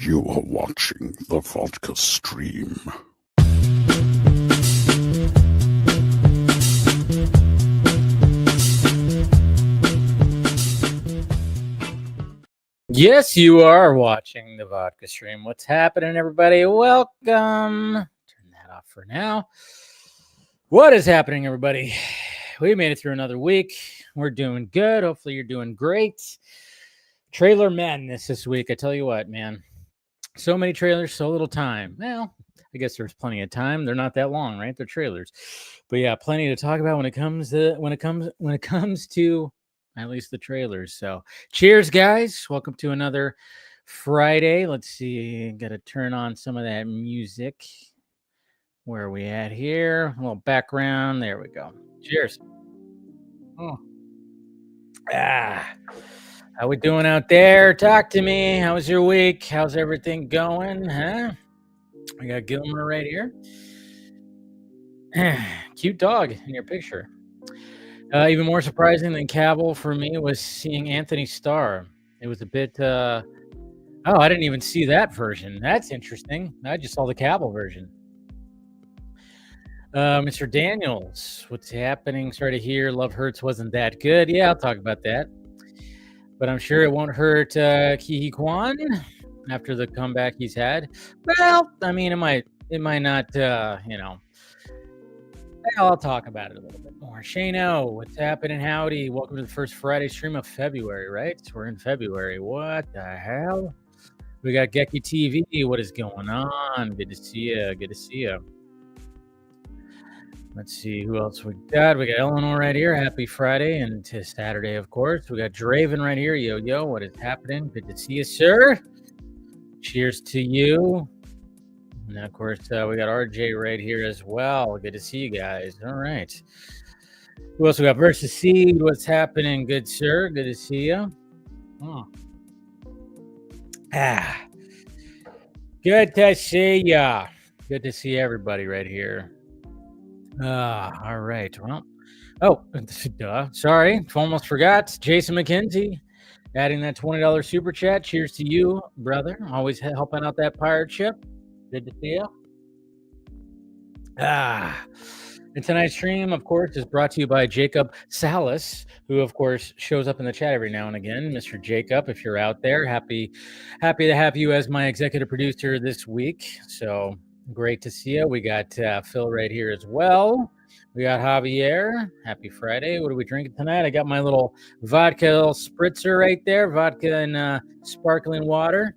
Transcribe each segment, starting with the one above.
You are watching the Vodka stream. Yes, you are watching the Vodka stream. What's happening, everybody? Welcome. Turn that off for now. What is happening, everybody? We made it through another week. We're doing good. Hopefully, you're doing great. Trailer madness this week. I tell you what, man. So many trailers, so little time. Well, I guess there's plenty of time. They're not that long, right? They're trailers. But yeah, plenty to talk about when it comes to at least the trailers. So cheers, guys. Welcome to another Friday. Let's see. Got to turn on some of that music. Where are we at here? A little background. There we go. Cheers. Oh. How we doing out there? Talk to me. How was your week? How's everything going? Huh? We got Gilmer right here. Cute dog in your picture. Even more surprising than Cavill for me was seeing Anthony Starr. It was a bit, I didn't even see that version. That's interesting. I just saw the Cavill version. Mr. Daniels, what's happening? Sorry to hear Love Hurts wasn't that good. Yeah, I'll talk about that. But I'm sure it won't hurt Ki Kwan after the comeback he's had. Well, I mean, it might not, I'll talk about it a little bit more. Shano, what's happening? Howdy. Welcome to the first Friday stream of February, right? We're in February. What the hell? We got Geki TV. What is going on? Good to see you. Good to see you. Let's see who else we got. We got Eleanor right here. Happy Friday and to Saturday, of course. We got Draven right here. Yo, what is happening? Good to see you, sir. Cheers to you. And of course, we got RJ right here as well. Good to see you guys. All right. Who else we got? Versus Seed. What's happening? Good, sir. Good to see you. Oh. Good to see ya. Good to see everybody right here. All right. Well, duh. Sorry. Almost forgot. Jason McKenzie adding that $20 super chat. Cheers to you, brother. Always helping out that pirate ship. Good to see you. And tonight's stream, of course, is brought to you by Jacob Salas, who, of course, shows up in the chat every now and again. Mr. Jacob, if you're out there, happy to have you as my executive producer this week. So great to see you. We got Phil right here as well. We got Javier. Happy Friday. What are we drinking tonight? I got my little vodka spritzer right there. Vodka and sparkling water.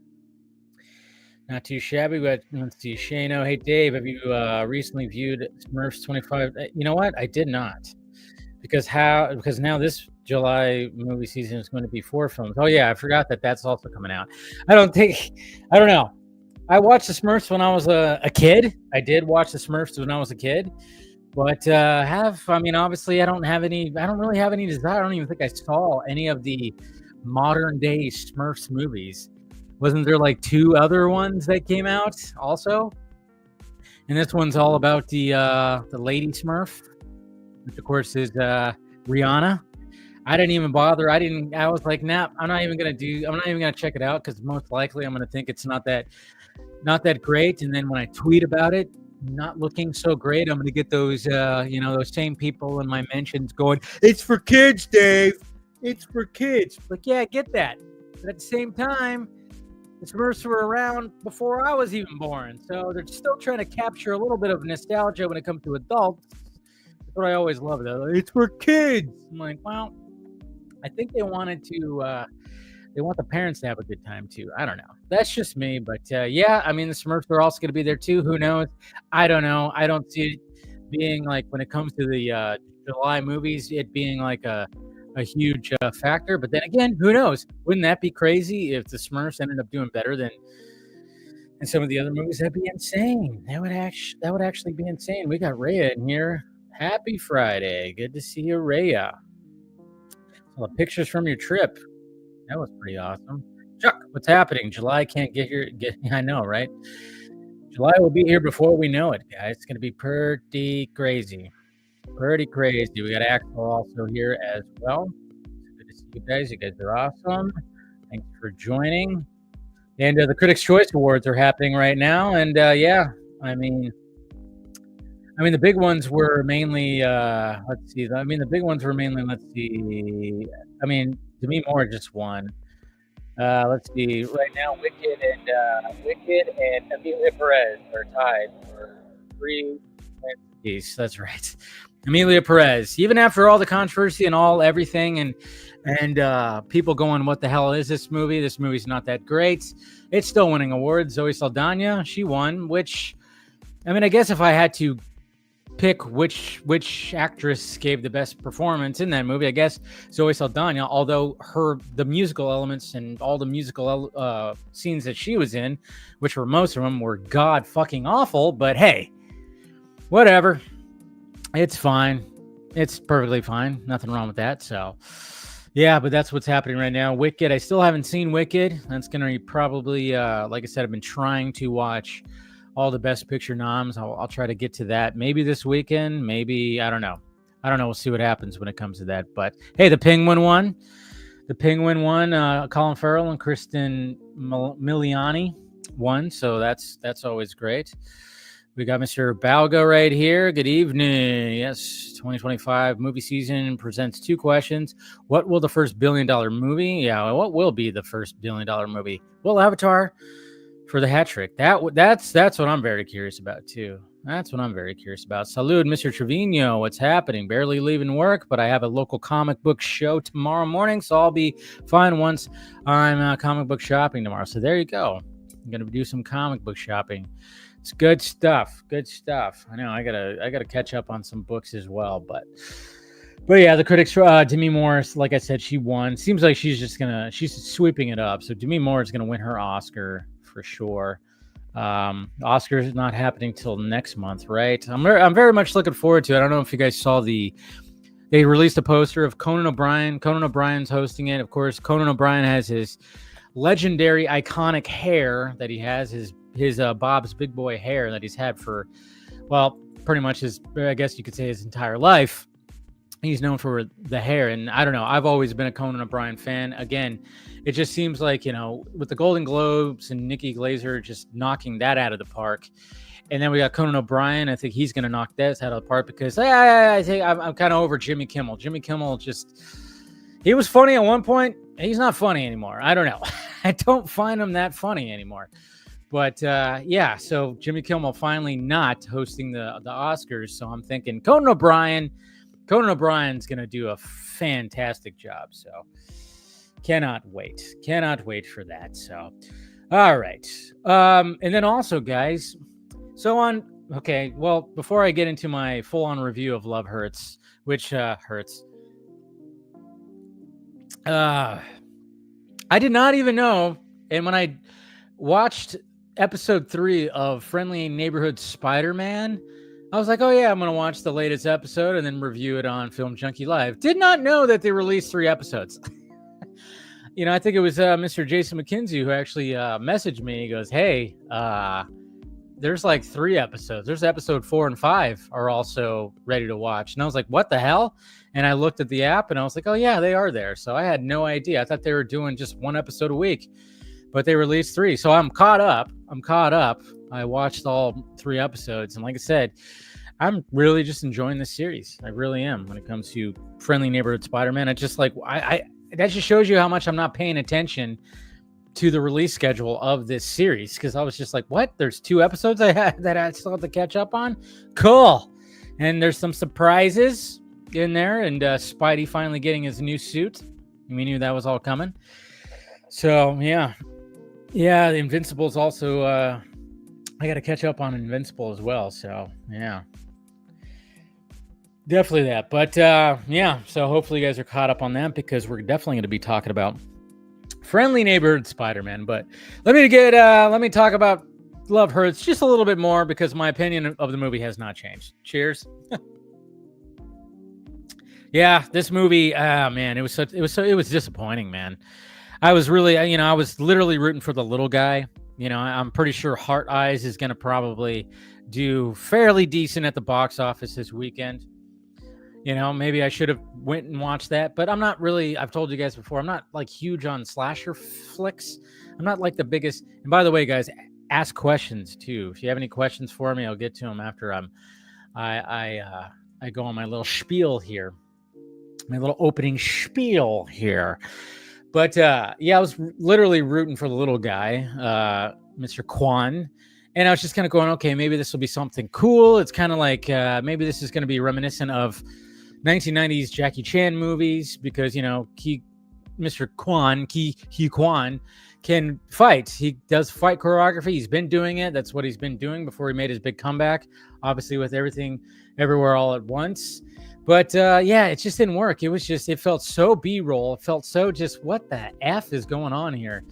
Not too shabby, but let's see. Shano, hey Dave, have you recently viewed Smurfs 25? You know what? I did not, because now this July movie season is going to be 4 films. Oh yeah, I forgot that's also coming out. I don't know. I watched the Smurfs when I was a kid. I did watch the Smurfs when I was a kid, but obviously I don't really have any desire. I don't even think I saw any of the modern day Smurfs movies. Wasn't there like 2 other ones that came out also? And this one's all about the Lady Smurf, which of course is Rihanna. I didn't even bother. I was like, nah, I'm not even gonna check it out, because most likely I'm gonna think it's not that great. And then when I tweet about it, not looking so great, I'm gonna get those those same people in my mentions going, "It's for kids, Dave. It's for kids." But yeah, I get that. But at the same time, the Smurfs were around before I was even born, so they're still trying to capture a little bit of nostalgia when it comes to adults. That's what I always love, though. It's for kids. I'm like, well, I think they want the parents to have a good time too. I don't know. That's just me, but yeah, I mean, the Smurfs are also going to be there too. Who knows? I don't know. I don't see it being like, when it comes to the July movies, it being like a huge factor. But then again, who knows? Wouldn't that be crazy if the Smurfs ended up doing better than some of the other movies? That'd be insane. That would actually be insane. We got Rhea in here. Happy Friday. Good to see you, Rhea. Well, pictures from your trip. That was pretty awesome. Chuck, what's happening? July can't get here. I know, right? July will be here before we know it, guys. It's going to be pretty crazy. Pretty crazy. We got Axel also here as well. Good to see you guys. You guys are awesome. Thanks for joining. And the Critics' Choice Awards are happening right now, and yeah, I mean, the big ones were mainly. Let's see. The big ones were mainly. Let's see. Demi Moore just won. Let's see. Right now, Wicked and Amelia Perez are tied for 3 wins apiece. That's right. Amelia Perez. Even after all the controversy and everything, and people going, "What the hell is this movie? This movie's not that great." It's still winning awards. Zoe Saldana, she won. Which, I guess if I had to pick which actress gave the best performance in that movie, I guess Zoe Saldana, although the musical elements and all the musical scenes that she was in, which were most of them, were god fucking awful, but hey, whatever, it's fine, it's perfectly fine, nothing wrong with that. So yeah, but that's what's happening right now. Wicked, I still haven't seen Wicked. That's gonna be probably like I said, I've been trying to watch all the Best Picture noms. I'll try to get to that maybe this weekend. Maybe, I don't know. We'll see what happens when it comes to that. But hey, the Penguin won. Colin Farrell and Kristen Miliani won. So that's always great. We got Mr. Balga right here. Good evening. Yes, 2025 movie season presents 2 questions. What will the first $1 billion movie? Yeah, what will be the first $1 billion movie? Will Avatar for the hat trick? That's what I'm very curious about too. That's what I'm very curious about. Salud, Mr. Trevino. What's happening? Barely leaving work, but I have a local comic book show tomorrow morning, so I'll be fine once I'm comic book shopping tomorrow. So there you go. I'm gonna do some comic book shopping. It's good stuff. Good stuff. I know. I gotta catch up on some books as well, but yeah, the critics. Demi Moore, like I said, she won. Seems like she's sweeping it up. So Demi Moore is gonna win her Oscar for sure. Oscar is not happening till next month, right? I'm very much looking forward to it. I don't know if you guys saw they released a poster of Conan O'Brien. Conan O'Brien's hosting it. Of course, Conan O'Brien has his legendary, iconic hair that he has, his Bob's Big Boy hair that he's had for, well, pretty much I guess you could say his entire life. He's known for the hair, and I don't know. I've always been a Conan O'Brien fan. Again, it just seems like, with the Golden Globes and Nikki Glaser just knocking that out of the park, and then we got Conan O'Brien. I think he's going to knock that out of the park because I think I'm kind of over Jimmy Kimmel. Jimmy Kimmel he was funny at one point. He's not funny anymore. I don't know. I don't find him that funny anymore. But yeah, so Jimmy Kimmel finally not hosting the Oscars. So I'm thinking Conan O'Brien's going to do a fantastic job. So cannot wait for that. So, all right. And then also, guys, before I get into my full-on review of Love Hurts, which hurts, I did not even know. And when I watched episode 3 of Friendly Neighborhood Spider-Man, I was like, oh yeah, I'm going to watch the latest episode and then review it on Film Junkie Live. Did not know that they released 3 episodes. I think it was Mr. Jason McKenzie who actually messaged me. He goes, hey, there's like 3 episodes. There's episode 4 and 5 are also ready to watch. And I was like, what the hell? And I looked at the app and I was like, oh yeah, they are there. So I had no idea. I thought they were doing just 1 episode a week, but they released 3. So I'm caught up. I watched all 3 episodes. And like I said, I'm really just enjoying this series. I really am when it comes to Friendly Neighborhood Spider-Man. It's just like, that just shows you how much I'm not paying attention to the release schedule of this series. Cause I was just like, what? There's 2 episodes that I still have to catch up on. Cool. And there's some surprises in there, and Spidey finally getting his new suit. We knew that was all coming. So yeah, the Invincible's also, I got to catch up on Invincible as well. So yeah, definitely that. But yeah, so hopefully you guys are caught up on that because we're definitely going to be talking about Friendly Neighborhood Spider-Man. But let me talk about Love Hurts just a little bit more because my opinion of the movie has not changed. Cheers. Yeah, this movie, man, it was disappointing, man. I was really, I was literally rooting for the little guy. I'm pretty sure Heart Eyes is going to probably do fairly decent at the box office this weekend. Maybe I should have went and watched that, but I'm not really, I've told you guys before, I'm not like huge on slasher flicks. I'm not like the biggest. And by the way, guys, ask questions too. If you have any questions for me, I'll get to them after I go on my little spiel here, my little opening spiel here. But yeah, I was literally rooting for the little guy, Mr. Kwan. And I was just kind of going, okay, maybe this will be something cool. It's kind of like maybe this is going to be reminiscent of 1990s Jackie Chan movies because, Mr. Kwan, Ki Kwan, can fight. He does fight choreography. He's been doing it. That's what he's been doing before he made his big comeback, obviously with Everything, Everywhere, All at Once. But yeah, it just didn't work. It felt so B-roll. It felt so just, what the F is going on here?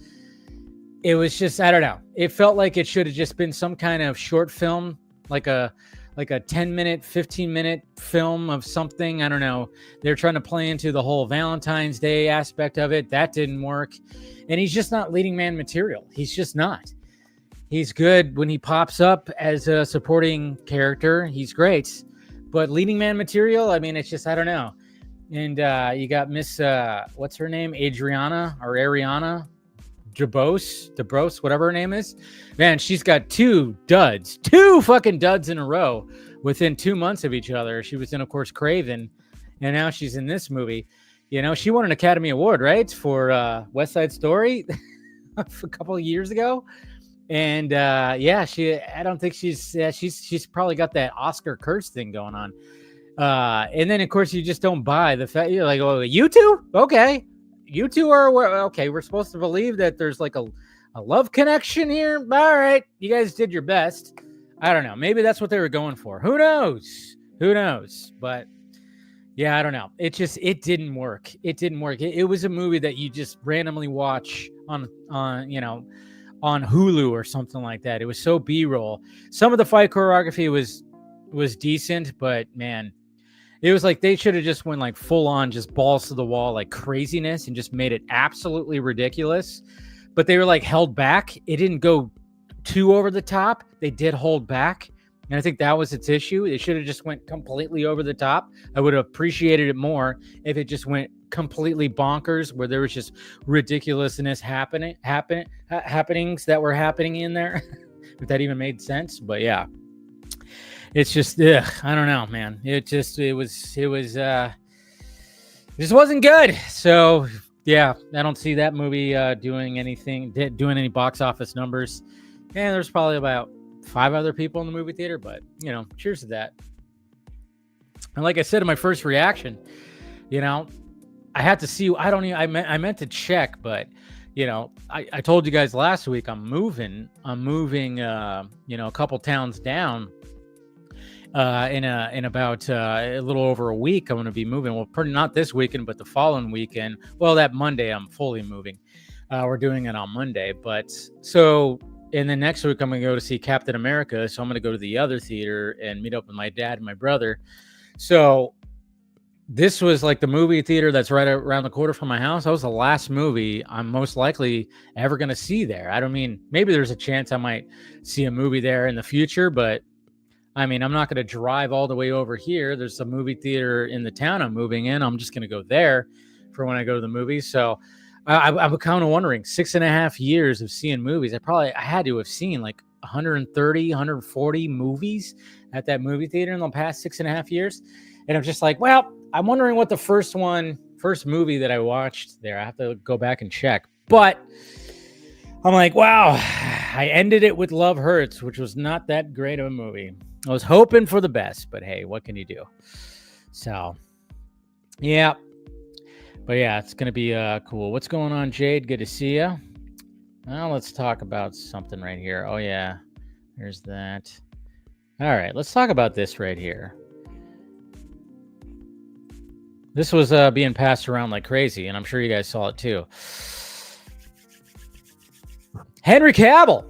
It was just, I don't know. It felt like it should have just been some kind of short film, like a 10-minute, 15-minute film of something. I don't know. They're trying to play into the whole Valentine's Day aspect of it. That didn't work. And he's just not leading man material. He's just not. He's good when he pops up as a supporting character. He's great. But leading man material, I mean, it's just, I don't know. And you got Miss, what's her name? Ariana DeBose, whatever her name is. Man, she's got two fucking duds in a row within 2 months of each other. She was in, of course, Craven, and now she's in this movie. She won an Academy Award, right, for West Side Story a couple of years ago. And yeah, I don't think she's probably got that Oscar curse thing going on. And then, of course, you just don't buy the fact. You're like, oh, you two? Okay. You two are okay. We're supposed to believe that there's like a love connection here. All right, you guys did your best. I don't know. Maybe that's what they were going for. Who knows? But yeah, I don't know. It didn't work. It was a movie that you just randomly watch on Hulu or something like that. It was so B-roll. Some of the fight choreography was decent, but man. It was like they should have just went like full on, just balls to the wall, like craziness and just made it absolutely ridiculous. But they were like held back. It didn't go too over the top. They did hold back. And I think that was its issue. It should have just went completely over the top. I would have appreciated it more if it just went completely bonkers, where there was just ridiculousness happenings that were happening in there. If that even made sense. But yeah. It's just, I don't know, man. It just wasn't good. So yeah, I don't see that movie doing any box office numbers. And there's probably about 5 other people in the movie theater, but cheers to that. And like I said in my first reaction, I had to see. I meant to check, but I told you guys last week I'm moving. A couple towns down. In about a little over a week, I'm going to be moving. Well, not this weekend, but the following weekend. Well, that Monday, I'm fully moving. We're doing it on Monday. But so, and then next week, I'm going to go to see Captain America. So I'm going to go to the other theater and meet up with my dad and my brother. So this was like the movie theater that's right around the corner from my house. That was the last movie I'm most likely ever going to see there. I don't mean, maybe there's a chance I might see a movie there in the future, but I mean, I'm not going to drive all the way over here. There's a movie theater in the town I'm moving in. I'm just going to go there for when I go to the movies. So I'm kind of wondering, 6.5 years of seeing movies. I had to have seen like 130, 140 movies at that movie theater in the past 6.5 years. And I'm just like, well, I'm wondering what the first movie that I watched there. I have to go back and check. But I'm like, wow, I ended it with Love Hurts, which was not that great of a movie. I was hoping for the best, but hey, what can you do? So, yeah. But yeah, it's going to be cool. What's going on, Jade? Good to see you. Well, let's talk about something right here. Oh, yeah. There's that. All right, let's talk about this right here. This was being passed around like crazy, and I'm sure you guys saw it too. Henry Cavill.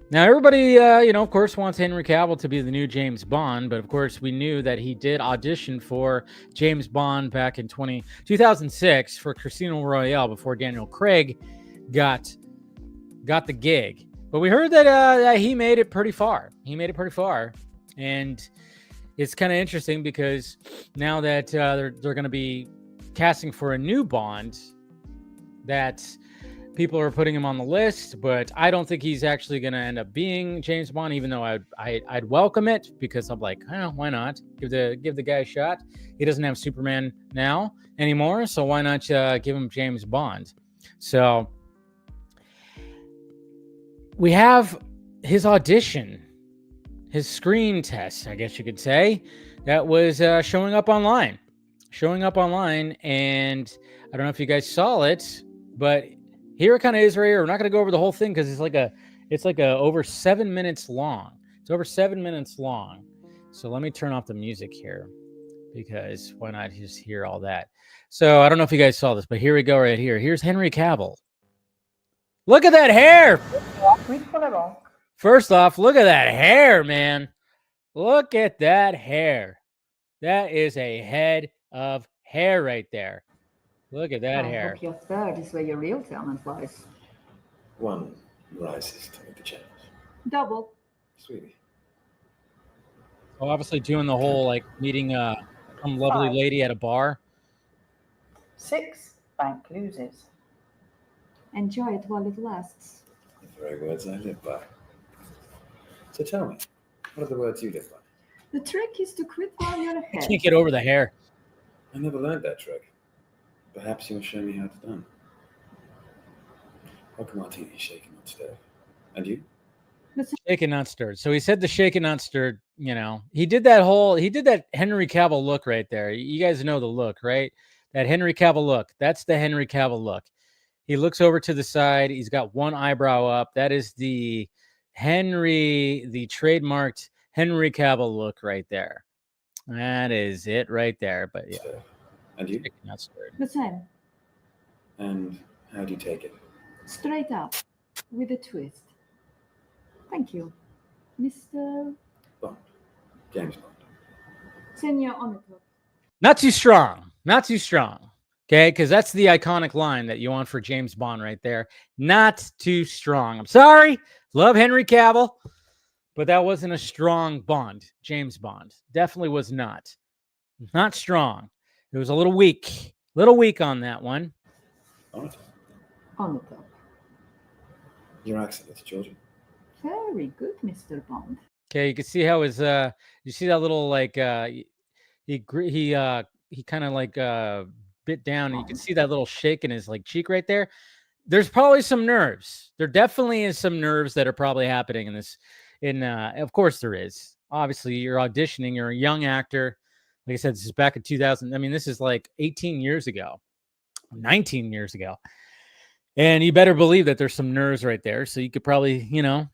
Now, everybody, of course, wants Henry Cavill to be the new James Bond, but of course, we knew that he did audition for James Bond back in 2006 for Casino Royale before Daniel Craig got the gig. But we heard that he made it pretty far. And it's kind of interesting because now that they're going to be casting for a new Bond, that people are putting him on the list, but I don't think he's actually going to end up being James Bond, even though I'd welcome it, because I'm like, oh, why not? Give the guy a shot. He doesn't have Superman now anymore, so why not give him James Bond? So we have his audition, his screen test, I guess you could say, that was showing up online, and I don't know if you guys saw it, but here it kind of is right here. We're not going to go over the whole thing because it's like over 7 minutes long. It's over 7 minutes long. So let me turn off the music here, because why not just hear all that? So I don't know if you guys saw this, but here we go right here. Here's Henry Cavill. Look at that hair. First off, look at that hair, man. Look at that hair. That is a head of hair right there. Look at that hair. I hope your third is where your real talent lies. One rises to meet the challenge. Double. Sweetie. So obviously doing the whole like meeting some lovely lady at a bar. 6. Bank loses. Enjoy it while it lasts. The very words I live by. So tell me, what are the words you live by? The trick is to quit while you're I ahead. can't get over the hair. I never learned that trick. Perhaps you'll show me how it's done. Vodka martini, shaken, not stirred. And you? Shaken, not stirred. So he said the shaken, not stirred. You know, he did that Henry Cavill look right there. You guys know the look, right? That Henry Cavill look. That's the Henry Cavill look. He looks over to the side. He's got one eyebrow up. That is the trademarked Henry Cavill look right there. That is it right there. But yeah. And you? Shaken, not stirred. The same. And how do you take it? Straight up. With a twist. Thank you. Mr. Bond. James Bond. Senior on the top. Not too strong. Not too strong. Okay, because that's the iconic line that you want for James Bond right there. Not too strong. I'm sorry. Love Henry Cavill, but that wasn't a strong Bond. James Bond. Definitely was not. Not strong. It was a little weak. On that one. On it. On the top. Your accent, it's Georgian. Very good, Mr. Bond. Okay, you can see how his you see that little like he kind of like bit down, and you can see that little shake in his like cheek right there. There's probably some nerves. There definitely is some nerves that are probably happening in this. Of course there is. Obviously, you're auditioning. You're a young actor. Like I said, this is back in 2000. I mean, this is like 18 years ago, 19 years ago. And you better believe that there's some nerves right there. So you could probably,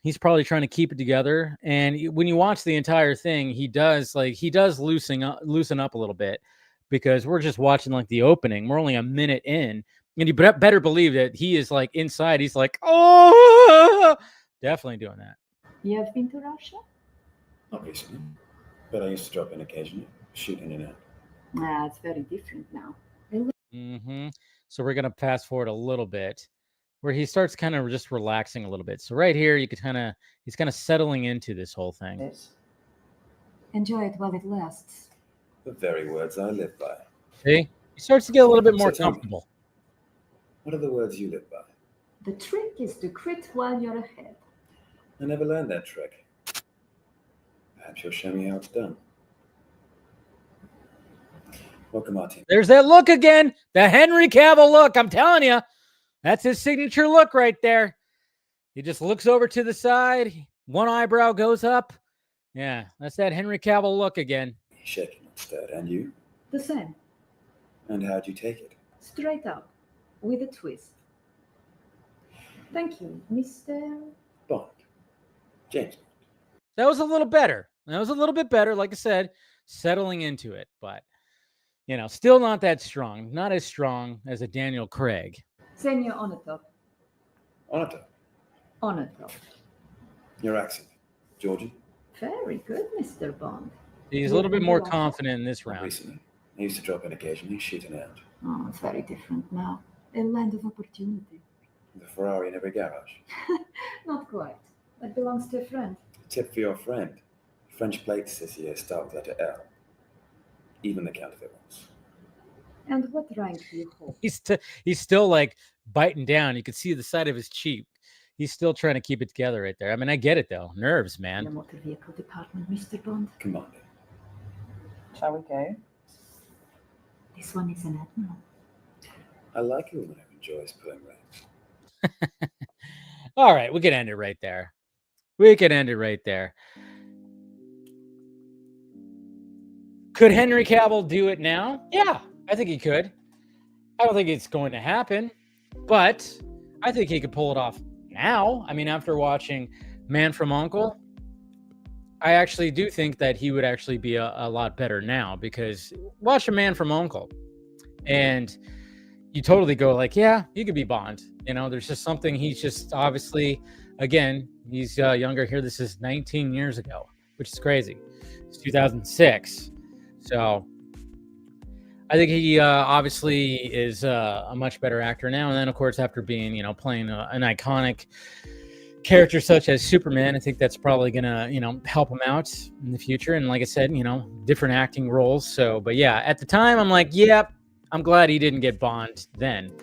he's probably trying to keep it together. And when you watch the entire thing, he does loosen up a little bit, because we're just watching like the opening. We're only a minute in, and you better believe that he is like inside. He's like, oh, definitely doing that. You have been to Russia? Not recently, but I used to drop in occasionally, shoot in and out. It's very different now. Mm-hmm. So we're going to fast forward a little bit where he starts kind of just relaxing a little bit. So right here, you could he's kind of settling into this whole thing. This. Enjoy it while it lasts. The very words I live by. See? He starts to get a little bit more So tell me, comfortable. what are the words you live by? The trick is to quit while you're ahead. I never learned that trick. Perhaps you'll show me how it's done. Welcome, Martin. There's that look again. The Henry Cavill look. I'm telling you, that's his signature look right there. He just looks over to the side. One eyebrow goes up. Yeah, that's that Henry Cavill look again. Shaking, not stirred. And you? The same. And how'd you take it? Straight up. With a twist. Thank you, Mr. Bond. James Bond. That was a little better. That was a little bit better. Like I said, settling into it, but still not that strong. Not as strong as a Daniel Craig. Senior on the top. On it. On the top. Your accent. Georgian. Very good, Mr. Bond. He's a little bit more confident in this Not round. recently. I used to drop in occasionally, shoot in and out. Oh, it's very different now. A land of opportunity. The Ferrari in every garage. Not quite. That belongs to a friend. Tip for your friend. French plates this year start with letter L. Even the counterfeit ones. And what rank do you hold? He's still like biting down. You could see the side of his cheek. He's still trying to keep it together right there. I mean, I get it though. Nerves, In the man. motor vehicle department, Mr. Bond. Commander. Shall we go? This one is an admiral. I like a woman who enjoys pulling rank. All right, we can end it right there. We can end it right there. Could Henry Cavill do it now? Yeah, I think he could. I don't think it's going to happen, but I think he could pull it off now. I mean, after watching Man from U.N.C.L.E., I actually do think that he would actually be a lot better now, because watch a Man from U.N.C.L.E. and you totally go like, yeah, he could be Bond. You know, there's just something. He's just obviously, again, he's younger here. This is 19 years ago, which is crazy. It's 2006. So I think he obviously is a much better actor now. And then, of course, after being, you know, playing an iconic character such as Superman, I think that's probably going to, you know, help him out in the future. And like I said, you know, different acting roles. So, but yeah, at the time, I'm like, yep, I'm glad he didn't get Bond then.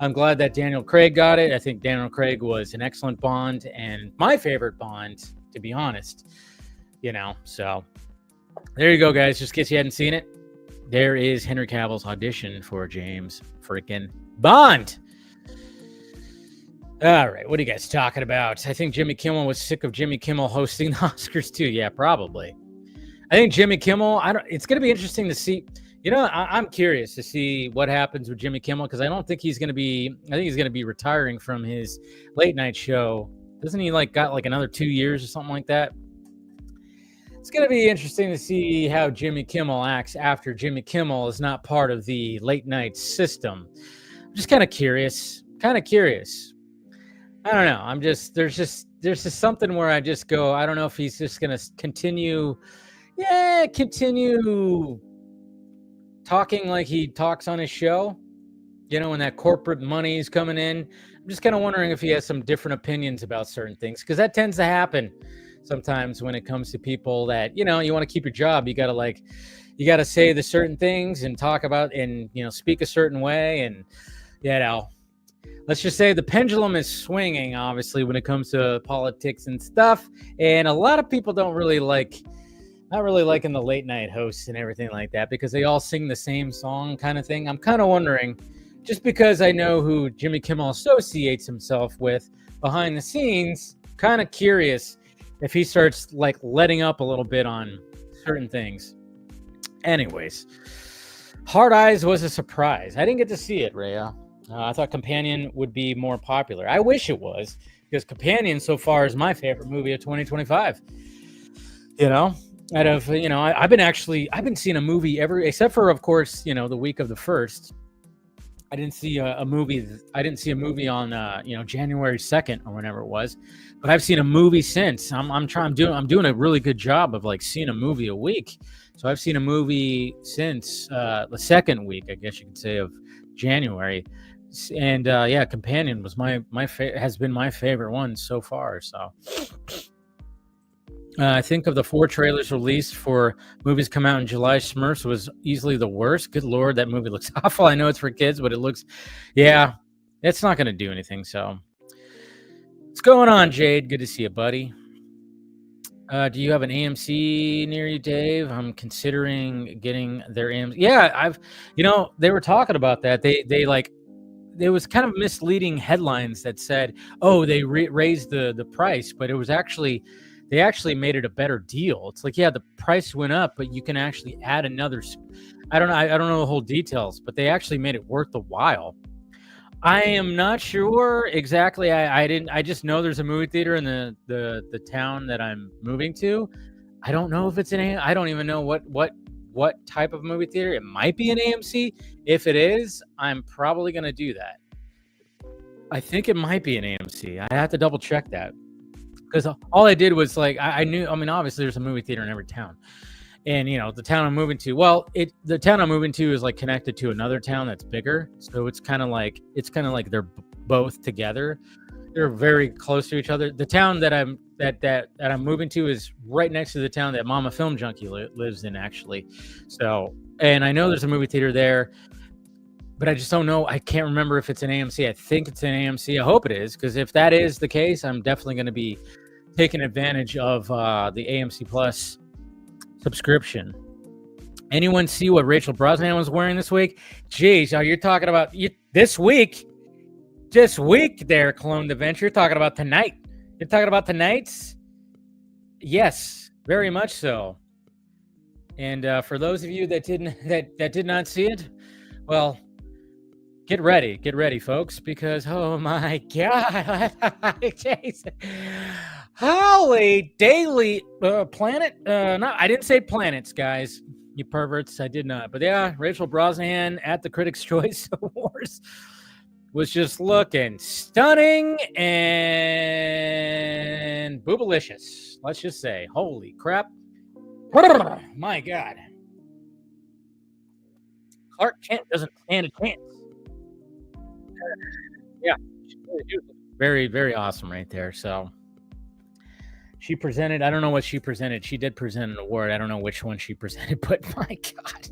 I'm glad that Daniel Craig got it. I think Daniel Craig was an excellent Bond and my favorite Bond, to be honest. You know, so there you go, guys. Just in case you hadn't seen it, there is Henry Cavill's audition for James freaking Bond. All right, what are you guys talking about? I think Jimmy Kimmel was sick of Jimmy Kimmel hosting the Oscars too. Yeah, probably. I think Jimmy Kimmel, it's going to be interesting to see. You know, I'm curious to see what happens with Jimmy Kimmel, because I think he's going to be retiring from his late night show. Doesn't he got another 2 years or something like that? It's going to be interesting to see how Jimmy Kimmel acts after Jimmy Kimmel is not part of the late night system. I'm just kind of curious. I don't know. There's just something where I just go, I don't know if he's just going to continue talking like he talks on his show, you know, when that corporate money is coming in. I'm just kind of wondering if he has some different opinions about certain things, because that tends to happen sometimes when it comes to people that, you know, you want to keep your job. You got to say the certain things and talk about and, you know, speak a certain way. And, you know, let's just say the pendulum is swinging, obviously, when it comes to politics and stuff. And a lot of people not really liking the late night hosts and everything like that, because they all sing the same song kind of thing. I'm kind of wondering, just because I know who Jimmy Kimmel associates himself with behind the scenes, kind of curious if he starts letting up a little bit on certain things. Anyways, Hard Eyes was a surprise. I didn't get to see it, Rhea. I thought Companion would be more popular. I wish it was, because Companion so far is my favorite movie of 2025. You know, I've been seeing a movie except for, of course, you know, the week of the 1st. I didn't see a movie on January 2nd or whenever it was, but I've seen a movie since. I'm doing a really good job of seeing a movie a week. So I've seen a movie since the second week, I guess you could say, of January. And Companion was has been my favorite one so far. So I think of the 4 trailers released for movies come out in July, Smurfs was easily the worst. Good Lord, that movie looks awful. I know it's for kids, but it's not going to do anything. So what's going on, Jade? Good to see you, buddy. Do you have an AMC near you, Dave? I'm considering getting their AMC. Yeah, they were talking about that. There was kind of misleading headlines that said, oh, they raised the price, but it was actually, they actually made it a better deal. It's the price went up, but you can actually add another. I don't know the whole details, but they actually made it worth the while. I am not sure exactly. I just know there's a movie theater in the town that I'm moving to. I don't know if it's I don't even know what type of movie theater. It might be an AMC. If it is, I'm probably going to do that. I think it might be an AMC. I have to double check that, because all I did was I knew. I mean, obviously there's a movie theater in every town, and the town I'm moving to. Well, the town I'm moving to is connected to another town that's bigger, so it's kind of like they're both together. They're very close to each other. The town that I'm moving to is right next to the town that Mama Film Junkie lives in, actually. So, and I know there's a movie theater there. but I just don't know. I can't remember if it's an AMC. I think it's an AMC. I hope it is, because if that is the case, I'm definitely going to be taking advantage of the AMC Plus subscription. Anyone see what Rachel Brosnahan was wearing this week? Geez, you're talking about this week there, Clone Adventure. You're talking about tonight. You're talking about tonight's? Yes, very much so. And for those of you that did not see it, well, get ready, folks, because oh my God, Jason, holy daily planet. No, I didn't say planets, guys. You perverts, I did not. But yeah, Rachel Brosnahan at the Critics' Choice Awards was just looking stunning and boobalicious. Let's just say, holy crap. My God. Clark Kent doesn't stand a chance. Yeah. Very, very awesome right there. So she presented, I don't know what she presented. She did present an award. I don't know which one she presented, but my God.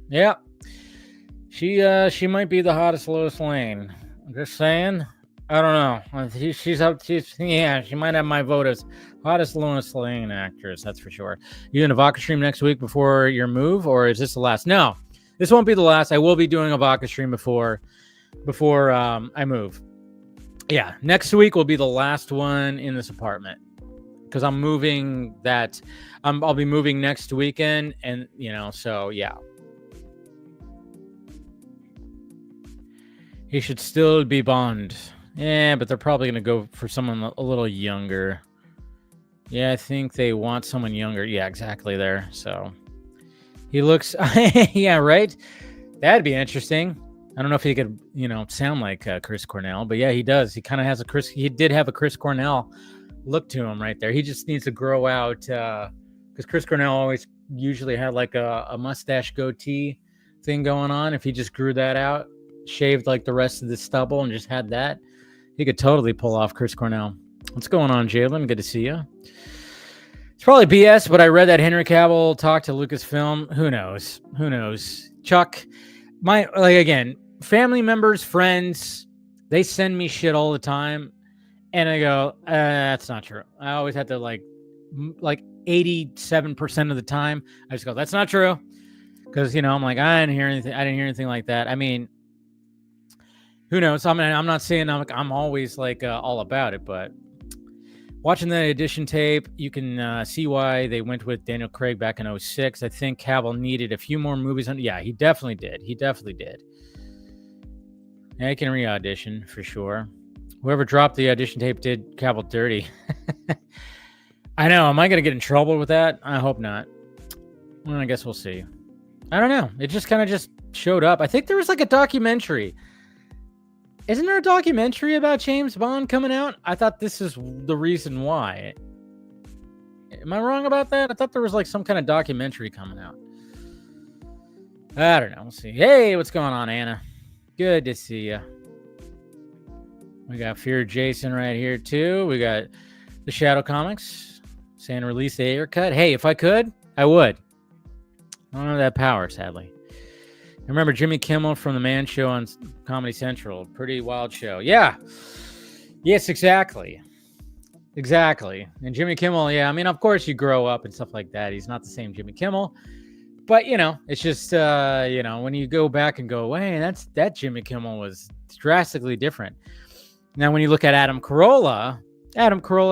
Yeah. She might be the hottest Lois Lane. I'm just saying. I don't know. She might have my vote as hottest Lois Lane actress, that's for sure. You doing a Vodka stream next week before your move, or is this the last? No, this won't be the last. I will be doing a Vodka stream before I move. Yeah, next week will be the last one in this apartment, because I'm moving that. I'll be moving next weekend, and so yeah. He should still be Bond. Yeah, but they're probably going to go for someone a little younger. Yeah, I think they want someone younger. Yeah, exactly there. So he looks, yeah, right? That'd be interesting. I don't know if he could, sound like Chris Cornell, but yeah, he does. He kind of has he did have a Chris Cornell look to him right there. He just needs to grow out, because Chris Cornell always usually had like a mustache goatee thing going on. If he just grew that out, shaved like the rest of the stubble and just had that, he could totally pull off Chris Cornell. What's going on, Jalen? Good to see you. It's probably BS, but I read that Henry Cavill talked to Lucasfilm. Who knows? Chuck, again, family members, friends, they send me shit all the time, and I go, that's not true. I always have to like 87% of the time, I just go, that's not true, because I'm like, I didn't hear anything like that. I mean, who knows? I'm not saying I'm always like all about it, but watching the audition tape, you can see why they went with Daniel Craig back in 2006. I think Cavill needed a few more movies. Yeah, he definitely did. Yeah, he can re-audition for sure. Whoever dropped the audition tape did Cavill dirty. I know. Am I going to get in trouble with that? I hope not. Well, I guess we'll see. I don't know. It just kind of just showed up. I think there was like a documentary. Isn't there a documentary about James Bond coming out? I thought this is the reason why. Am I wrong about that? I thought there was like some kind of documentary coming out. I don't know. We'll see. Hey, what's going on, Anna? Good to see you. We got Fear Jason right here, too. We got the Shadow Comics saying release the Ayer cut. Hey, if I could, I would. I don't have that power, sadly. I remember Jimmy Kimmel from The Man Show on Comedy Central. Pretty wild show. Yeah. Yes, exactly. And Jimmy Kimmel, yeah, I mean, of course you grow up and stuff like that. He's not the same Jimmy Kimmel. But, it's just, when you go back and go, hey, that Jimmy Kimmel was drastically different. Now, when you look at Adam Carolla,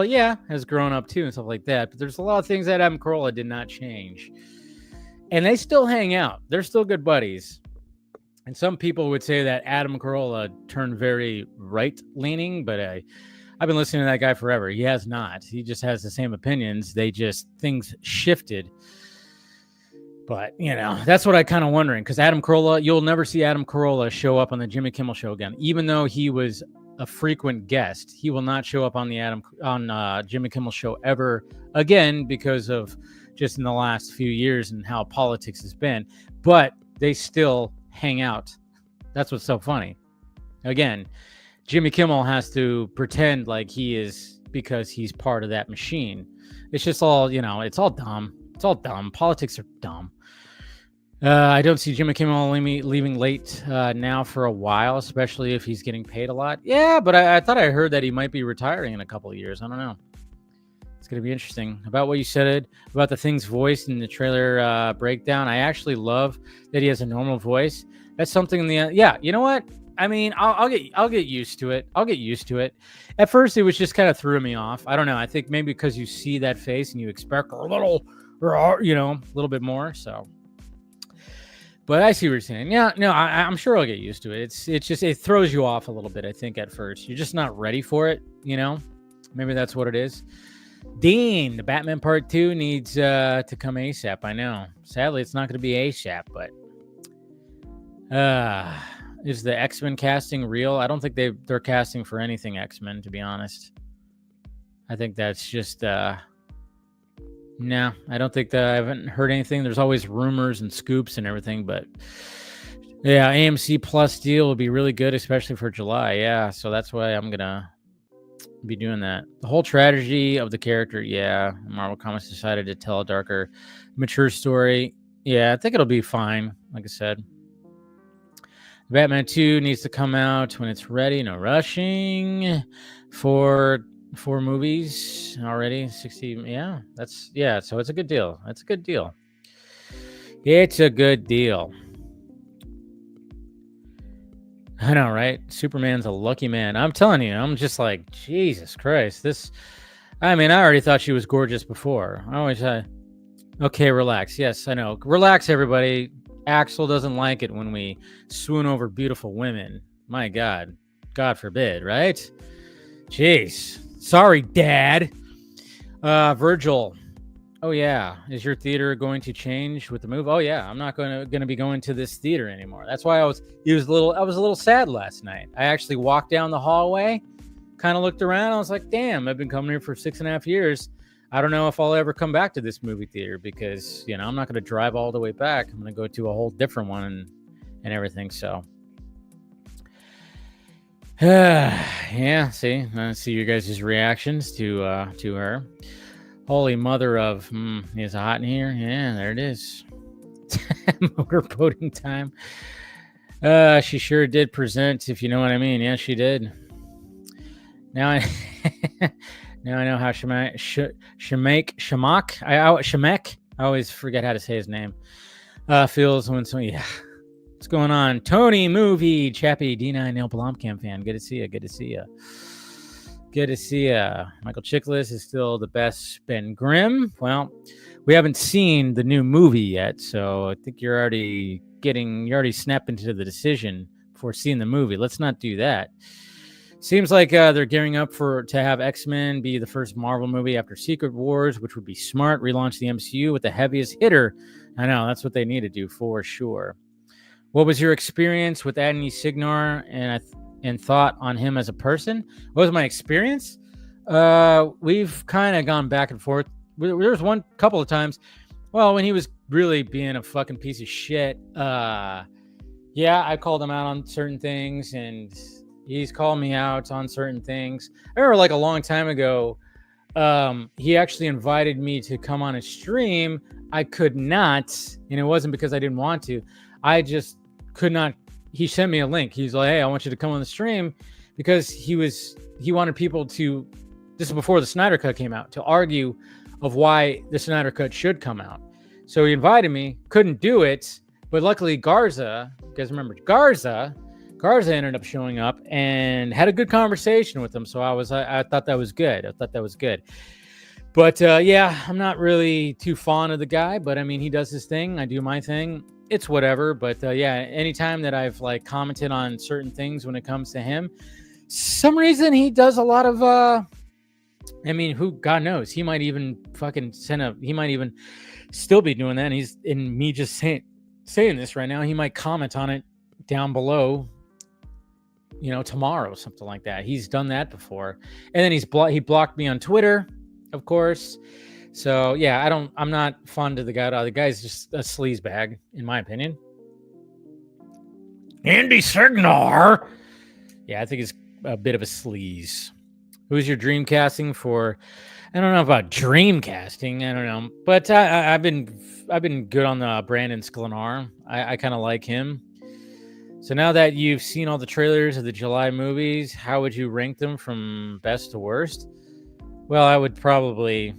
yeah, has grown up too and stuff like that. But there's a lot of things that Adam Carolla did not change. And they still hang out. They're still good buddies. And some people would say that Adam Carolla turned very right-leaning, but I've been listening to that guy forever. He has not. He just has the same opinions. Things shifted. But, that's what I kind of wondering. Because Adam Carolla, you'll never see Adam Carolla show up on the Jimmy Kimmel Show again. Even though he was a frequent guest, he will not show up on the Jimmy Kimmel Show ever again because of just in the last few years and how politics has been. But they still hang out. That's what's so funny. Again, Jimmy Kimmel has to pretend like he is because he's part of that machine. It's just all, it's all dumb. It's all dumb. Politics are dumb. I don't see Jimmy Kimmel leaving late now for a while, especially if he's getting paid a lot. Yeah, but I thought I heard that he might be retiring in a couple of years. I don't know. It's going to be interesting. About what you said about the things voiced in the trailer breakdown, I actually love that he has a normal voice. That's something in the yeah. You know what? I mean, I'll get used to it. I'll get used to it. At first, it was just kind of threw me off. I don't know. I think maybe because you see that face and you expect a little, a little bit more. So. But I see what you're saying. Yeah, no, I'm sure I'll get used to it. It's just it throws you off a little bit. I think at first you're just not ready for it. Maybe that's what it is. Dean, the Batman Part 2 needs to come ASAP. I know. Sadly, it's not going to be ASAP. But is the X-Men casting real? I don't think they're casting for anything X-Men. To be honest, I think that's just. No, I don't think that I haven't heard anything. There's always rumors and scoops and everything, but yeah, AMC Plus deal will be really good, especially for July. Yeah, so that's why I'm gonna be doing that. The whole tragedy of the character. Yeah, Marvel Comics decided to tell a darker, mature story. Yeah, I think it'll be fine. Like I said, Batman 2 needs to come out when it's ready. No rushing. For 4 movies already, 60. So it's a good deal. It's a good deal. I know, right? Superman's a lucky man. I'm telling you, I'm just like, Jesus Christ. I already thought she was gorgeous before. I always okay, relax. Yes, I know. Relax, everybody. Axel doesn't like it when we swoon over beautiful women. My God. God forbid, right? Jeez. Sorry, Dad. Virgil. Oh yeah, is your theater going to change with the move? Oh yeah, I'm not going to be going to this theater anymore. That's why I was a little sad last night. I actually walked down the hallway, kind of looked around. I was like, damn, I've been coming here for 6.5 years. I don't know if I'll ever come back to this movie theater because I'm not going to drive all the way back. I'm going to go to a whole different one and everything. So. Yeah, see, I see you guys' reactions to her. Holy mother of, is it hot in here? Yeah, there it is. Motorboating time. She sure did present, if you know what I mean. Yeah, she did. Now I know how Shemek, I always forget how to say his name, feels when yeah. What's going on? Tony Movie, Chappie, D9 Neil Blomkamp fan. Good to see you. Michael Chiklis is still the best Ben Grimm. Well, we haven't seen the new movie yet, so I think you're already snapping into the decision before seeing the movie. Let's not do that. Seems like they're gearing up to have X-Men be the first Marvel movie after Secret Wars, which would be smart. Relaunch the MCU with the heaviest hitter. I know, that's what they need to do for sure. What was your experience with Andy Signar and thought on him as a person? What was my experience? We've kind of gone back and forth. There was one couple of times, when he was really being a fucking piece of shit. I called him out on certain things, and he's called me out on certain things. I remember like a long time ago, he actually invited me to come on his stream. I could not, and it wasn't because I didn't want to. I just could not. He sent me a link. He's like, hey, I want you to come on the stream, because he wanted people to, this is before the Snyder Cut came out, to argue of why the Snyder Cut should come out. So he invited me, couldn't do it, but luckily Garza, you guys remember Garza ended up showing up and had a good conversation with him. So I thought that was good. But I'm not really too fond of the guy, but I mean, he does his thing. I do my thing. It's whatever. But anytime that I've like commented on certain things when it comes to him, some reason he does a lot of, God knows, he might even fucking he might even still be doing that. And me just saying this right now, he might comment on it down below, tomorrow, something like that. He's done that before. And then he blocked me on Twitter, of course. So I'm not fond of the guy. The guy's just a sleazebag, in my opinion. Andy Signar. Yeah, I think he's a bit of a sleaze. Who's your dream casting for I don't know about dream casting. I don't know, but I've been good on the Brandon Sklenar. I kind of like him. So now that you've seen all the trailers of the July movies, how would you rank them from best to worst? Well, I would probably,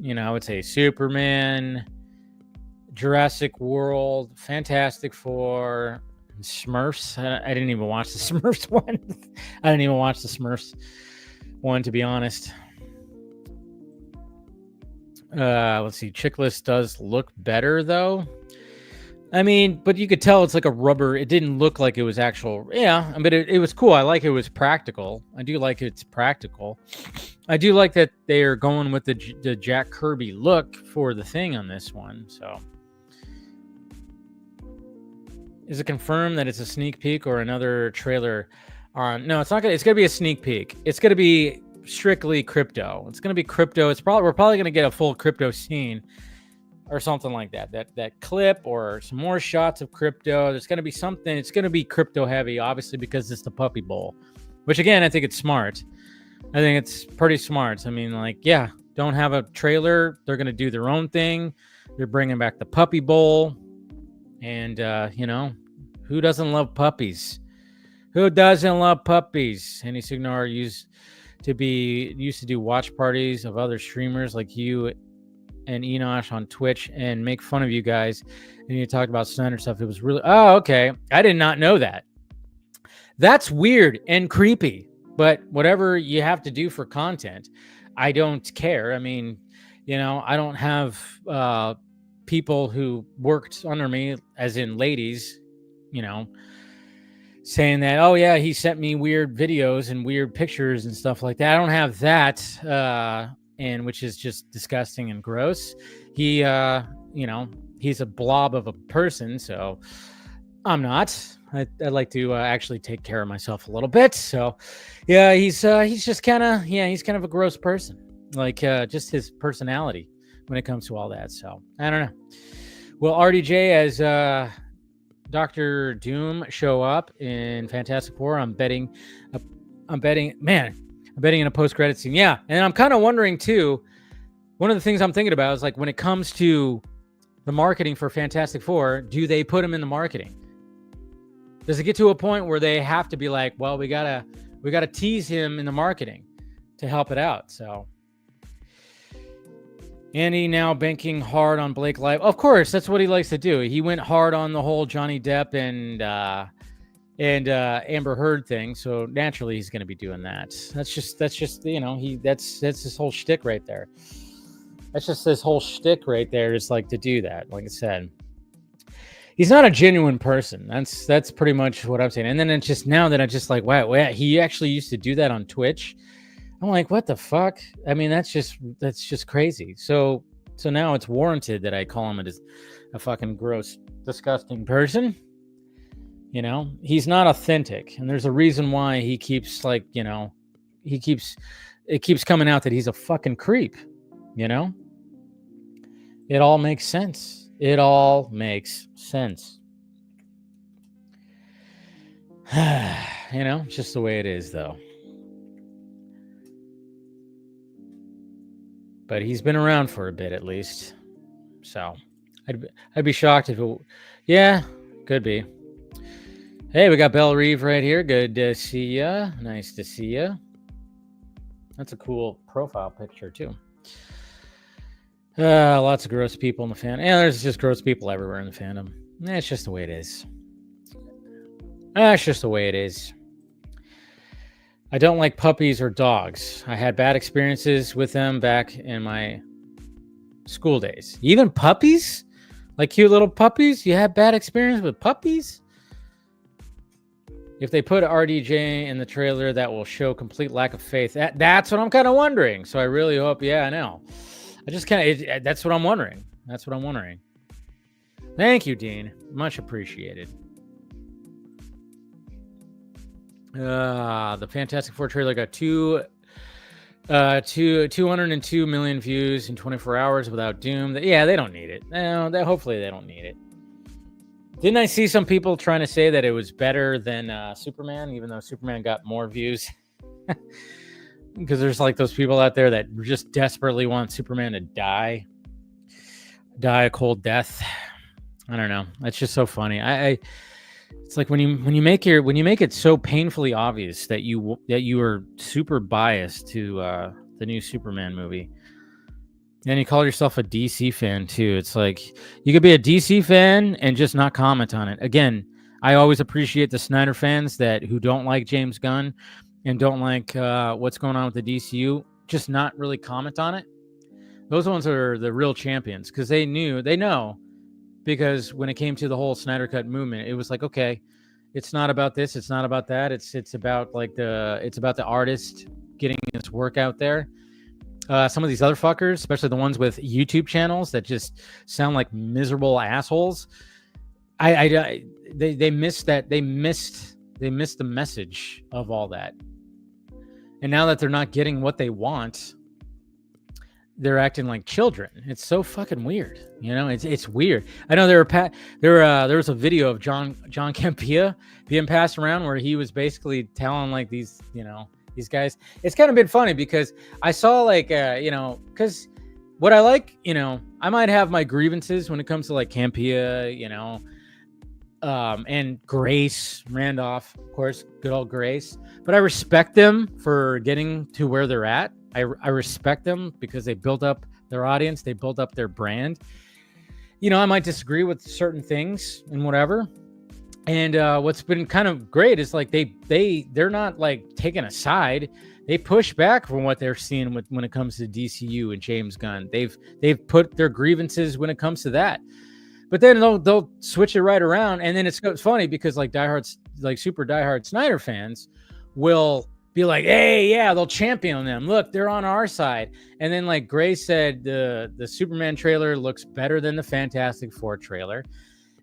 I would say Superman, Jurassic World, Fantastic Four, and Smurfs. I didn't even watch the Smurfs one. I didn't even watch the Smurfs one, to be honest. Let's see. Chickless does look better, though. I mean, but you could tell it's like a rubber. It didn't look like it was actual. Yeah, but it was cool. I like it was practical. I do like it's practical. I do like that they are going with the Jack Kirby look for the thing on this one. So, is it confirmed that it's a sneak peek or another trailer? No, it's not gonna. It's gonna be a sneak peek. It's gonna be strictly crypto. It's gonna be crypto. We're probably gonna get a full crypto scene. Or something like that. That clip or some more shots of crypto. There's going to be something. It's going to be crypto heavy, obviously, because it's the Puppy Bowl. Which, again, I think it's smart. I think it's pretty smart. I mean, like, yeah, don't have a trailer. They're going to do their own thing. They're bringing back the Puppy Bowl. And, who doesn't love puppies? Who doesn't love puppies? Henry Cavill used to do watch parties of other streamers like you and Enosh on Twitch and make fun of you guys. And you talked about Snyder stuff. It was really, okay. I did not know that. That's weird and creepy, but whatever you have to do for content, I don't care. I mean, I don't have people who worked under me, as in ladies, saying that, oh yeah, he sent me weird videos and weird pictures and stuff like that. I don't have that. And which is just disgusting and gross. He, he's a blob of a person, so I'm not. I like to actually take care of myself a little bit. So, yeah, he's just kind of, he's kind of a gross person. Like, just his personality when it comes to all that. So, I don't know. Will RDJ as Dr. Doom show up in Fantastic Four? I'm betting in a post-credit scene. Yeah, and I'm kind of wondering, too, one of the things I'm thinking about is, like, when it comes to the marketing for Fantastic Four, do they put him in the marketing? Does it get to a point where they have to be like, well, we gotta tease him in the marketing to help it out? So, Andy now banking hard on Blake Lively. Of course, that's what he likes to do. He went hard on the whole Johnny Depp and Amber Heard thing, so naturally he's going to be doing that. That's just that's his whole shtick right there. That's just his whole shtick right there, is like to do that. Like I said, he's not a genuine person. That's pretty much what I'm saying. And then it's just now that I just like, wow, he actually used to do that on Twitch. I'm like, what the fuck? I mean, that's just crazy. So now it's warranted that I call him a fucking gross, disgusting person. He's not authentic, and there's a reason why he keeps it keeps coming out that he's a fucking creep. It all makes sense. It all makes sense. It's just the way it is, though. But he's been around for a bit, at least. So I'd be shocked if it. Yeah, could be. Hey, we got Belle Reeve right here. Good to see ya. Nice to see ya. That's a cool profile picture, too. Lots of gross people in the fandom. Yeah, there's just gross people everywhere in the fandom. It's just the way it is. It's just the way it is. I don't like puppies or dogs. I had bad experiences with them back in my school days. Even puppies? Like cute little puppies? You had bad experience with puppies? If they put RDJ in the trailer, that will show complete lack of faith. That's what I'm kind of wondering. So I really hope, I know. I just that's what I'm wondering. That's what I'm wondering. Thank you, Dean. Much appreciated. The Fantastic Four trailer got 202 million views in 24 hours without Doom. Yeah, they don't need it. No, hopefully they don't need it. Didn't I see some people trying to say that it was better than Superman, even though Superman got more views? because there's like those people out there that just desperately want Superman to die a cold death. I don't know. It's just so funny. It's like when you make it so painfully obvious that you are super biased to the new Superman movie, and you call yourself a DC fan too. It's like you could be a DC fan and just not comment on it. Again, I always appreciate the Snyder fans who don't like James Gunn and don't like what's going on with the DCU, just not really comment on it. Those ones are the real champions because they know. Because when it came to the whole Snyder Cut movement, it was like, okay, it's not about this, it's not about that. It's about the artist getting his work out there. Some of these other fuckers, especially the ones with YouTube channels that just sound like miserable assholes. They missed that. They missed the message of all that. And now that they're not getting what they want, they're acting like children. It's so fucking weird. It's weird. I know there was a video of John Campea being passed around where he was basically telling like these guys. It's kind of been funny because I saw like because what I like, I might have my grievances when it comes to like Campea, and Grace Randolph, of course, good old Grace. But I respect them for getting to where they're at. I respect them because they built up their audience. They built up their brand. I might disagree with certain things and whatever. And what's been kind of great is like they're not like taking a side. They push back from what they're seeing when it comes to DCU and James Gunn. They've put their grievances when it comes to that. But then they'll switch it right around. And then it's funny because like super diehard Snyder fans will be like, hey, yeah, they'll champion them. Look, they're on our side. And then like Grace said, the Superman trailer looks better than the Fantastic Four trailer.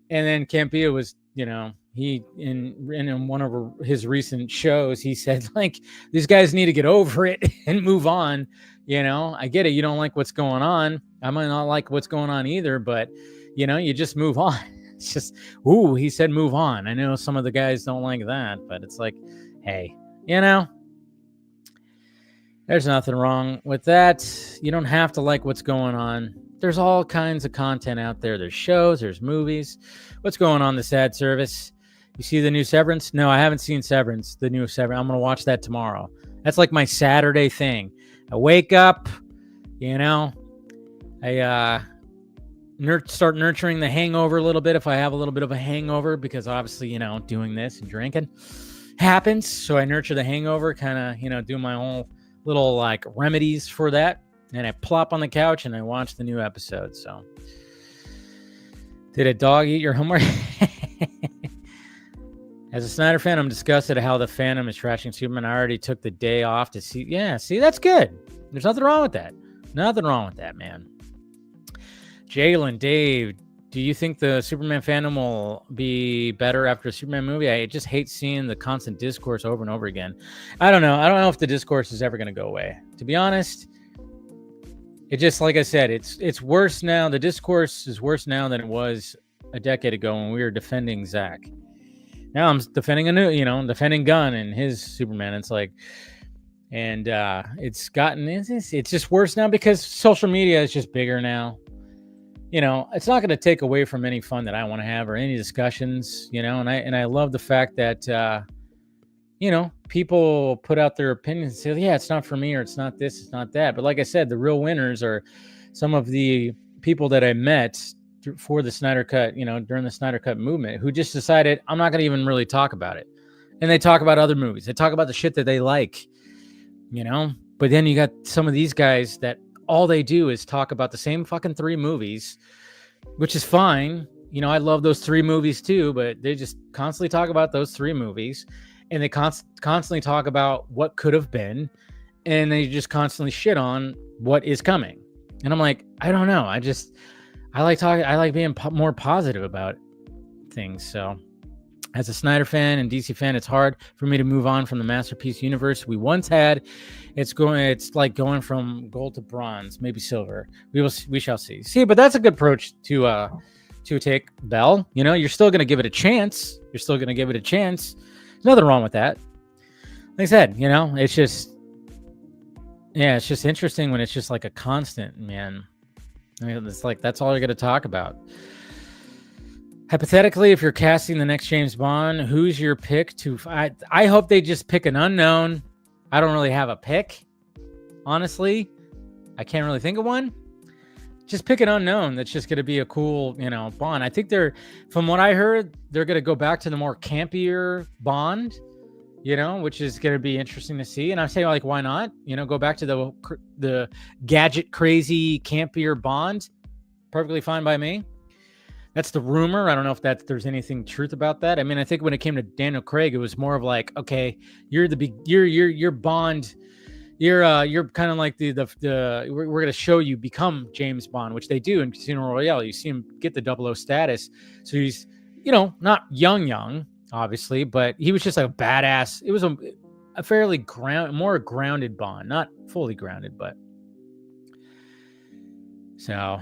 And then Campea was, he in one of his recent shows, he said like, these guys need to get over it and move on. I get it. You don't like what's going on. I might not like what's going on either, but you just move on. It's just, he said move on. I know some of the guys don't like that, but it's like, hey, there's nothing wrong with that. You don't have to like what's going on. There's all kinds of content out there. There's shows, there's movies. What's going on this ad service? You see the new Severance? No, I haven't seen Severance, the new Severance. I'm going to watch that tomorrow. That's like my Saturday thing. I wake up, I start nurturing the hangover a little bit if I have a little bit of a hangover because obviously, doing this and drinking happens. So I nurture the hangover, kind of, do my whole little like remedies for that, and I plop on the couch and I watch the new episode. So did a dog eat your homework? As a Snyder fan, I'm disgusted at how the fandom is trashing Superman. I already took the day off to see. Yeah, see, that's good. There's nothing wrong with that. Nothing wrong with that, man. Jalen, Dave, do you think the Superman fandom will be better after a Superman movie? I just hate seeing the constant discourse over and over again. I don't know. I don't know if the discourse is ever going to go away. To be honest, it just, like I said, it's worse now. The discourse is worse now than it was a decade ago when we were defending Zack. Now I'm defending defending Gunn and his Superman. It's like, and it's just worse now because social media is just bigger now. It's not going to take away from any fun that I want to have or any discussions, and I love the fact that, people put out their opinions and say, yeah, it's not for me, or it's not this, it's not that. But like I said, the real winners are some of the people that I met for the Snyder Cut, during the Snyder Cut movement, who just decided, I'm not going to even really talk about it. And they talk about other movies. They talk about the shit that they like, but then you got some of these guys that all they do is talk about the same fucking 3 movies, which is fine. I love those 3 movies too, but they just constantly talk about those 3 movies, and they constantly talk about what could have been, and they just constantly shit on what is coming. And I'm like, I don't know. I like talking. I like being more positive about things. So as a Snyder fan and DC fan, it's hard for me to move on from the masterpiece universe we once had. It's like going from gold to bronze, maybe silver. We shall see. See, but that's a good approach to take, Bell. You're still going to give it a chance. There's nothing wrong with that. Like I said, it's just, Yeah, it's just interesting when it's just like a constant, man. I mean, it's like that's all you're going to talk about. Hypothetically, if you're casting the next James Bond, who's your pick to... I hope they just pick an unknown. I don't really have a pick, honestly. I can't really think of one. Just pick an unknown that's just going to be a cool, Bond. I think from what I heard, they're going to go back to the more campier Bond, which is going to be interesting to see. And I'm saying, like, why not? Go back to the gadget crazy campier Bond. Perfectly fine by me. That's the rumor. I don't know if there's anything truth about that. I mean, I think when it came to Daniel Craig, it was more of like, okay, you're Bond. You're kind of like we're going to show you become James Bond, which they do in Casino Royale. You see him get the 00 status. So he's, not young, obviously, but he was just like a badass. It was a fairly more grounded Bond, not fully grounded, but so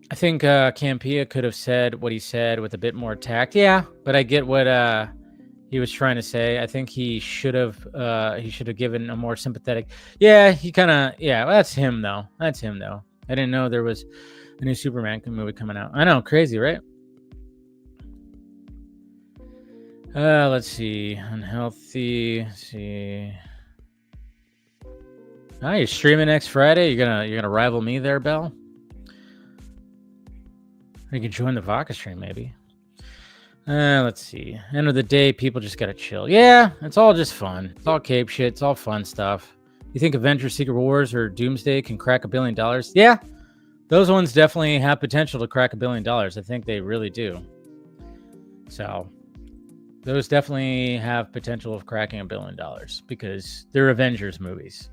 I think Campea could have said what he said with a bit more tact. Yeah, but I get what he was trying to say. I think he should have given a more sympathetic. Yeah, well, that's him though. I didn't know there was a new Superman movie coming out. I know, crazy, right? Let's see. Unhealthy. Let's see. Oh, you're streaming next Friday. You're gonna rival me there, Bell. You can join the Vodka stream, maybe. Let's see. End of the day, people just gotta chill. Yeah, it's all just fun. It's all cape shit. It's all fun stuff. You think Avengers: Secret Wars or Doomsday can crack $1 billion? Yeah, those ones definitely have potential to crack $1 billion. I think they really do. So those definitely have potential of cracking $1 billion because they're Avengers movies.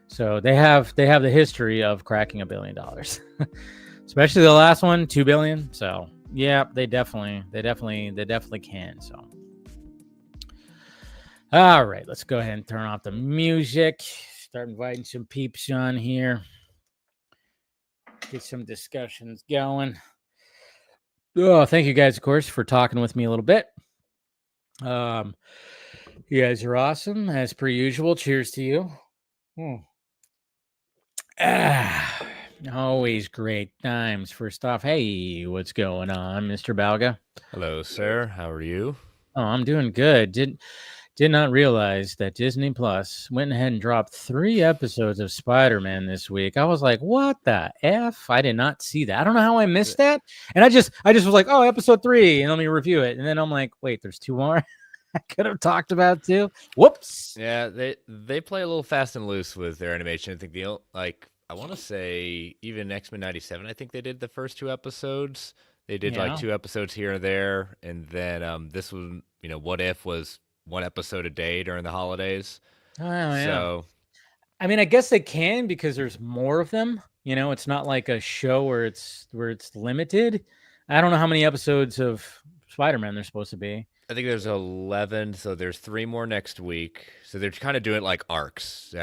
So they have the history of cracking $1 billion. Especially the last one, 2 billion. So yeah, they definitely can. So all right, let's go ahead and turn off the music. Start inviting some peeps on here. Get some discussions going. Oh, thank you guys, of course, for talking with me a little bit. You guys are awesome as per usual. Cheers to you. Always great times. First off, hey, what's going on, Mr. Balga? Hello, sir. How are you? Oh, I'm doing good. Did not realize that Disney Plus went ahead and dropped 3 episodes of Spider-Man this week. I was like, what the F? I did not see that. I don't know how I missed that. And I just was like, oh, episode 3, and let me review it. And then I'm like, wait, there's 2 more I could have talked about too. Whoops. Yeah, they play a little fast and loose with their animation. I think I want to say even X-Men 97, I think they did the first 2 episodes. They did like 2 episodes here and there. And then this was, What If was 1 episode a day during the holidays. Oh, yeah. So, I mean, I guess they can because there's more of them. It's not like a show where it's limited. I don't know how many episodes of Spider-Man there's supposed to be. I think there's 11, so there's 3 more next week. So they're kind of doing it like arcs,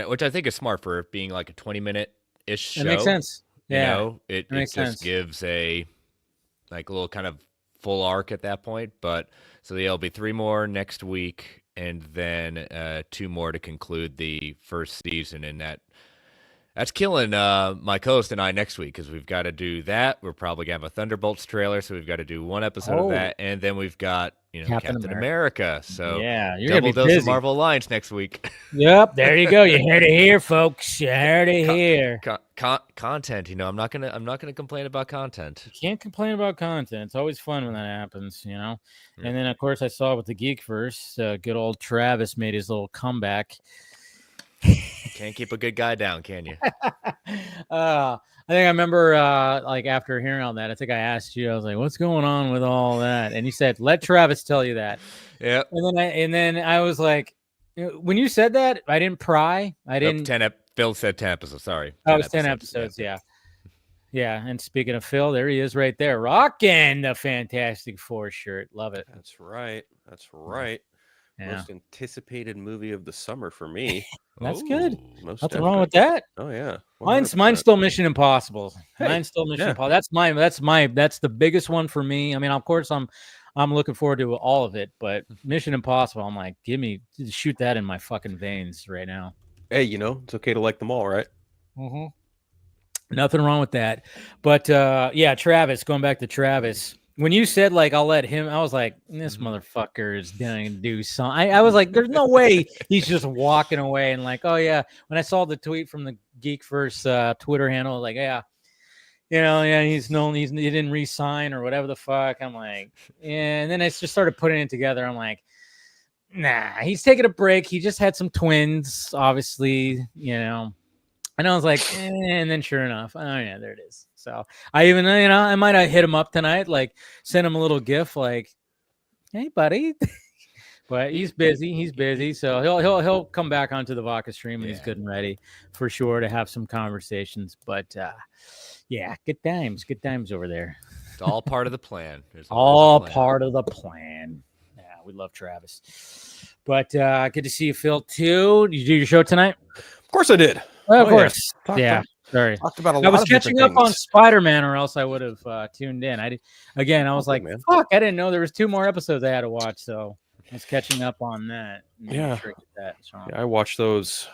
which I think is smart for it being like a 20-minute-ish show. It makes sense. Yeah, it makes just sense. gives a little kind of full arc at that point. But so there'll be 3 more next week, and then 2 more to conclude the first season. And that's killing my co-host and I next week because we've got to do that. We're probably going to have a Thunderbolts trailer, so we've got to do 1 episode of that. And then we've got, Captain America. So yeah, you're double gonna be dose busy. of Marvel Alliance next week. Yep, there you go. You heard it here, folks. You heard it here. Content, I'm not gonna complain about content. You can't complain about content. It's always fun when that happens, And then, of course, I saw with the Geekverse, good old Travis made his little comeback. Can't keep a good guy down, can you? I think I remember, after hearing all that, I think I asked you, I was like, what's going on with all that? And you said, let Travis tell you that. Yeah. And then I was like, when you said that, I didn't pry. I didn't. Phil said 10 episodes. Sorry. Oh, it's 10 episodes. Yeah. Yeah. And speaking of Phil, there he is right there, rocking the Fantastic Four shirt. Love it. That's right. Yeah. Most anticipated movie of the summer for me. That's good. Most Nothing wrong with that. Oh yeah. Mine's 100%. still Mission Impossible. Hey, Mine's still Mission Impossible. That's the biggest one for me. I mean, of course, I'm I'm looking forward to all of it. But Mission Impossible, I'm like, shoot that in my fucking veins right now. Hey, it's okay to like them all, right? Mm-hmm. Nothing wrong with that. But yeah, Travis, going back to Travis, when you said like I'll let him, I was like, this motherfucker is gonna do something. I was like, there's no way he's just walking away and like, oh yeah. When I saw the tweet from the Geek First Twitter handle, like, yeah, he didn't re-sign or whatever the fuck. I'm like, yeah, and then I just started putting it together. I'm like, nah, he's taking a break. He just had some twins, obviously, And I was like, and then sure enough, oh yeah, there it is. So I even, I might have hit him up tonight, like send him a little gif, like, hey buddy. But he's busy. So he'll come back onto the Vodka stream when he's good and ready for sure to have some conversations. But yeah, good times over there. It's all part of the plan. All part of the plan. Yeah, we love Travis. But good to see you, Phil, too. Did you do your show tonight? Of course I did. Of course. Yeah. Sorry. Talked about I was catching up on Spider-Man, or else I would have tuned in. I was like, fuck, I didn't know there was 2 more episodes I had to watch, so I was catching up on that. Yeah. I watched those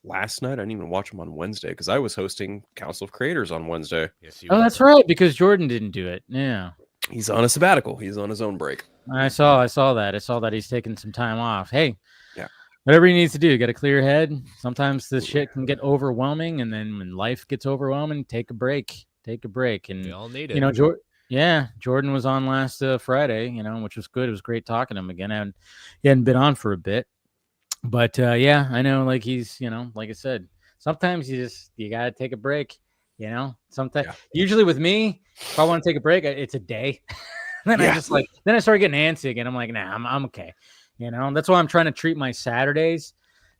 last night. I didn't even watch them on Wednesday because I was hosting Council of Creators on Wednesday. Yes, that's right, because Jordan didn't do it. Yeah. He's on a sabbatical. He's on his own break. I saw that. I saw that he's taking some time off. Hey. Yeah. Whatever he needs to do, get a clear head. Sometimes this shit can get overwhelming, and then when life gets overwhelming, take a break. And we all need it. Jordan was on last Friday, which was good. It was great talking to him again. He hadn't been on for a bit, but yeah, I know. Like he's, like I said, sometimes you gotta take a break. Sometimes, usually with me, if I want to take a break, it's a day. Then I start getting antsy again. I'm like, nah, I'm okay. That's why I'm trying to treat my Saturdays.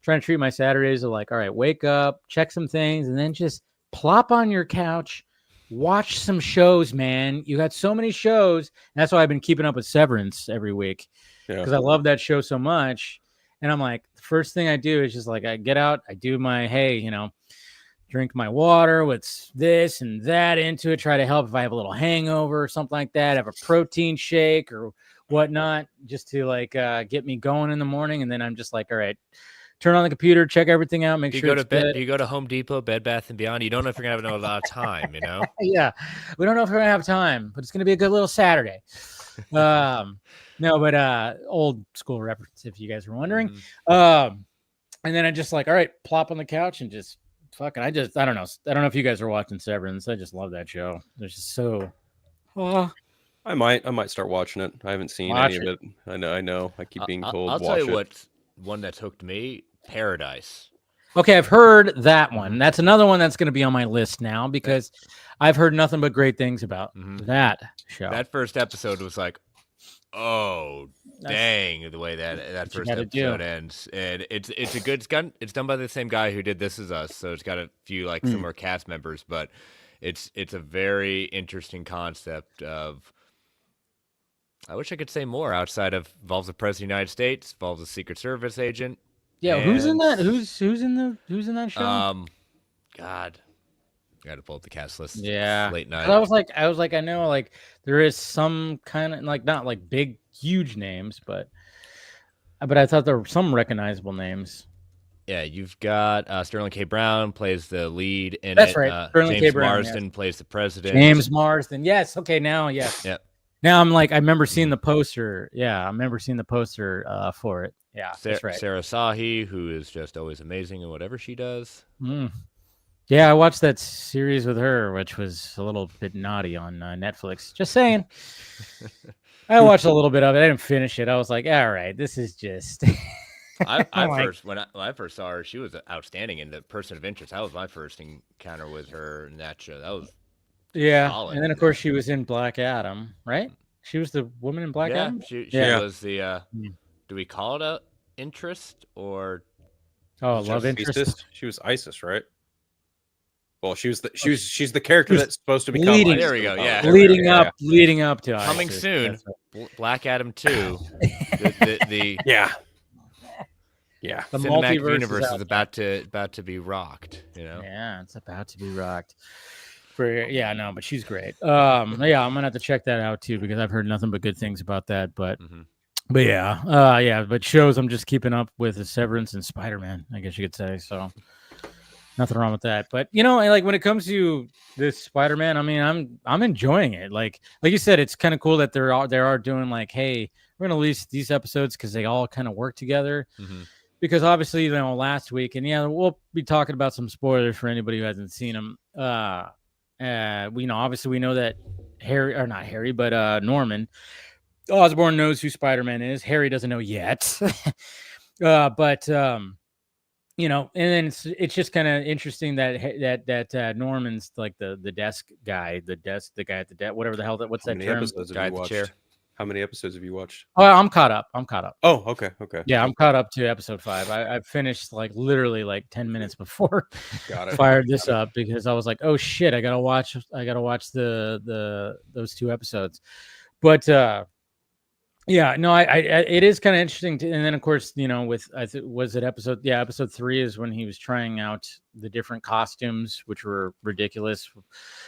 Of like, all right, wake up, check some things, and then just plop on your couch, watch some shows, man. You got so many shows. And that's why I've been keeping up with Severance every week because I love that show so much. And I'm like, the first thing I do is just like, I get out, I do my, drink my water with this and that into it, try to help if I have a little hangover or something like that, have a protein shake or whatnot, just to like get me going in the morning. And then I'm just like, all right, turn on the computer, check everything out, make sure it's good. You go to Home Depot, Bed Bath and Beyond. You don't know if you're gonna have a lot of time, Yeah, we don't know if we're gonna have time, but it's gonna be a good little Saturday. No, but old school reference, if you guys were wondering. And then I just like, all right, plop on the couch and just fucking. I don't know if you guys are watching Severance. I just love that show. It's just so. I might start watching it. I haven't seen any of it. I know. I keep being told. I'll tell you what. One that's hooked me, Paradise. Okay, I've heard that one. That's another one that's going to be on my list now because I've heard nothing but great things about that show. That first episode was like, oh, dang, the way that first episode ends. And it's done by the same guy who did This Is Us, so it's got a few like similar cast members, but it's a very interesting concept of. I wish I could say more outside of involves the President of the United States, involves a Secret Service agent. Yeah, who's in that? Who's in that show? God, I got to pull up the cast list. Yeah, late night. I was like, I know, like there is some kind of like not like big, huge names, but I thought there were some recognizable names. Yeah, you've got Sterling K. Brown plays the lead in That's it. right. Sterling James K. Brown, Marsden plays the president. James Marsden. Yes. Okay. Now, yes. Yep. Now I'm like, I remember seeing the poster. Yeah, I remember seeing the poster for it. Yeah, that's right. Sarah Sahi, who is just always amazing in whatever she does. Yeah, I watched that series with her, which was a little bit naughty on Netflix. Just saying. I watched a little bit of it. I didn't finish it. I was like, all right, this is just. When I first saw her, she was outstanding in The Person of Interest. That was my first encounter with her in that show. That was. Yeah, solid. And then of course she was in Black Adam, right? She was the woman in Black Adam. She was the. Do we call it a interest or? Oh, love interest. She was Isis, right? Well, she's the character that's supposed to become. There we go. Yeah, leading up to coming Isis. soon. Black Adam 2. the the cinematic universe is about to be rocked. Yeah, it's about to be rocked. Yeah, no, but she's great. Yeah, I'm gonna have to check that out too because I've heard nothing but good things about that. But yeah, but shows I'm just keeping up with is Severance and Spider-Man, I guess you could say. So nothing wrong with that. But like when it comes to this Spider-Man, I mean, I'm enjoying it. Like you said, it's kind of cool that they are doing like, hey, we're gonna release these episodes because they all kind of work together. Because obviously, last week, and we'll be talking about some spoilers for anybody who hasn't seen them. Obviously we know that Norman Osborn knows who Spider-Man is. Harry doesn't know yet. And then it's just kind of interesting that Norman's like the desk guy, the guy at the desk, whatever the hell what's that term? Guy at the chair. How many episodes have you watched? Oh, I'm caught up. Oh, okay. Yeah, I'm caught up to episode 5. I finished like literally like 10 minutes before fired this up because I was like, oh shit, I gotta watch those 2 episodes. But it is kind of interesting. And then of course, was it episode 3 is when he was trying out the different costumes, which were ridiculous.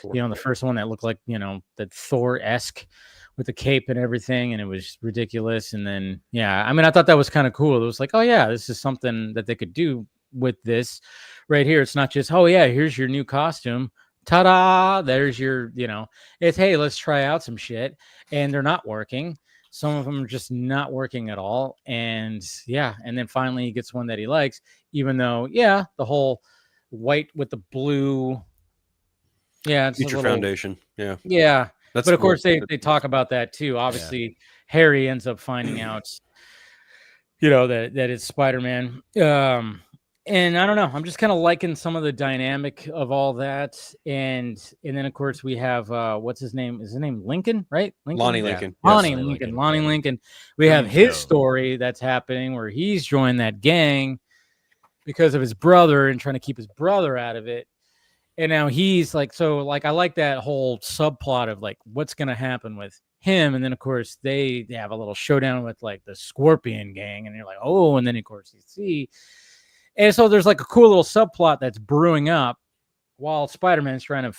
The first one that looked like that Thor-esque with the cape and everything, and it was ridiculous. And then I thought that was kind of cool. It was like, oh yeah, this is something that they could do with this right here. It's not just, oh yeah, here's your new costume, ta-da, there's your it's, hey, let's try out some shit. And they're not working. Some of them are just not working at all. And and then finally he gets one that he likes, even though the whole white with the blue it's Future Foundation. But of course, they talk about that too. Obviously, Harry ends up finding out, that it's Spider-Man. And I don't know. I'm just kind of liking some of the dynamic of all that. And then of course we have what's his name? Is his name Lincoln? Right? Lonnie Lincoln. Lonnie Lincoln. We have his story that's happening where he's joined that gang because of his brother and trying to keep his brother out of it. And now he's like, I like that whole subplot of like what's going to happen with him. And then of course they have a little showdown with like the Scorpion gang. And you're like, oh, and then of course you see. And so there's like a cool little subplot that's brewing up while Spider-Man's trying to,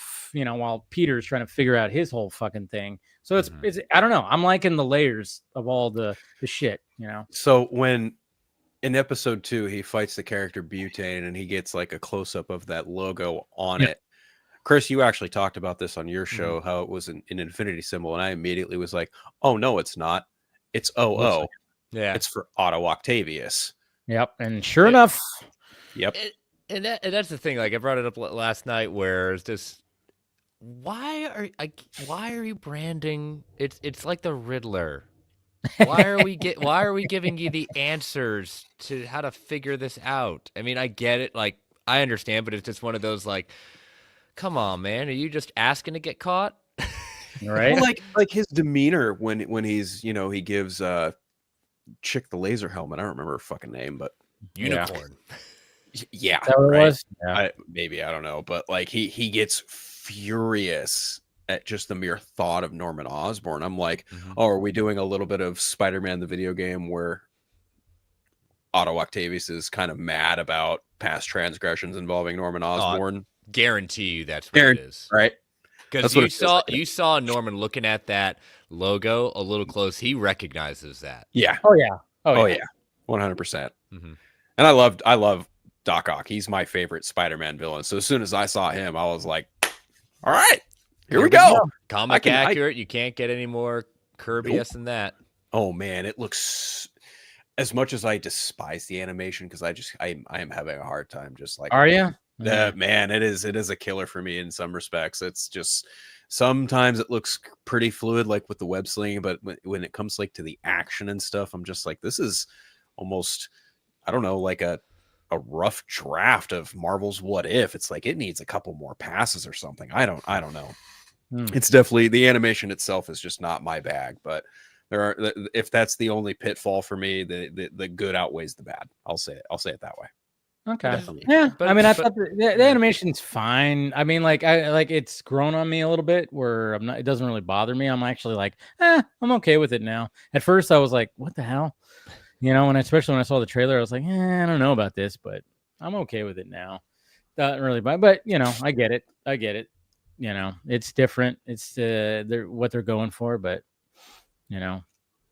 while Peter's trying to figure out his whole fucking thing. So it's I don't know. I'm liking the layers of all the shit, So when in episode 2, he fights the character Butane and he gets like a close up of that logo on it. Chris, you actually talked about this on your show, how it was an infinity symbol. And I immediately was like, oh, no, it's not. It's OO. It's for Otto Octavius. Yep. And sure enough. Yep. And that's the thing. Like I brought it up last night where it's just, why are you branding? It's like the Riddler. Why are we giving you the answers to how to figure this out? I mean, I get it. Like, I understand, but it's just one of those like, come on, man. Are you just asking to get caught? Right. Well, like his demeanor when he's, he gives Chick the laser helmet. I don't remember her fucking name, but Unicorn. Yeah. Is that what it was? Yeah. I don't know, but like he gets furious at just the mere thought of Norman Osborn. I'm like, oh, are we doing a little bit of Spider-Man the video game where Otto Octavius is kind of mad about past transgressions involving Norman Osborn? Guarantee you that's what it is. Right? Because you saw Norman looking at that logo a little close. He recognizes that. Yeah. Oh yeah. Oh yeah. 100%. And I love Doc Ock. He's my favorite Spider-Man villain. So as soon as I saw him, I was like, all right, here we go. Comic accurate. You can't get any more Kirby-esque than that. Oh man, it looks, as much as I despise the animation, because I am having a hard time just like, are you? Man, it is a killer for me in some respects. It's just sometimes it looks pretty fluid, like with the web slinging, but when it comes like to the action and stuff, I'm just like, this is almost, I don't know, like a rough draft of Marvel's What If. It's like it needs a couple more passes or something. I don't know. It's definitely, the animation itself is just not my bag, but if that's the only pitfall for me, the good outweighs the bad. I'll say it that way. Okay. Definitely. Yeah. I thought the animation's fine. I mean, like it's grown on me a little bit where it doesn't really bother me. I'm actually like, I'm okay with it now. At first I was like, what the hell? Especially when I saw the trailer, I was like, I don't know about this, but I'm okay with it now. Doesn't really, but I get it. it's different. It's what they're going for, but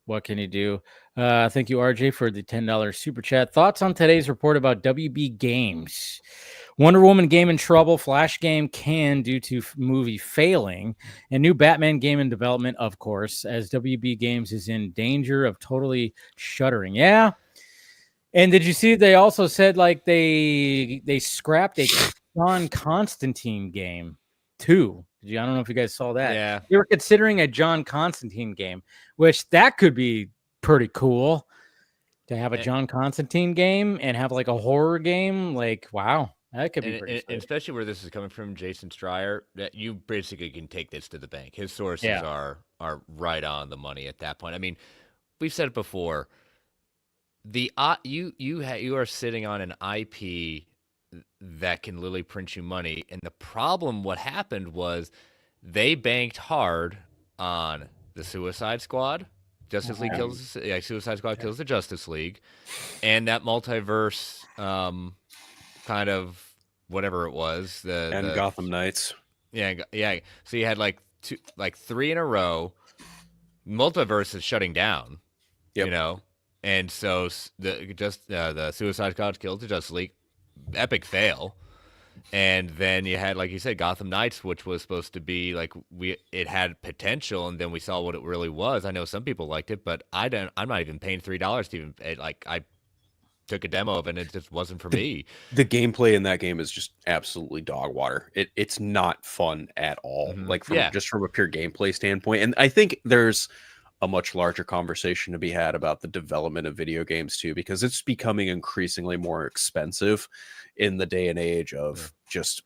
what can you do? Thank you, RJ, for the $10 super chat. Thoughts on today's report about WB Games? Wonder Woman game in trouble, Flash game canned due to movie failing, and new Batman game in development, of course, as WB Games is in danger of totally shuttering. Yeah. And did you see they also said like they scrapped a John Constantine game too? I don't know if you guys saw that. Yeah. They were considering a John Constantine game, which that could be pretty cool to have a John Constantine game and have like a horror game. Like, wow, that could be pretty and especially where this is coming from, Jason Schreier, that you basically can take this to the bank. His sources are right on the money at that point. I mean, we've said it before. You are sitting on an IP that can literally print you money, and the problem, what happened was they banked hard on the Suicide Squad. Suicide Squad kills the Justice League, and that multiverse kind of whatever it was, the Gotham Knights. Yeah. So you had like 3 in a row. Multiverse is shutting down. Yep. And so the Suicide Squad killed the Justice League, epic fail. And then you had, like you said, Gotham Knights, which was supposed to be like it had potential, and then we saw what it really was. I know some people liked it, but I'm not even paying $3 to even I took a demo of it, and it just wasn't for me. The gameplay in that game is just absolutely dog water. It's not fun at all. Mm-hmm. Like just from a pure gameplay standpoint. And I think there's a much larger conversation to be had about the development of video games too, because it's becoming increasingly more expensive in the day and age of just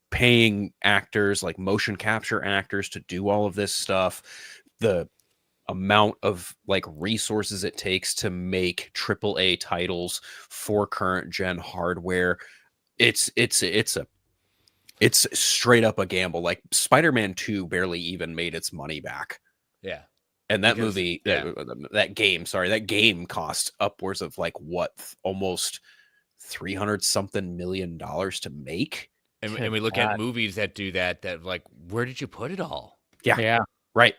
paying actors, like motion capture actors, to do all of this stuff. The amount of like resources it takes to make AAA titles for current gen hardware, it's straight up a gamble. Like Spider-Man 2 barely even made its money back. Yeah. And that that game cost upwards of like almost $300-something million to make. And we look at movies that do that like, where did you put it all? Yeah. Right.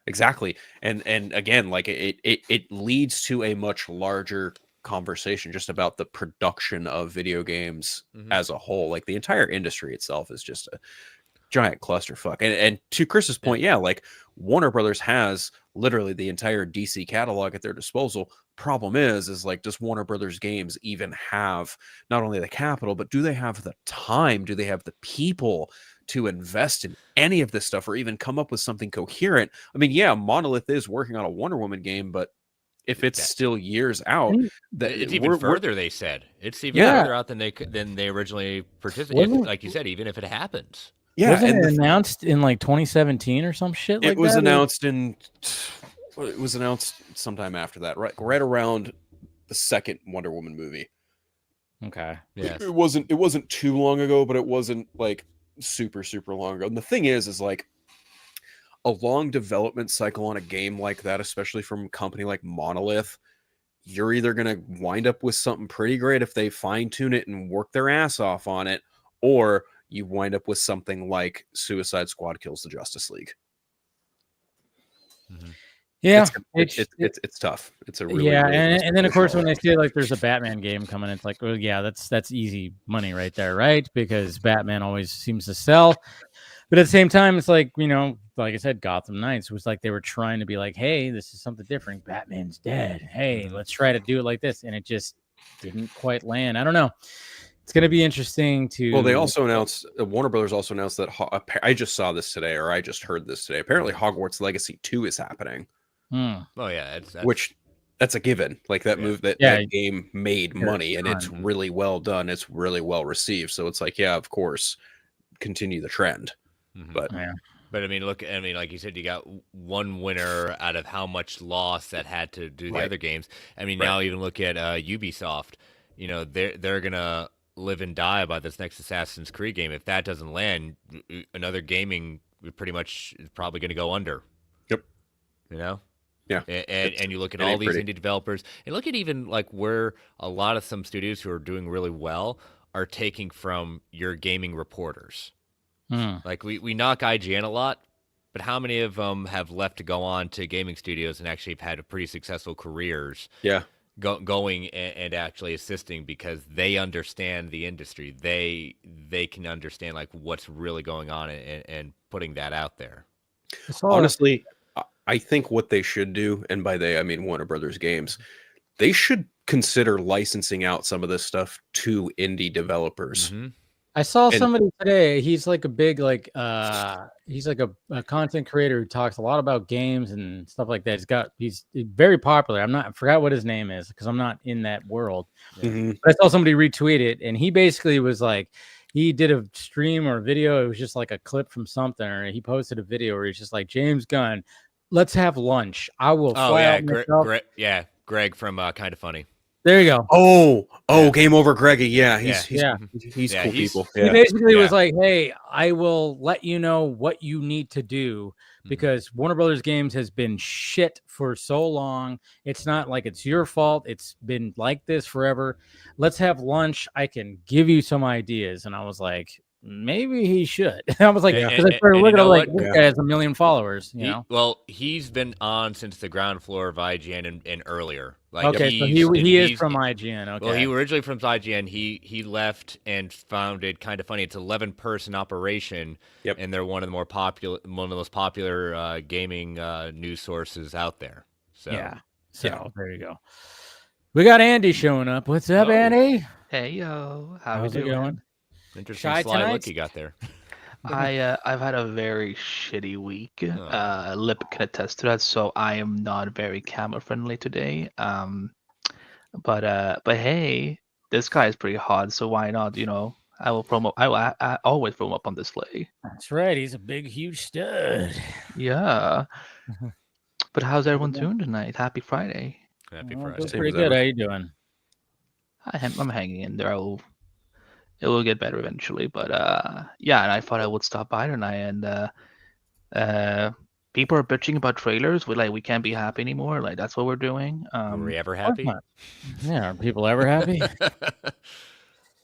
Exactly. And again, like it leads to a much larger conversation just about the production of video games as a whole. Like the entire industry itself is just a giant clusterfuck. And to Chris's point, like Warner Brothers has literally the entire DC catalog at their disposal. Problem is like, does Warner Brothers games even have not only the capital, but do they have the time? Do they have the people to invest in any of this stuff or even come up with something coherent? I mean, Monolith is working on a Wonder Woman game, but if it's still years out, it's even further. They said it's even further out than they originally participated. Like you said, even if it happens. Yeah, wasn't it announced in like 2017 or some shit? It was announced sometime after that, right around the second Wonder Woman movie. Okay, yeah, it wasn't too long ago, but it wasn't like super long ago. And the thing is like a long development cycle on a game like that, especially from a company like Monolith, you're either gonna wind up with something pretty great if they fine tune it and work their ass off on it, or you wind up with something like Suicide Squad kills the Justice League. Yeah, it's tough. It's a really and then of course when they say like there's a Batman game coming, it's like, well, yeah, that's easy money right there, right? Because Batman always seems to sell. But at the same time, it's like, like I said, Gotham Knights was like they were trying to be like, hey, this is something different. Batman's dead. Hey, let's try to do it like this, and it just didn't quite land. I don't know. It's going to be interesting to. Well, they also announced, Warner Brothers also announced that I just saw this today, or I just heard this today. Apparently, Hogwarts Legacy 2 is happening. Oh yeah, that's a given. Like that that game made money, and it's really well done. It's really well received. So it's like, of course, continue the trend. But I mean, like you said, you got one winner out of how much loss that had to do the other games. I mean, now even look at Ubisoft. They're gonna live and die by this next Assassin's Creed game. If that doesn't land, another gaming pretty much is probably going to go under. Yep. Yeah. And you look at all these indie developers, and look at even like where a lot of some studios who are doing really well are taking from your gaming reporters. Like we knock IGN a lot, but how many of them have left to go on to gaming studios and actually have had pretty successful careers? Yeah. Going and actually assisting because they understand the industry. They can understand like what's really going on and putting that out there. Honestly, I think what they should do, and by they I mean Warner Brothers Games, they should consider licensing out some of this stuff to indie developers. Mm-hmm. I saw somebody today. He's like a big he's like a content creator who talks a lot about games and stuff like that. He's very popular. I forgot what his name is because I'm not in that world. Mm-hmm. But I saw somebody retweet it, and he basically was like, he did a stream or a video. It was just like a clip from something, or he posted a video where he's just like, James Gunn, let's have lunch. I will. Oh yeah, Greg from Kind of Funny. There you go. Oh, Game Over Greggy. Yeah, he's cool people. He basically was like, hey, I will let you know what you need to do because Warner Brothers Games has been shit for so long. It's not like it's your fault. It's been like this forever. Let's have lunch. I can give you some ideas. And I was like, maybe he should. I was like, because I started looking at like, this guy has 1 million followers. You know? Well, he's been on since the ground floor of IGN and earlier. Like, okay, so he is from IGN. Okay. Well, he originally from IGN. He left and founded Kind of Funny. It's an 11-person operation, and they're one of the most popular gaming news sources out there. So there you go. We got Andy showing up. What's up, Andy? Hey yo, how's it going? Interesting sly look you got there. I've had a very shitty week. Lip can attest to that, so I am not very camera friendly today. But hey, this guy is pretty hot, so why not? You know, I always throw him up on display. That's right. He's a big, huge stud. Yeah. But how's everyone doing tonight? Happy Friday. Happy Friday. Pretty good. How you doing? I'm hanging in there. It will get better eventually, but yeah, and I thought I would stop by tonight, and people are bitching about trailers. We can't be happy anymore. Like that's what we're doing. Were we ever happy? Yeah, are people ever happy?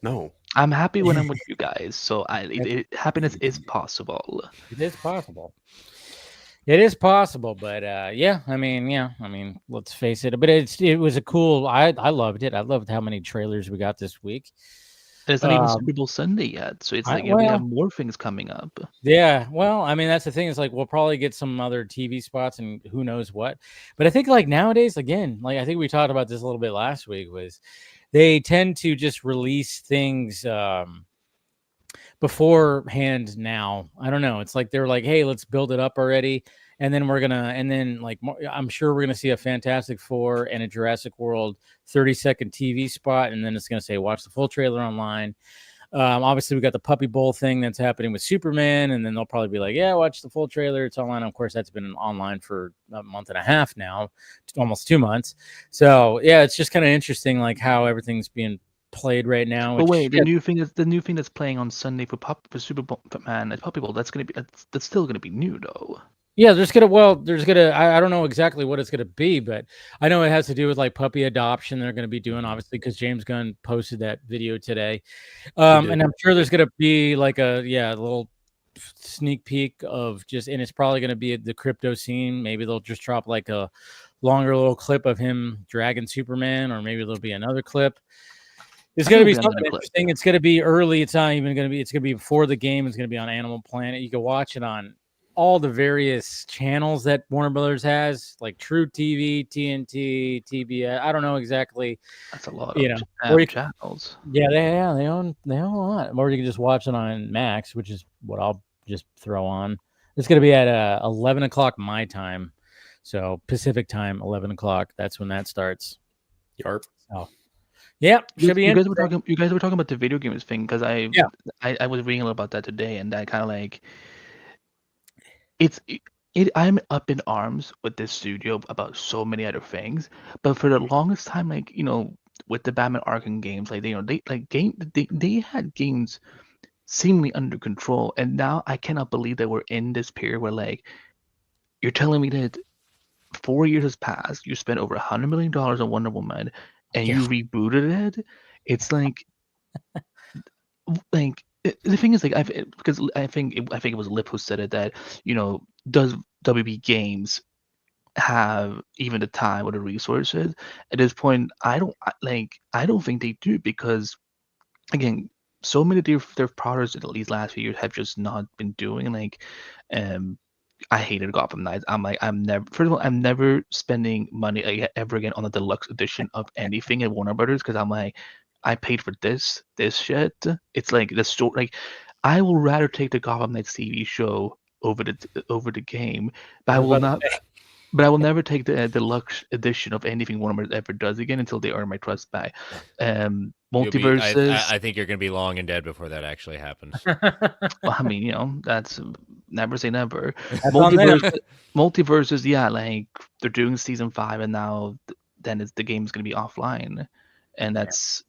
No. I'm happy when I'm with you guys. So happiness is possible. It is possible. It is possible, but I mean, let's face it. But it was a cool. I loved it. I loved how many trailers we got this week. It's not even Super Bowl Sunday yet, so it's like we have more things coming up. Yeah, well, I mean, that's the thing. Is like we'll probably get some other TV spots and who knows what. But I think like nowadays, again, like I think we talked about this a little bit last week, was they tend to just release things beforehand now. I don't know. It's like they're like, hey, let's build it up already. And then I'm sure we're going to see a Fantastic Four and a Jurassic World 30-second TV spot. And then it's going to say, watch the full trailer online. Obviously, we got the Puppy Bowl thing that's happening with Superman. And then they'll probably be like, yeah, watch the full trailer. It's online. Of course, that's been online for a month and a half now, almost 2 months. So, yeah, it's just kind of interesting, like how everything's being played right now. But wait, the new thing that's playing on Sunday for Super Bowl, man, it's Puppy Bowl. That's still going to be new, though. Yeah, I don't know exactly what it's gonna be, but I know it has to do with like puppy adoption. They're gonna be doing, obviously, because James Gunn posted that video today, and I'm sure there's gonna be like a little sneak peek of and it's probably gonna be the crypto scene. Maybe they'll just drop like a longer little clip of him dragging Superman, or maybe there'll be another clip. It's going to be something interesting. It's going to be early. It's not even going to be. It's going to be before the game. It's going to be on Animal Planet. You can watch it on all the various channels that Warner Brothers has, like True TV, TNT, TBS. I don't know exactly. That's a lot of channels. Yeah, they own a lot. Or you can just watch it on Max, which is what I'll just throw on. It's going to be at 11 o'clock my time, so Pacific time, 11 o'clock. That's when that starts. Yarp. So, yeah, should be. You guys were talking about the video games thing, because I was reading a little about that today, and I kind of like. I'm up in arms with this studio about so many other things, but for the longest time, like, you know, with the Batman Arkham games, like they had games seemingly under control, and now I cannot believe that we're in this period where, like, you're telling me that 4 years has passed, you spent over $100 million on Wonder Woman, and you rebooted it. It's like The thing is, like, because I think it was Lip who said it, that does WB Games have even the time or the resources? At this point, I don't think they do, because again, so many of their products in these last few years have just not been doing. Like, I hated Gotham Knights. I'm never, first of all, I'm never spending money ever again on a deluxe edition of anything at Warner Brothers, because I'm like, I paid for this shit. It's like the story. Like, I will rather take the Gotham Knights TV show over the game, but I will not. But I will never take the deluxe edition of anything Warner Brothers ever does again until they earn my trust back. Multiverses. I think you're going to be long and dead before that actually happens. Well, I mean, that's never say never. That's on them. Multiverses, yeah, like they're doing season 5, and now then the game's gonna be offline, and that's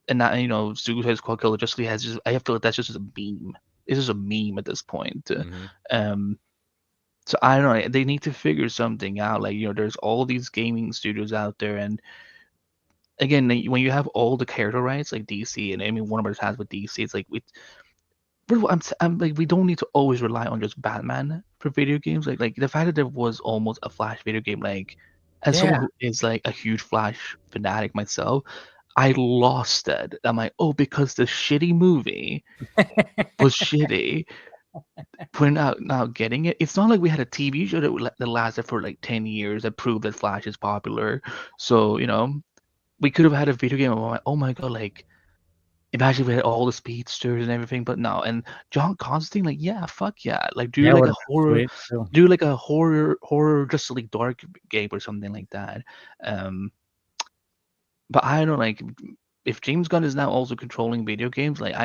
and that Suicide Squad Killer Justice has just, I feel like that's just a meme. It's just a meme at this point. So I don't know. They need to figure something out. Like, there's all these gaming studios out there, and again, when you have all the character rights like DC, and I mean Warner Bros. Has with DC, it's like I'm like, we don't need to always rely on just Batman for video games. Like the fact that there was almost a Flash video game, like, as someone who is like a huge Flash fanatic myself, I lost it. I'm like, oh, because the shitty movie was shitty. We're now getting it. It's not like we had a TV show that lasted for like 10 years that proved that Flash is popular. So, we could have had a video game and I'm like, oh my god, like, imagine we had all the speedsters and everything, but no. And John Constantine, like, yeah, fuck yeah. Like, do like a horror, do like a horror, just like dark game or something like that. But I don't like, if James Gunn is now also controlling video games, like,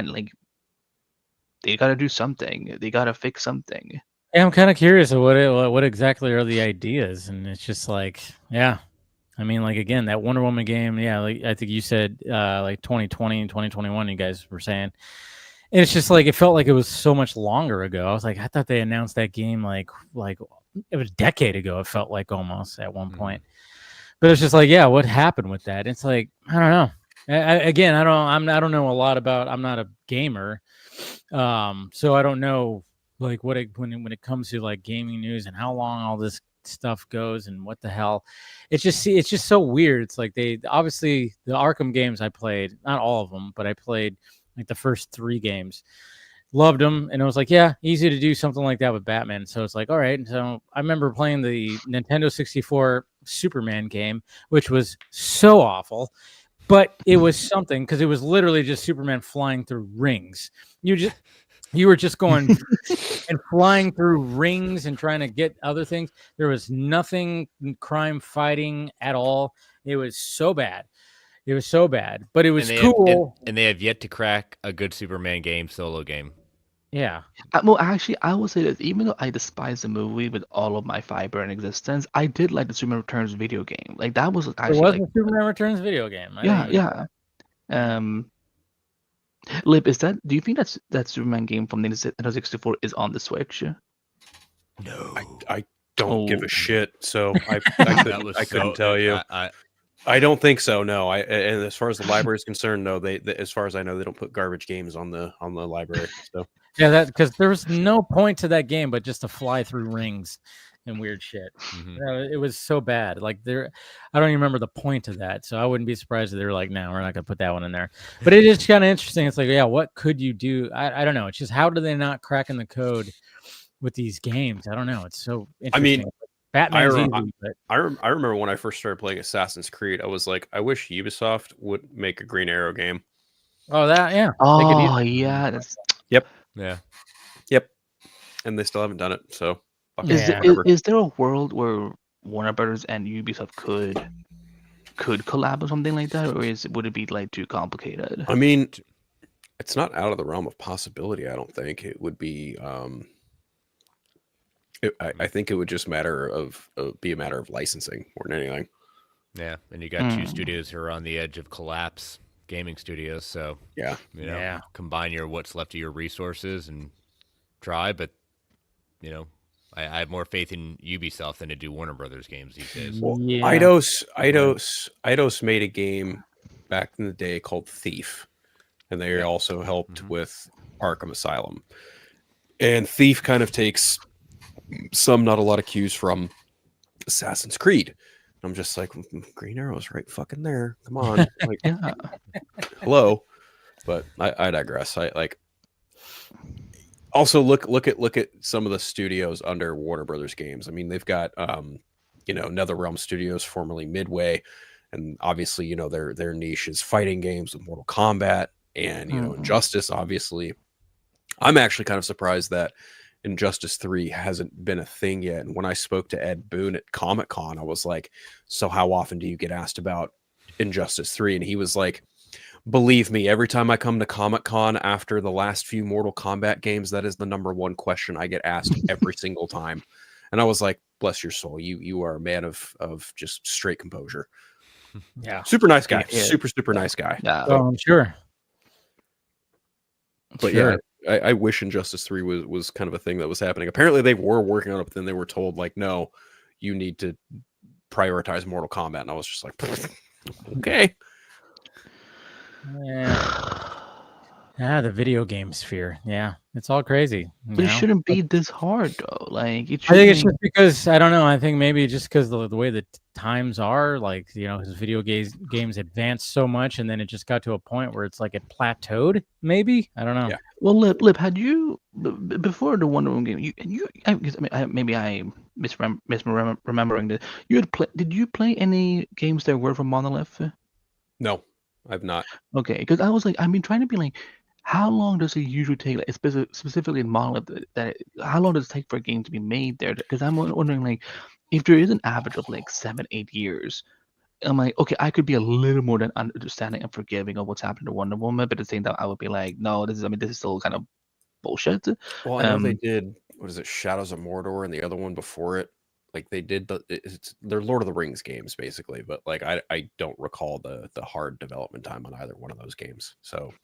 they gotta do something. They gotta fix something. Yeah, I'm kind of curious of what exactly are the ideas, and it's just like, yeah. I mean, like, again, that Wonder Woman game, yeah, like I think you said, like 2020 and 2021, you guys were saying. And it's just like, it felt like it was so much longer ago. I was like, I thought they announced that game like it was a decade ago. It felt like almost at one point. But it's just like, yeah, what happened with that? It's like, I don't know. I don't know a lot about. I'm not a gamer, so I don't know like when it comes to like gaming news and how long all this stuff goes and what the hell. It's just so weird. It's like, they obviously, the Arkham games I played, not all of them, but I played like the first 3 games, loved them, and it was like, yeah, easy to do something like that with Batman. So it's like, all right. So I remember playing the Nintendo 64 Superman game, which was so awful, but it was something, because it was literally just Superman flying through rings. You were just going and flying through rings and trying to get other things. There was nothing crime fighting at all. It was so bad. It was so bad, but it was cool. And they have yet to crack a good Superman game, solo game. Yeah. Well, actually, I will say that even though I despise the movie with all of my fiber and existence, I did like the Superman Returns video game. Like, that was actually, it was a Superman Returns video game. Yeah. Lip, do you think that Superman game from Nintendo 64 is on the Switch? No, I don't give a shit. So I couldn't tell you. I don't think so. No, and as far as the library is concerned, no. They as far as I know, they don't put garbage games on the library. So yeah, that, because there was no point to that game but just to fly through rings and weird shit. It was so bad. Like, I don't even remember the point of that. So I wouldn't be surprised if they were like, no, we're not gonna put that one in there. But it is kind of interesting. It's like, yeah, what could you do? I don't know. It's just, how do they not crack in the code with these games? I don't know. It's so interesting. I mean, Batman's easy, but I remember when I first started playing Assassin's Creed, I was like, I wish Ubisoft would make a Green Arrow game. Oh, that, yeah. Oh, yeah. Yep. Yeah. Yep. And they still haven't done it. So is there a world where Warner Brothers and Ubisoft could collab or something like that, or would it be like too complicated? I mean, it's not out of the realm of possibility. I don't think it would be. I think it would just be a matter of licensing more than anything. Yeah, and you got 2 studios who are on the edge of collapse, gaming studios. So combine what's left of your resources and try. But I have more faith in Ubisoft than to do Warner Brothers games these days. Well, Eidos made a game back in the day called Thief, and they also helped with Arkham Asylum. And Thief kind of takes some, not a lot of cues from Assassin's Creed. I'm just like, Green Arrow's right fucking there. Come on. Like, Yeah. hello. But I digress. I like also look at some of the studios under Warner Brothers Games. I mean, they've got NetherRealm Studios, formerly Midway, and obviously, their niche is fighting games with Mortal Kombat and Injustice, obviously. I'm actually kind of surprised that Injustice 3 hasn't been a thing yet. And when I spoke to Ed Boon at Comic-Con, I was like, so how often do you get asked about Injustice 3? And he was like, believe me, every time I come to Comic-Con after the last few Mortal Kombat games, that is the number one question I get asked every single time. And I was like, bless your soul. You are a man of just straight composure. Yeah. Super nice guy. Yeah. Super nice guy. Yeah. Oh, I'm sure. But Sure. yeah, I wish Injustice 3 was kind of a thing that was happening. Apparently they were working on it, but then they were told, like, no, you need to prioritize Mortal Kombat. And I was just like, okay. Yeah, the video game sphere. Yeah, it's all crazy. But it shouldn't be this hard though. Like it I think it's should just because I don't know. I think maybe just because the way the times are, like his video games advanced so much, and then it just got to a point where it's like it plateaued. Maybe I don't know. Yeah. Well, Lip, had you before the Wonder Woman game? Maybe I misremembering this. Did you play any games that were from Monolith? No, I've not. Okay, because I was like, I've been trying to be like, how long does it usually take, like, specifically in Monolith, how long does it take for a game to be made there? Because I'm wondering, like, if there is an average of like 7-8 years, I'm like, okay, I could be a little more than understanding and forgiving of what's happened to Wonder Woman, but at the same time, I would be like, no, this is still kind of bullshit. Well, I know they did, what is it, Shadows of Mordor, and the other one before it. Like they did, they're Lord of the Rings games basically, but like I don't recall the hard development time on either one of those games. So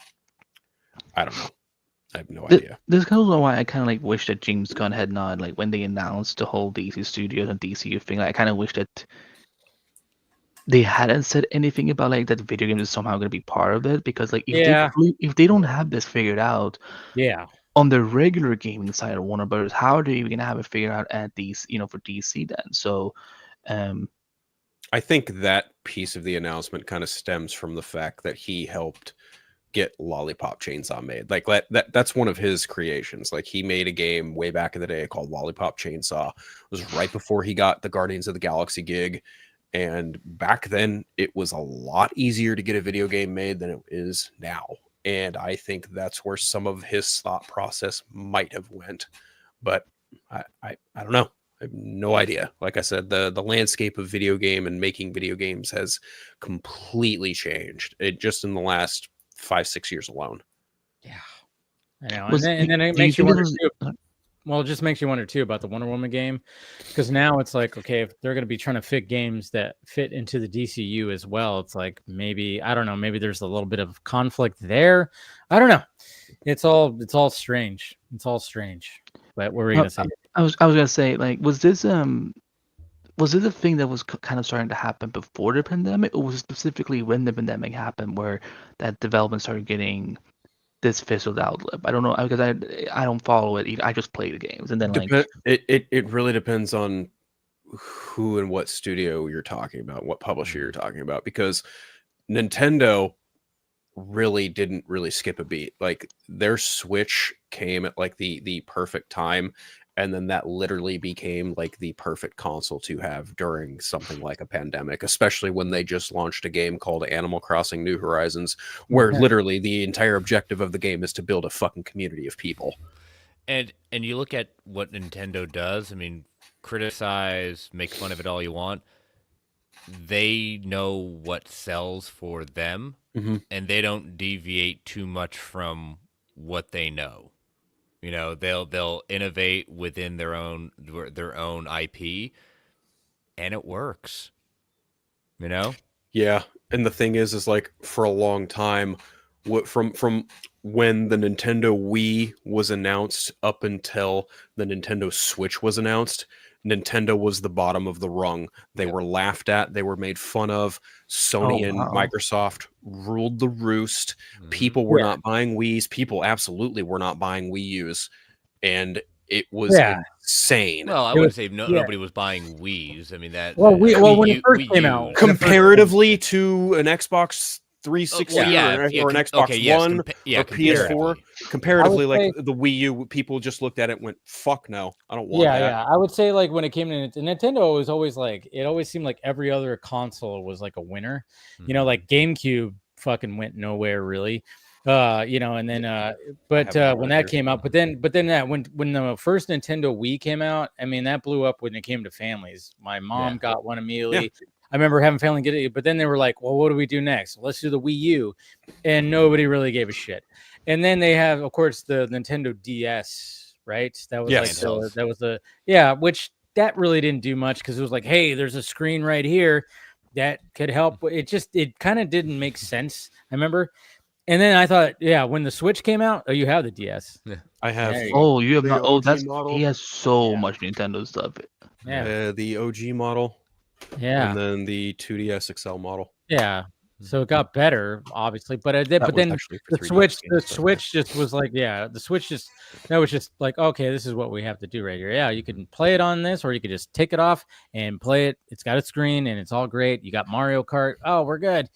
I don't know. I have no idea. This kind of why I kind of like wish that James Gunn had not, like, when they announced the whole DC Studios and DCU thing, like, I kind of wish that they hadn't said anything about like that video game is somehow going to be part of it, because like if they don't have this figured out, on the regular gaming side of Warner Brothers, how are they even gonna have it figured out at these, for DC then? So, I think that piece of the announcement kind of stems from the fact that he helped get Lollipop Chainsaw made. Like that's one of his creations. Like he made a game way back in the day called Lollipop Chainsaw. It was right before he got the Guardians of the Galaxy gig. And back then it was a lot easier to get a video game made than it is now. And I think that's where some of his thought process might have went. But I don't know. I have no idea. Like I said, the landscape of video game and making video games has completely changed. It just in the last 5-6 years alone. Yeah, I know. And then it makes you wonder too. Well, it just makes you wonder too about the Wonder Woman game, because now it's like, okay, if they're going to be trying to fit games that fit into the DCU as well, it's like maybe, I don't know, maybe there's a little bit of conflict there. I don't know. It's all strange. It's all strange. But what were you going to say? I was going to say, like, was this a thing that was kind of starting to happen before the pandemic, or was it specifically when the pandemic happened where that development started getting this fizzled out? I don't know, because I don't follow it either. I just play the games, and then it really depends on who and what studio you're talking about, what publisher you're talking about, because Nintendo really didn't skip a beat. Like their Switch came at like the perfect time, and then that literally became like the perfect console to have during something like a pandemic, especially when they just launched a game called Animal Crossing New Horizons, where literally the entire objective of the game is to build a fucking community of people. And you look at what Nintendo does, I mean, criticize, make fun of it all you want. They know what sells for them, and they don't deviate too much from what they know. They'll innovate within their own IP, and it works. Yeah, and the thing is like for a long time, from when the Nintendo Wii was announced up until the Nintendo Switch was announced, Nintendo was the bottom of the rung. They were laughed at. They were made fun of. Sony and Microsoft ruled the roost. People were not buying Wiis. People absolutely were not buying Wii U's. And it was insane. Well, I wouldn't say nobody was buying Wii's. I mean, that. Well, when it first came out, comparatively to an Xbox 360 or an Xbox One or PS4, comparatively, like the Wii U, people just looked at it and went, "Fuck no, I don't want that." Yeah, I would say like when it came to Nintendo, was always like it always seemed like every other console was like a winner. You know, like GameCube fucking went nowhere really. You know, and then when that came out, but then that when the first Nintendo Wii came out, I mean that blew up when it came to families. My mom got one immediately. I remember having family get it, but then they were like, well, what do we do next? Let's do the Wii U. And nobody really gave a shit. And then they have, of course, the Nintendo DS, right? That was which that really didn't do much because it was like, hey, there's a screen right here that could help. It kind of didn't make sense. I remember. And then I thought, when the Switch came out, you have the DS. Yeah. I have. You have not. Oh, he has so much Nintendo stuff. Yeah, the OG model. Yeah, and then the 2DS XL model. Yeah, so it got better, obviously, but then the Switch just was like, that was just like, okay, this is what we have to do right here. Yeah, you can play it on this, or you could just take it off and play it. It's got a screen and it's all great. You got Mario Kart. Oh, we're good,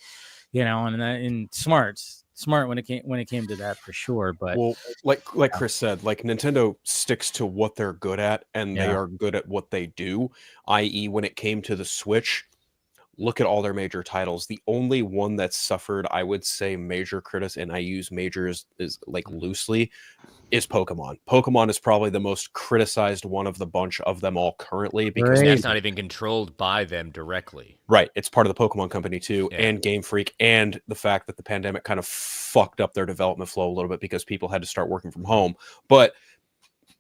you know, and smart when it came to that for sure. But like Chris said, like Nintendo sticks to what they're good at, and they are good at what they do. I.e., when it came to the Switch, look at all their major titles. The only one that suffered, I would say, major criticism, and I use major is like loosely, is Pokemon. Pokemon is probably the most criticized one of the bunch of them all currently, because that's not even controlled by them directly. Right. It's part of the Pokemon company too, and Game Freak, and the fact that the pandemic kind of fucked up their development flow a little bit because people had to start working from home. But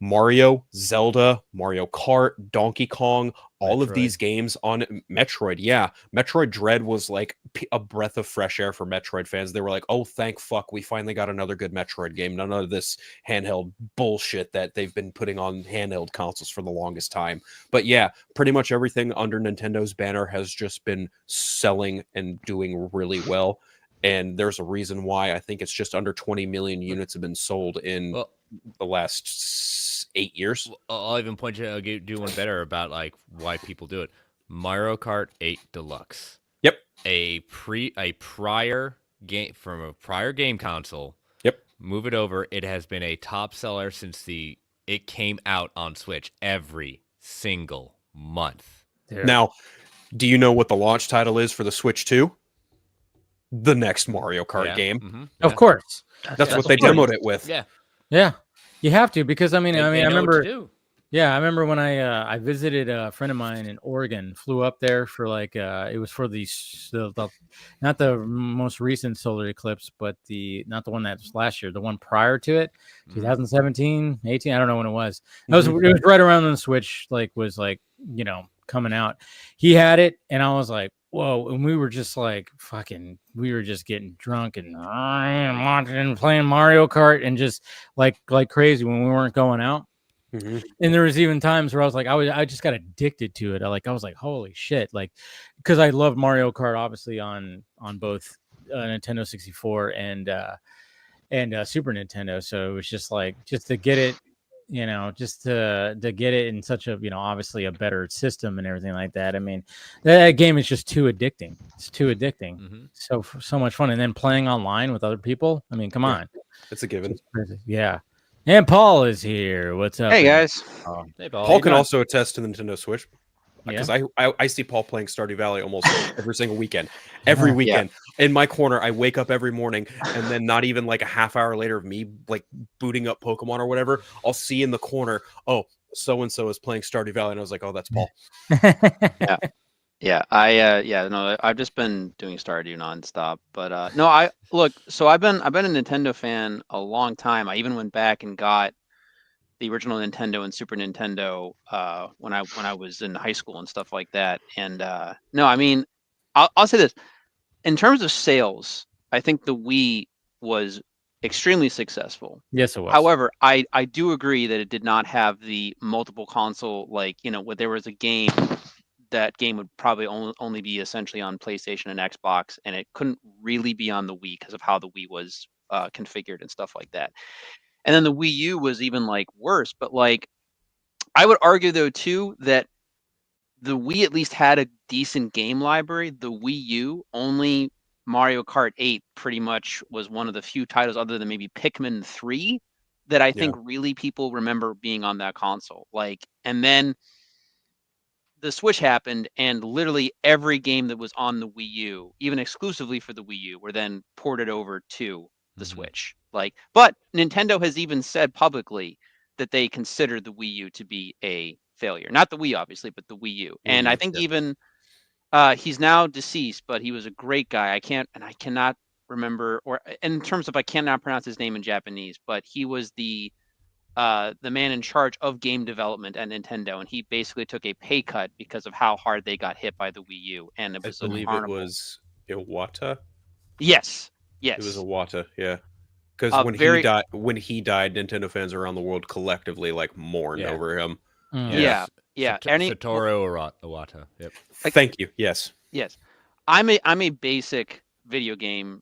Mario, Zelda, Mario Kart, Donkey Kong, all of these games on Metroid. Yeah, Metroid Dread was like a breath of fresh air for Metroid fans. They were like, oh, thank fuck, we finally got another good Metroid game. None of this handheld bullshit that they've been putting on handheld consoles for the longest time. But yeah, pretty much everything under Nintendo's banner has just been selling and doing really well. And there's a reason why. I think it's just under 20 million units have been sold in the last 8 years. I'll even point you, I'll do one better about like why people do it. Mario Kart 8 Deluxe. Yep. A prior game from a prior game console. Yep. Move it over. It has been a top seller since it came out on Switch every single month. Yeah. Now, do you know what the launch title is for the Switch 2? The next Mario Kart game. Mm-hmm. Of course. That's what they demoed it with. Yeah. You have to, because I remember. Yeah, I remember when I visited a friend of mine in Oregon. Flew up there for like it was for the not the most recent solar eclipse, but not the one that was last year, the one prior to it, 2017, 18. I don't know when it was. It was right around when the Switch was coming out. He had it, and I was like, whoa, and we were just like we were just getting drunk and watching and playing Mario Kart and just like crazy when we weren't going out. Mm-hmm. And there was even times where I was like, I just got addicted to it. I was like, holy shit, like, because I love Mario Kart obviously on both Nintendo 64 and Super Nintendo. So it was just like, just to get it, just to get it in such a, obviously a better system and everything like that. I mean, that game is just too addicting. It's too addicting. Mm-hmm. So much fun. And then playing online with other people. I mean, come on. It's a given. Yeah. And Paul is here. What's up? Hey, guys. Hey, Paul. Paul can also attest to the Nintendo Switch. Because I see Paul playing Stardew Valley almost every single weekend. Every weekend. In my corner, I wake up every morning, and then not even like a half hour later of me like booting up Pokemon or whatever, I'll see in the corner, oh, so-and-so is playing Stardew Valley. And I was like, oh, that's Paul. I've just been doing Stardew nonstop. But I've been a Nintendo fan a long time. I even went back and got the original Nintendo and Super Nintendo when I was in high school and stuff like that. And I'll say this. In terms of sales, I think the Wii was extremely successly. Yes, it was. However, I do agree that it did not have the multiple console, like, you know, where there was a game, that game would probably only be essentially on PlayStation and Xbox, and it couldn't really be on the Wii because of how the Wii was configured and stuff like that. And then the Wii U was even like worse. But like, I would argue though too that the Wii at least had a decent game library. The Wii U, only Mario Kart 8 pretty much was one of the few titles, other than maybe Pikmin 3, that I think really people remember being on that console. Like, and then the Switch happened, and literally every game that was on the Wii U, even exclusively for the Wii U, were then ported over to the Switch. Like, but Nintendo has even said publicly that they consider the Wii U to be a failure. Not the Wii, obviously, but the Wii U. And I think even he's now deceased, but he was a great guy. I cannot remember, or in terms of, I cannot pronounce his name in Japanese, but he was the man in charge of game development at Nintendo, and he basically took a pay cut because of how hard they got hit by the Wii U. And it was, I believe it was Iwata. Yes. It was Iwata, yeah. Because when he died, Nintendo fans around the world collectively like mourned over him. Yeah. Satoru Iwata. Yep. Thank you. Yes. I'm a basic video gamer.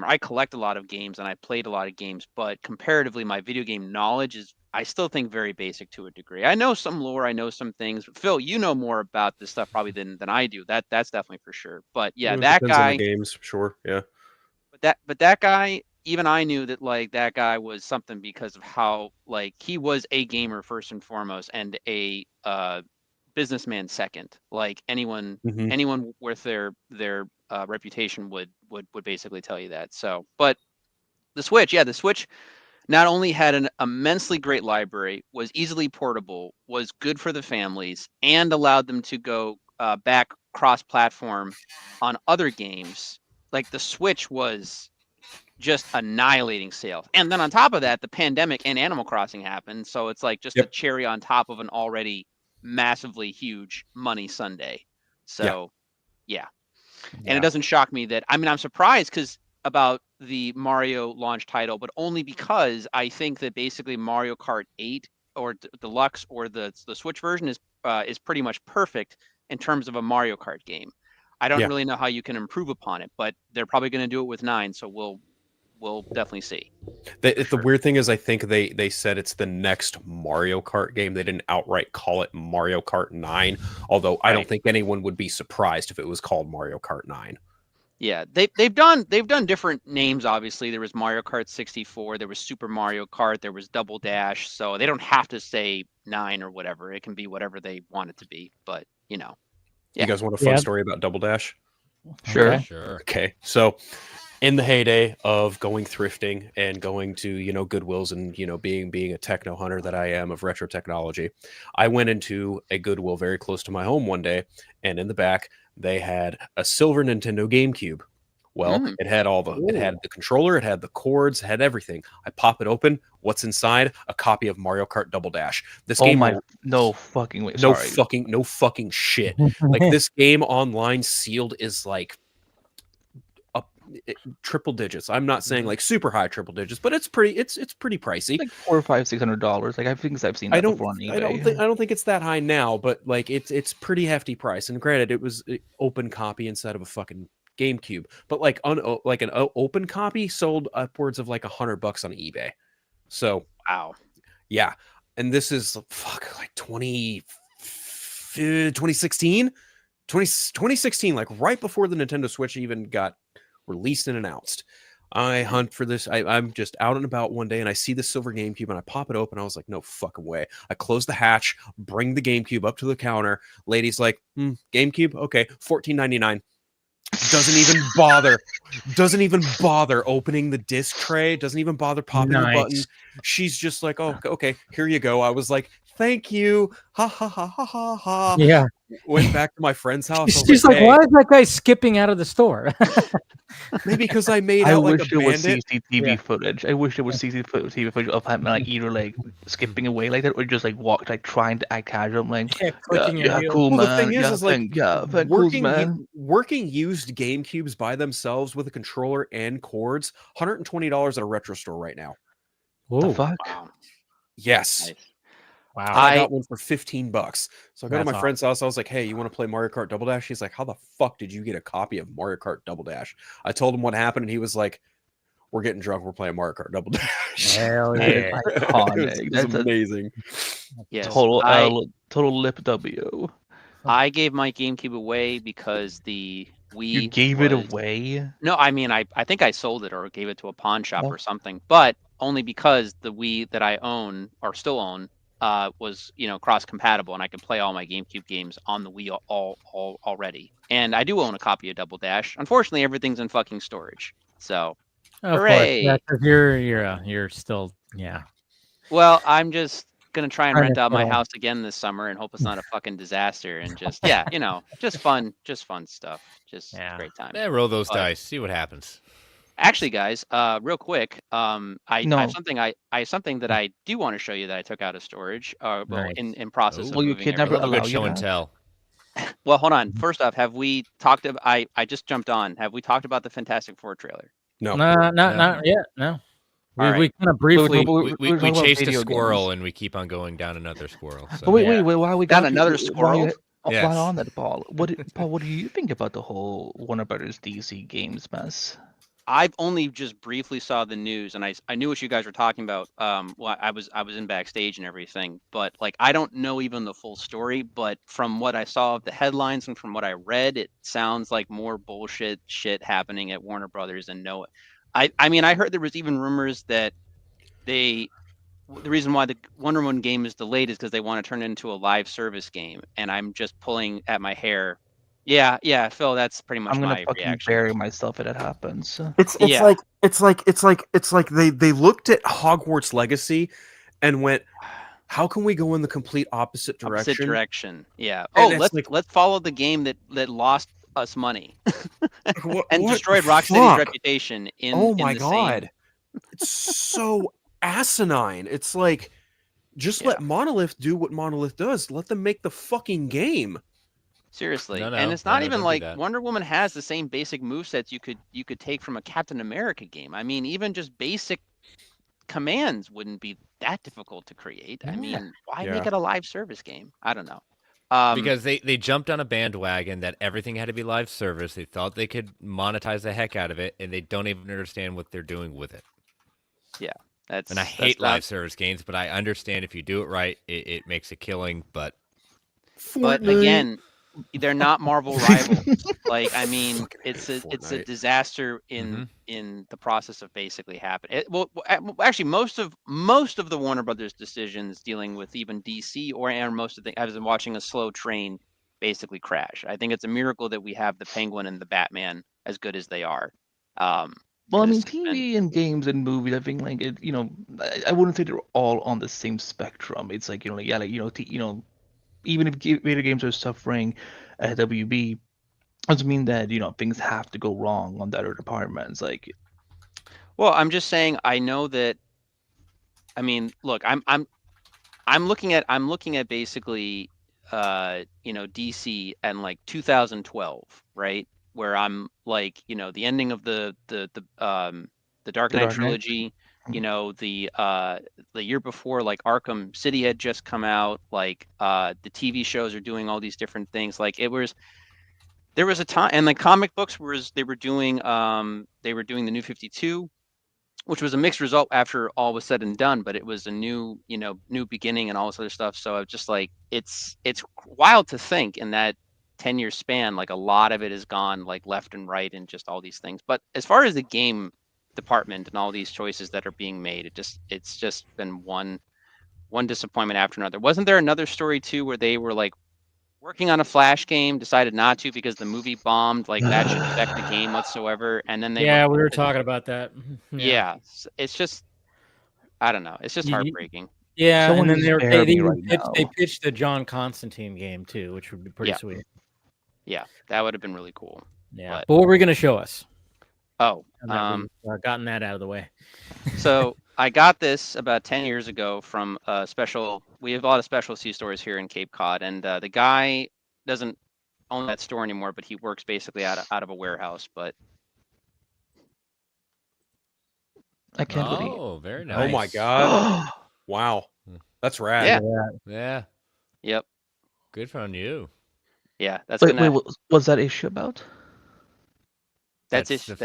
I collect a lot of games and I played a lot of games, but comparatively, my video game knowledge is, I still think, very basic to a degree. I know some lore, I know some things. Phil, you know more about this stuff probably than I do. That's definitely for sure. But yeah, that guy. On the games, sure, yeah. But that guy, even I knew that, like, that guy was something because of how, like, he was a gamer first and foremost, and a businessman second. Like, anyone worth their reputation would basically tell you that. So, but the Switch not only had an immensely great library, was easily portable, was good for the families, and allowed them to go back cross-platform on other games. Like, the Switch was just annihilating sales. And then on top of that, the pandemic and Animal Crossing happened. So it's like just a cherry on top of an already massively huge money sundae. So, yeah. And it doesn't shock me that, I mean, I'm surprised about the Mario launch title, but only because I think that basically Mario Kart 8 or Deluxe or the Switch version is pretty much perfect in terms of a Mario Kart game. I don't really know how you can improve upon it, but they're probably going to do it with 9, so we'll definitely see. The weird thing is, I think they said it's the next Mario Kart game. They didn't outright call it Mario Kart 9, although I don't think anyone would be surprised if it was called Mario Kart 9. Yeah, they've done different names. Obviously, there was Mario Kart 64, there was Super Mario Kart, there was Double Dash. So they don't have to say 9 or whatever. It can be whatever they want it to be. But you know, you guys want a fun story about Double Dash? Sure. Okay, so in the heyday of going thrifting and going to, Goodwills and, being a techno hunter that I am of retro technology, I went into a Goodwill very close to my home one day, and in the back they had a silver Nintendo GameCube. Well, it had it had the controller, it had the cords, it had everything. I pop it open. What's inside? A copy of Mario Kart Double Dash. This game, no fucking way. No fucking shit. Like, this game online sealed is like triple digits. I'm not saying like super high triple digits, but it's pretty pricey. Like $400, $500, $600. Like, I think I've seen that before on eBay. I don't think it's that high now, but like it's pretty hefty price. And granted, it was an open copy instead of a fucking GameCube, but like an open copy sold upwards of like $100 on eBay. So wow, yeah. And this is like 2016, like right before the Nintendo Switch even got released and announced. I hunt for this. I'm just out and about one day, and I see the silver GameCube, and I pop it open. I was like, no fucking way. I close the hatch, bring the GameCube up to the counter. Lady's like, GameCube? Okay, $14.99. Doesn't even bother opening the disc tray. Doesn't even bother popping the button. She's just like, oh, okay, here you go. I was like, thank you. Ha ha ha ha ha ha. Yeah. Went back to my friend's house. I was She's like, "Hey," why is that guy skipping out of the store? maybe because I made I out like wish a there was bandit. CCTV Yeah. footage. I wish there was CCTV footage of him like either like skipping away like that or just like walk like trying to act casual. I'm like, Yeah, clicking your yeah, heels. cool Well, the man. thing is, Yeah, like thank cool man. working used GameCubes by themselves with a controller and cords, $120 at a retro store right now. The Ooh, fuck? Wow. Yes. Nice. wow. And I got one for $15. So I go to That's my friend's house. I was like, "Hey, you want to play Mario Kart Double Dash?" He's like, "How the fuck did you get a copy of Mario Kart Double Dash?" I told him what happened, and he was like, "We're getting drunk. We're playing Mario Kart Double Dash." Hell That is yeah. iconic. It was That's a amazing. Yes. total I total lip W. I gave my GameCube away because the Wii You gave it was- away? No, I mean I think I sold it or gave it to a pawn shop Oh. or something, but only because the Wii that I own or still own was cross compatible and I could play all my GameCube games on the Wii all already. And I do own a copy of Double Dash. Unfortunately, everything's in fucking storage. So Of hooray! course. Yeah, 'cause you're still Well, I'm just gonna try and Trying to rent out my settle. house again this summer and hope it's not a fucking disaster and just just fun stuff. Just Yeah. great time. Yeah, roll those But- dice, see what happens. Actually, guys, real quick, I No. have something that I do want to show you that I took out of storage. Well, Nice. in process of Well, you moving could never everything. Good allow you show and that. tell. Well, hold on. First off, have we talked about? I just jumped on. Have we talked about the Fantastic Four trailer? No. not yet. No. We All right. kind of briefly. We're We talking about chased a video squirrel games. and we keep on going down another squirrel. So. But wait, Yeah. why we Down got another why squirrel? Yes. Why on that, Paul? Paul, what do you think about the whole Warner Brothers DC games mess? I've only just briefly saw the news, and I knew what you guys were talking about. Well, I was in backstage and everything, but like I don't know even the full story. But from what I saw of the headlines and from what I read, it sounds like more bullshit shit happening at Warner Brothers. And no, I mean I heard there was even rumors that the reason why the Wonder Woman game is delayed is because they want to turn it into a live service game, and I'm just pulling at my hair. Yeah, Phil, that's pretty much I'm gonna my fucking reaction. bury myself if it happens. It's Yeah. like they looked at Hogwarts Legacy and went, how can we go in the complete opposite direction? Opposite direction. Yeah. And Oh, it's like- let's follow the game that lost us money What- and what destroyed the Rocksteady's fuck? reputation. Oh in my the same- god. It's so asinine. It's like just let Monolith do what Monolith does. Let them make the fucking game. Seriously. No, And it's not no, even don't do like that. Wonder Woman has the same basic movesets you could take from a Captain America game. I mean, even just basic commands wouldn't be that difficult to create. I mean, why Yeah. make it a live service game? I don't know. Because they jumped on a bandwagon that everything had to be live service. They thought they could monetize the heck out of it, and they don't even understand what they're doing with it. That's And I that's hate not- live service games, but I understand if you do it right, it makes a killing. But But Fortnite. again, they're not Marvel rivals. Like, I mean, Fucking hate it's a Fortnite. disaster Mm-hmm. in the process of basically happening. Actually, most of the Warner Brothers decisions dealing with even DC and most of the I've been watching a slow train basically crash. I think it's a miracle that we have the Penguin and the Batman as good as they are. Well, I mean, This has been- TV and games and movies, I think, like, I wouldn't say they're all on the same spectrum. It's like, even if video games are suffering at WB, doesn't mean that, things have to go wrong on the other departments. Like, Well, I'm just saying. I know that. I mean, look, I'm looking at basically, DC and like 2012, right? Where I'm like, the ending of the Dark Knight Dark Knight. trilogy. The year before, like Arkham City had just come out. Like the TV shows are doing all these different things. Like there was a time, and like comic books they were doing the New 52. Which was a mixed result after all was said and done, but it was a new beginning and all this other stuff. So it's just like it's wild to think in that 10-year span, like a lot of it is gone like left and right and just all these things. But as far as the game department and all these choices that are being made, it's just been one disappointment after another. Wasn't there another story too where they were like working on a Flash game, decided not to because the movie bombed, like that should affect the game whatsoever, and then they Yeah, we were talking about that. Yeah, it's just, I don't know, it's just You- heartbreaking. Yeah, Someone and then just they spare me even right now. they pitched the John Constantine game too, which would be pretty Yeah. sweet. Yeah, that would have been really cool. Yeah, But but what were we going to show us? oh, Now that we've gotten that out of the way. so I got this about 10 years ago from a special. We have a lot of specialty stores here in Cape Cod, and the guy doesn't own that store anymore, but he works basically out of a warehouse. But I can't believe. Oh, very nice. Oh my god! Wow, that's rad. Yeah. Yeah. Yep. Good on you. Yeah, that's Wait, gonna. what's that issue about? That's the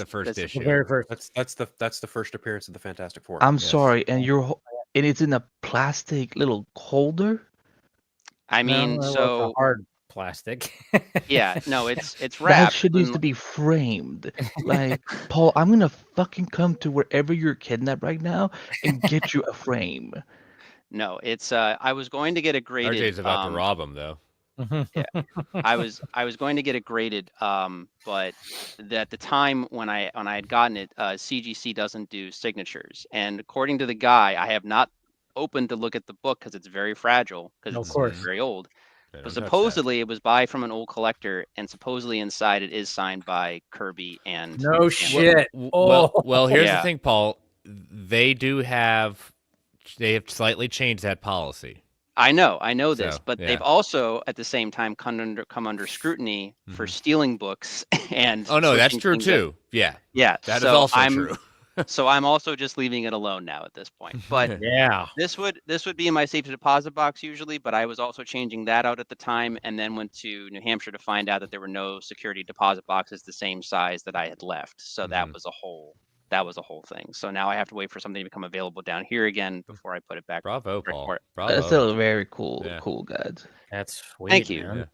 first The issue. very first. That's the first appearance of the Fantastic Four. I'm Yes. sorry, and and it's in a plastic little holder. I mean, No, it's a so hard plastic. yeah, no, it's That wrapped. shit needs to be framed. Like, Paul, I'm gonna fucking come to wherever you're kidnapped right now and get you a frame. No, it's I was going to get it graded. RJ's about to rob him, though. I was going to get it graded, but at the time when I had gotten it, CGC doesn't do signatures, and according to the guy, I have not opened to look at the book because it's very fragile because Of it's course. very old. Yeah, But don't touch that. supposedly it was by from an old collector, and supposedly inside it is signed by Kirby and No and- shit. Well, here's Yeah. the thing, Paul. They have slightly changed that policy. I know this, So, but yeah. they've also at the same time come under scrutiny for stealing books and. Oh no, that's switching true things up. too. Yeah, Yeah, that is so also I'm true. so I'm also just leaving it alone now at this point. But Yeah. this would be in my safety deposit box usually, but I was also changing that out at the time, and then went to New Hampshire to find out that there were no security deposit boxes the same size that I had left. So that was a whole thing. So now I have to wait for something to become available down here again before I put it back. Bravo, where- Paul. where- Bravo. That's still very cool, Yeah. guys. That's sweet. Thank you. Man.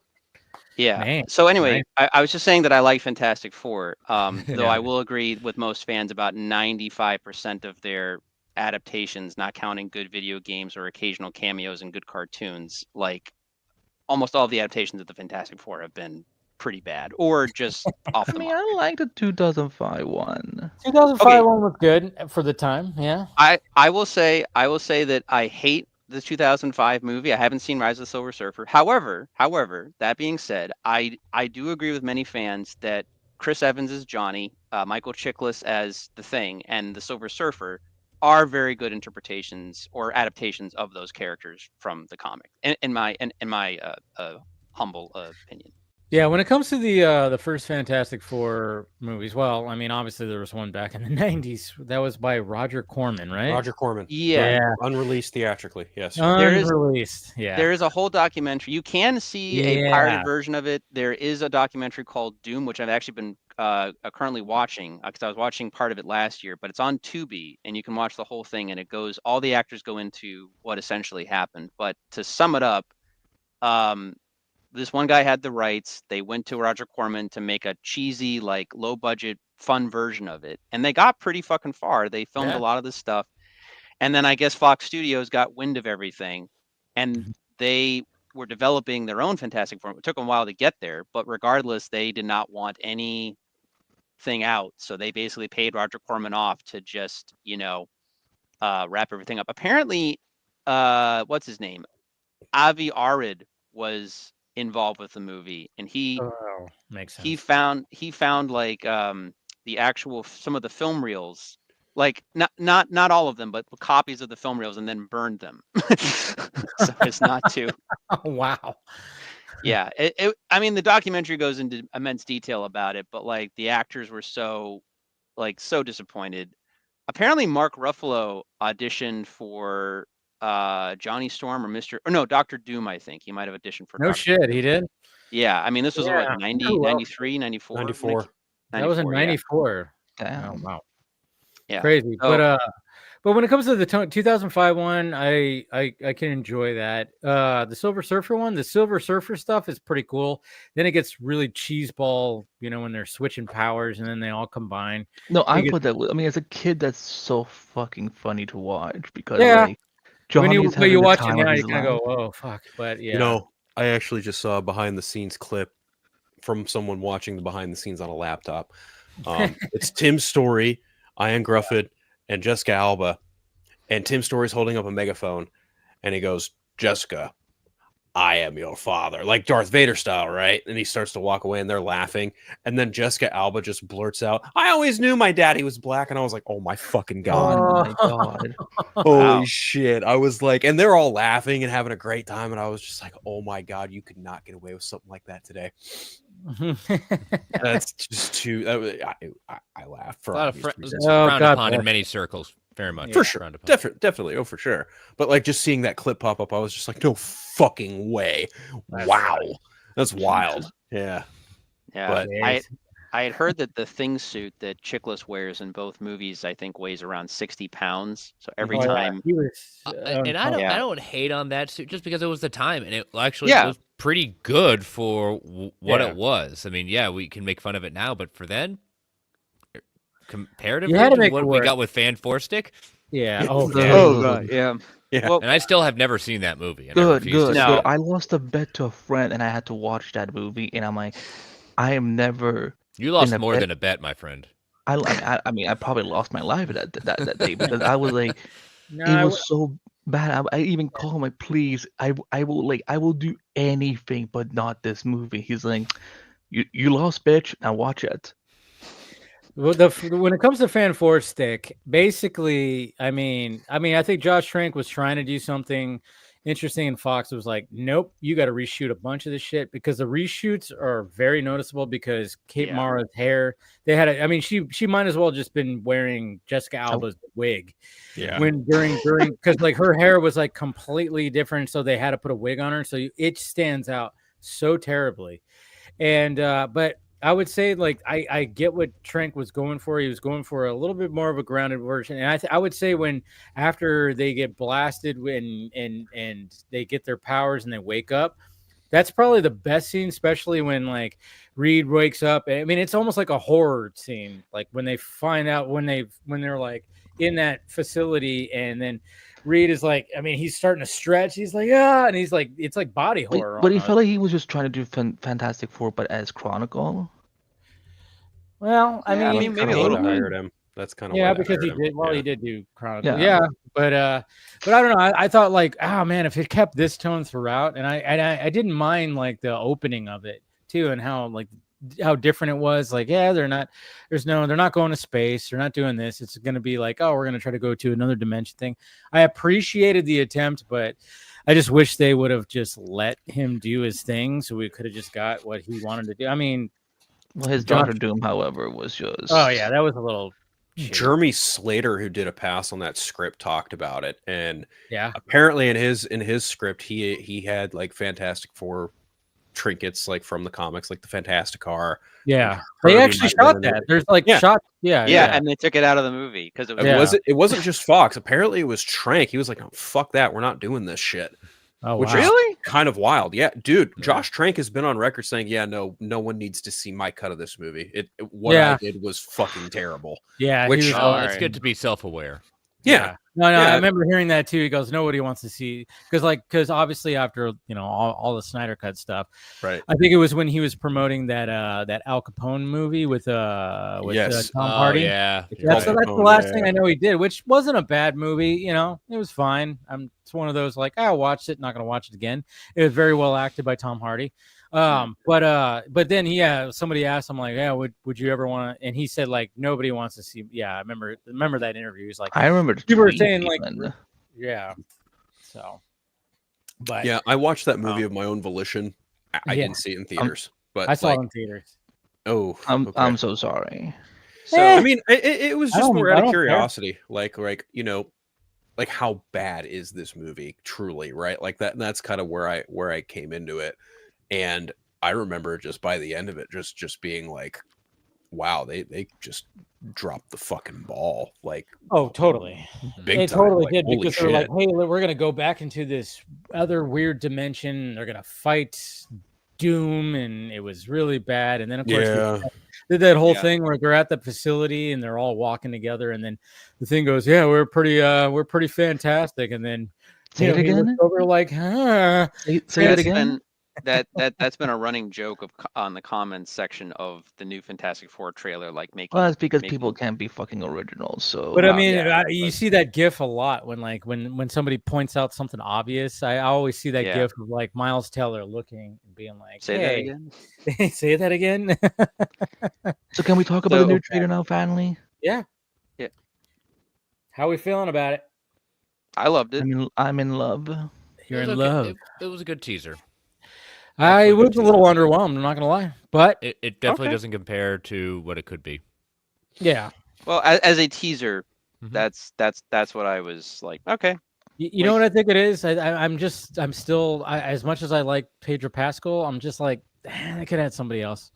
Yeah. Man, So anyway, nice. I was just saying that I like Fantastic Four, though Yeah. I will agree with most fans about 95% of their adaptations, not counting good video games or occasional cameos and good cartoons, like almost all the adaptations of the Fantastic Four have been pretty bad or just off I the mean, mark. I like the 2005 one. 2005 Okay. one was good for the time. Yeah. I will say that I hate the 2005 movie. I haven't seen Rise of the Silver Surfer. However, that being said, I do agree with many fans that Chris Evans as Johnny, Michael Chiklis as the Thing, and the Silver Surfer are very good interpretations or adaptations of those characters from the comic. In my humble opinion. Yeah, when it comes to the first Fantastic Four movies, well, I mean, obviously there was one back in the 90s. That was by Roger Corman, right? Roger Corman. Yeah. Unreleased theatrically. Yes. There is- Unreleased. Yeah. There is a whole documentary. You can see a pirated version of it. There is a documentary called Doom, which I've actually been currently watching because I was watching part of it last year, but it's on Tubi and you can watch the whole thing, and it goes, all the actors go into what essentially happened. But to sum it up, this one guy had the rights. They went to Roger Corman to make a cheesy, like low budget, fun version of it. And they got pretty fucking far. They filmed a lot of this stuff. And then I guess Fox Studios got wind of everything and they were developing their own Fantastic Four. It took them a while to get there, but regardless, they did not want anything out. So they basically paid Roger Corman off to just, wrap everything up. Apparently, what's his name? Avi Arad was involved with the movie, and makes sense. he found like the actual some of the film reels, like not all of them, but copies of the film reels, and then burned them. So it's not too. Oh, wow. Yeah, I mean, the documentary goes into immense detail about it, but like the actors were so disappointed. Apparently, Mark Ruffalo auditioned for Johnny Storm or Dr. Doom. I think he might have auditioned for. No Dr. shit, Doom. he did. Yeah, I mean, this was what, 90, Oh, well. 93, 94? 94. That was in 94. Damn. Oh, wow. Yeah. Crazy. So- But when it comes to the 2005 one, I can enjoy that. The Silver Surfer one, the Silver Surfer stuff is pretty cool. Then it gets really cheeseball, when they're switching powers and then they all combine. No, I You put that. I mean, as a kid, that's so fucking funny to watch because Yeah. like Johnny is When having you the watch it time now, of you his kind of life. go, "Oh fuck!" But yeah, You know, I actually just saw a behind the scenes clip from someone watching the behind the scenes on a laptop. It's Tim Story, Ian Grufford, and Jessica Alba. and Tim Story's holding up a megaphone, and he goes, "Jessica, I am your father," like Darth Vader style, right? And he starts to walk away, and they're laughing, and then Jessica Alba just blurts out, "I always knew my daddy was black," and I was like, "Oh my fucking god!" Oh my god. Holy shit. I was like, and they're all laughing and having a great time. And I was just like, oh my God, you could not get away with something like that today. That's just too, I laugh for obvious reasons. Frowned upon in many circles. Very much. For sure. Definitely. Oh, for sure. But like just seeing that clip pop up, I was just like, no fucking way. Wow. That's wild. Yeah. Yeah. But I had heard that the Thing suit that Chiklis wears in both movies, I think, weighs around 60 pounds. So every time, he was, and I don't hate on that suit just because it was the time, and it actually Yeah. was pretty good for what it was. I mean, yeah, we can make fun of it now, but for then, comparatively had to to make what it we work. got with Fan Four Stick, yeah. God, yeah. Yeah. Well, and I still have never seen that movie. And I Good, refuse to good, see No. good. I lost a bet to a friend, and I had to watch that movie, and I'm like, I am never. You lost in a more bet- than a bet, my friend. I mean, I probably lost my life that day because I was like, No, it was so bad. I even called him like, please, I will do anything but not this movie. He's like, you lost, bitch. Now watch it. Well, when it comes to Fan Four Stick, basically, I mean, I think Josh Trank was trying to do something interesting, and Fox was like, "Nope, you got to reshoot a bunch of this shit," because the reshoots are very noticeable. Because Kate Mara's hair, they had, I mean, she might as well just been wearing Jessica Alba's wig. Yeah. When during because like her hair was like completely different, so they had to put a wig on her, so it stands out so terribly. And but I would say, like, I get what Trank was going for. He was going for a little bit more of a grounded version. And I would say when after they get blasted and they get their powers and they wake up, that's probably the best scene, especially when like Reed wakes up. I mean, it's almost like a horror scene, like when they find out when they're like in that facility, and then Reed is like, I mean, he's starting to stretch. He's like, ah, and he's like, it's like body horror. But he almost. felt like he was just trying to do Fantastic Four, but as Chronicle. Well, I Yeah, mean, Maybe a little hired him. That's kind of yeah, because he did. Well, Yeah. he did do Chronicle. Yeah. Yeah, but I don't know. I thought like, oh man, if it kept this tone throughout, and I didn't mind like the opening of it too, and how different it was. Like, yeah, they're not going to space. They're not doing this. It's going to be like, oh, we're going to try to go to another dimension thing. I appreciated the attempt, but I just wish they would have just let him do his thing, so we could have just got what he wanted to do. I mean, Well, his Doctor Doom, however, was just. oh yeah, that was a little. shitty. Jeremy Slater, who did a pass on that script, talked about it, and Yeah. apparently in his script, he had like Fantastic Four trinkets like from the comics, like the Fantastic Car. Yeah, Herbie they actually might have shot been in that. it. There's like Yeah. shots. Yeah, yeah, and they took it out of the movie because it was. Yeah. It wasn't just Fox. Apparently, it was Trank. He was like, "Oh, fuck that. We're not doing this shit." Oh, Which wow. is kind of wild. Yeah, dude. Josh Trank has been on record saying, "Yeah, no one needs to see my cut of this movie. What Yeah. I did was fucking terrible." Yeah, Which- he was, Oh, All it's right. good to be self-aware. Yeah. No, I Yeah. remember hearing that too. He goes, nobody wants to see because obviously after all the Snyder Cut stuff, Right. I think it was when he was promoting that Al Capone movie with Yes. Tom Hardy. Yeah. That's Al the Capone, last yeah. thing I know he did, which wasn't a bad movie. It was fine. It's one of those like I watched it, not gonna watch it again. It was very well acted by Tom Hardy. But then somebody asked him like, yeah, would you ever want to? And he said like nobody wants to see. Yeah, I remember that interview. He's like, I remember the people were tweet saying like, even. yeah. So, but Yeah, I watched that movie of my own volition. I Yeah. didn't see it in theaters, but I saw like, it in theaters. oh, I'm okay. so sorry. So Eh. I mean, it was I just don't- more I out of don't care. curiosity, like like how bad is this movie truly, right? Like that. And that's kind of where I came into it, and I remember just by the end of it, just being like, wow, they just dropped the fucking ball, like Oh, totally. big They time. totally like, did holy because they're like, shit. hey, we're gonna go back into this other weird dimension. They're gonna fight Doom, and it was really bad. And then of course Yeah. they did that whole Yeah. thing where they're at the facility and they're all walking together, and then the thing goes, yeah, we're pretty fantastic. And then Say it he looks again. over like, huh? Say it again. that's been a running joke on the comments section of the new Fantastic Four trailer, like Well, that's because making people can't be fucking originals. So, But I Well, mean, yeah, you but- see that GIF a lot when somebody points out something obvious. I always see that Yeah. GIF of like Miles Teller looking and being like, Say that "Hey, again. say that again." so can we talk about the So- new trailer now, finally? Yeah. Yeah. How we feeling about it? I loved it. I'm in love. You're It was in okay. love. It was a good teaser. I Absolutely was a little underwhelmed. I'm not gonna lie, but It definitely Okay. doesn't compare to what it could be. yeah, Well, as a teaser, Mhm. that's what I was like. Okay, you know what I think it is. I'm still as much as I like Pedro Pascal, I'm just like, I could add somebody else.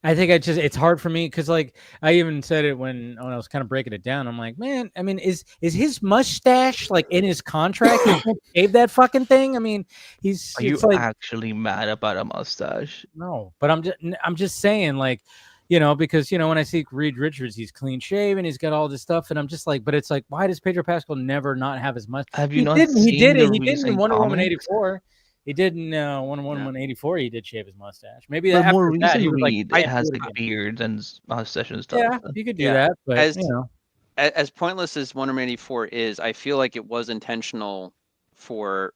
I think it's hard for me because like I even said it when I was kind of breaking it down. I'm like, man, I mean, is his mustache like in his contract? He can't shave that fucking thing. I mean, Are you it's like actually mad about a mustache? no, but I'm just saying like, because when I see Reed Richards, he's clean shaven, he's got all this stuff, and I'm just like, but it's like, why does Pedro Pascal never not have his mustache? Have you He not didn't. He seen did it. the He did in recent Wonder Woman comics? '84. He did in Wonder Woman '84. He did shave his mustache. Maybe But more after that, recent he was like, Reed "I has do it like again." beards and mustache and stuff. Yeah, you could do Yeah. that, but As- you know, as pointless as Wonder Woman '84 is, I feel like it was intentional for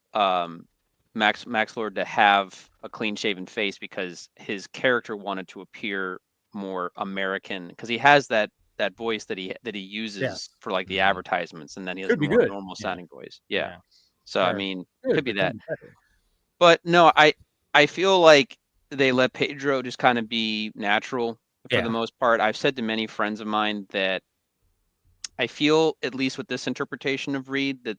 Max Lord to have a clean shaven face because his character wanted to appear more American because he has that voice that he uses Yes. for like the Mhm. advertisements, and then he has Could be a more good. normal Yeah. sounding voice. Yeah. Yeah. So I Or mean, good, could be but that. better. But no, I feel like they let Pedro just kind of be natural for Yeah. the most part. I've said to many friends of mine that I feel, at least with this interpretation of Reed, that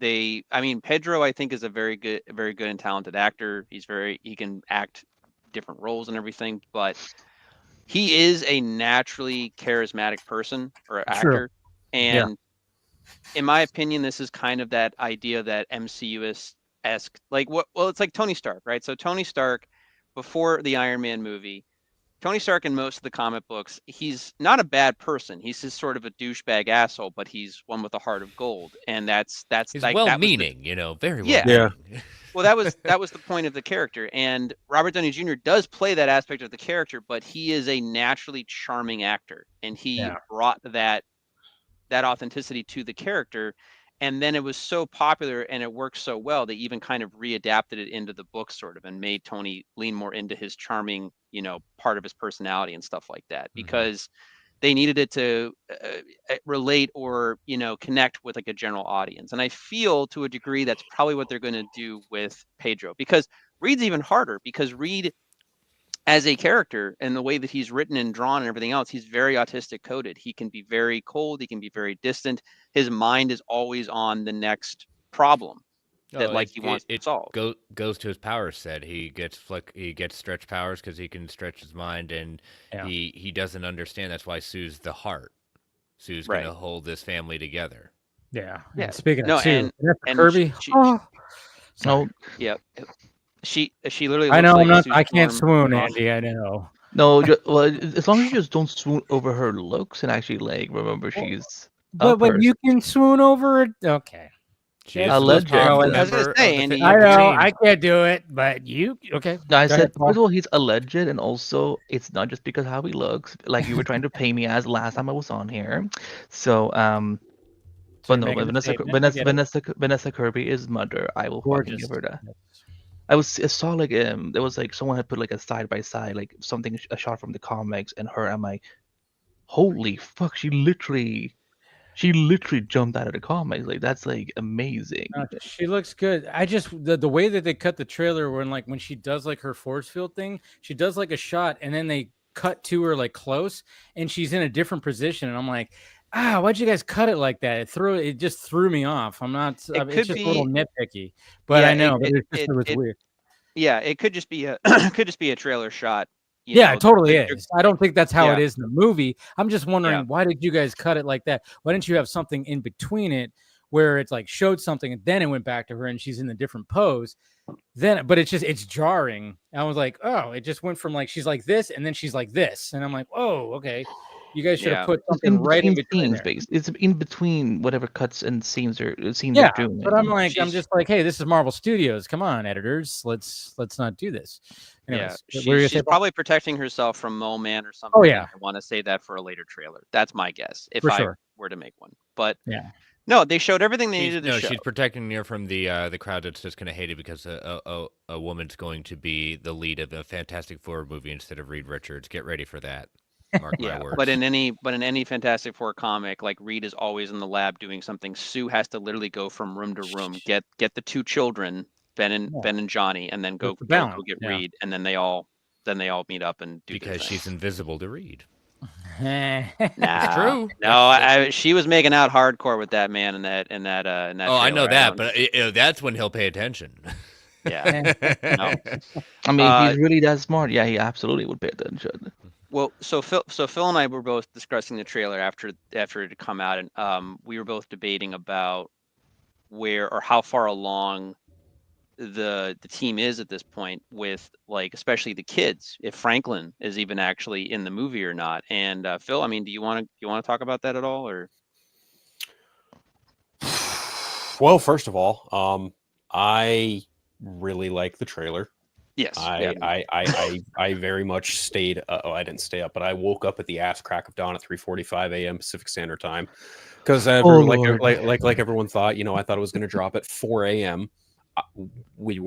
I mean, Pedro, I think, is a very good and talented actor. He can act different roles and everything, but he is a naturally charismatic person or True. actor. And in my opinion, this is kind of that idea that MCU-esque, like well, it's like Tony Stark, right? So Tony Stark, before the Iron Man movie, Tony Stark in most of the comic books, he's not a bad person. He's just sort of a douchebag asshole, but he's one with a heart of gold. And that's He's like that was the- well-meaning, very Yeah. well-meaning. well, that was the point of the character. And Robert Downey Jr. does play that aspect of the character, but he is a naturally charming actor, and he brought that authenticity to the character. And then it was so popular and it worked so well, they even kind of readapted it into the book sort of and made Tony lean more into his charming, part of his personality and stuff like that, because they needed it to relate or, connect with like a general audience. And I feel to a degree that's probably what they're going to do with Pedro, because Reed's even harder, because Reed as a character and the way that he's written and drawn and everything else, he's very autistic coded. He can be very cold. He can be very distant. His mind is always on the next problem that he wants to solve. Goes to his power set. He gets stretch powers because he can stretch his mind, and he doesn't understand. That's why Sue's the heart. Sue's going to hold this family together. Yeah. Yeah. And speaking No, of Sue, and Kirby. No, yeah. She literally. I looks know. like I'm not. Sue I can't Storm swoon, off- Andy. I know. no. Well, as long as you just don't swoon over her looks and actually remember she's a But you person. can swoon over it. Okay. She is A the most legend. powerful I was gonna member of say, the Andy, fa- I of the know. team. I can't do it, but you. Okay. No, I Go said ahead, Paul. first of all he's alleged, and also it's not just because how he looks, like you were trying to pay me as last time I was on here. So So but you're no, but making a statement? I get it. Vanessa Kirby is mother. I will fucking Gorgeous. give her that. Yes. I saw like there was like someone had put like a side by side like something a shot from the comics and her. I'm like, holy fuck! She literally jumped out of the comics. Like that's like amazing. She looks good. I just the way that they cut the trailer when she does like her force field thing, she does like a shot and then they cut to her like close and she's in a different position and I'm like, why'd you guys cut it like that? It just threw me off. I'm not. It's just a little nitpicky, but Yeah, I know. But it was weird. Yeah, it could just be a a trailer shot. It totally is. I don't think that's how it Yeah. is in the movie. I'm just wondering, Yeah. why did you guys cut it like that? Why didn't you have something in between it where it's like showed something and then it went back to her and she's in the different pose? But it's jarring. I was like, oh, it just went from like she's like this and then she's like this, and I'm like, oh, okay. You guys should have Yeah. put It's something in right in between between scenes, there. It's in between whatever cuts and scenes they're Yeah, doing. but I'm like, I'm She's- just like, hey, this is Marvel Studios. Come on, editors, let's not do this. Anyways, Yeah, what were you gonna say, she's Paul? probably protecting herself from Mole Man or something. Oh, yeah. I want to say that for a later trailer. That's my guess, if For I sure. were to make one. But Yeah. no, they showed everything they needed to No, show. she's protecting her from the crowd that's just going to hate it because a woman's going to be the lead of a Fantastic Four movie instead of Reed Richards. Get ready for that. Mark my Yeah, words. but in any Fantastic Four comic, like Reed is always in the lab doing something. Sue has to literally go from room to room, get the two children, Ben and Johnny, and then go With the balance, get yeah. Reed, and then they all meet up and do their because thing. she's invisible to Reed. Nah, It's true. No, she was making out hardcore with that man in that Oh, I know trailer. that, but that's when he'll pay attention. Yeah. No. I mean, if he's really that smart, yeah, he absolutely would pay attention. Well, so Phil and I were both discussing the trailer after it had come out, and we were both debating about where or how far along the team is at this point with, like, especially the kids, if Franklin is even actually in the movie or not. And Phil, I mean, do you want to talk about that at all, or? Well, first of all, I really like the trailer. Yes. I very much stayed. I didn't stay up, but I woke up at the ass crack of dawn at 3:45 a.m. Pacific Standard Time because like everyone thought. I thought it was going to drop at 4 a.m. We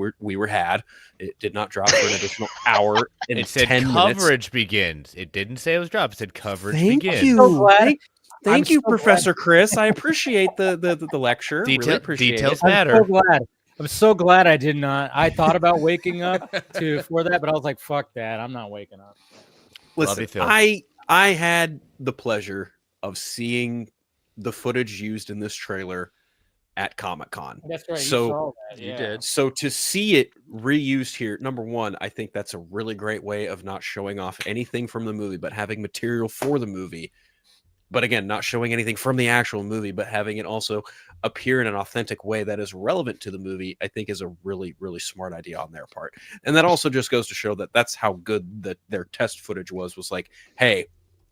had. It did not drop for an additional hour and It said 10 coverage minutes. begins. It didn't say it was dropped. It said coverage Thank begins. you. Thank you, so Professor Chris. I appreciate the lecture. Really appreciate Details it. matter. I'm so glad. I'm so glad I did not. I thought about waking up for that, but I was like, fuck that. I'm not waking up. Listen, you, Phil. I had the pleasure of seeing the footage used in this trailer at Comic-Con. That's right. So you saw that. you Yeah. did. So to see it reused here, number one, I think that's a really great way of not showing off anything from the movie, but having material for the movie. But again, not showing anything from the actual movie, but having it also appear in an authentic way that is relevant to the movie, I think is a really, really smart idea on their part. And that also just goes to show that that's how good their test footage was like, hey,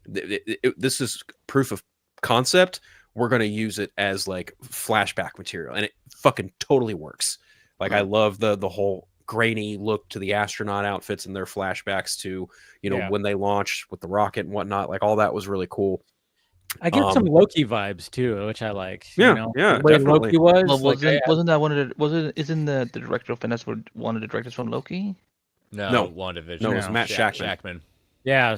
this is proof of concept. We're going to use it as like flashback material. And it fucking totally works. Like, I love the whole grainy look to the astronaut outfits and their flashbacks to, when they launched with the rocket and whatnot. Like, all that was really cool. I get some Loki vibes too, which I like. Yeah, the way definitely. Loki was. Well, like, wasn't that one of the isn't the director of Finesse one of the directors from Loki? No. WandaVision. No, it was Matt Shackman. Yeah.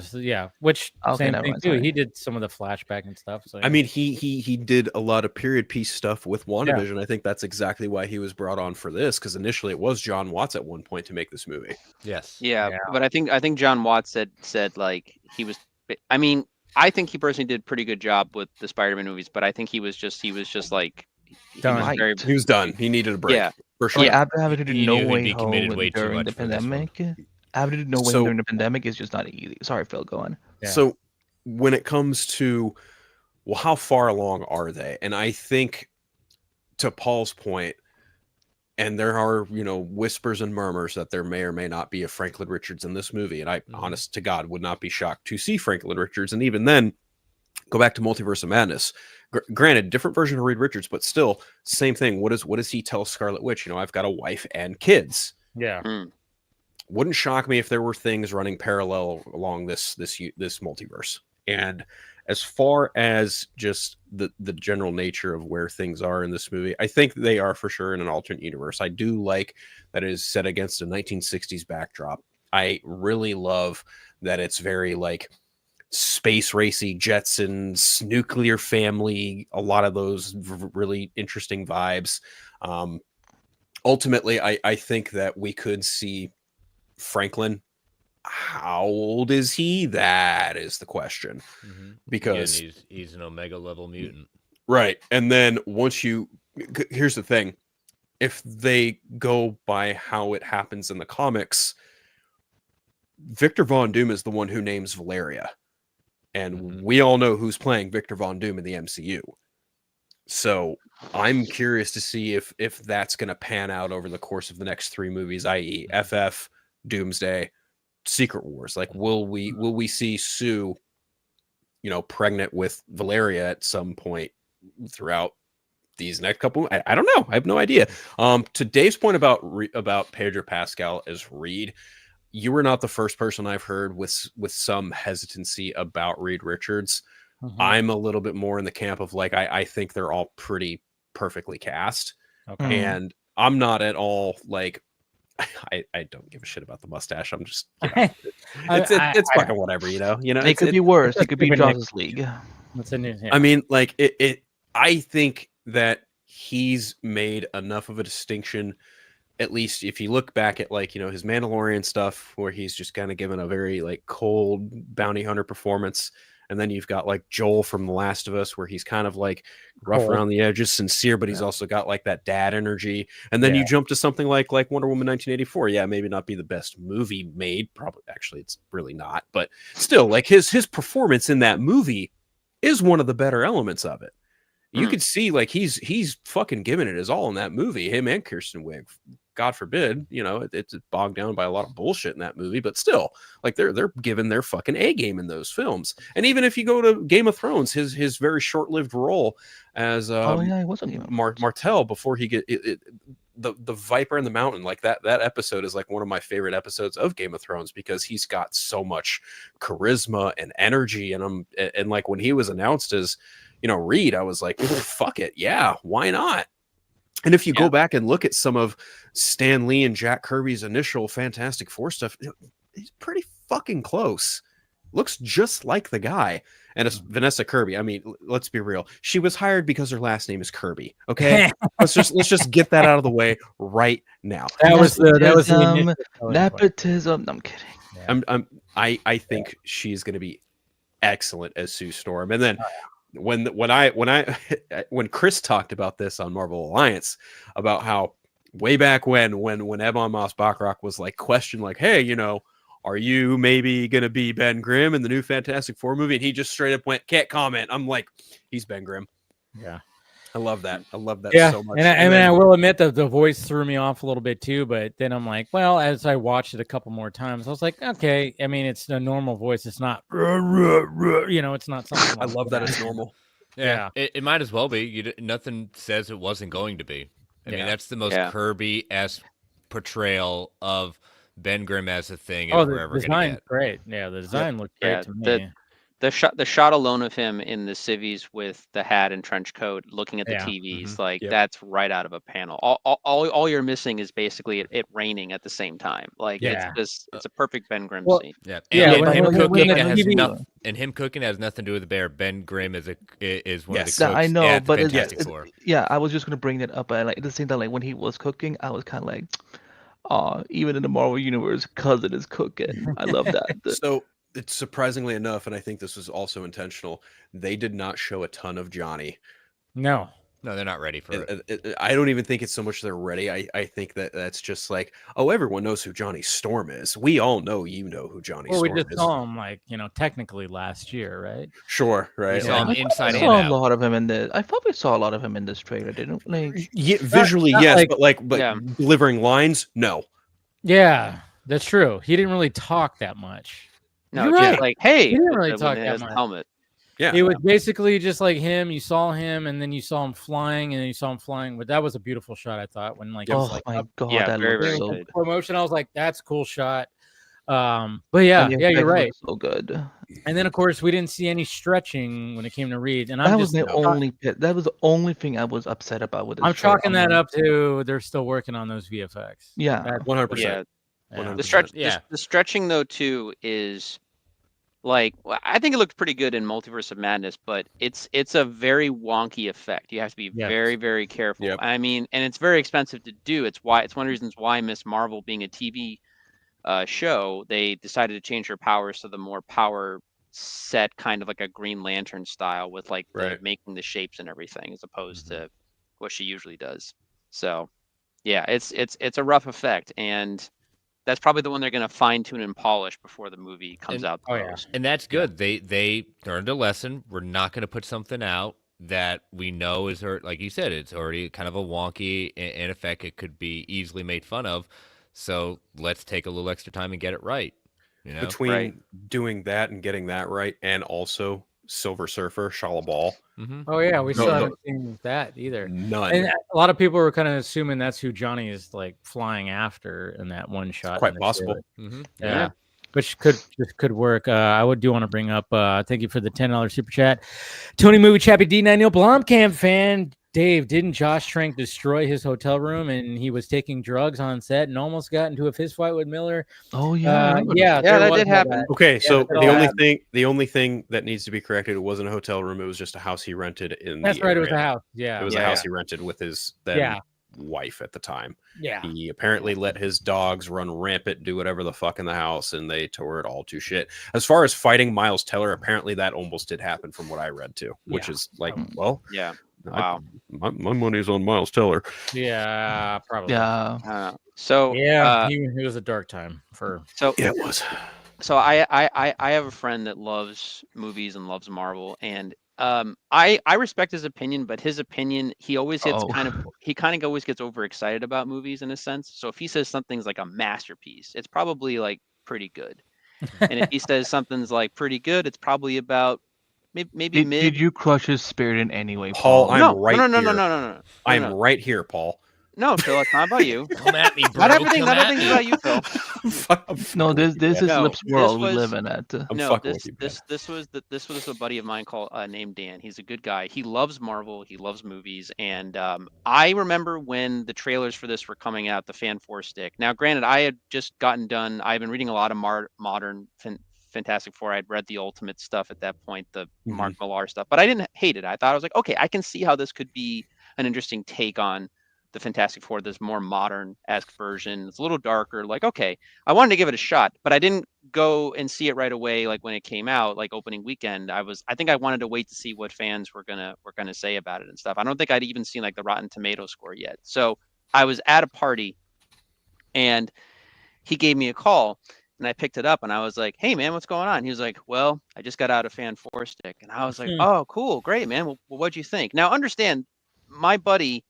Which same never thing mind, too. sorry. He did some of the flashback and stuff. So I mean, he did a lot of period piece stuff with WandaVision. I think that's exactly why he was brought on for this, because initially it was John Watts at one point to make this movie. Yes. Yeah, but I think John Watts said like he was. I mean, I think he personally did a pretty good job with the Spider-Man movies, but I think he was just like Done. He was done. He needed a break. Yeah. For sure. Yeah, after having to do He No knew he'd Way be Home committed way too during much the for this one. pandemic, having to do No Way Home during the pandemic is just not easy. Sorry, Phil, go on. Yeah. So when it comes to, well, how far along are they? And I think, to Paul's point, and there are, whispers and murmurs that there may or may not be a Franklin Richards in this movie. And I, honest to God, would not be shocked to see Franklin Richards. And even then, go back to Multiverse of Madness. Granted, different version of Reed Richards, but still same thing. What does he tell Scarlet Witch? I've got a wife and kids. Yeah. Wouldn't shock me if there were things running parallel along this multiverse. And as far as just the general nature of where things are in this movie, I think they are for sure in an alternate universe. I do like that it is set against a 1960s backdrop. I really love that it's very like space racy, Jetsons, nuclear family, a lot of those really interesting vibes. Ultimately, I think that we could see Franklin. How old is he? That is the question. Because again, he's an Omega level mutant. Right. And then here's the thing. If they go by how it happens in the comics, Victor Von Doom is the one who names Valeria. And we all know who's playing Victor Von Doom in the MCU. So I'm curious to see if that's going to pan out over the course of the next 3 movies, i.e. FF, Doomsday, Secret Wars. Like, will we see Sue pregnant with Valeria at some point throughout these next couple. I don't know. I have no idea. To Dave's point about Pedro Pascal as Reed, you were not the first person I've heard with some hesitancy about Reed Richards. I'm a little bit more in the camp of like, I think they're all pretty perfectly cast. Okay. And I'm not at all like, I don't give a shit about the mustache. I'm just, it's fucking whatever, It could be worse. It could be Justice League. What's the news? Yeah. I mean, like I think that he's made enough of a distinction, at least if you look back at like, his Mandalorian stuff where he's just kind of given a very like cold bounty hunter performance. And then you've got like Joel from The Last of Us, where he's kind of like rough around the edges, sincere, but he's also got like that dad energy. And then you jump to something like Wonder Woman 1984. Yeah, maybe not be the best movie made. Probably, actually, it's really not. But still, like his performance in that movie is one of the better elements of it. You could see like he's fucking giving it his all in that movie. Him and Kirsten Wiig. God forbid, it's bogged down by a lot of bullshit in that movie, but still, like they're given their fucking A game in those films. And even if you go to Game of Thrones, his very short-lived role as he was on Game of Thrones. Martell before he the Viper in the Mountain, like that episode is like one of my favorite episodes of Game of Thrones because he's got so much charisma and energy. And like when he was announced as Reed, I was like, fuck it, yeah, why not? And if you go back and look at some of Stan Lee and Jack Kirby's initial Fantastic Four stuff, he's pretty fucking close. Looks just like the guy. And it's Vanessa Kirby. I mean, let's be real. She was hired because her last name is Kirby. Okay, let's just get that out of the way right now. That was the nepotism. I'm kidding. Yeah. I think she's going to be excellent as Sue Storm. And then when Chris talked about this on Marvel Alliance about how way back when Ebon Moss-Bachrach was like questioned like, hey, are you maybe going to be Ben Grimm in the new Fantastic Four movie? And he just straight up went, can't comment. I'm like, he's Ben Grimm. Yeah. I love that. I love that so much. And I will admit that the voice threw me off a little bit too, but then I'm like, well, as I watched it a couple more times, I was like, okay. I mean, it's a normal voice. It's not, it's not something. I love that it's normal. Yeah. It might as well be. Nothing says it wasn't going to be. I mean, that's the most Kirby-esque portrayal of Ben Grimm as a thing. The design's great. Yeah, the design looked great to me. The shot alone of him in the civvies with the hat and trench coat, looking at the TVs, that's right out of a panel. All you're missing is basically it raining at the same time. Like it's a perfect Ben Grimm scene. Yeah, and him cooking has nothing to do with the bear. Ben Grimm is one of the cooks. I know, but yeah, I was just gonna bring that up. Like at the same time, like when he was cooking, I was kind of like, even in the Marvel universe, cousin is cooking. I love that. So. It's surprisingly enough, and I think this was also intentional, they did not show a ton of Johnny. No, they're not ready for it. I don't even think it's so much they're ready. I think that's just like, oh, everyone knows who Johnny Storm is. We all know who Johnny Storm is. We just saw him technically last year, right? Sure, right. We saw him inside and out. A lot of him in the. I probably saw a lot of him in this trailer, didn't we? Yeah, visually, yes, but delivering lines, no. Yeah, that's true. He didn't really talk that much. No, just like, hey, he didn't really talk that much. Helmet. Yeah, it was basically just like him. You saw him, and then you saw him flying, and then you saw him flying. But that was a beautiful shot, I thought. When my god, that very so good. Promotion, I was like, that's a cool shot. But you're right. So good. And then of course we didn't see any stretching when it came to Reed, and that was the only thing I was upset about with. I'm chalking that up to they're still working on those VFX. Yeah, 100%. The stretching though too is like, I think it looked pretty good in Multiverse of Madness, but it's a very wonky effect. You have to be very, very careful. Yep. I mean, and it's very expensive to do. It's one of the reasons why Miss Marvel, being a TV show, they decided to change her powers to the more power set, kind of like a Green Lantern style, with like making the shapes and everything, as opposed to what she usually does. So yeah, it's a rough effect, and that's probably the one they're going to fine tune and polish before the movie comes out. And that's good. They learned a lesson. We're not going to put something out that we know is, like you said, it's already kind of a wonky in effect. It could be easily made fun of. So let's take a little extra time and get it right. Between doing that and getting that right, and also Silver Surfer, Shalabal. Mm-hmm. Oh yeah, we No, still no. haven't seen that either. None. And a lot of people were kind of assuming that's who Johnny is like flying after in that one shot. Quite in the possible. trailer. Mm-hmm. Yeah. Which could work. I do want to bring up. Thank you for the $10 super chat, Tony Movie Chappie D9 Neil Blomkamp fan. Dave, didn't Josh Trank destroy his hotel room and he was taking drugs on set and almost got into a fist fight with Miller? Oh yeah, yeah, Yeah, that was did all happen. that. Okay, so that all happened. the only thing that needs to be corrected, it wasn't a hotel room. It was just a house he rented in. That's the right. It was area. a house. Yeah, It was a house he rented with his then wife at the time. Yeah. He apparently let his dogs run rampant, do whatever the fuck in the house, and they tore it all to shit. As far as fighting Miles Teller, apparently that almost did happen from what I read too, which is like, well, Yeah. Wow. My money's on Miles Teller. Yeah, probably. Yeah. So it was a dark time for. So yeah, it was. So I have a friend that loves movies and loves Marvel, and I respect his opinion, but his opinion, he always gets kind of always gets overexcited about movies in a sense. So if he says something's like a masterpiece, it's probably like pretty good. And if he says something's like pretty good, it's probably about maybe mid. Did you crush his spirit in any way, Paul? Paul? I'm right here. No. I'm right here, Paul. No, Phil, it's not about you. Come at me, bro. Not everything's about you, Phil. No, this is No, Lip's world this we was- live in. At This was a buddy of mine called named Dan. He's a good guy. He loves Marvel. He loves movies. And I remember when the trailers for this were coming out, the Fan 4 stick. Now, granted, I had just gotten done. I've been reading a lot of modern Fantastic Four. I'd read the Ultimate stuff at that point, the Mark Millar stuff, but I didn't hate it. I thought I was like, okay, I can see how this could be an interesting take on the Fantastic Four, this more modern-esque version. It's a little darker. Like, okay, I wanted to give it a shot, but I didn't go and see it right away. Like when it came out, like opening weekend, I think I wanted to wait to see what fans were gonna say about it and stuff. I don't think I'd even seen like the Rotten Tomato score yet. So I was at a party, and he gave me a call, and I picked it up, and I was like, "Hey man, what's going on?" He was like, "Well, I just got out of Fan 4 stick," and I was like, "Oh, cool, great, man. Well, what'd you think?" Now, understand, my buddy,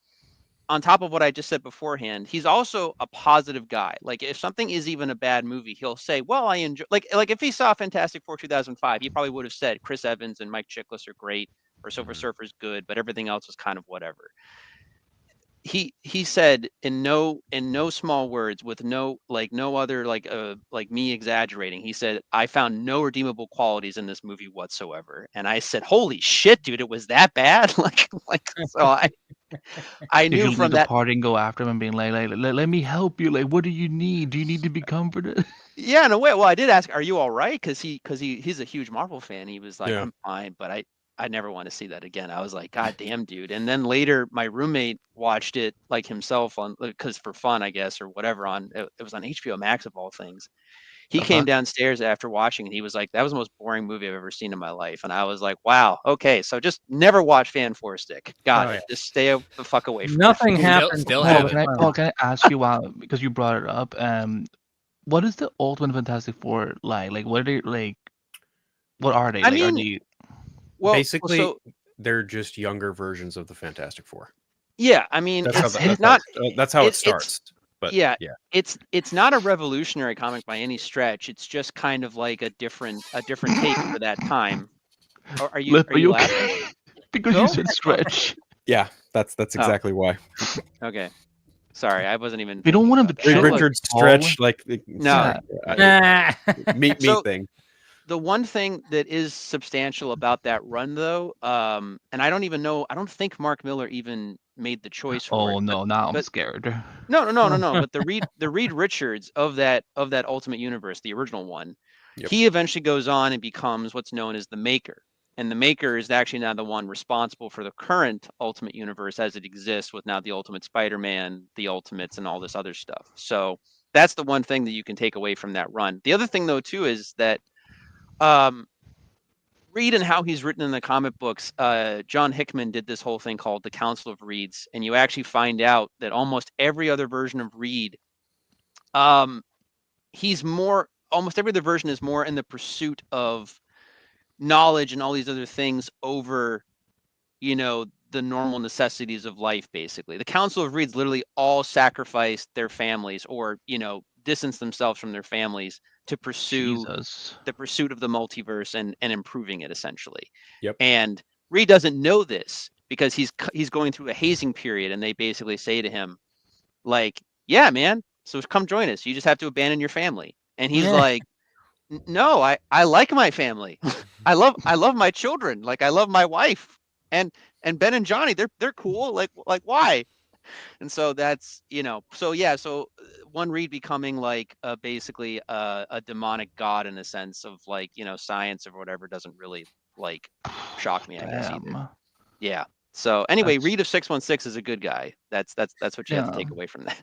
on top of what I just said beforehand, he's also a positive guy. Like if something is even a bad movie, he'll say, well, I enjoy, like if he saw Fantastic Four 2005, he probably would have said Chris Evans and Mike Chiklis are great, or Silver Surfer's good, but everything else was kind of whatever. He said in no small words, with no other like me exaggerating, he said, I found no redeemable qualities in this movie whatsoever. And I said, holy shit, dude, it was that bad. like so I knew from that party and go after him and being like, let me help you. Like, what do you need? Do you need to be comforted? Yeah, in a way. Well, I did ask, are you all right? Because he's a huge Marvel fan. He was like, I'm fine, but I never want to see that again. I was like, God damn, dude. And then later, my roommate watched it like himself because for fun, I guess, or whatever. It was on HBO Max of all things. He came downstairs after watching, and he was like, that was the most boring movie I've ever seen in my life. And I was like, wow, okay, so just never watch Fan 4 stick. Got it. Just stay the fuck away from Nothing it. happened. Paul, can I ask you, because you brought it up, what is the Ultimate Fantastic Four like? Like, what are they like? What are they? I like, mean, are they... Well, basically, they're just younger versions of the Fantastic Four. Yeah, I mean, that's how it starts. But yeah, it's not a revolutionary comic by any stretch. It's just kind of like a different take for that time. Are you laughing? Because you said stretch. Yeah, that's exactly why. Okay. Sorry, I wasn't even. We don't want him to chill. Richard stretch like no meat thing. The one thing that is substantial about that run, though, and I don't think Mark Miller even made the choice for it. Oh no, now I'm scared. No. But the Reed Richards of that Ultimate Universe, the original one, he eventually goes on and becomes what's known as the Maker. And the Maker is actually now the one responsible for the current Ultimate Universe as it exists, with now the Ultimate Spider-Man, the Ultimates, and all this other stuff. So that's the one thing that you can take away from that run. The other thing, though, too, is that Reed and how he's written in the comic books, John Hickman did this whole thing called the Council of Reeds, and you actually find out that almost every other version of Reed, almost every other version is more in the pursuit of knowledge and all these other things over, the normal necessities of life, basically. The Council of Reeds literally all sacrificed their families or, distance themselves from their families to pursue Jesus. the pursuit of the multiverse and improving it essentially. Yep. And Reed doesn't know this because he's going through a hazing period, and they basically say to him, like, yeah, man, so come join us. You just have to abandon your family. And he's like, no, I like my family. I love my children. Like, I love my wife, and Ben and Johnny, they're cool. Like why? And so that's, so one Reed becoming like basically a demonic god in a sense of like, science or whatever doesn't really like shock me, I guess either. Damn. Yeah. So anyway, That's- Reed of 616 is a good guy. That's what you have to Yeah. take away from that.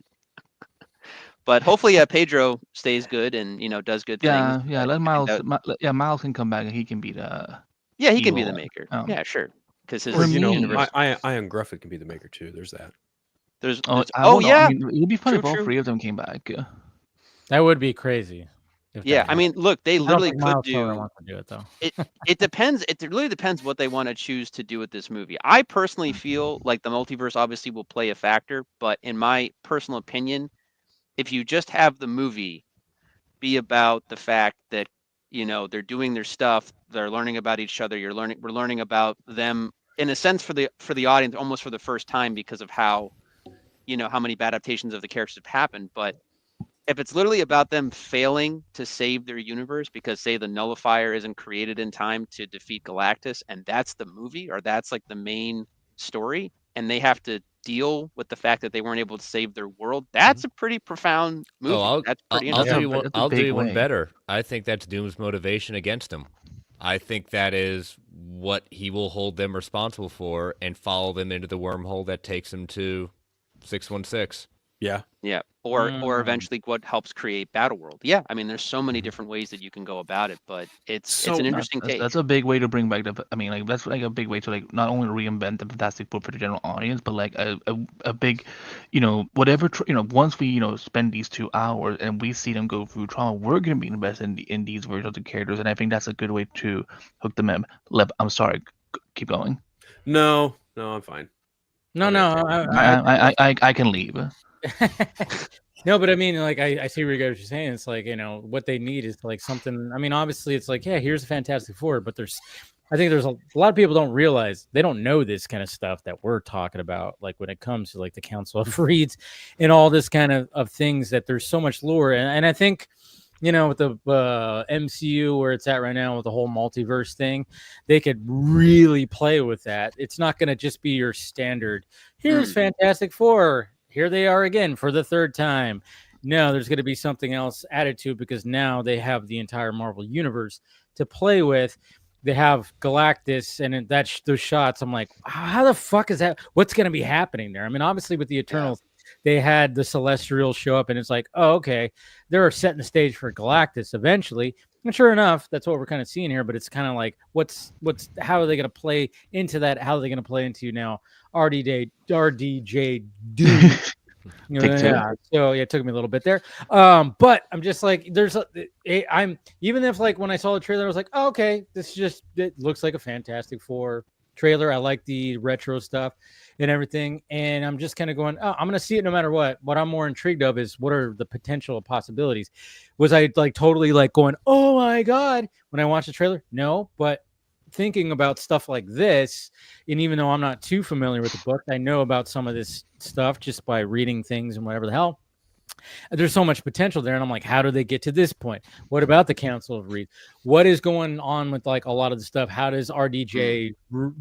But hopefully Pedro stays good and does good Yeah, things. yeah. Let Miles. Miles can come back and he can be the. Yeah, he can be evil. the maker. Oh. Yeah, sure. Because his For me- universe. Ian Gruffin can be the maker too. There's that. There's, Oh, there's- I oh don't know. yeah. I mean, it'd be fun True, if all true. 3 of them came back. That would be crazy. if that Yeah, I happened. mean, look, they I don't literally think could Miles Teller do. wants to do it though. It depends. It really depends what they want to choose to do with this movie. I personally feel like the multiverse obviously will play a factor, but in my personal opinion, if you just have the movie be about the fact that they're doing their stuff, they're learning about each other, we're learning about them in a sense for the audience almost for the first time because of how how many bad adaptations of the characters have happened. But if it's literally about them failing to save their universe because say the nullifier isn't created in time to defeat Galactus, and that's the movie or that's like the main story, and they have to deal with the fact that they weren't able to save their world, that's a pretty profound movie. Oh, That's pretty I'll interesting. do you one. That's a I'll do big you one way. better. I think that's Doom's motivation against him. I think that is what he will hold them responsible for and follow them into the wormhole that takes them to 616. Yeah. Yeah, or eventually what helps create Battleworld. Yeah, I mean, there's so many different ways that you can go about it, but it's So- an interesting take. That's a big way to bring back the. I mean, like that's like a big way to like not only reinvent the Fantastic Four for the general audience, but like a big, whatever. Once we spend these 2 hours and we see them go through trauma, we're gonna be invested in these versions of the characters, and I think that's a good way to hook them in. I'm sorry, keep going. No, I'm fine. No, I can leave. No, but I mean, like, I see what you're saying. It's like, what they need is like something. I mean, obviously, it's like, yeah, here's the Fantastic Four, but I think there's a lot of people don't realize they don't know this kind of stuff that we're talking about. Like when it comes to like the Council of Reeds and all this kind of things that there's so much lore. And I think, with the MCU where it's at right now with the whole multiverse thing, they could really play with that. It's not going to just be your standard. Here's Fantastic Four. Here they are again for the 3rd time. No, there's going to be something else added to it because now they have the entire Marvel universe to play with. They have Galactus, and those shots. I'm like, how the fuck is that? What's going to be happening there? I mean, obviously with the Eternals, they had the Celestials show up, and it's like, oh, okay, they're setting the stage for Galactus eventually. And sure enough, that's what we're kind of seeing here. But it's kind of like, how are they going to play into that? How are they going to play into now RDJ Doom? So it took me a little bit there. But I'm just like, I'm even if like when I saw the trailer, I was like, oh, okay, it looks like a Fantastic Four trailer. I like the retro stuff and everything, and I'm just kind of going, oh, I'm gonna see it no matter what. What I'm more intrigued of is what are the potential possibilities. Was I like totally like going, oh my god, when I watched the trailer? No, but thinking about stuff like this, and even though I'm not too familiar with the book, I know about some of this stuff just by reading things and whatever the hell. There's so much potential there, and I'm like, how do they get to this point? What about the Council of Reed? What is going on with like a lot of the stuff? How does RDJ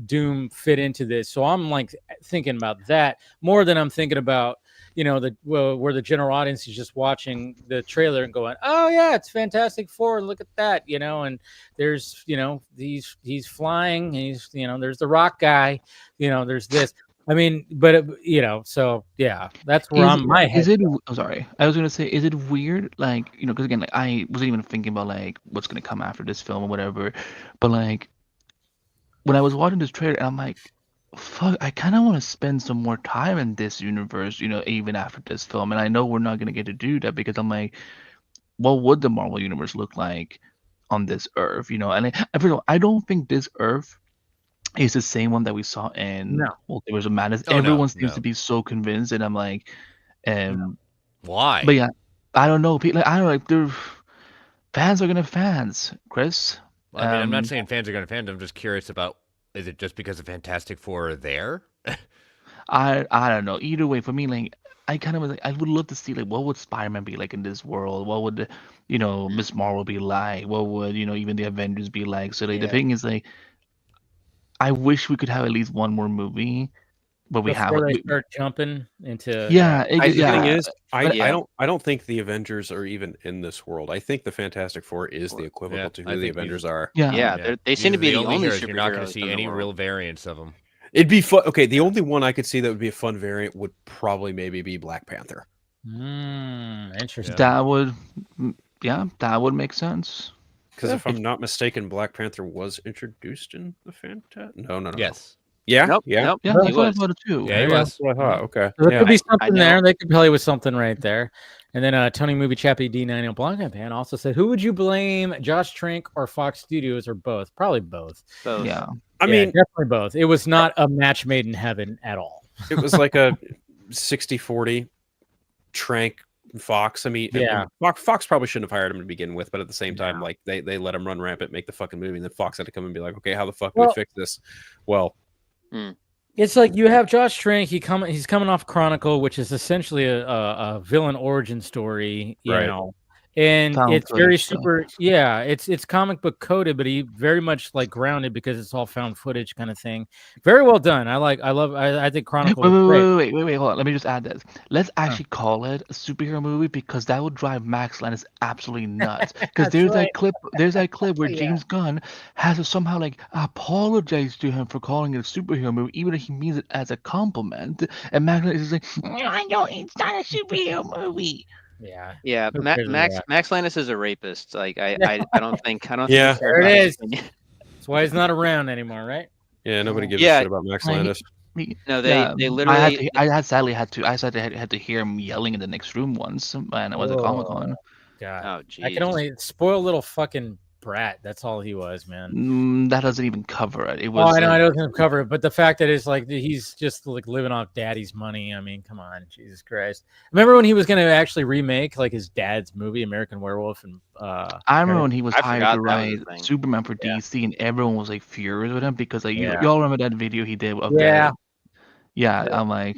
Doom fit into this? So I'm like thinking about that more than I'm thinking about where the general audience is just watching the trailer and going, oh yeah, it's Fantastic Four, look at that, and there's he's flying, he's there's the rock guy, there's this. I mean, but so yeah, that's where my head. Is it? Oh, sorry, I was gonna say, is it weird? Like, because again, like I wasn't even thinking about like what's gonna come after this film or whatever, but like when I was watching this trailer, I'm like, fuck, I kind of want to spend some more time in this universe, even after this film. And I know we're not gonna get to do that because I'm like, what would the Marvel universe look like on this Earth? And I don't think this Earth is the same one that we saw in Multiverse of Madness. Everyone seems to be so convinced, and I'm like, why? But yeah, I don't know. Like, I don't know. Like, they're fans are gonna fans, Chris. Well, I mean, I'm not saying fans are going to fans. I'm just curious about, is it just because the Fantastic Four are there? I don't know. Either way, for me, like I kind of was like, I would love to see like what would Spider-Man be like in this world? What would Miss Marvel be like? What would even the Avengers be like? So like the Yeah. thing is like, I wish we could have at least one more movie, but we have Before they we- start jumping into yeah, The yeah. thing is, Yeah. I don't think the Avengers are even in this world. I think the Fantastic Four is the equivalent Yeah, to I who the think Avengers are. Yeah. Yeah, they seem to be the only heroes. You're not going superheroes to see in the any world. real variants of them. It'd be fun. Okay, the only one I could see that would be a fun variant would probably maybe be Black Panther. Interesting. That would make sense. Because if I'm not mistaken, Black Panther was introduced in the Fantastic. No. Yes. Yeah. Nope, Yeah. nope. Yeah, he that's what I was. thought it too. Yeah, he Yeah. was. That's what I thought. Okay. So there Yeah. could be I something know. there. They could play with something right there. And then Tony Movie Chappie D9 Blanca Pan also said, "Who would you blame, Josh Trank or Fox Studios or both? Probably both. Both. Yeah. I Yeah, mean, definitely both. It was not a match made in heaven at all. it was like a 60-40 Trank Fox. I mean, Yeah. Fox probably shouldn't have hired him to begin with, but at the same time, Yeah. like they let him run rampant, make the fucking movie, and then Fox had to come and be like, okay, how the fuck do Well- we fix this? Well, It's like you have Josh Trank. He's coming off Chronicle, which is essentially a villain origin story, you Right. know. And Found it's very footage stuff. super, yeah. It's comic book coded, but he very much like grounded because it's all found footage kind of thing. Very well done. I think Chronicle. was great. Wait, hold on. Let me just add this. Let's actually call it a superhero movie because that would drive Max Landis absolutely nuts. Because there's right. that clip where Yeah. James Gunn has to somehow like apologize to him for calling it a superhero movie, even if he means it as a compliment. And Max Landis is like, I know it's not a superhero movie. Yeah. Yeah, Who cares about that? Max Landis is a rapist. Like I don't think Yeah. think There it about is. anything. That's why he's not around anymore, right? yeah, nobody gives Yeah. a shit about Max Like, Landis. No, they literally. I sadly had to hear him yelling in the next room once when I was at Comic Con. God. Oh, I geez. can only spoil little fucking brat. That's all he was, man. That doesn't even cover it. It Oh, was I know I like, don't cover it, but the fact that it's like he's just like living off daddy's money. I mean, come on, Jesus Christ! Remember when he was going to actually remake like his dad's movie, American Werewolf, and I remember when he was I hired forgot to that was write a thing. Superman for Yeah. DC, and everyone was like furious with him because like Yeah. y'all remember that video he did of Yeah. that? Yeah, I'm like,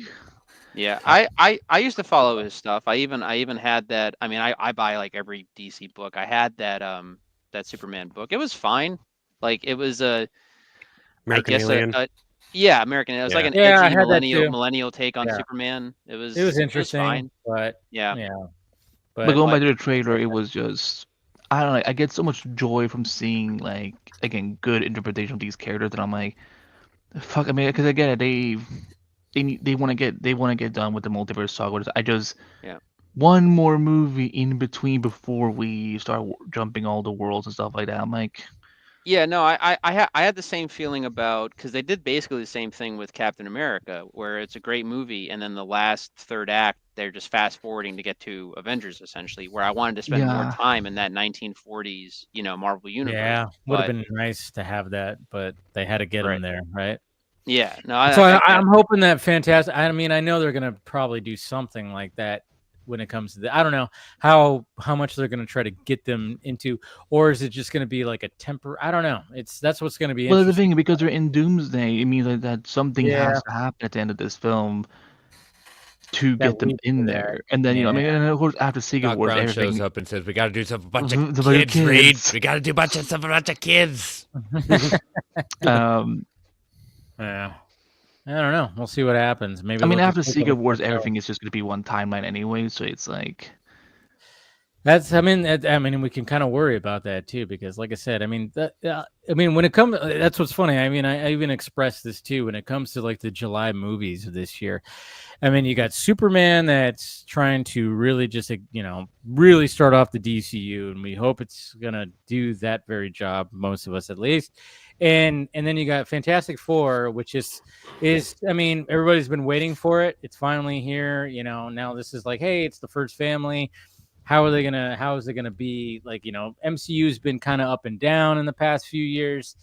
Yeah, I used to follow his stuff. I even had that. I mean, I buy like every DC book. I had that that Superman book. It was fine. Like it was American I guess Alien. yeah, American. It was like an Yeah, I edgy had that too. millennial take on Yeah. Superman. It was interesting, fine. but Yeah. but going like- back to the trailer, it was just I don't know. I get so much joy from seeing like again good interpretation of these characters that I'm like, fuck. I mean, because again, they want to get done with the multiverse saga. I just Yeah. one more movie in between before we start jumping all the worlds and stuff like that. I'm like, Yeah, no, I had the same feeling about because they did basically the same thing with Captain America, where it's a great movie, and then the last third act they're just fast forwarding to get to Avengers, essentially. Where I wanted to spend more Yeah. time in that 1940s, Marvel universe. yeah, would have but- been nice to have that, but they had to get him Right. there, right? Yeah, no, So I- I'm hoping that fantastic. I mean, I know they're gonna probably do something like that when it comes to that. I don't know how much they're gonna try to get them into, or is it just gonna be like a I don't know. That's what's gonna be. well, the interesting. thing because they're in Doomsday, it means that something Yeah. has to happen at the end of this film to That get them leads in to there, that. and then I mean, Yeah. and of course after Secret Doc Wars, Brown everything. shows up and says, "We got to do something for a bunch The of bunch of kids, Reed. kids. We got to do a bunch of stuff for a bunch of kids." Yeah. I don't know. We'll see what happens. Maybe. I mean, they'll after just take Secret a- Wars, everything is just going to be one timeline anyway. So it's like, That's. I mean, we can kind of worry about that too, because, like I said, I mean, when it comes, that's what's funny. I mean, I even expressed this too when it comes to like the July movies of this year. I mean, you got Superman that's trying to really just, really start off the DCU, and we hope it's gonna do that very job. Most of us, at least. And then you got Fantastic Four, which is I mean, everybody's been waiting for it. It's finally here. Now this is like, hey, it's the first family. How is it gonna be? Like, MCU's been kind of up and down in the past few years.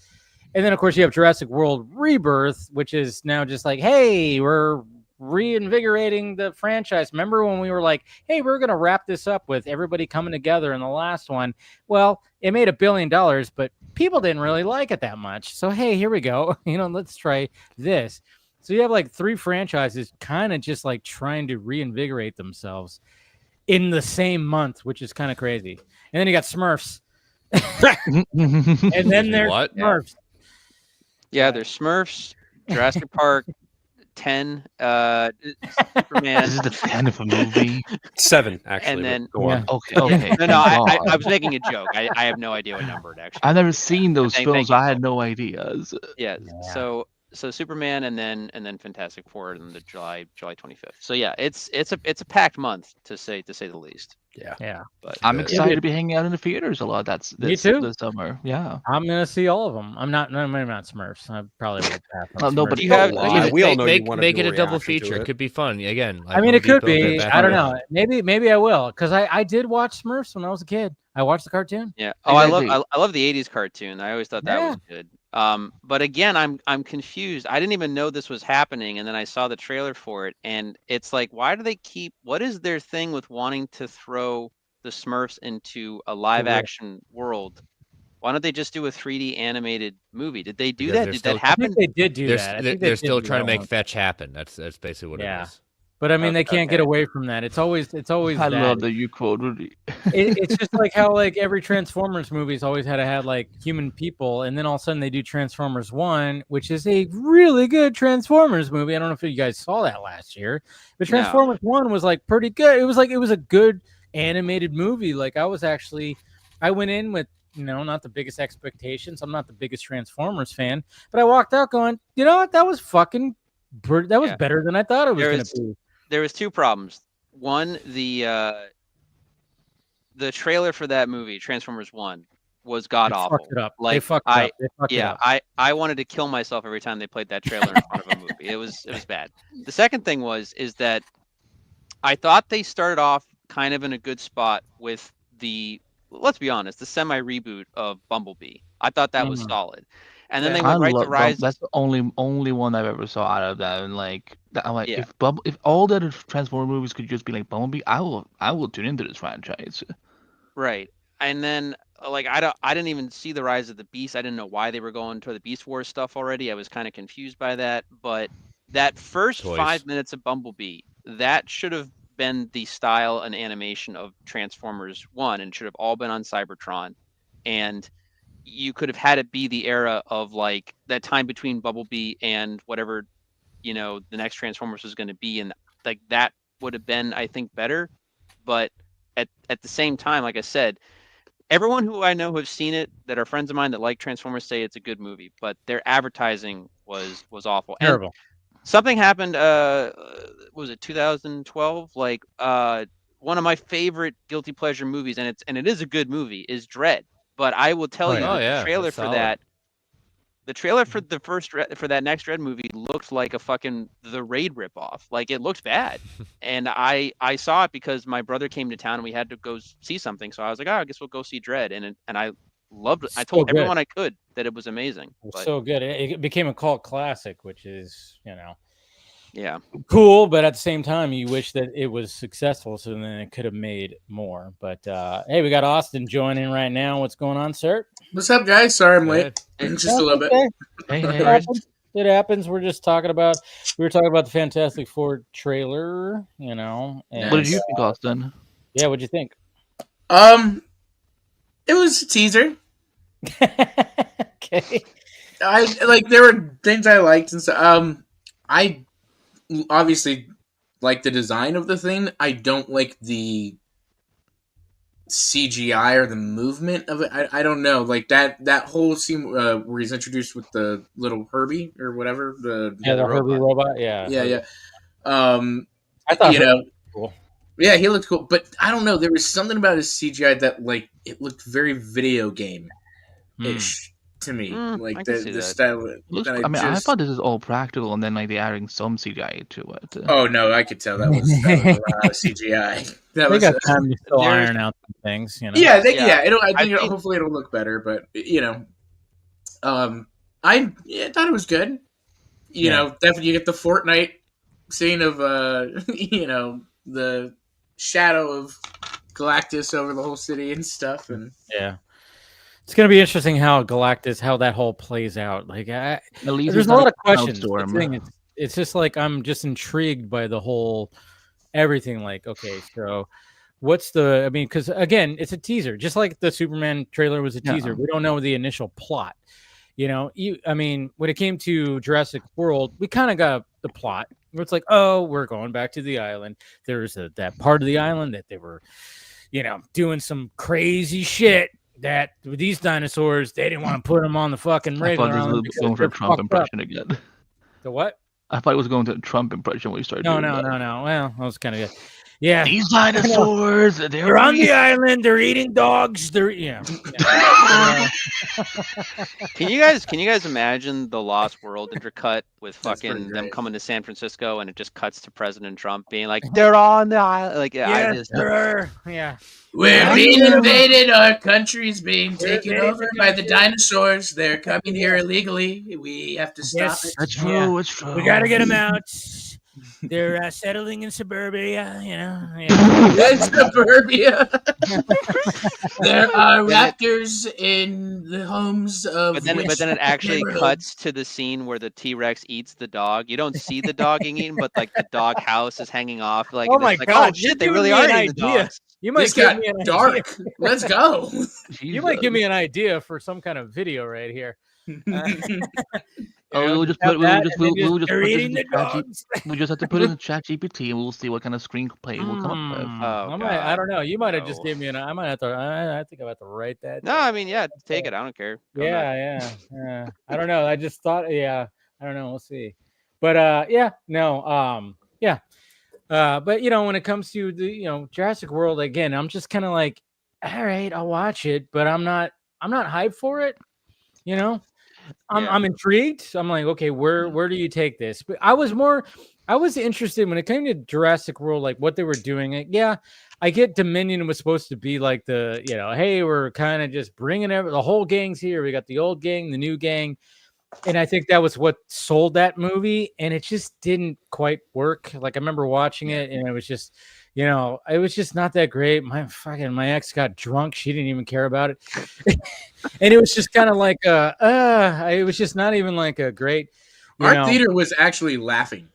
And then of course you have Jurassic World Rebirth, which is now just like, hey, we're reinvigorating the franchise. Remember when we were like, hey, we're going to wrap this up with everybody coming together in the last one? Well, it made $1 billion, but people didn't really like it that much. So, hey, here we go. Let's try this. So you have like 3 franchises kind of just like trying to reinvigorate themselves in the same month, which is kind of crazy. And then you got Smurfs. And then there's What? Smurfs. Yeah, there's Smurfs, Jurassic Park, 10, Superman. This is the 10 of a movie. 7 actually. And then go on. Okay. no, I was making a joke. I have no idea what number it actually. I've never seen those Thank films. you. I had no ideas. Yeah. So Superman and then Fantastic Four on the July 25th. So yeah, it's a packed month to say the least. Yeah. But I'm excited to be hanging out in the theaters a lot. Me too. This summer. Yeah. I'm gonna see all of them. I'm not Smurfs. I probably will pass on No, Smurfs. but You have- we all know you make wanna make do it a a double reaction to feature. it. It could be fun. Again, like I mean, Home it could Depot did be. back I in don't the- know. Maybe I will, because I did watch Smurfs when I was a kid. I watched the cartoon. yeah. Oh, Exactly. I love the 80s cartoon. I always thought that was good. But again, I'm confused. I didn't even know this was happening, and then I saw the trailer for it, and it's like, why do they keep? What is their thing with wanting to throw the Smurfs into a live action world? Why don't they just do a 3D animated movie? Did they do Because that? they're Did still- that I happen? think they did do They're, that. I they're, think they they're did still do trying to that make one. fetch happen. That's basically what Yeah. it is. But I mean, they can't get Okay. away from that. It's always I that. love that you quoted. It's just like how like every Transformers movie's always had to have like human people, and then all of a sudden they do Transformers 1, which is a really good Transformers movie. I don't know if you guys saw that last year, but No. Transformers 1 was like pretty good. It was a good animated movie. Like I went in with not the biggest expectations. I'm not the biggest Transformers fan, but I walked out going, you know what, that was Yeah. better than I thought it was going to be. There was 2 problems. One, the trailer for that movie, Transformers 1, was god They awful. fucked it up. Like They fucked it up. They fucked it yeah, up. I wanted to kill myself every time they played that trailer in front of a movie. It was bad. The second thing is that I thought they started off kind of in a good spot with let's be honest, the semi reboot of Bumblebee. I thought that was solid. And then they went right to Rise. That's the only one I've ever saw out of that. And like, I'm like, Yeah. if all the other Transformer movies could just be like Bumblebee, I will tune into this franchise. Right. And then like I didn't even see the Rise of the Beast. I didn't know why they were going to the Beast Wars stuff already. I was kind of confused by that. But that first Toys. 5 minutes of Bumblebee, that should have been the style and animation of Transformers 1 and should have all been on Cybertron. And you could have had it be the era of like that time between Bumblebee and whatever, the next Transformers was going to be. And like that would have been, I think, better. But at the same time, like I said, everyone who I know who have seen it that are friends of mine that like Transformers say it's a good movie, but their advertising was awful. Terrible. And something happened, was it 2012? Like one of my favorite guilty pleasure movies, and it is a good movie, is Dread. But I will tell you, the trailer that's for solid. that, the trailer for the for that next Dread movie looked like a fucking The Raid ripoff. Like it looked bad, and I saw it because my brother came to town and we had to go see something. So I was like, I guess we'll go see Dread, and I loved it. I told everyone I could that it was amazing. It was But, so good. It became a cult classic, which is yeah. cool, but at the same time, you wish that it was successful, so then it could have made more. But hey, we got Austin joining right now. What's going on, sir? What's up, guys? Sorry I'm late. Good. Just a little bit. Hey, It happens. It happens. We were talking about the Fantastic Four trailer, And, what did you think, Austin? Yeah, what'd you think? It was a teaser. Okay. There were things I liked and stuff. I obviously like the design of the thing. I don't like the CGI or the movement of it. I don't know. Like that whole scene where he's introduced with the little Herbie or whatever. The Herbie robot. Yeah. Yeah. I thought Herbie was cool. Yeah, he looked cool, but I don't know. There was something about his CGI that it looked very video game ish to me. I Like can see the that. style. I thought this was all practical, and then like they adding some CGI to it. Oh no, I could tell that was a lot of CGI. They got time to still iron out some things, Yeah, Yeah. I think hopefully it'll look better, but I thought it was good. You know, definitely you get the Fortnite scene of the shadow of Galactus over the whole city and stuff, and Yeah. It's going to be interesting how that whole plays out. Like, At least there's it's a not lot a of questions. The snowstorm. thing is, it's just like I'm just intrigued by the whole everything. Like, okay, so what's the? I mean, because again, it's a teaser, just like the Superman trailer was a teaser. Yeah. We don't know the initial plot. I mean, when it came to Jurassic World, we kind of got the plot. Where it's like, oh, we're going back to the island. There's that part of the island that they were, doing some crazy shit. That with these dinosaurs, they didn't want to put them on the fucking I thought regular this island was because going for they're a Trump fucked up. impression again. The what? I thought it was going to a Trump impression when you started No. doing that. Well, that was kind of good. Yeah. These dinosaurs, They're on the island. They're eating dogs. They're Can you guys imagine the Lost World intercut with That's pretty fucking them great. coming to San Francisco and it just cuts to President Trump being like, they're on the island. Like, Yes, sir. Yeah. we're being invaded. Our country's being We're taken invading over the by the country. dinosaurs. They're coming here illegally. We have to stop Yes. it. That's true. Yeah. It's true. We got to get them out. They're settling in suburbia, Yeah. In suburbia. There are raptors in the homes of. But then it actually cuts to the scene where the T-Rex eats the dog. You don't see the dog getting eaten, but like the dog house is hanging off. Like, Oh and my it's like, God, oh you're shit, they giving really me are an eating the idea. dogs. You might This give got me an dark. idea. Let's go. You might give me an idea for some kind of video right here. We'll just have put that, we'll just and then we'll just they're put this eating in the Chat G- dogs. we just have to put it in Chat GPT and we'll see what kind of screenplay we'll come up with. Oh, I don't know. You might have no. just gave me I might have to. I think I'm about to write that. No, I mean, yeah, take it. I don't care. Go nuts. Yeah. I don't know. I just thought. Yeah. I don't know. We'll see. But yeah. But when it comes to the Jurassic World again, I'm just kind of like, all right, I'll watch it, but I'm not hyped for it. I'm intrigued. I'm like, okay, where do you take this? But I was interested when it came to Jurassic World, like what they were doing. Yeah, I get Dominion was supposed to be like the, hey, we're kind of just bringing the whole gang's here. We got the old gang, the new gang. And I think that was what sold that movie. And it just didn't quite work. Like I remember watching it and it was just, it was just not that great. My ex got drunk. She didn't even care about it. And it was just kind of like, it was just not even like a great, Our theater was actually laughing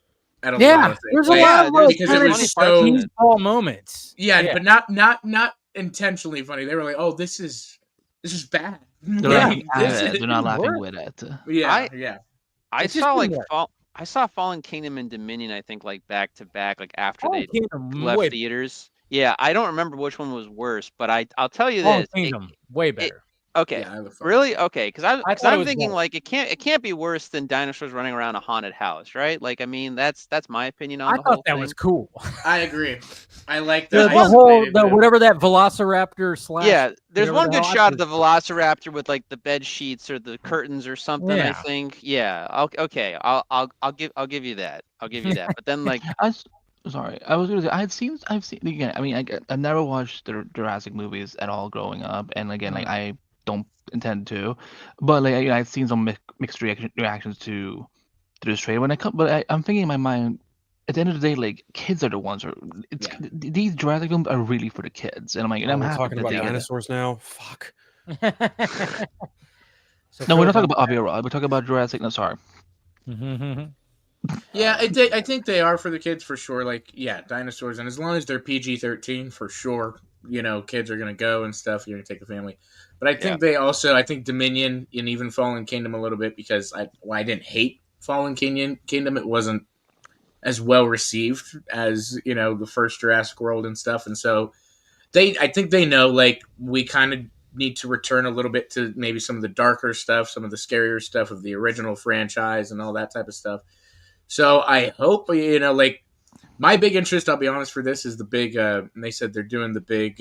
at a lot yeah, of things. there's a lot of those because it kind was of so small moments. Yeah, but not intentionally funny. They were like, "Oh, this is bad." They're Like, laughing at it. They're not laughing with it. Yeah. I It's just saw been like more- I saw Fallen Kingdom and Dominion, I think, like back to back, like after Fallen they Kingdom left way- theaters. Yeah, I don't remember which one was worse, but I'll tell you Fallen this. Kingdom, way better. Okay, Yeah, I love Fallen really? Okay, because thought it I'm was thinking better. like it can't be worse than dinosaurs running around a haunted house, right? Like, I mean, that's my opinion on I the whole thought that thing. was cool. I agree. I like The that. whole whatever that Velociraptor slash. Yeah, there's whatever one the good hell shot I of the Velociraptor with like the bed sheets or the curtains or something. I Yeah. think. Yeah. Okay. I'll give you that. I'll give you that. But then like Sorry, I was gonna say I've seen again. I mean, I've never watched the Jurassic movies at all growing up, and again, like I don't intend to, but like I've seen some mixed reactions to this trailer. But I'm thinking in my mind, at the end of the day, like kids are the ones these Jurassic films are really for the kids, and I'm like, and I'm we're happy talking that about they get it. dinosaurs now. Fuck. No, we're not talking about Avi Arad. We're talking about Jurassic. No, sorry. Yeah, I think they are for the kids for sure. Like, yeah, dinosaurs, and as long as they're PG-13, for sure, kids are gonna go and stuff. You're gonna take the family, but I think they also, I think Dominion and even Fallen Kingdom a little bit because I didn't hate Fallen Kingdom. It wasn't as well received as the first Jurassic World and stuff, and so I think they know like we kind of need to return a little bit to maybe some of the darker stuff, some of the scarier stuff of the original franchise and all that type of stuff. So I hope, like my big interest, I'll be honest, for this is the big, they said they're doing the big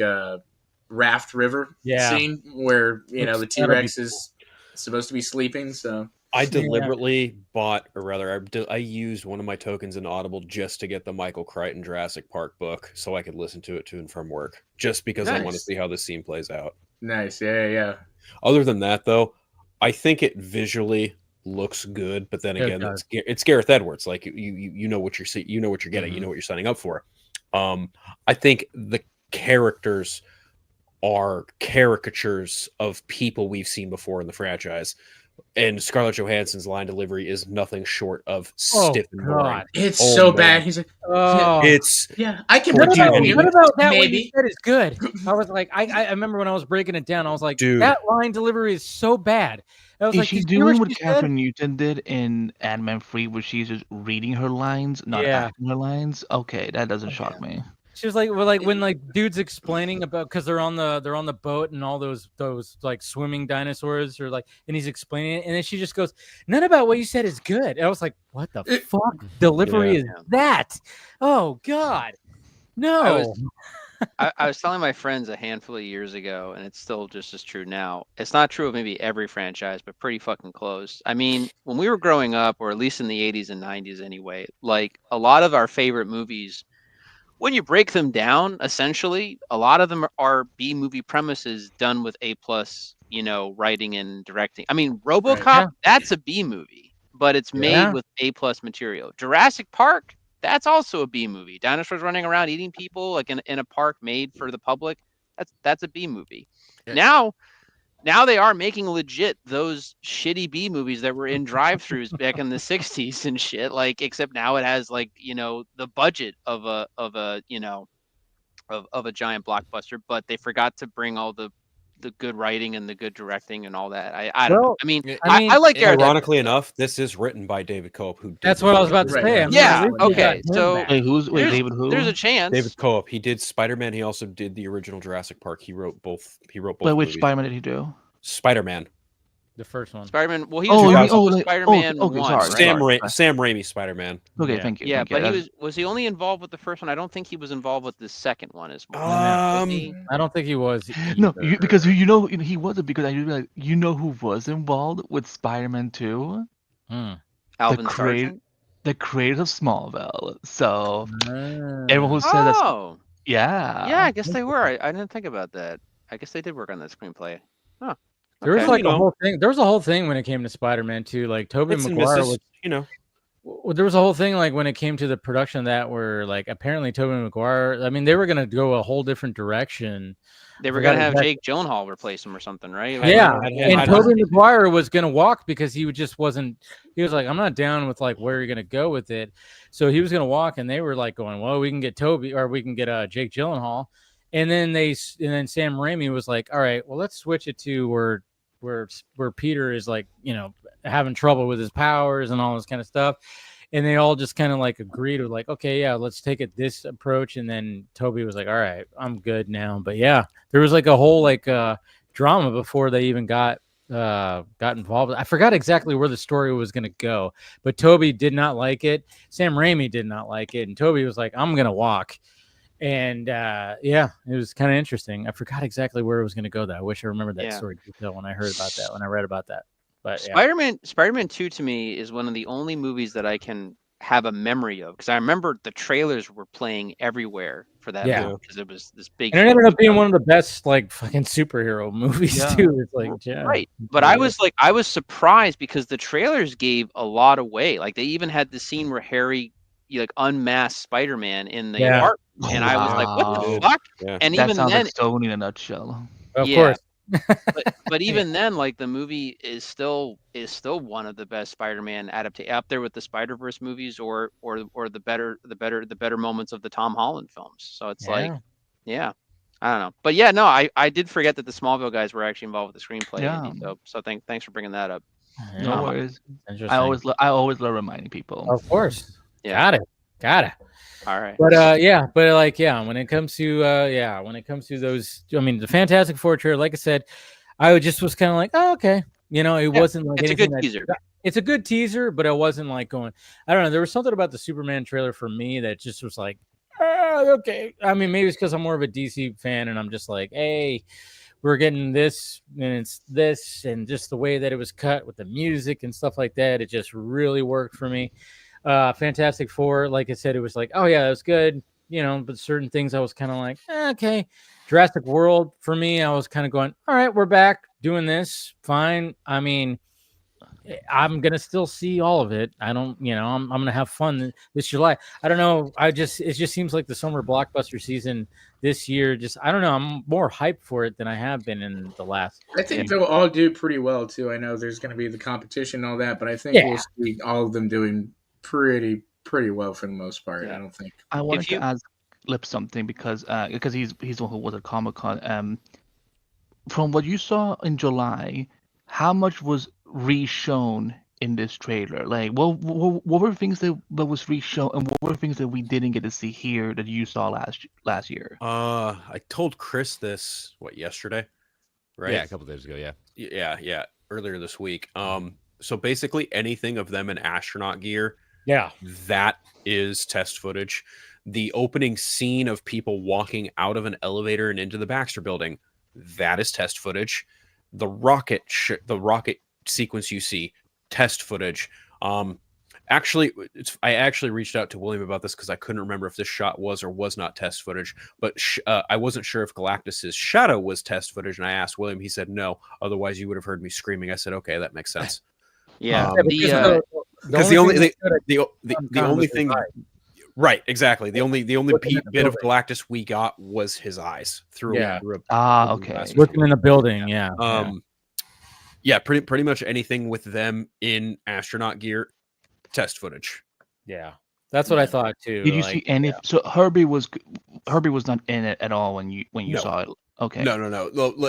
raft river scene where, the T-Rex is supposed to be sleeping. So I deliberately bought, or rather I used one of my tokens in Audible just to get the Michael Crichton Jurassic Park book so I could listen to it to and from work, just because I want to see how this scene plays out. Nice. Yeah. Other than that, though, I think it visually looks good, but then It again, does. it's Gareth Edwards. Like you know what you're seeing, you know what you're getting, you know what you're signing up for. I think the characters are caricatures of people we've seen before in the franchise. And Scarlett Johansson's line delivery is nothing short of stiff and boring. God. It's Oh, so man. bad. He's like, Oh, It's yeah, I can what protect about, you. what about that? What you Maybe. said is good. I was like, I remember when I was breaking it down, I was like, Dude. that line delivery is so bad. I was Is like, she "Did you hear doing what what she said?" Catherine Newton did in Ant-Man 3, where she's just reading her lines, not Yeah. acting her lines? Okay, that doesn't shock me. She was like, well, like when like dudes explaining about because they're on the boat and all those like swimming dinosaurs or like, and he's explaining it, and then she just goes, "None about what you said is good." And I was like, "What the fuck delivery is that?" Oh God, no. I was telling my friends a handful of years ago, and it's still just as true now. It's not true of maybe every franchise, but pretty fucking close. I mean, when we were growing up, or at least in the 80s and 90s anyway, like a lot of our favorite movies, when you break them down, essentially, a lot of them are B movie premises done with A plus, writing and directing. I mean, RoboCop, Yeah. that's a B movie, but it's made with A plus material. Jurassic Park, that's also a B movie. Dinosaurs running around eating people, like in a park made for the public. That's a B movie. Yeah. Now they are making legit those shitty B movies that were in drive-throughs back in the 60s and shit. Like, except now it has like, the budget of a giant blockbuster, but they forgot to bring all the good writing and the good directing and all that. I don't know. I mean, I like Gareth ironically Edwards, enough, this is written by David Cope, who did That's what I was about to say. I mean, yeah. at least we got Okay. him So back. Wait, David who? there's a chance. David Cope. He did Spider-Man. He also did the original Jurassic Park. He wrote both. Wait, which movies. Spider-Man did he do? Spider-Man. The first one. Spider-Man. Well, he Oh, was you mean- responsible for like- Spider-Man okay, 1. sorry. right? Sam Raimi Spider-Man. Okay, Yeah. thank you. Yeah, thank but you. was he only involved with the first one? I don't think he was involved with the second one as much. Um, Was he? I don't think he was. No, either. because he wasn't, because I realized, who was involved with Spider-Man 2? Alvin Sargent. The creator of Smallville. So everyone who said that's Oh, yeah. yeah. I guess they were. I didn't think about that. I guess they did work on that screenplay. Huh. There was Okay. like a whole thing. There was a whole thing when it came to Spider-Man 2. Like Tobey Bits and Maguire misses, was, there was a whole thing like when it came to the production of that where like apparently Tobey Maguire, I mean, they were gonna go a whole different direction. They were gonna have Jake Gyllenhaal replace him or something, right? Yeah, and Tobey Maguire was gonna walk because he just wasn't. He was like, I'm not down with like where you're gonna go with it. So he was gonna walk, and they were like going, well, we can get Toby or we can get Jake Gyllenhaal, and then Sam Raimi was like, all right, well, let's switch it to where Peter is like, having trouble with his powers and all this kind of stuff. And they all just kind of like agreed with like, okay, yeah, let's take it this approach. And then Toby was like, all right, I'm good now. But yeah, there was like a whole like drama before they even got involved. I forgot exactly where the story was going to go, but Toby did not like it. Sam Raimi did not like it. And Toby was like, I'm going to walk. And yeah, it was kind of interesting. I forgot exactly where it was going to go though. I wish I remembered that story detail when I heard about that, when I read about that. But Spider-Man 2 to me is one of the only movies that I can have a memory of, because I remember the trailers were playing everywhere for that movie because it was this big. And it ended up being one of the best like fucking superhero movies too. It's like right, but I was surprised because the trailers gave a lot away. Like they even had the scene where Harry like unmasked Spider-Man in the apartment, and I was like, "What the fuck?" Yeah. And that even sounds then, like Sony in a nutshell. Of course. but even then, like the movie is still one of the best Spider-Man adaptation, up there with the Spider-Verse movies or the better moments of the Tom Holland films. So it's like, I don't know, but yeah, no, I did forget that the Smallville guys were actually involved with the screenplay. Yeah. Andy, so thanks for bringing that up. No worries. I always love reminding people. Of course. Yeah. Got it. All right. But when it comes to those, I mean, the Fantastic Four trailer, like I said, I just was kind of like, oh, okay. It wasn't like it's a anything good teaser. It's a good teaser, but I wasn't like going, I don't know. There was something about the Superman trailer for me that just was like, okay. I mean, maybe it's because I'm more of a DC fan and I'm just like, hey, we're getting this and it's this, and just the way that it was cut with the music and stuff like that, it just really worked for me. Fantastic Four, like I said, it was like, oh yeah, that was good, but certain things I was kind of like, okay. Jurassic World, for me, I was kind of going, all right, we're back doing this, fine. I mean, I'm gonna still see all of it. I don't, I'm gonna have fun this July. I don't know. It just seems like the summer blockbuster season this year. Just I don't know. I'm more hyped for it than I have been in the last. I think they'll all do pretty well too. I know there's going to be the competition and all that, but I think we'll see all of them doing pretty well for the most part. I don't think. I wanted to ask Lip something because he's the one who was at Comic-Con. From what you saw in July, how much was re-shown in this trailer? Like, what were things that was re-shown, and what were things that we didn't get to see here that you saw last year? I told Chris this yesterday, right? Yeah, a couple days ago. Yeah, earlier this week. So basically, anything of them in astronaut gear, that is test footage. The opening scene of people walking out of an elevator and into the Baxter Building, that is test footage. The rocket sequence you see, test footage. Actually, I actually reached out to William about this because I couldn't remember if this shot was or was not test footage. But I wasn't sure if Galactus's shadow was test footage, and I asked William. He said no. Otherwise, you would have heard me screaming. I said, okay, that makes sense. The only thing. Right, exactly. The only bit of Galactus we got was his eyes through. Okay. Looking in the building, pretty much anything with them in astronaut gear, test footage. Yeah, that's what I thought too. Did you see any? So Herbie was not in it at all when you saw it. Okay. No.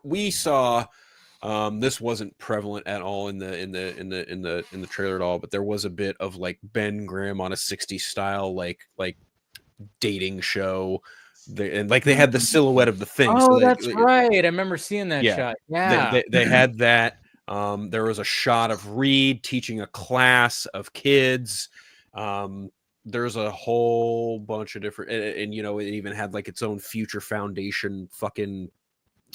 We saw. This wasn't prevalent at all in the trailer at all, but there was a bit of like Ben Grimm on a 60s style like dating show. They had the silhouette of the thing. Oh, that's right. I remember seeing that shot. Yeah, they had that. There was a shot of Reed teaching a class of kids. There's a whole bunch of different, and it even had like its own Future Foundation fucking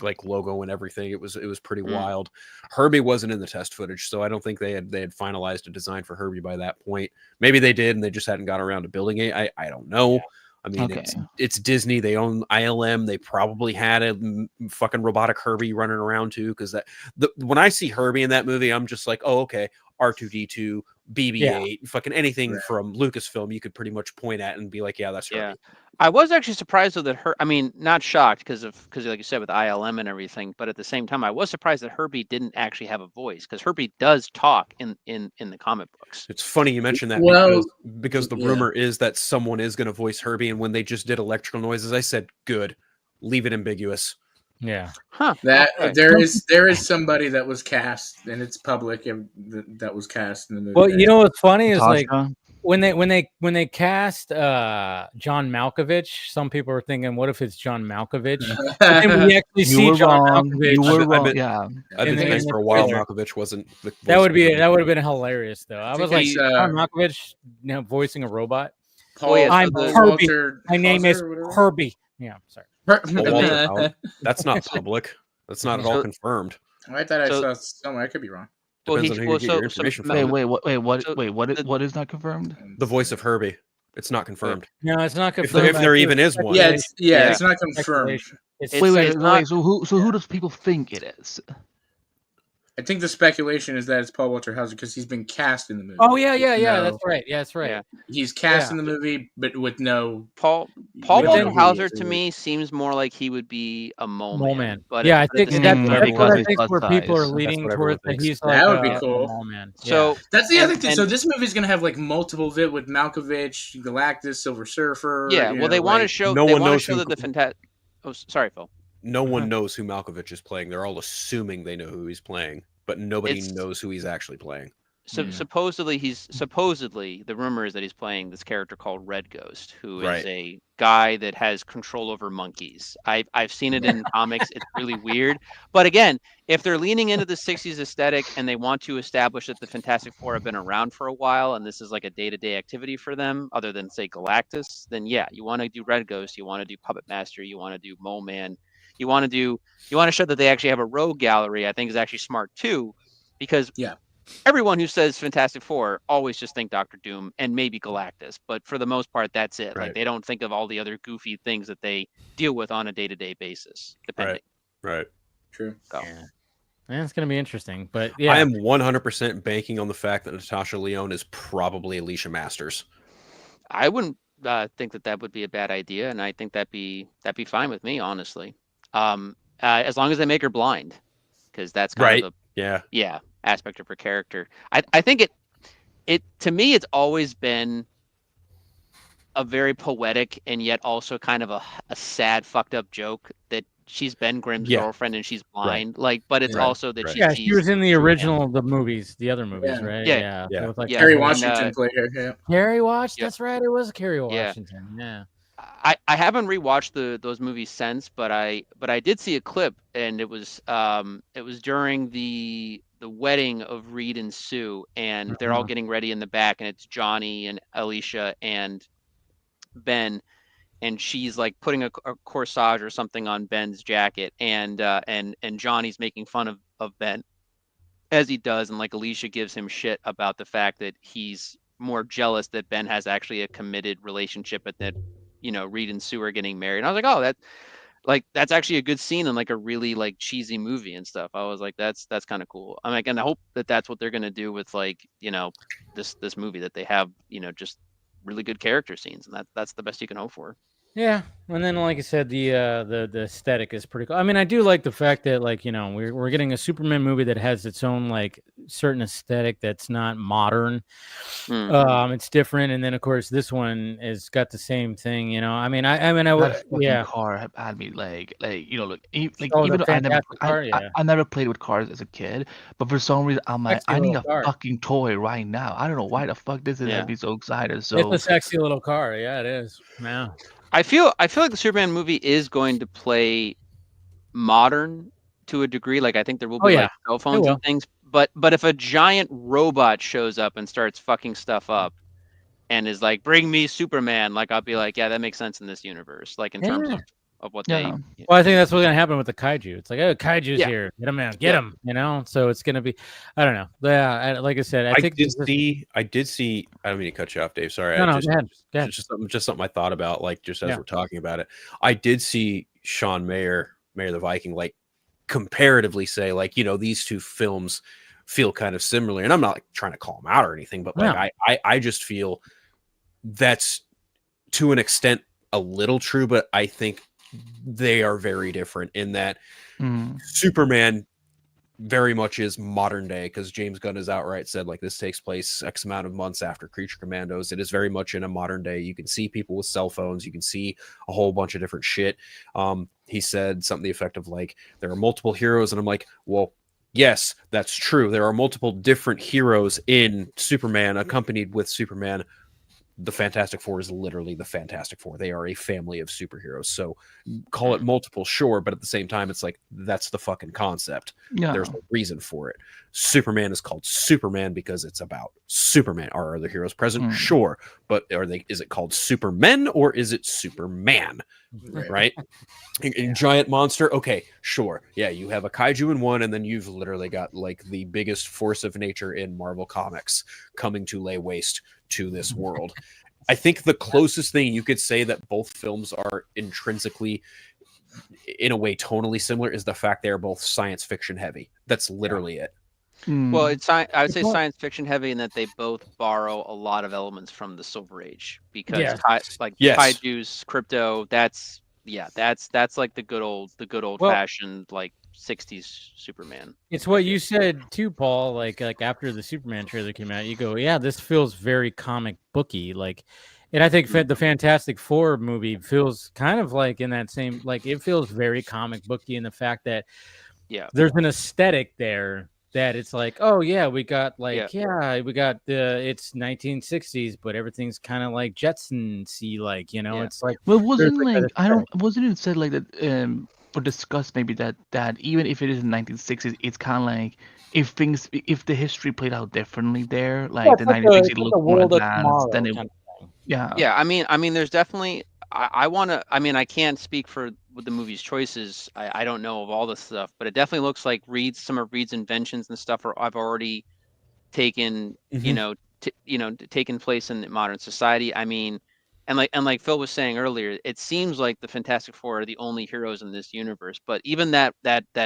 like logo and everything. It was pretty wild. Herbie wasn't in the test footage, so I don't think they had finalized a design for Herbie by that point. Maybe they did and they just hadn't got around to building it. I don't know. I mean, it's Disney. They own ILM. They probably had a fucking robotic Herbie running around too. Because when I see Herbie in that movie, I'm just like, oh, okay, R2D2, BB-8, fucking anything from Lucasfilm, you could pretty much point at and be like, yeah, that's Herbie. I was actually surprised though that not shocked because like you said with ILM and everything, but at the same time I was surprised that Herbie didn't actually have a voice because Herbie does talk in the comic books. It's funny you mentioned that because the rumor is that someone is going to voice Herbie, and when they just did electrical noises, I said, good, leave it ambiguous. Yeah. There is somebody that was cast, and it's public, and that was cast in the movie. Well, you know what's funny is like when they cast John Malkovich, some people were thinking, what if it's John Malkovich? And we actually see John Malkovich. You were wrong. I've been thinking for a while Malkovich wasn't the voice. That would have been hilarious though. I was like, John Malkovich, voicing a robot. I'm Herbie. My name is Herbie. Yeah, sorry. That's not public. That's not at all confirmed. I thought I saw somewhere. I could be wrong. Depends on who you get your information from. What is not confirmed? The voice of Herbie. It's not confirmed. No, it's not confirmed. If there even is one. It's not confirmed. Wait. So who does people think it is? I think the speculation is that it's Paul Walter Hauser because he's been cast in the movie. Oh yeah, that's right. Yeah, that's right. Yeah. He's cast in the movie, but with no Paul Walter Hauser to me seems more like he would be a mole man. But I think that's where people are leading towards that he's like that would be cool. Mole man. So that's the other thing. So this movie's gonna have like multiple with Malkovich, Galactus, Silver Surfer. Yeah, well, they want to show. They want to show that the fantastic. Oh, sorry, Phil. No one knows who Malkovich is playing. They're all assuming they know who he's playing, but nobody knows who he's actually playing. So supposedly the rumor is that he's playing this character called Red Ghost, who is a guy that has control over monkeys. I've seen it in comics. It's really weird. But again, if they're leaning into the 60s aesthetic and they want to establish that the Fantastic Four have been around for a while and this is like a day-to-day activity for them, other than say Galactus, then yeah, you want to do Red Ghost, you want to do Puppet Master, you want to do Mole Man. You want to show that they actually have a rogue gallery. I think is actually smart too, because everyone who says Fantastic Four always just think Doctor Doom and maybe Galactus, but for the most part, that's it. Like they don't think of all the other goofy things that they deal with on a day-to-day basis. Depending. Right. True. Yeah. Man, it's gonna be interesting. But I yeah, am 100% banking on the fact that Natasha Lyonne is probably Alicia Masters. I wouldn't think that would be a bad idea, and I think that'd be fine with me, honestly. As long as they make her blind, because that's kind of Yeah. aspect of her character. I think it to me it's always been a very poetic and yet also kind of a sad, fucked up joke that she's Ben Grimm's girlfriend and she's blind. Like, but it's also that she sees. she was in the through him. original the other movies, right? Yeah. So it's like Kerry Washington played her. Yeah. Kerry Washington. That's right. It was Kerry Washington. Yeah. I haven't rewatched those movies since, but I did see a clip, and it was during the wedding of Reed and Sue, and they're all getting ready in the back, and it's Johnny and Alicia and Ben, and she's like putting a corsage or something on Ben's jacket, and Johnny's making fun of Ben as he does, and like Alicia gives him shit about the fact that he's more jealous that Ben has actually a committed relationship, but that Reed and Sue are getting married. And I was like, oh, that's actually a good scene in like a really like cheesy movie and stuff. I was like, that's kind of cool. I'm like, and I hope that that's what they're gonna do with like this movie, that they have just really good character scenes, and that's the best you can hope for. Yeah, and then like I said, the aesthetic is pretty cool. I mean, I do like the fact that like we're getting a Superman movie that has its own like certain aesthetic that's not modern. It's different, and then of course this one has got the same thing. I mean, I would car had me like look even Oh, though car, I never played with cars as a kid, but for some reason I'm like, Sexy I need a little car. fucking toy right now. I don't know why the fuck this is. I'd be so excited. So it's a sexy little car. Yeah, it is. Yeah. I feel like the Superman movie is going to play modern to a degree. Like I think there will be like cell phones and things. But if a giant robot shows up and starts fucking stuff up and is like, bring me Superman, like I'll be like, yeah, that makes sense in this universe. Like in terms of what they. Well, I think that's what's gonna happen with the kaiju. It's like, oh, kaiju's here. Get him out. Get him. So it's gonna be. I don't know. Yeah, like I said, I think I did see. I don't mean to cut you off, Dave. Sorry. No, go ahead. Just something I thought about, like just as we're talking about it. I did see Sean Mayer the Viking, like comparatively say, like these two films feel kind of similar, and I'm not like trying to call them out or anything, but like I just feel that's to an extent a little true, but I think they are very different in that Superman very much is modern day, because James Gunn has outright said like this takes place X amount of months after Creature Commandos. It is very much in a modern day. You can see people with cell phones. You can see a whole bunch of different shit. He said something to the effect of like, there are multiple heroes. And I'm like, well, yes, that's true. There are multiple different heroes in Superman, accompanied with Superman. The Fantastic Four is literally the Fantastic Four. They are a family of superheroes. So call it multiple, sure, but at the same time, it's like, that's the fucking concept. Yeah. There's no reason for it. Superman is called Superman because it's about Superman. Are other heroes present? Sure. But is it called Supermen or is it Superman? Right? Giant monster? Okay, sure. Yeah, you have a kaiju in one, and then you've literally got like the biggest force of nature in Marvel Comics coming to lay waste to this world. I think the closest thing you could say that both films are intrinsically, in a way, tonally similar is the fact they are both science fiction heavy. That's literally it. Well, I would say science fiction heavy in that they both borrow a lot of elements from the Silver Age, because kaijus, crypto, that's like the good old fashioned like 60s Superman. It's what you said too, Paul. Like after the Superman trailer came out, you go, yeah, this feels very comic booky. Like, and I think the Fantastic Four movie feels kind of like in that same, like it feels very comic booky in the fact that there's an aesthetic there that it's like, oh yeah, we got like we got it's 1960s, but everything's kind of like Jetson-y, like it's like, well, wasn't it said like that or discussed maybe that even if it is in 1960s, it's kind of like if the history played out differently there, like the 1960s looked more advanced than it. Yeah. I mean, there's definitely. I can't speak for the movie's choices. I don't know of all this stuff, but it definitely looks like some of Reed's inventions and stuff I've already taken, taken place in modern society. I mean, like Phil was saying earlier, it seems like the Fantastic Four are the only heroes in this universe. But even that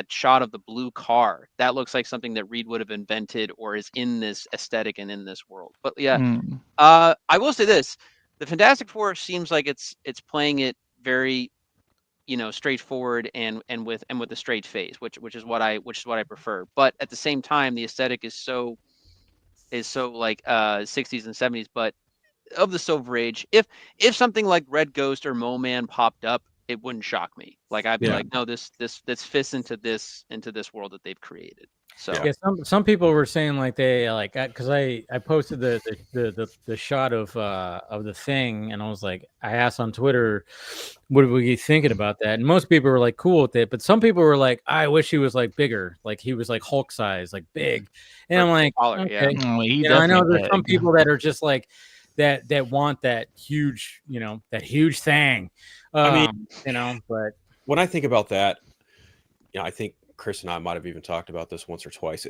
shot of the blue car, that looks like something that Reed would have invented or is in this aesthetic and in this world. But yeah, I will say this: the Fantastic Four seems like it's playing it very, straightforward and with a straight face, which is what I prefer. But at the same time, the aesthetic is so like 60s and 70s, but of the Silver Age. If something like Red Ghost or Mole Man popped up, it wouldn't shock me. Like I'd be like, no, this fits into this world that they've created. So yeah, some people were saying like they like, because I posted the shot of the Thing, and I was like, I asked on Twitter, what were you thinking about that? And most people were like cool with it, but some people were like, I wish he was like bigger, like he was like Hulk size, like big. And I'm like, okay, I know there's some people that are just like that want that huge, that huge thing. I mean, but when I think about that, I think Chris and I might have even talked about this once or twice.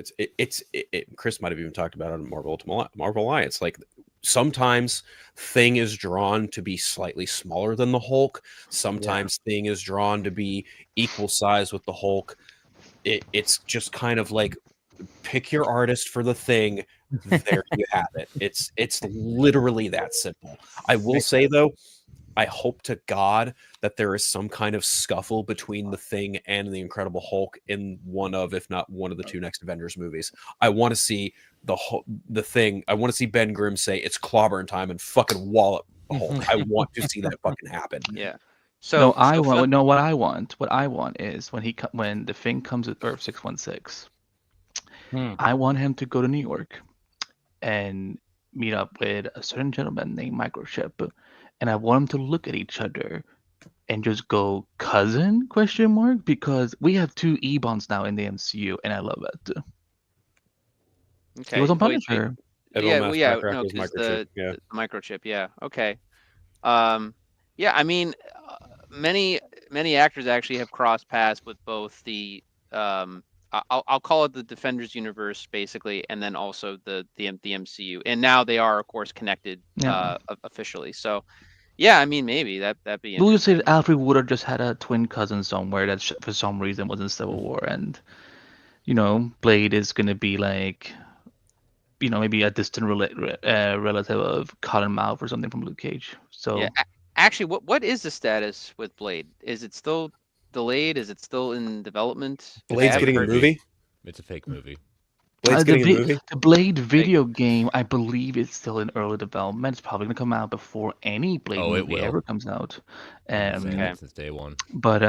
Chris might have even talked about it on Marvel Alliance. Like sometimes Thing is drawn to be slightly smaller than the Hulk. Sometimes Thing is drawn to be equal size with the Hulk. It's just kind of like, pick your artist for the Thing. There you have it. It's literally that simple. I will say though, I hope to God that there is some kind of scuffle between the Thing and the Incredible Hulk in one of, if not one of the two next Avengers movies. I want to see the Thing. I want to see Ben Grimm say it's clobbering time and fucking wallop Hulk. I want to see that fucking happen. Yeah. So what I want is when the Thing comes with Earth 616. I want him to go to New York and meet up with a certain gentleman named Microchip, and I want them to look at each other and just go, cousin, ? Because we have two E-bonds now in the MCU, and I love it. Okay. He was on Punisher. The Microchip, yeah. Okay. Yeah, I mean, many actors actually have crossed paths with both the I'll call it the Defenders universe, basically, and then also the MCU, and now they are, of course, connected officially. So, yeah, I mean, maybe that'd be. We'll just say that Alfred would have just had a twin cousin somewhere that for some reason was in Civil War, and Blade is gonna be like, maybe a distant relative of Cottonmouth or something from Luke Cage. So, yeah, actually, what is the status with Blade? Is it still delayed? Is it still in development? Blade's getting a movie? It's a fake movie. Blade's getting a movie? The Blade video game, I believe it's still in early development. It's probably going to come out before any Blade movie ever comes out. Since day one. But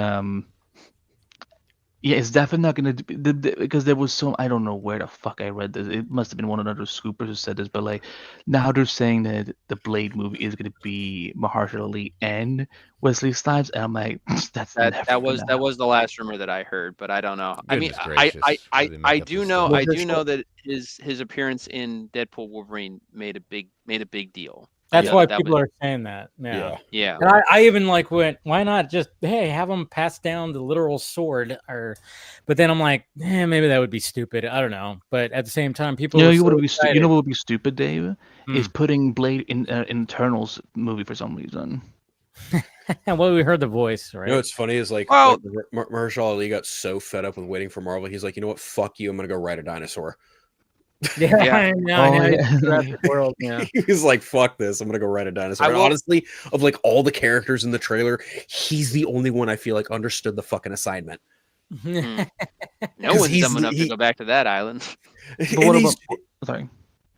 yeah, it's definitely not going to be because there was some, I don't know where the fuck I read this. It must have been one of the other scoopers who said this, but like now they're saying that the Blade movie is going to be Mahershala Ali and Wesley Snipes, and I'm like, that was the last rumor that I heard, but I don't know. Goodness I do know that his appearance in Deadpool Wolverine made a big deal. That's why people are saying that. Yeah. And I even like went, why not just have them pass down the literal sword? But then I'm like, maybe that would be stupid. I don't know. But at the same time, people. What would be stupid, Dave? Is putting Blade in Eternals movie for some reason. Well, we heard the voice, right? What's funny is Mahershala Ali got so fed up with waiting for Marvel. He's like, you know what? Fuck you. I'm gonna go ride a dinosaur. I know. World, He's like, fuck this, I'm gonna go ride a dinosaur. Honestly, of like all the characters in the trailer, he's the only one I feel like understood the fucking assignment. No one's dumb enough to go back to that island. Sorry.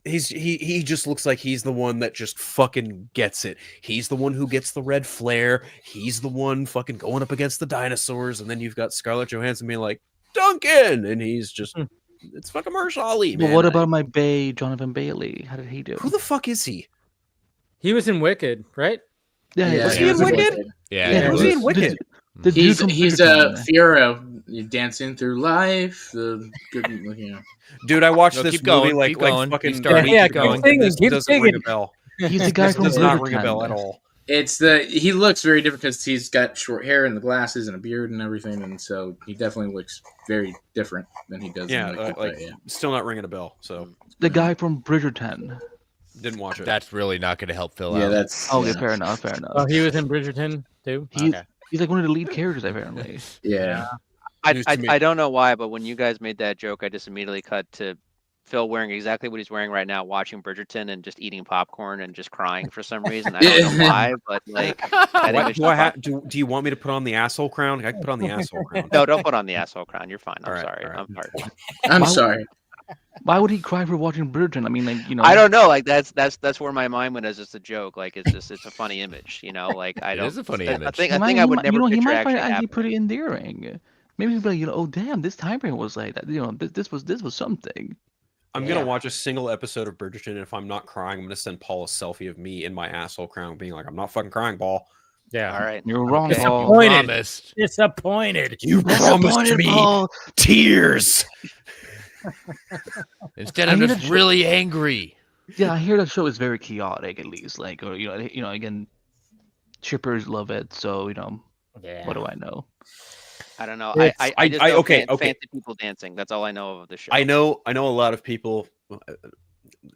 He just looks like he's the one that just fucking gets it. He's the one who gets the red flare. He's the one fucking going up against the dinosaurs, and then you've got Scarlett Johansson being like, Duncan, and he's just it's fucking Mahershala Ali, man. But what about my bae, Jonathan Bailey? How did he do? Who the fuck is he? He was in Wicked, right? Yeah. Was he in Wicked? Yeah. Was he in Wicked? He's Fiero dancing through life. Dude, I watched this movie like fucking keep going. This doesn't ring a bell. He's the guy from does not ring a bell at all. He looks very different because he's got short hair and the glasses and a beard and everything, and so he definitely looks very different than he does. Still not ringing a bell. So the guy from Bridgerton. Didn't watch it. That's really not going to help Phil Yeah, out. that's Okay, fair enough. Fair enough. Oh, he was in Bridgerton too. He's Okay. he's like one of the lead characters apparently. yeah. News to me. I don't know why, but when you guys made that joke, I just immediately cut to Phil wearing exactly what he's wearing right now, watching Bridgerton and just eating popcorn and just crying for some reason. I don't know why, but like that image. Do you want me to put on the asshole crown? I can put on the asshole crown. No, don't put on the asshole crown. You're fine. I'm All right, sorry. all right. I'm sorry. I'm Why- sorry. Why would he cry for watching Bridgerton? I mean, like, you know. I don't know. Like that's where my mind went as just a joke. Like it's a funny image. You know, like I It don't. is a funny I image. think He I would might- never you know, he picture might find it actually actually happening. pretty endearing. Maybe he'd be like, oh damn, this time frame was like that. You know, this was something. I'm Yeah. gonna watch a single episode of Bridgerton, and if I'm not crying, I'm gonna send Paul a selfie of me in my asshole crown, being like, "I'm not fucking crying, Paul." Yeah. All right. You're wrong, Okay. Paul. Disappointed. Promised. Disappointed. You Disappointed, Paul. tears. Instead, I I'm mean, just it's- really angry. Yeah, I hear that show is very chaotic, at least. Like, or you know, again, shippers love it. So, you know, Yeah. what do I know? I don't know. It's- I just know okay. fancy people dancing. That's all I know of the show. I know a lot of people.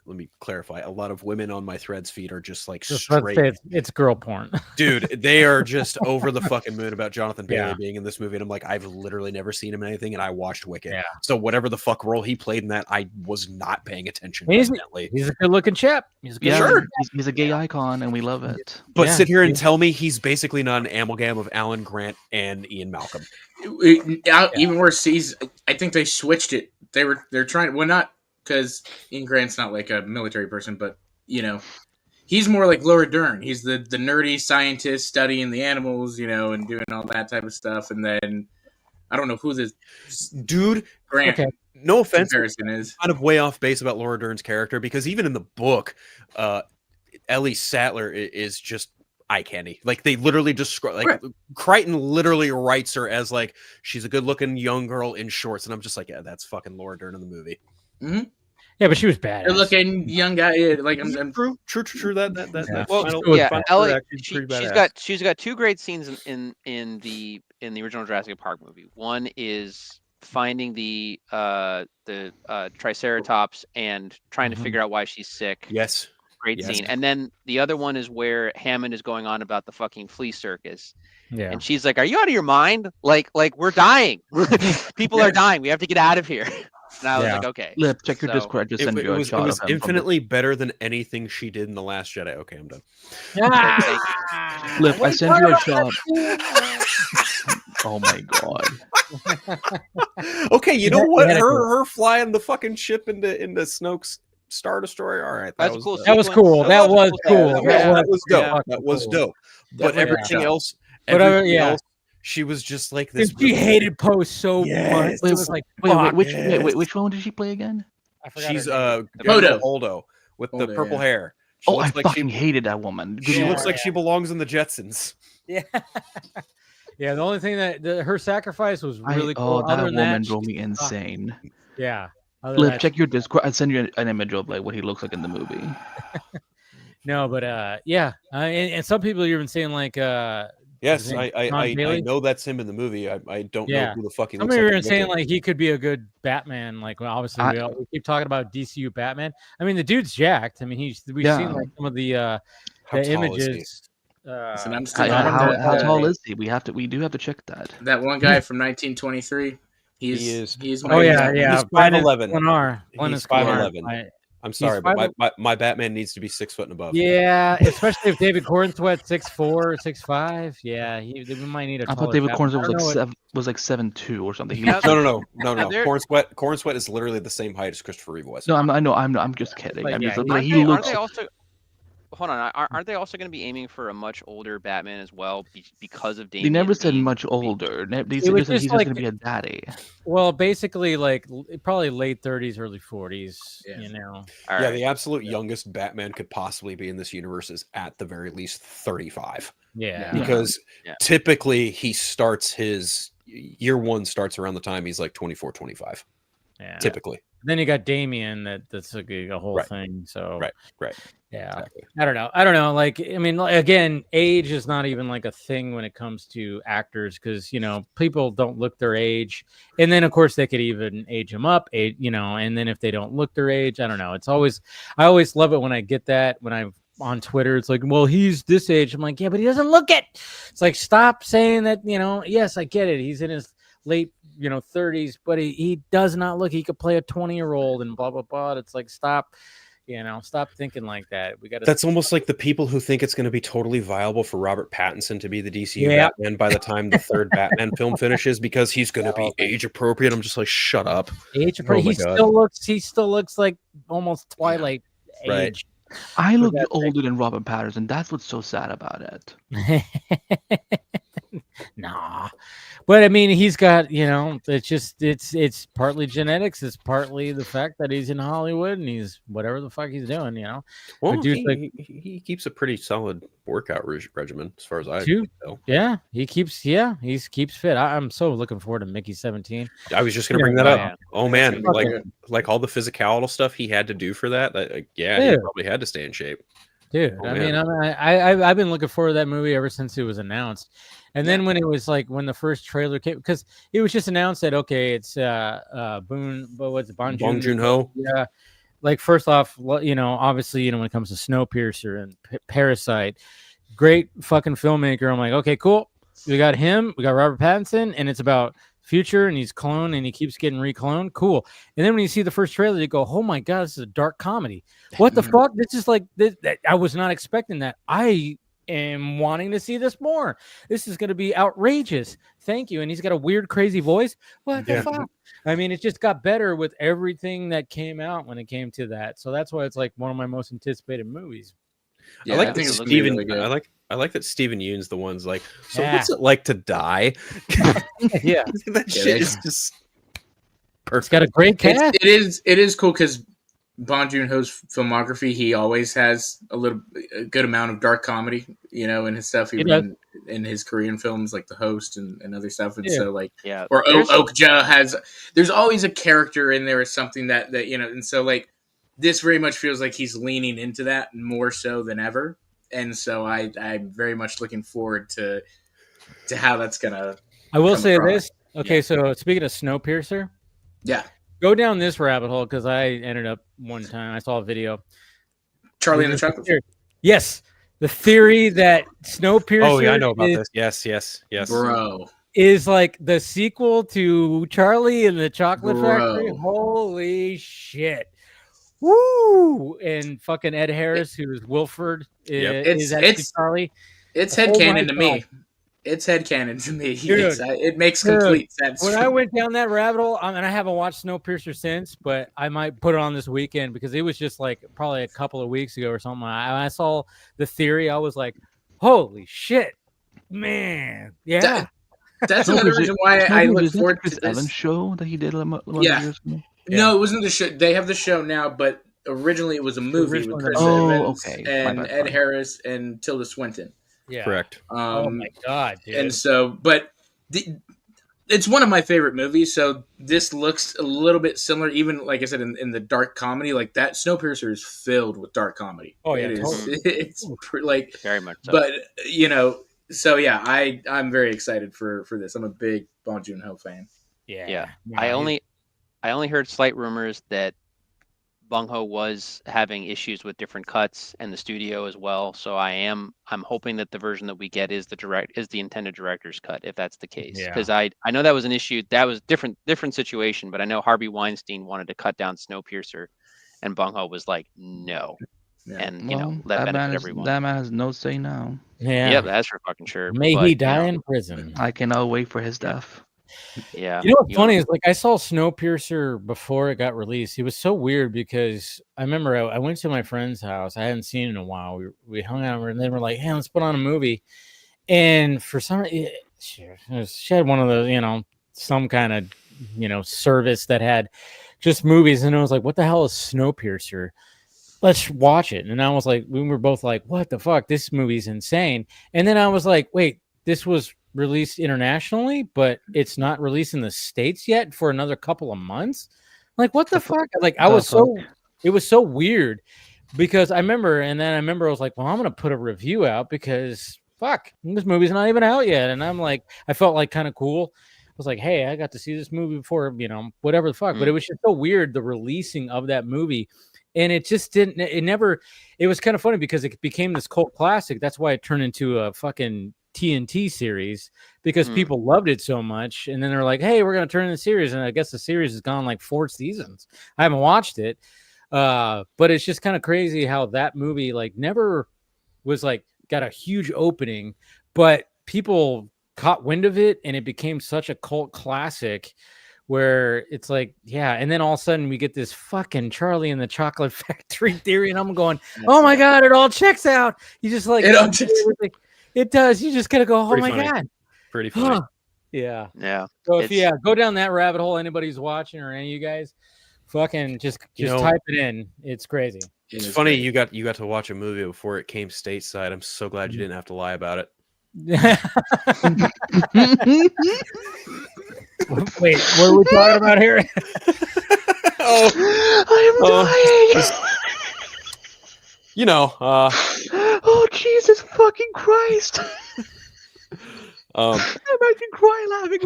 Let me clarify. A lot of women on my threads feed are just like Just let's straight, say it's girl porn. dude. They are just over the fucking moon about Jonathan Bailey Yeah. being in this movie, and I'm like, I've literally never seen him in anything, and I watched Wicked. Yeah. So whatever the fuck role he played in that, I was not paying attention. He's- evidently. He's a good-looking chap. He's a good Yeah, Sure. he's a gay icon, and we love it. But Yeah. sit here and tell me he's basically not an amalgam of Alan Grant and Ian Malcolm. Even worse, I think they switched it. They're trying. Well, not because Ian Grant's not like a military person, but you know, he's more like Laura Dern. He's the nerdy scientist studying the animals, you know, and doing all that type of stuff. And then I don't know who the Dude, Grant Okay. no offense, comparison is. kind of way off base about Laura Dern's character, because even in the book, Ellie Sattler is just eye candy. Like they literally describe, like Right. Crichton literally writes her as like she's a good looking young girl in shorts, and I'm just like, yeah, that's fucking Laura Dern in the movie. Yeah, but she was bad. Good looking young guy. Yeah, like I'm True. That Yeah. Well, final- yeah, final Ellie, act is pretty she's badass. got two great scenes in the original Jurassic Park movie. One is finding the Triceratops and trying to figure out why she's sick. Yes. Great Yes. scene. And then the other one is where Hammond is going on about the fucking flea circus. Yeah. And she's like, "Are you out of your mind? Like we're dying. People are dying. We have to get out of here." And I was Yeah. like, "Okay." Lip, check your So- Discord. I just sent It you a was shot of him from the- infinitely better than anything she did in The Last Jedi. Okay, I'm done. Lip, I sent you a shot. Oh my god. Okay, you know Yeah, what? yeah, Her flying the fucking ship into Snoke's Star Destroyer. All right, That's a cool That was sequence. cool. That was cool. That was dope. fucking That was cool. dope. But Yeah. everything else, Whatever, everything yeah. else, she was just like this. And she hated Poe so Yes. much. It was like, fuck. Which one did she play again? I forgot She's her name. Holdo. Holdo with the Holdo, purple yeah. hair. She Oh, I looks like fucking hated that woman. she Yeah. looks like she belongs in the Jetsons. Yeah. Yeah, the only thing her sacrifice was really cool. Oh, that Other than woman that, drove she me insane. Yeah. Other than Lip, that, check your Discord. I send you an image of like what he looks like in the movie. no, but yeah. And some people are even saying like Yes, his name I John Bailey? know that's him in the movie. I don't Yeah. know who the fuck he some looks people are like. even saying like he could be a good Batman. Like well, obviously we keep talking about DCU Batman. I mean the dude's jacked. I mean we've Yeah. seen like some of the How tall is he? images. Listen, I'm still How tall is he? We do have to check that. that one guy from 1923. He is- He's Oh yeah, my- yeah. He's 5'11". He's 5'11". I'm sorry, but 5'11". my Batman needs to be 6 foot and above. Yeah, especially if David Cornsweat 6'4", 6'5". Yeah, we might need a. I taller thought David Batman. Cornsweat I don't know what- was like 7'2" or something. He Yeah, looks No. Now, there- Cornsweat is literally the same height as Christopher Reeve was. No, I'm just kidding. Like, I'm yeah, just, he- but Aren't he they, looks. aren't they also? Hold on. Aren't they also going to be aiming for a much older Batman as well because of Damian? They never said being- much older. They It said was just that just he's like- just gonna be a daddy. Well, basically, like probably late 30s, early 40s. Yeah. You know. All Yeah, right. the absolute youngest Batman could possibly be in this universe is at the very least 35. Yeah. Because Yeah. typically he starts his year one starts around the time he's like 24, 25. Yeah. typically. Then you got Damien. That's a whole Right. thing. So Right. yeah. Exactly. I don't know. Like, I mean, again, age is not even like a thing when it comes to actors because, people don't look their age. And then, of course, they could even age them up, and then if they don't look their age, I don't know. I always love it when I get that when I'm on Twitter. It's like, well, he's this age. I'm like, yeah, but he doesn't look it. It's like, stop saying that, yes, I get it. He's in his late 30s, but he does not look. He could play a 20-year-old and blah blah blah. It's like, stop thinking like that. That's almost like the people who think it's going to be totally viable for Robert Pattinson to be the DCU Yeah. Batman by the time the third Batman film finishes because he's going to be age appropriate. I'm just like, shut up. Age appropriate. He still looks like almost Twilight Right. age. I look older than Robert Pattinson. That's what's so sad about it. Nah, but I mean, he's got it's partly genetics. It's partly the fact that he's in Hollywood and he's whatever the fuck he's doing. Well, Dude's he keeps a pretty solid workout regimen as far as I Too. know. Yeah, he keeps fit. I'm so looking forward to Mickey 17. I was just going to bring that up. Yeah. Oh man, Okay. like all the physicality stuff he had to do for that. He Yeah. probably had to stay in shape. Dude, Oh, I man. mean, I've been looking forward to that movie ever since it was announced. And then when it was like when the first trailer came, because it was just announced that okay, it's Bong Joon-ho. Yeah, like first off, obviously, when it comes to Snowpiercer and Parasite, great fucking filmmaker. I'm like, okay, cool. We got him. We got Robert Pattinson, and it's about future, and he's cloned, and he keeps getting recloned. Cool. And then when you see the first trailer, you go, "Oh my god, this is a dark comedy. What the fuck? This is like this. I was not expecting that. I am wanting to see this more. This is going to be outrageous. Thank you." And he's got a weird, crazy voice. What the fuck? I mean, it just got better with everything that came out when it came to that. So that's why it's like one of my most anticipated movies. Yeah, I like I think that it looks Steven. really good. I like that Steven Yeun's the one's like. So Yeah. what's it like to die? Yeah, That shit is just perfect. it's got a great cast. It is cool because Bong Joon-ho's filmography, he always has a good amount of dark comedy, in his stuff, even in his Korean films like The Host and other stuff. And so like, Yeah. or Okja there's always a character in there or something that and so like this very much feels like he's leaning into that more so than ever. And so I'm very much looking forward to how that's gonna. I will come say across. this. Okay, so speaking of Snowpiercer, Yeah, go down this rabbit hole because I ended up one time. I saw a video. Charlie and the Chocolate Factory. Yes, the theory that Snowpiercer. Oh yeah, I know about this. Yes. Bro. Is like the sequel to Charlie and the Chocolate Bro. Factory. Holy shit! Woo! And fucking Ed Harris, who's Wilford, Yep. is actually It's- Charlie. It's Oh my headcanon to God. me. It's headcanon to me. Dude. It makes complete sense. When I went down that rabbit hole, and I haven't watched Snowpiercer since, but I might put it on this weekend because it was just like probably a couple of weeks ago or something. I saw the theory. I was like, holy shit, man. Yeah. That's another reason why I look Is that the forward Chris to this. Evans show that he did a month Yeah. years ago? No, it wasn't the show. They have the show now, but originally it was a movie original with Chris Oh, Evans okay. and My bad. Ed Harris and Tilda Swinton. Yeah. Correct. Oh my God, dude. And so, but it's one of my favorite movies. So this looks a little bit similar, even like I said, in the dark comedy. Like that, Snowpiercer is filled with dark comedy. Oh, yeah, it is. totally. It's like, Very much so. but so yeah, I'm very excited for this. I'm a big Bong Joon-ho fan. Yeah. I only heard slight rumors that Bong Ho was having issues with different cuts and the studio as well. So I'm hoping that the version that we get is the intended director's cut, if that's the case. Yeah. Because I know that was an issue. That was different situation, but I know Harvey Weinstein wanted to cut down Snowpiercer, and Bong Ho was like, no. Yeah. And Well, that man benefit is, everyone. that man has no say now. Yeah. Yep, that's for fucking sure. May but, he you die know, in prison. I cannot wait for his death. Yeah. You know what's funny is like I saw Snowpiercer before it got released. It was so weird because I remember I went to my friend's house. I hadn't seen it in a while. We hung out and they were like, "Hey, let's put on a movie." And for some, she had one of those, some kind of, service that had just movies, and I was like, "What the hell is Snowpiercer? Let's watch it." And I was like, we were both like, "What the fuck? This movie's insane." And then I was like, "Wait, this was released internationally, but it's not released in the States yet for another couple of months." Like, what the fuck? Like, I was it was so weird because I remember I was like, well, I'm gonna put a review out because fuck, this movie's not even out yet, and I'm like, I felt like kind of cool. I was like, hey, I got to see this movie before, whatever the fuck. But it was just so weird, the releasing of that movie. And it just didn't, it was kind of funny because it became this cult classic. That's why it turned into a fucking TNT series because people loved it so much. And then they're like, hey, we're going to turn in the series. And I guess the series has gone like 4 seasons. I haven't watched it. But it's just kind of crazy how that movie like never was like got a huge opening, but people caught wind of it and it became such a cult classic where it's like, yeah. And then all of a sudden we get this fucking Charlie and the Chocolate Factory theory. And I'm going, oh my God, it all checks out. You just like, it does. You just gotta go, oh my God. Pretty funny. Yeah. So if go down that rabbit hole, anybody's watching or any of you guys, fucking just type it in. It's crazy. It's funny you got to watch a movie before it came stateside. I'm so glad you didn't have to lie about it. Wait, what are we talking about here? I am dying. Oh Jesus fucking Christ! I'm actually crying laughing.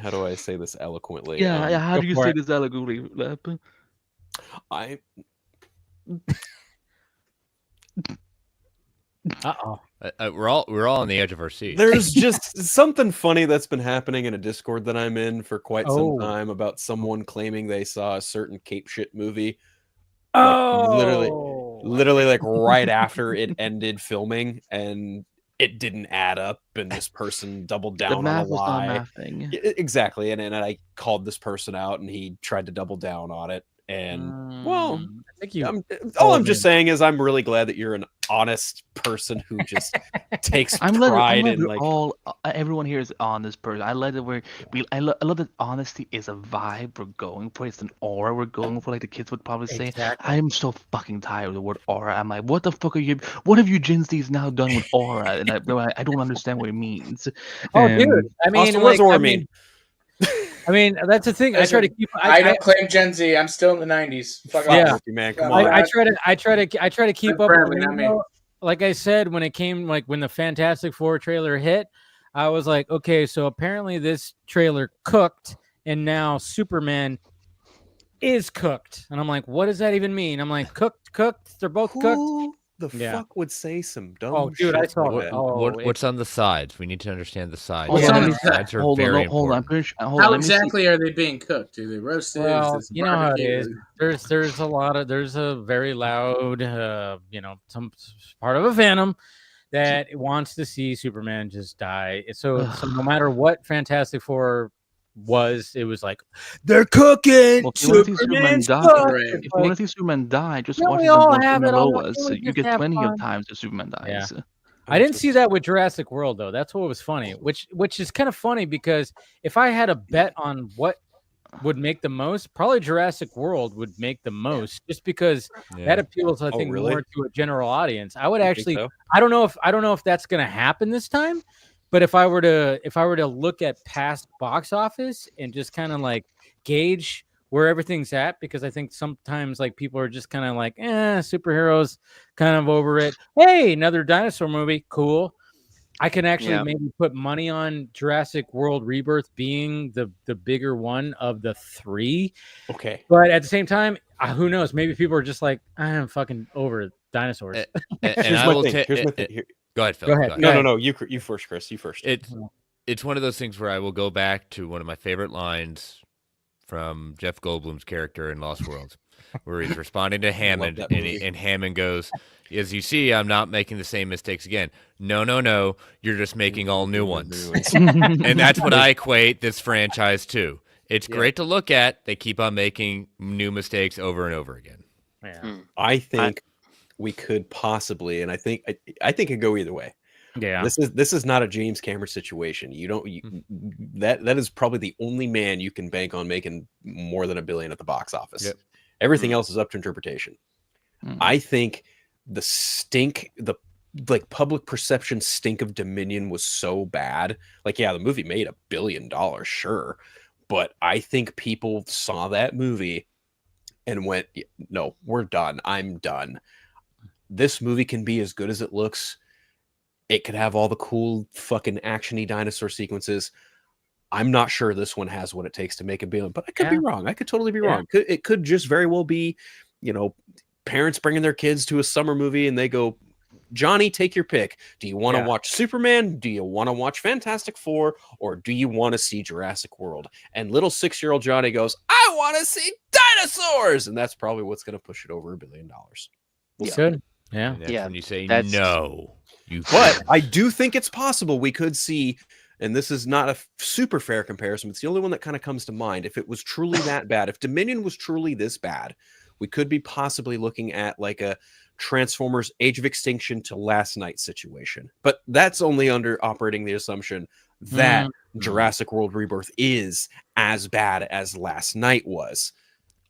How do I say this eloquently? Yeah. How do you say this eloquently? We're all on the edge of our seat. There's just something funny that's been happening in a Discord that I'm in for quite some time about someone claiming they saw a certain Cape Shit movie. Literally like right after it ended filming, and it didn't add up, and this person doubled down on a lie. Exactly, and I called this person out, and he tried to double down on it. And well, all I'm just saying is I'm really glad that you're an honest person who just takes pride in like everyone here is honest person. I love that I love that honesty is a vibe we're going for. It's an aura we're going for, like the kids would probably say. I am so fucking tired of the word aura. I'm like, what the fuck are you? What have you Gen Z's now done with aura? And I don't understand what it means. Dude, I mean, that's the thing. I try to keep. I don't claim Gen Z. I'm still in the '90s. Fuck off, man. Come on. I try to keep up. Like I said, when it came, like when the Fantastic Four trailer hit, I was like, okay, so apparently this trailer cooked, and now Superman is cooked, and I'm like, what does that even mean? I'm like, cooked. They're both cooked. The fuck would say some dumb dude, shit I saw like it. What's on the sides? We need to understand the sides. What's on the sides are very important. How exactly are they being cooked? Do they roasted? Well, you know how it is. There's a very loud, some part of a fandom that wants to see Superman just die. So no matter what Fantastic Four it was like they're cooking. Well, if you want to see Superman die, just watch the you get plenty of times that Superman dies. Yeah. I didn't see that with Jurassic World though. That's what was funny. Which is kind of funny because if I had a bet on what would make the most, probably Jurassic World would make the most, just because that appeals, I think, more to a general audience. I would actually, I don't know if that's going to happen this time. But if I were to look at past box office and just kind of like gauge where everything's at, because I think sometimes like people are just kind of like, superheroes, kind of over it. Hey, another dinosaur movie, cool. I can actually maybe put money on Jurassic World Rebirth being the bigger one of the 3. Okay. But at the same time, who knows? Maybe people are just like, I'm fucking over dinosaurs. Here's my thing. Go ahead, Phil. Go ahead. No. You first, Chris. You first. It's one of those things where I will go back to one of my favorite lines from Jeff Goldblum's character in Lost Worlds, where he's responding to Hammond, and Hammond goes, "As you see, I'm not making the same mistakes again. No, you're just making all new ones." And that's what I equate this franchise to. It's great to look at. They keep on making new mistakes over and over again. Yeah. I think we could possibly, and I think it could go either way. Yeah, this is not a James Cameron situation. That is probably the only man you can bank on making more than $1 billion at the box office. Yep. Everything else is up to interpretation. I think the public perception stink of Dominion was so bad. Like, yeah, the movie made $1 billion, sure, but I think people saw that movie and went, no, we're done. I'm done. This movie can be as good as it looks. It could have all the cool fucking actiony dinosaur sequences. I'm not sure this one has what it takes to make a billion, but I could be wrong. I could totally be wrong. It could just very well be, you know, parents bringing their kids to a summer movie and they go, Johnny, take your pick. Do you want to watch Superman? Do you want to watch Fantastic Four? Or do you want to see Jurassic World? And little 6-year-old Johnny goes, I want to see dinosaurs. And that's probably what's going to push it over $1 billion. Good. Yeah. And that's when you say no. But I do think it's possible we could see, and this is not a super fair comparison, it's the only one that kind of comes to mind. If it was truly that bad, if Dominion was truly this bad, we could be possibly looking at like a Transformers Age of Extinction to Last Night situation. But that's only under operating the assumption that Jurassic World Rebirth is as bad as Last Night was.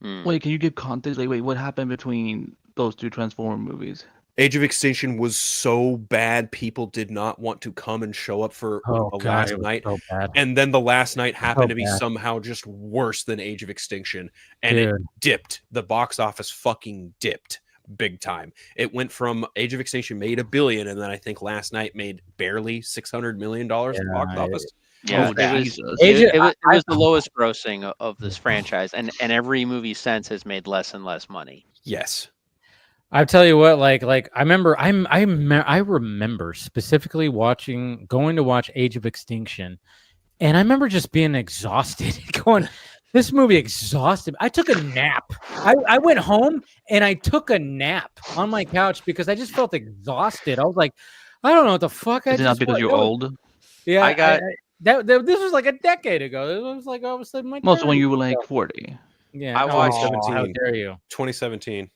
Wait, can you give context? Like, wait, what happened between those two Transformer movies? Age of Extinction was so bad, people did not want to come and show up for Last Night. So and then the Last Night happened to be somehow just worse than Age of Extinction. And it dipped. The box office fucking dipped big time. It went from Age of Extinction made $1 billion, and then I think Last Night made barely $600 million in the box office. Yeah, it was the lowest grossing of this franchise, and every movie since has made less and less money. Yes. I tell you what, like I remember specifically going to watch Age of Extinction, and I remember just being exhausted, going, this movie exhausted. I took a nap. I went home and I took a nap on my couch because I just felt exhausted. I was like, I don't know what the fuck. Is it not because you're old? Yeah, this was like a decade ago. It was like I was like most when you were like 40. Yeah, I watched 2017. How dare you? 2017.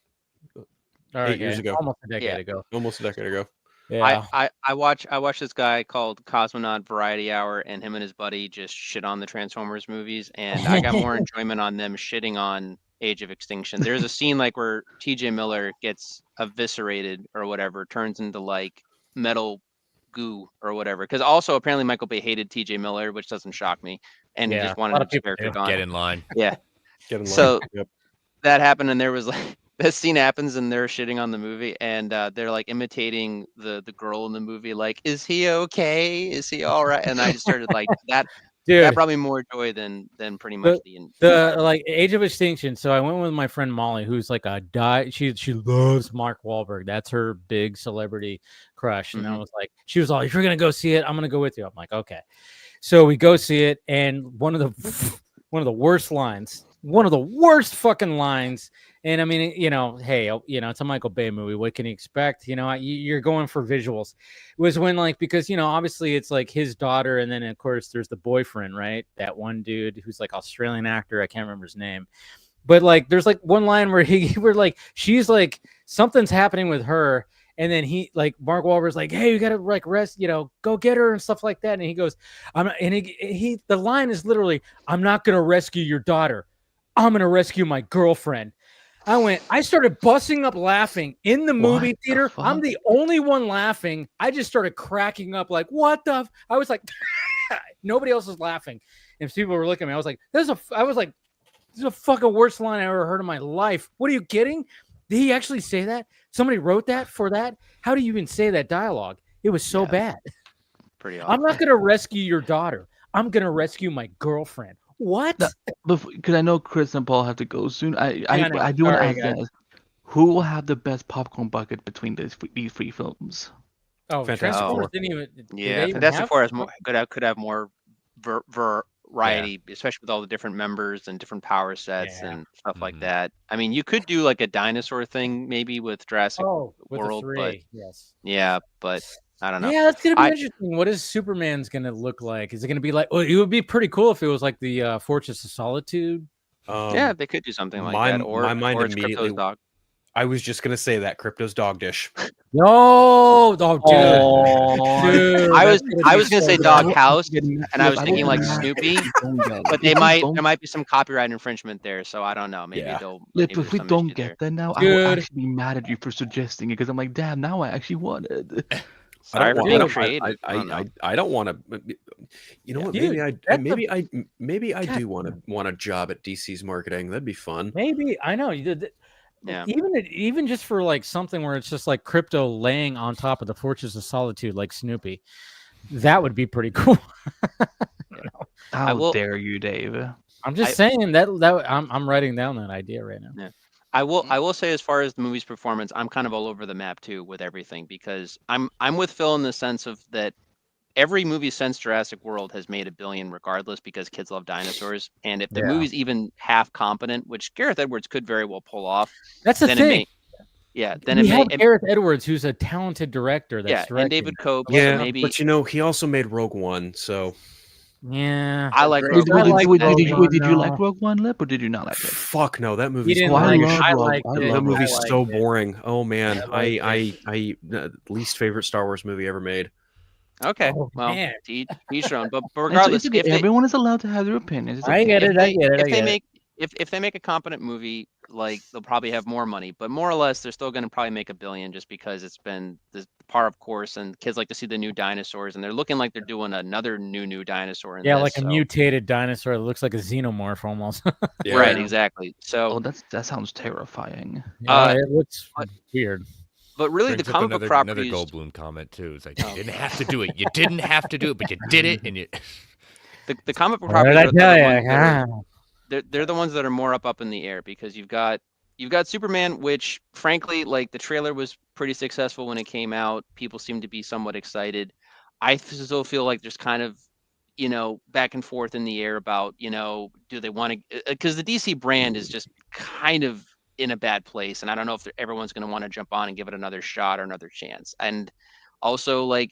8 years ago. Almost a decade ago. Almost a decade ago. Yeah. I watched this guy called Cosmonaut Variety Hour, and him and his buddy just shit on the Transformers movies, and I got more enjoyment on them shitting on Age of Extinction. There's a scene like where TJ Miller gets eviscerated or whatever, turns into like metal goo or whatever. Because also apparently Michael Bay hated TJ Miller, which doesn't shock me, and he just wanted his character gone. Get in line. Yeah. Get in line. So that happened, and there was like that scene happens, and they're shitting on the movie, and they're like imitating the girl in the movie, like, "Is he okay? Is he all right?" And I just started like that. Dude, that brought me more joy than pretty much the like Age of Extinction. So I went with my friend Molly, who's like she loves Mark Wahlberg. That's her big celebrity crush. And I was like, she was all, if you're gonna go see it, I'm gonna go with you. I'm like, okay. So we go see it, and one of the worst lines, one of the worst fucking lines. And I mean, you know, hey, you know, it's a Michael Bay movie. What can you expect? You know, you're going for visuals. It was when, like, because, you know, obviously it's like his daughter, and then of course there's the boyfriend, right? That one dude who's like Australian actor. I can't remember his name, but like, there's like one line where she's like, something's happening with her, and then he, like, Mark Wahlberg's like, hey, you gotta like rest, you know, go get her and stuff like that. And he goes, the line is literally, I'm not gonna rescue your daughter, I'm gonna rescue my girlfriend. I started busting up laughing in the movie theater. I'm the only one laughing. I just started cracking up like, what the? I was like, nobody else was laughing. And people were looking at me. I was like, this is a fucking worst line I ever heard in my life. What are you kidding? Did he actually say that? Somebody wrote that for that? How do you even say that dialogue? It was so bad. Pretty awful. I'm not going to rescue your daughter. I'm going to rescue my girlfriend. What? Because I know Chris and Paul have to go soon. I do want to ask guys, who will have the best popcorn bucket between these three films? Oh, Fantastic Four didn't even. Yeah, Fantastic Four could have more variety, especially with all the different members and different power sets and stuff like that. I mean, you could do like a dinosaur thing maybe with Jurassic World, but yeah, but I don't know. Yeah, that's gonna be interesting. What is Superman's gonna look like? Is it gonna be like? Well, it would be pretty cool if it was like the Fortress of Solitude. Yeah, they could do something like that. Or my mind or it's immediately. Crypto's dog. I was just gonna say that Crypto's dog dish. No, dude. I was gonna say Dog House, and I was thinking like Snoopy, but there might be some copyright infringement there, so I don't know. Maybe they'll. If we don't get that now, I will actually be mad at you for suggesting it because I'm like, damn, now I actually want it. Sorry for being I creative. I don't want to. You know what? Dude, Maybe I God. do want a job at DC's marketing. That'd be fun. Maybe I know you did. Yeah. Even just for like something where it's just like crypto laying on top of the Fortress of Solitude, like Snoopy, that would be pretty cool. How dare you, Dave? I'm just saying that I'm writing down that idea right now. Yeah. I will say, as far as the movie's performance, I'm kind of all over the map too with everything, because I'm with Phil in the sense of that every movie since Jurassic World has made $1 billion regardless, because kids love dinosaurs. And if the movie's even half competent, which Gareth Edwards could very well pull off, that's the thing. Then we have Gareth Edwards, who's a talented director. That's and David Cope. Yeah, so maybe, but you know, he also made Rogue One, so yeah, I like. Did you like Rogue One, Lip, or did you not like it? Fuck no, that movie's that movie's so boring. Oh man, I least favorite Star Wars movie ever made. Okay, well, he's shown, but regardless, everyone is allowed to have their opinions. I get it. If they make a competent movie, like, they'll probably have more money, but more or less they're still going to probably make $1 billion, just because it's been the par of course, and kids like to see the new dinosaurs, and they're looking like they're doing another new dinosaur. Like a mutated dinosaur that looks like a xenomorph almost. Right, exactly. So that sounds terrifying. It looks weird. But really, the comic book properties. Another Goldblum comment too. It's like, you didn't have to do it. You didn't have to do it, but you did it, and you. The comic book properties they're the ones that are more up in the air, because you've got Superman, which frankly, like, the trailer was pretty successful when it came out. People seem to be somewhat excited. I still feel like there's kind of, back and forth in the air about, do they want to, because the DC brand is just kind of in a bad place, and I don't know if everyone's going to want to jump on and give it another shot or another chance. And also, like,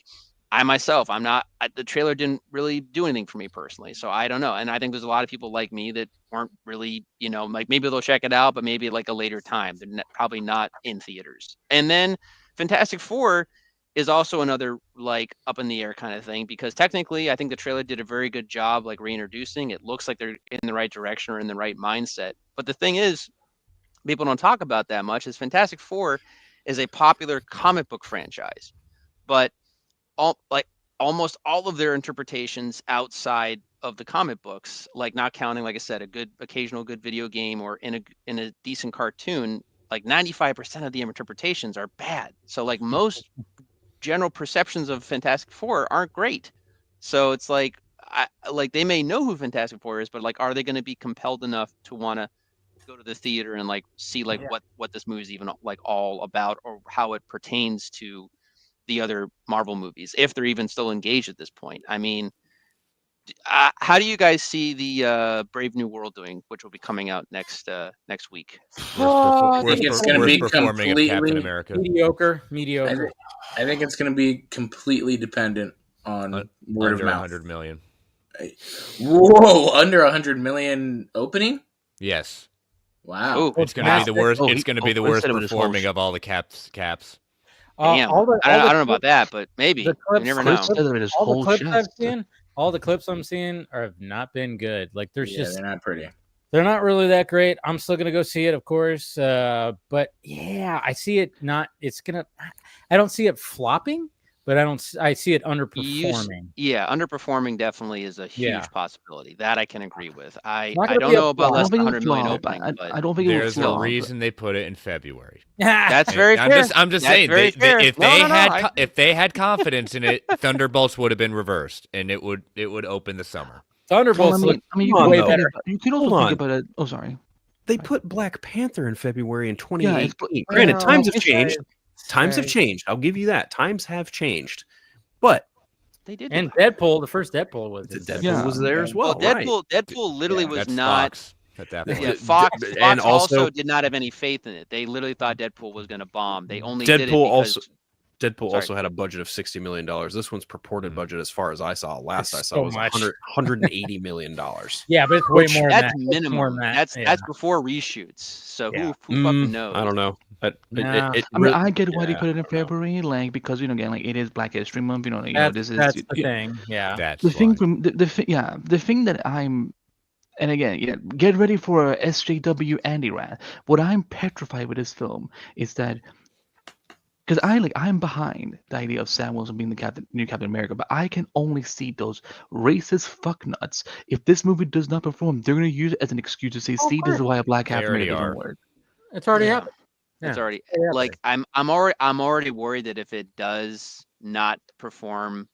the trailer didn't really do anything for me personally, so I don't know. And I think there's a lot of people like me that weren't really, like, maybe they'll check it out, but maybe like a later time. They're probably not in theaters. And then Fantastic Four is also another, like, up in the air kind of thing, because technically I think the trailer did a very good job, like, reintroducing. It looks like they're in the right direction or in the right mindset. But the thing is, people don't talk about that much, is Fantastic Four is a popular comic book franchise, but almost all of their interpretations outside of the comic books, like, not counting, like I said, occasional good video game or in a decent cartoon, like 95% of the interpretations are bad. So, like, most general perceptions of Fantastic Four aren't great. So it's like, they may know who Fantastic Four is, but, like, are they going to be compelled enough to want to go to the theater and, like, see, like, what this movie is even, like, all about, or how it pertains to the other Marvel movies, if they're even still engaged at this point? I mean, how do you guys see the Brave New World doing, which will be coming out next week? I think it's going to be completely Captain America. mediocre. I think it's going to be completely dependent on word of mouth. 100 million. Whoa, under 100 million opening? Yes. Wow. Ooh, it's going to be the worst. It's going to be the worst performing of all the caps. Damn. I don't know about that, but maybe. You never know. All the clips I'm seeing have not been good. Like, they're not pretty. They're not really that great. I'm still gonna go see it, of course. But yeah, I see it not. I don't see it flopping, but I see it underperforming. Underperforming definitely is a huge possibility. That I can agree with. I Not gonna don't be know a about flop. less than 100 million flop. opening, but I don't think it There's will a flop. reason they put it in February. that's very fair. I'm just That's saying, very fair. if they had confidence in it, Thunderbolts would have been reversed, and it would open the summer. Thunderbolts Well, look you way can better. you can also think about it. Oh, sorry. They put Black Panther in February in Yeah, 2018. Granted, times have it's changed. right. Times have changed. I'll give you that. Times have changed. But They did. And Deadpool, the first Deadpool was Deadpool was there as well. Deadpool literally was That's not. Fox at that point. Yeah, Fox and also did not have any faith in it. They literally thought Deadpool was going to bomb. They only did it because Deadpool also had a budget of $60 million. This one's purported budget, as far as I saw, last I saw, so was much. $180 million. Yeah, but it's way more than that's that. minimum. That's before reshoots. So who fucking knows? I don't know. I get why they put it in February, like, because again, like, it is Black History Month. This is that's the thing. Yeah, That's the thing why. from the thing that I'm, and again, get ready for SJW Andy Rat. What I'm petrified with this film is that because I'm behind the idea of Sam Wilson being the new Captain America, but I can only see those racist fucknuts. If this movie does not perform, they're gonna use it as an excuse to say, Oh, of "See, this is course. why a black They Captain already America are. doesn't work." It's already Yeah. happened. It's Yeah. already Yeah, like I'm already worried that if it does not perform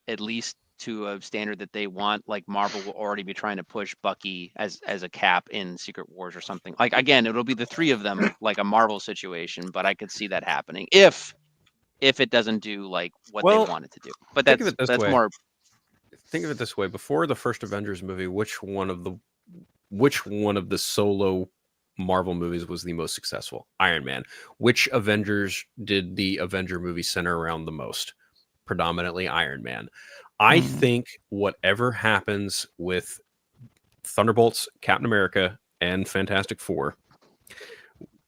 at least to a standard that they want, like Marvel will already be trying to push Bucky as a Cap in Secret Wars or something. Like again, it'll be the three of them, like a Marvel situation, but I could see that happening if it doesn't do like what Well, they want it to do. But think of it this that's way. more. Think of it this way: before the first Avengers movie, which one of the solo Marvel movies was the most successful? Iron Man. Which Avengers did the Avenger movie center around the most? Predominantly Iron Man. I think whatever happens with Thunderbolts, Captain America, and Fantastic Four,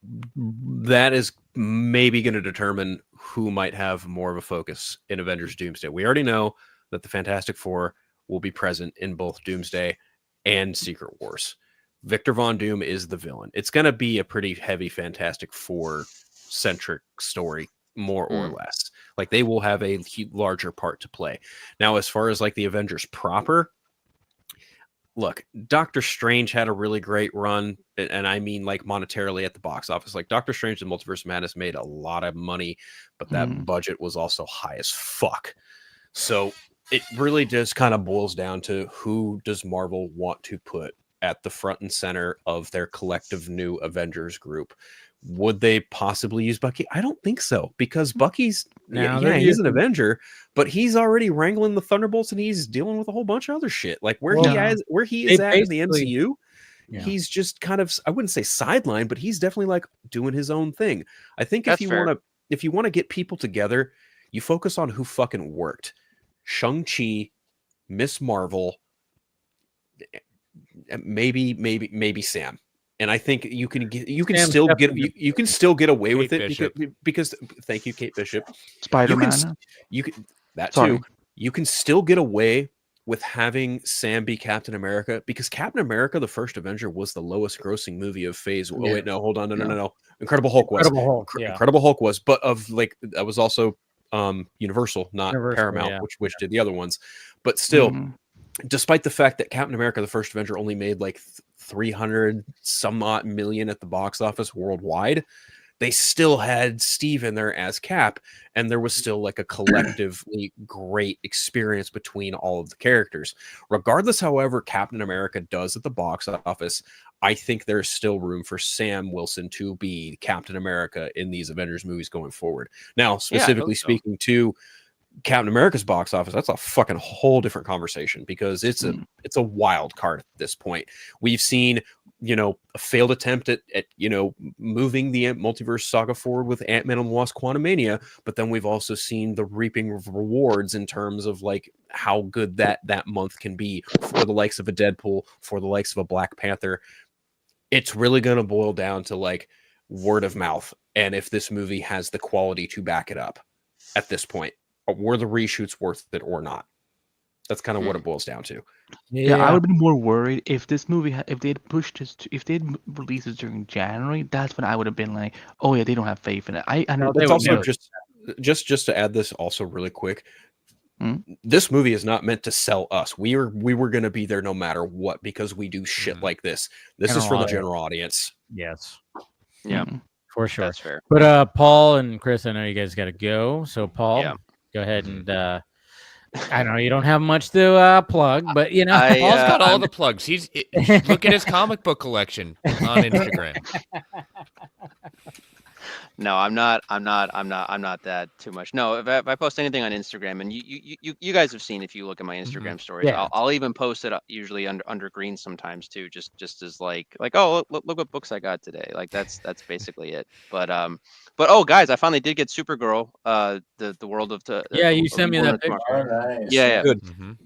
that is maybe going to determine who might have more of a focus in Avengers Doomsday. We already know that the Fantastic Four will be present in both Doomsday and Secret Wars. Victor Von Doom is the villain. It's going to be a pretty heavy Fantastic Four centric story, more or less. Like they will have a larger part to play. Now, as far as like the Avengers proper, look, Doctor Strange had a really great run, and I mean like monetarily at the box office. Like Doctor Strange and Multiverse of Madness made a lot of money, but that budget was also high as fuck. So it really just kind of boils down to who does Marvel want to put at the front and center of their collective new Avengers group. Would they possibly use Bucky? I don't think so, because Bucky's he's an Avenger, but he's already wrangling the Thunderbolts and he's dealing with a whole bunch of other shit. Like where he is at in the MCU, he's just kind of, I wouldn't say sidelined, but he's definitely like doing his own thing. I think if you want to get people together, you focus on who fucking worked. Shang-Chi, Miss Marvel, maybe Sam. And I think you can still get away with it because thank you, Kate Bishop. Spider-Man. You can still get away with having Sam be Captain America, because Captain America: The First Avenger was the lowest grossing movie of Phase. Oh wait, no, hold on, no. Incredible Hulk was, but of like that was also Universal, not Paramount, which did the other ones. But still, despite the fact that Captain America: The First Avenger only made like 300 some odd million at the box office worldwide, they still had Steve in there as Cap, and there was still like a collectively great experience between all of the characters. Regardless, however, Captain America does at the box office, I think there's still room for Sam Wilson to be Captain America in these Avengers movies going forward. Now, specifically speaking to Captain America's box office, that's a fucking whole different conversation, because it's a wild card at this point. We've seen, a failed attempt at moving the multiverse saga forward with Ant-Man and the Wasp: Quantumania, but then we've also seen the reaping of rewards in terms of like how good that month can be for the likes of a Deadpool, for the likes of a Black Panther. It's really going to boil down to like word of mouth, and if this movie has the quality to back it up at this point. Were the reshoots worth it or not? That's kind of what it boils down to. Yeah, I would have been more worried if this movie, if they had pushed this, if they had released it during January. That's when I would have been like, oh yeah, they don't have faith in it. I know. It's also just to add this also really quick. This movie is not meant to sell us. We were going to be there no matter what, because we do shit like this. This is for the general audience. Yes. Yeah. For sure. That's fair. But Paul and Chris, I know you guys got to go. So Paul, go ahead and I know you don't have much to plug, but Paul's got all the plugs. Look at his comic book collection on Instagram. No, I'm not that too much. No, if I post anything on Instagram, and you guys have seen, if you look at my Instagram stories, I'll even post it usually under green sometimes too, just as like oh, look what books I got today. Like that's basically it. But oh guys, I finally did get Supergirl, the world of you sent me that picture. Nice. Yeah. Good.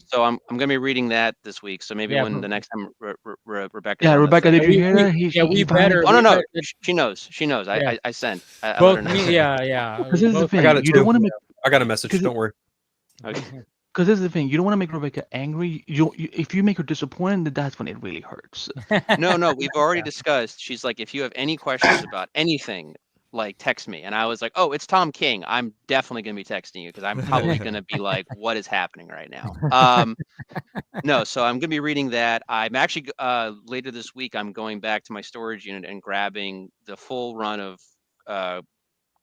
So I'm gonna be reading that this week. So maybe when the next time Rebecca. Yeah, Rebecca, did you hear that? We better. Oh no, she knows. Yeah. I sent. Both me, yeah. Because this is the thing. You don't want to make. I got a message. Don't worry. Okay. Because this is the thing. You don't want to make Rebecca angry. If you make her disappointed, that's when it really hurts. No, we've already discussed. She's like, if you have any questions about anything, like text me, and I was like, oh, it's Tom King. I'm definitely gonna be texting you because I'm probably gonna be like, what is happening right now? No, so I'm gonna be reading that. I'm actually later this week. I'm going back to my storage unit and grabbing the full run of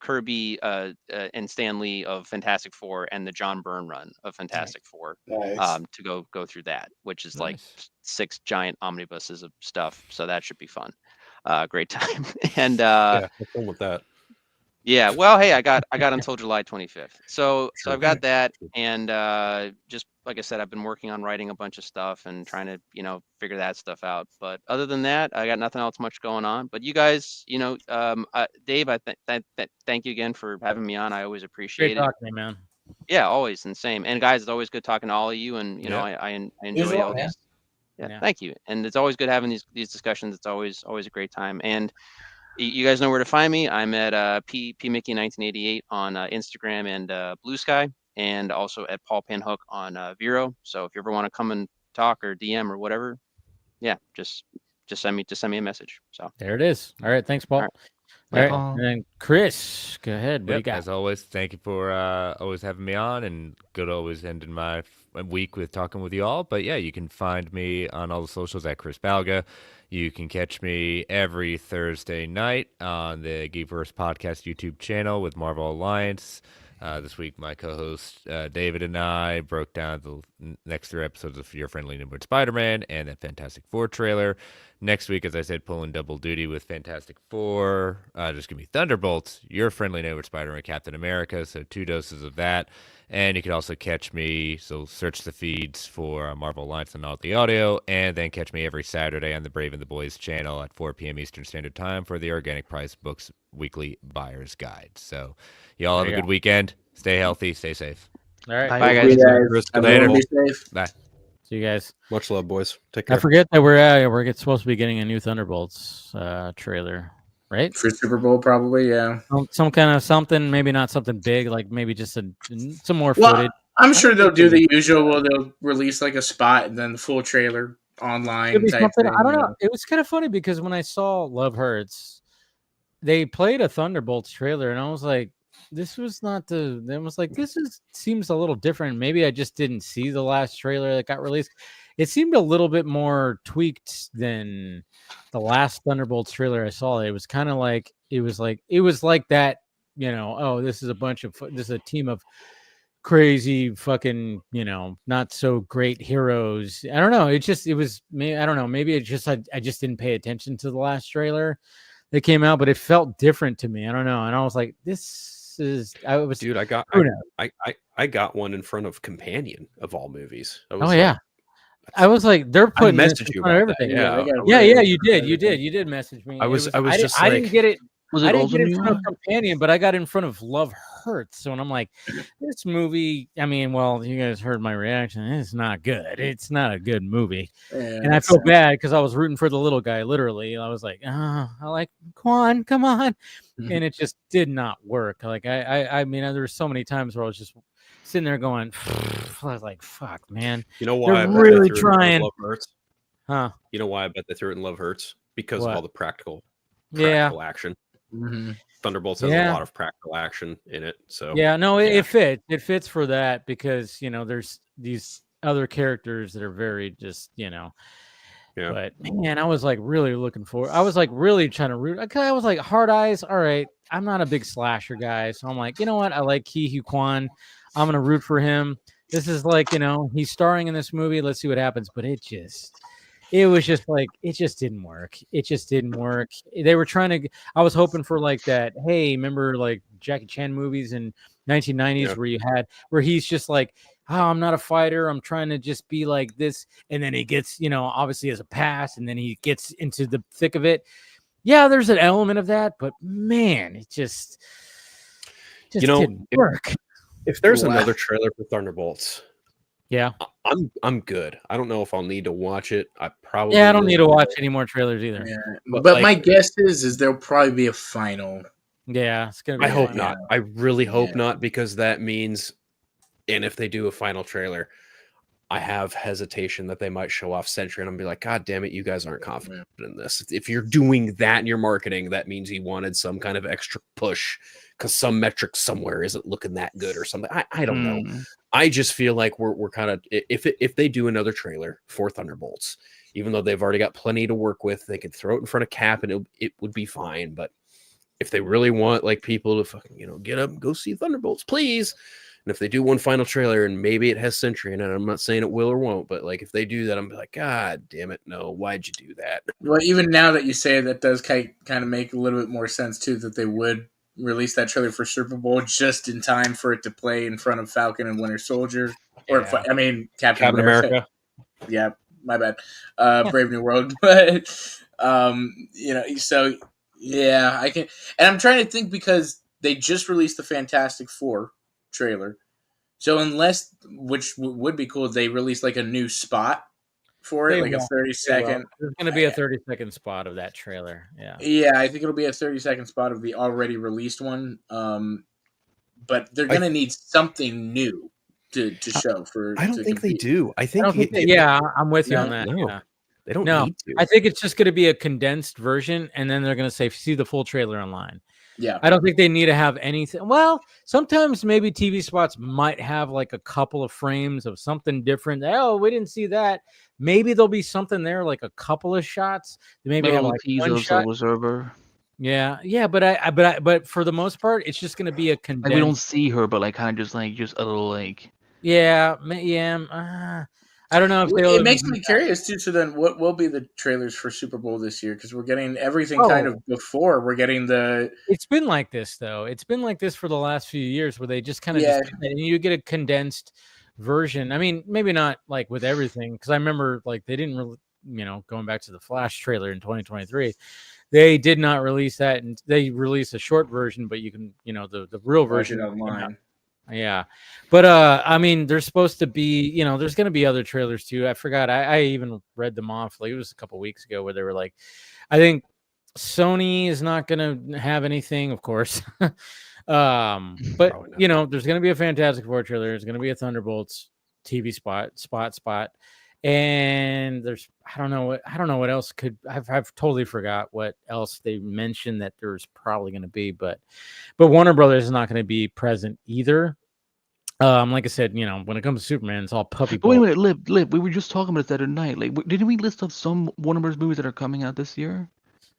Kirby and Stan Lee of Fantastic Four and the John Byrne run of Fantastic Four Nice. to go through that, which is like Nice. 6 giant omnibuses of stuff. So that should be fun. Great time. And Yeah, have fun with that. yeah, well, hey, I got until July 25th. So I've got that, and just like I said, I've been working on writing a bunch of stuff and trying to, figure that stuff out. But other than that, I got nothing else much going on. But you guys, Dave, I thank you again for having me on. I always appreciate Great it. talking to you, man. Yeah, always, and same. And guys, it's always good talking to all of you, and I enjoy all man. these. Yeah, thank you. And it's always good having these discussions. It's always a great time. And you guys know where to find me. I'm at P Mickey 1988 on Instagram and Blue Sky, and also at Paul Panhook on Vero. So if you ever want to come and talk or DM or whatever, yeah, just send me a message. So there it is. All right, thanks, Paul. All All right, Paul. and then Chris, go ahead. What do you got? As always, thank you for always having me on, and good always ending my week with talking with you all. But yeah, you can find me on all the socials at Chris Balga. You can catch me every Thursday night on the Geekverse Podcast YouTube channel with Marvel Alliance. This week, my co-host David and I broke down the next 3 episodes of Your Friendly Neighborhood Spider-Man and that Fantastic Four trailer. Next week, as I said, pulling double duty with Fantastic Four. Just give me Thunderbolts, Your Friendly Neighborhood Spider-Man, Captain America. So 2 doses of that. And you can also catch me, so search the feeds for Marvel Alliance and all the audio, and then catch me every Saturday on the Brave and the Boys channel at 4 p.m. Eastern Standard Time for the Organic Price Books Weekly Buyer's Guide. So y'all have a good weekend. Stay healthy. Stay safe. All right, Bye, guys. Later. Be safe. Bye. see you guys. Much love, boys. Take care. I forget that we're supposed to be getting a new Thunderbolts trailer, right? For Super Bowl, probably, yeah. Some kind of something, maybe not something big, like maybe just some more Well, footage. I'm sure they'll do the usual. Well, they'll release like a spot and then the full trailer online. Could be Type something, thing, I don't know. It was kind of funny because when I saw Love Hurts, they played a Thunderbolts trailer, and I was like, this was not the. It was like, seems a little different. Maybe I just didn't see the last trailer that got released. It seemed a little bit more tweaked than the last Thunderbolts trailer I saw. It was kind of like it was like that. Oh, this is a team of crazy fucking not so great heroes. I don't know. I don't know. Maybe I just didn't pay attention to the last trailer that came out, but it felt different to me. I don't know. And I was like, dude, I got one in front of Companion of all movies. Yeah. I was like, they're putting I messaged you about everything. That. Yeah, you did message me. I didn't get it. Was I it didn't also get in new? front of Companion, but I got in front of Love Hurts. So, and I'm like, this movie, I mean, well, you guys heard my reaction. It's not good. It's not a good movie. And I felt bad because I was rooting for the little guy, literally. I was like, I like Quan, come on. And it just did not work. Like, I mean, there were so many times where I was just sitting there going, I was like, fuck, man. You know why? They're really trying. Love Hurts? Huh? You know why I bet they threw it in Love Hurts? Because What? of all the practical action. Mm-hmm. Thunderbolts has a lot of practical action in it. So it fits. It fits for that because there's these other characters that are very just But man, I was like really looking for. I was like really trying to root. I was like Hard Eyes. All right, I'm not a big slasher guy, so I'm like, you know what? I like Ke Huy Quan. I'm gonna root for him. This is like he's starring in this movie. Let's see what happens. But it just didn't work. It just didn't work. They were trying to. I was hoping for like that. Hey, remember like Jackie Chan movies in 1990s where he's just like, oh, I'm not a fighter. I'm trying to just be like this. And then he gets, obviously has a past, and then he gets into the thick of it. Yeah, there's an element of that, but man, it just didn't work. If there's another trailer for Thunderbolts, yeah, I'm good. I don't know if I'll need to watch it. I don't need to watch any more trailers either. Yeah. But my guess is there'll probably be a final. Yeah, it's gonna be. I hope not. I really hope not, because that means, and if they do a final trailer, I have hesitation that they might show off Sentry, and I'm be like, God damn it, you guys aren't confident in this. If you're doing that in your marketing, that means he wanted some kind of extra push because some metric somewhere isn't looking that good or something. I don't know. I just feel like we're kind of, if they do another trailer for Thunderbolts, even though they've already got plenty to work with, they could throw it in front of Cap and it would be fine. But if they really want like people to fucking, get up and go see Thunderbolts, please. And if they do one final trailer and maybe it has Sentry in it, I'm not saying it will or won't, but like if they do that, I'm like, God damn it, no, why'd you do that? Well, even now that you say it, that does kind of make a little bit more sense too, that they would release that trailer for Super Bowl just in time for it to play in front of Falcon and Winter Soldier, or Captain America. Yeah, my bad. Brave New World, but so yeah, I can, and I'm trying to think because they just released the Fantastic Four trailer, so unless, which would be cool, they release like a new spot for it, like a 30-second. There's going to be a 30-second spot of that trailer. Yeah, I think it'll be a 30-second spot of the already released one. But they're going to need something new to show for. I don't think they do. I think I'm with you on that. No, yeah. They don't need to. I think it's just going to be a condensed version, and then they're going to say, see the full trailer online. Yeah. I don't think they need to have anything. Well, sometimes maybe TV spots might have like a couple of frames of something different. Oh, we didn't see that. Maybe there'll be something there, like a couple of shots. Maybe have like one shot. Yeah, but for the most part, it's just going to be a condensed. Like we don't see her, but like kind of just a little like. Yeah. I don't know if it makes me curious too. So then, what will be the trailers for Super Bowl this year? Because we're getting everything kind of before. We're getting the. It's been like this though. It's been like this for the last few years, where they just kind of and you get a condensed version. I mean, maybe not like with everything, because I remember like they didn't really, going back to the Flash trailer in 2023, they did not release that, and they released a short version, but you can, the real version online. Yeah. But I mean, there's supposed to be, there's going to be other trailers too. I forgot. I even read them off. Like it was a couple weeks ago where they were like, I think Sony is not going to have anything, of course. But there's going to be a Fantastic Four trailer. There's going to be a Thunderbolts TV spot. And there's, I don't know what else I've totally forgot what else they mentioned that there's probably going to be, but Warner Brothers is not going to be present either. Like I said, when it comes to Superman, it's all puppy. Wait a minute, Lip. We were just talking about it the other night. Like, didn't we list off some Warner Brothers movies that are coming out this year?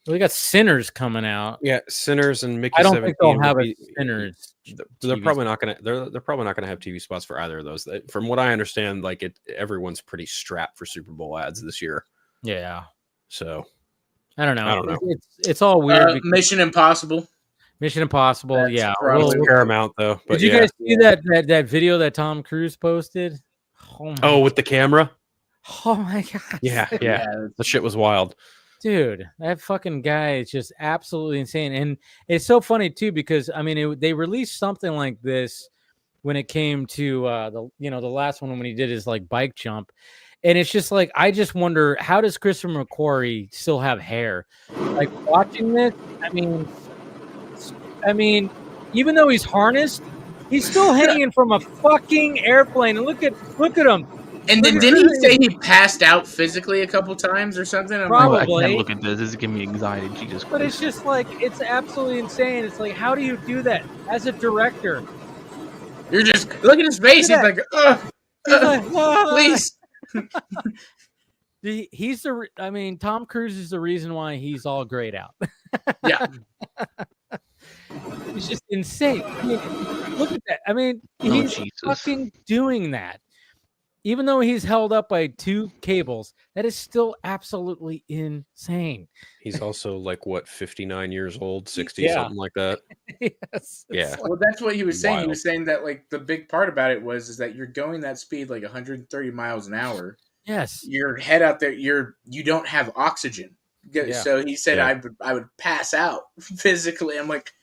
We got Sinners coming out. Yeah, Sinners and Mickey. I don't think they'll have a Sinners. They're probably not gonna. They're probably not gonna have TV spots for either of those. From what I understand, like everyone's pretty strapped for Super Bowl ads this year. Yeah. So I don't know. It's all weird. Mission Impossible. Yeah. Paramount though. But did you guys see that video that Tom Cruise posted? Oh, with the camera. Oh my god. Yeah. The shit was wild. Dude, that fucking guy is just absolutely insane. And it's so funny too, because I mean, they released something like this when it came to the last one when he did his like bike jump. And it's just like, I just wonder, how does Christopher McQuarrie still have hair? Like watching this, I mean, even though he's harnessed, he's still hanging from a fucking airplane. And look at him. And then didn't he say he passed out physically a couple times or something? Probably. I can't look at this. This is giving me anxiety. Jesus Christ. But it's just like, it's absolutely insane. It's like, how do you do that as a director? You're just look at his face. He's like, please. Tom Cruise is the reason why he's all grayed out. Yeah. He's just insane. I mean, look at that. I mean, he's fucking doing that. Even though he's held up by two cables, that is still absolutely insane. He's also like 59 years old, 60, something like that. Yes. Yeah. Well, that's what he was saying. Wild. He was saying that like the big part about it is that you're going that speed, like 130 miles an hour. Yes. Your head out there, you don't have oxygen. Yeah. So he said I would pass out physically. I'm like,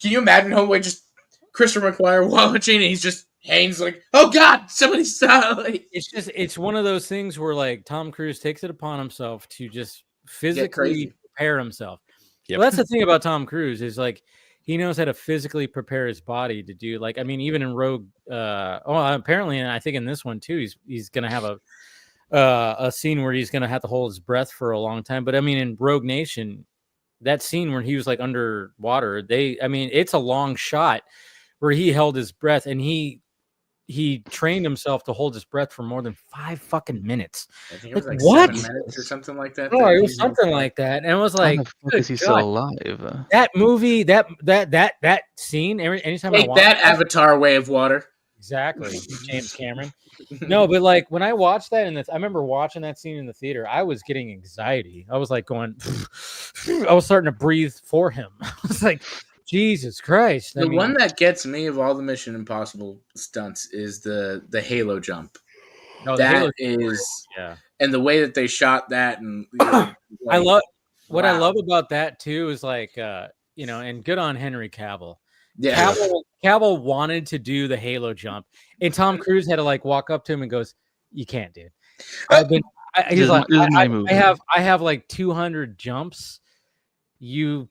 can you imagine just Christopher McQuarrie watching and he's just Haynes like, oh God, somebody stop! Like, it's one of those things where like Tom Cruise takes it upon himself to just physically prepare himself. Yep. Well, that's the thing about Tom Cruise is like he knows how to physically prepare his body to do, like, I mean, even in Rogue, apparently, and I think in this one too, he's gonna have a scene where he's gonna have to hold his breath for a long time. But I mean, in Rogue Nation, that scene where he was like underwater, it's a long shot where he held his breath, and he trained himself to hold his breath for more than 5 fucking minutes. I think it was like what? 7 minutes or something like that. Oh, it was something like that, and it was like, how the fuck is he still alive? that movie, that scene. Anytime I Take watch that, Avatar: Way of Water. exactly, James Cameron. No, but like when I watched that, I remember watching that scene in the theater, I was getting anxiety. I was like going, I was starting to breathe for him. I was like, Jesus Christ. The one that gets me of all the Mission Impossible stunts is the Halo jump. No, that is, and the way that they shot that, and like, I love what I love about that too is like, and good on Henry Cavill. Yeah, Cavill wanted to do the Halo jump, and Tom Cruise had to like walk up to him and goes, "You can't, dude. He's like, I have like 200 jumps. You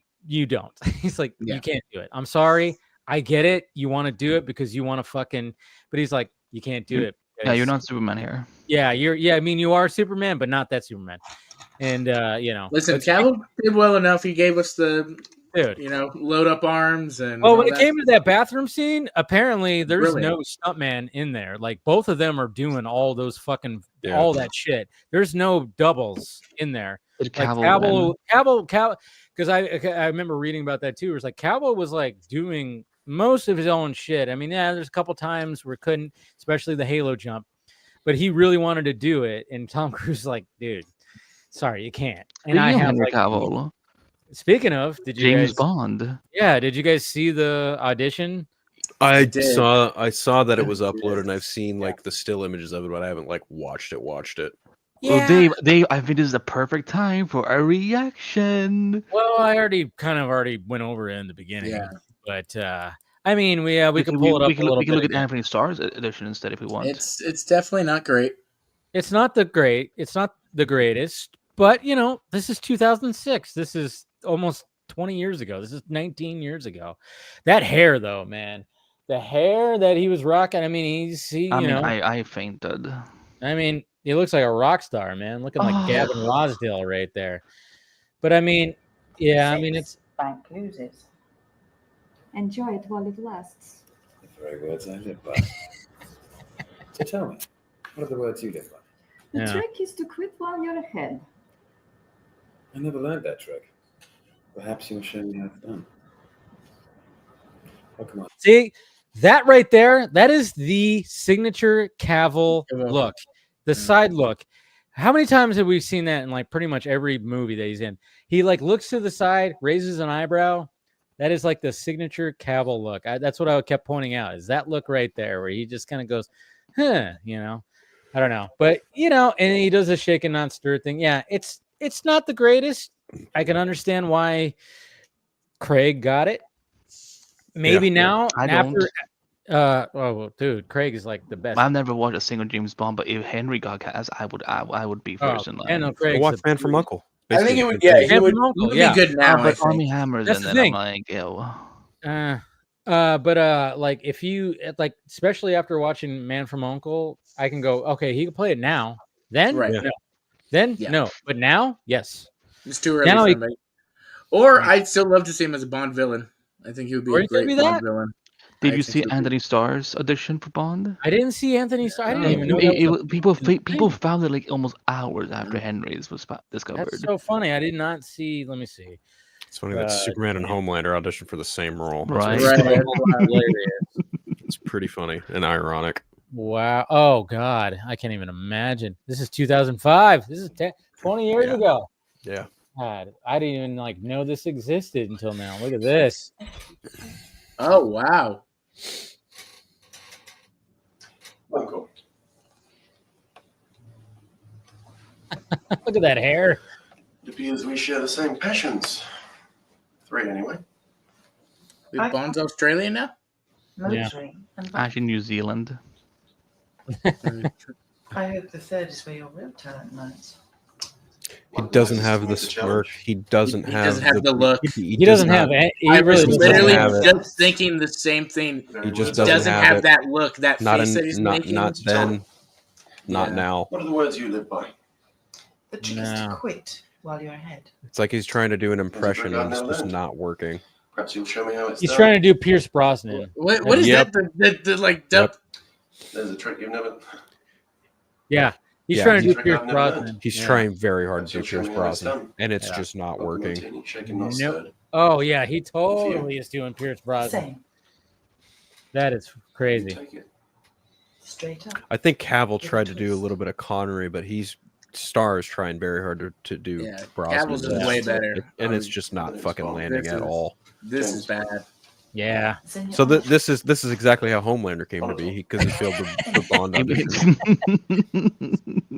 don't." He's like, "You can't do it. I'm sorry. I get it. You want to do it because you want to fucking," but he's like, "You can't do it." Yeah, you're not Superman here. Yeah, I mean, you are Superman, but not that Superman. And listen, Cavill did well enough. He gave us the dude, load up arms and. Well, when it came to that bathroom scene, apparently there's no stuntman in there. Like both of them are doing all those fucking all that shit. There's no doubles in there. Like Cavill, because I remember reading about that too. It was like Cavill was like doing most of his own shit. I mean, there's a couple times where couldn't, especially the Halo jump, but he really wanted to do it. And Tom Cruise is like, dude, sorry, you can't. And I have like, Cavill. Speaking of, did you James guys, Bond? Yeah, did you guys see the audition? I saw that it was uploaded, and I've seen like the still images of it, but I haven't like watched it. Yeah. Well, Dave, I think this is the perfect time for a reaction. Well, I already went over it in the beginning. Yeah. But I mean, we could pull it up. We can look at Anthony Starr's edition instead if we want. It's definitely not great. It's not the greatest, but this is 2006. This is almost 20 years ago. This is 19 years ago. That hair, though, man, the hair that he was rocking. I mean, I fainted. I mean, he looks like a rock star, man, looking like Gavin Rossdale right there. But I mean, it's bank loses. Enjoy it while it lasts. The very words I live by. So tell me, what are the words you live by? The trick is to quit while you're ahead. I never learned that trick. Perhaps you'll show me how it's done. Oh, come on. See, that right there, that is the signature Cavill look, the side look. How many times have we seen that in like pretty much every movie that he's in? He like looks to the side, raises an eyebrow. That is like the signature Cavill look. That's what I kept pointing out, is that look right there where he just kind of goes, I don't know. But, and he does a shake and not stir thing. Yeah, it's not the greatest. I can understand why Craig got it. Maybe now after dude, Craig is like the best. I've never watched a single James Bond, but if Henry got cast, I would be first in line. No, Craig. Watch Man from U.N.C.L.E. I think it would. Yeah, he would be good now. But Army Hammer's That's and the then thing. I'm like, ew. But like if you like, especially after watching Man from U.N.C.L.E., I can go, okay, he can play it now. Then no. Then no. But now, yes. It's too early for me. Or I'd still love to see him as a Bond villain. I think he would be a great Bond villain. Did you see Anthony Starr's audition for Bond? I didn't see Anthony Starr. I didn't even know. People found it like almost hours after Henry's was discovered. That's so funny. I did not see. Let me see. It's funny that Superman and Homelander auditioned for the same role. Right. It's pretty funny and ironic. Wow. Oh, God. I can't even imagine. This is 2005. This is 20 years ago. Yeah. God, I didn't even know this existed until now. Look at this. Oh, wow. Uncle. Look at that hair. It appears we share the same passions. 3 anyway. Bond's Australian now? Military. Yeah. Actually, New Zealand. I hope the 3rd is where your real talent lies. He doesn't have the smirk. He doesn't He have doesn't have the look. He doesn't have. He I was really literally doesn't have it. just thinking the same thing. He just doesn't have it. that look, that Not face that he's making. Not then. Not now. What are the words you live by? The trick is to quit while you're ahead. It's like he's trying to do an impression and it's just not working. Perhaps you'll show me how it's He's done. trying to do Pierce Brosnan. What is that? The like Yep. There's a trick you've never. Yeah, he's Yeah, trying to he's- do Pierce I've never learned. Brosnan. He's Yeah. trying very hard to do Perhaps you'll Pierce show me how it's Brosnan, done. and it's Yeah. just not Welcome, working. Martini, shaken, not Nope. stirred. Oh yeah, he totally is doing Pierce Brosnan. Same. That is crazy. Take it. Straight up. I think Cavill tried to do a little bit of Connery, but Star is trying very hard to do Yeah, Brosnan. Cavill's is way better. And it's just not fucking landing This at is- all. This is bad. Yeah. So this is exactly how Homelander came to be because he failed the Bond audition.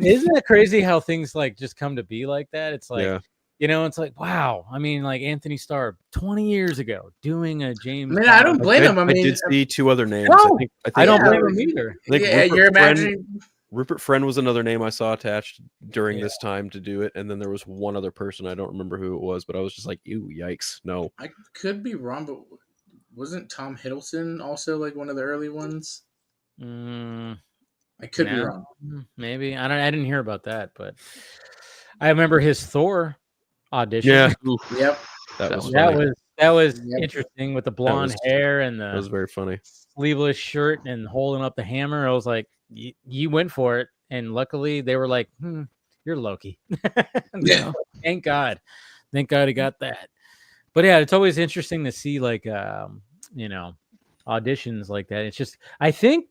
Isn't it crazy how things like just come to be like that? It's like, Yeah. you know, it's like, wow. I mean, like Anthony Starr 20 years ago doing a James. I mean, I don't blame him. I I mean, did see two other names. No, I don't Yeah, blame him either. I think yeah, Rupert you're Friend- imagining. Rupert Friend was another name I saw attached during Yeah. this time to do it, and then there was one other person I don't remember who it was, but I was just like, "Ew, yikes, no." I could be wrong, but wasn't Tom Hiddleston also like one of the early ones? Mm, I could be no, wrong. maybe I didn't hear about that, but I remember his Thor audition. Yeah, Yep. that was that funny. was Yep. interesting with the blonde hair and That was the very funny. sleeveless shirt and holding up the hammer. I was like, you went for it, and luckily they were like, "You're Loki." Yeah. Thank God he got that. But yeah, it's always interesting to see like you know, auditions like that. It's just I think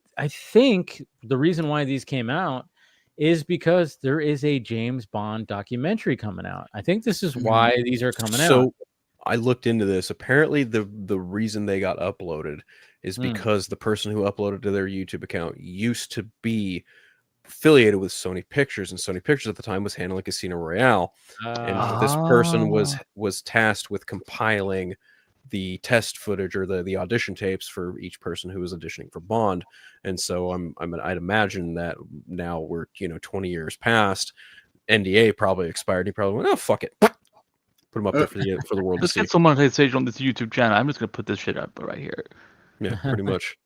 the reason why these came out is because there is a James Bond documentary coming out. I think this is why these are coming out. So I looked into this. Apparently, the reason they got uploaded is because the person who uploaded to their YouTube account used to be affiliated with Sony Pictures, and Sony Pictures at the time was handling Casino Royale. And this person was tasked with compiling the test footage or the audition tapes for each person who was auditioning for Bond. And so I'd imagine that now we're 20 years past, NDA probably expired. He probably went, "Oh, fuck it, put them up there for the world to Let's see." get some monetization on this YouTube channel. I'm just gonna put this shit up right here. Yeah, pretty much.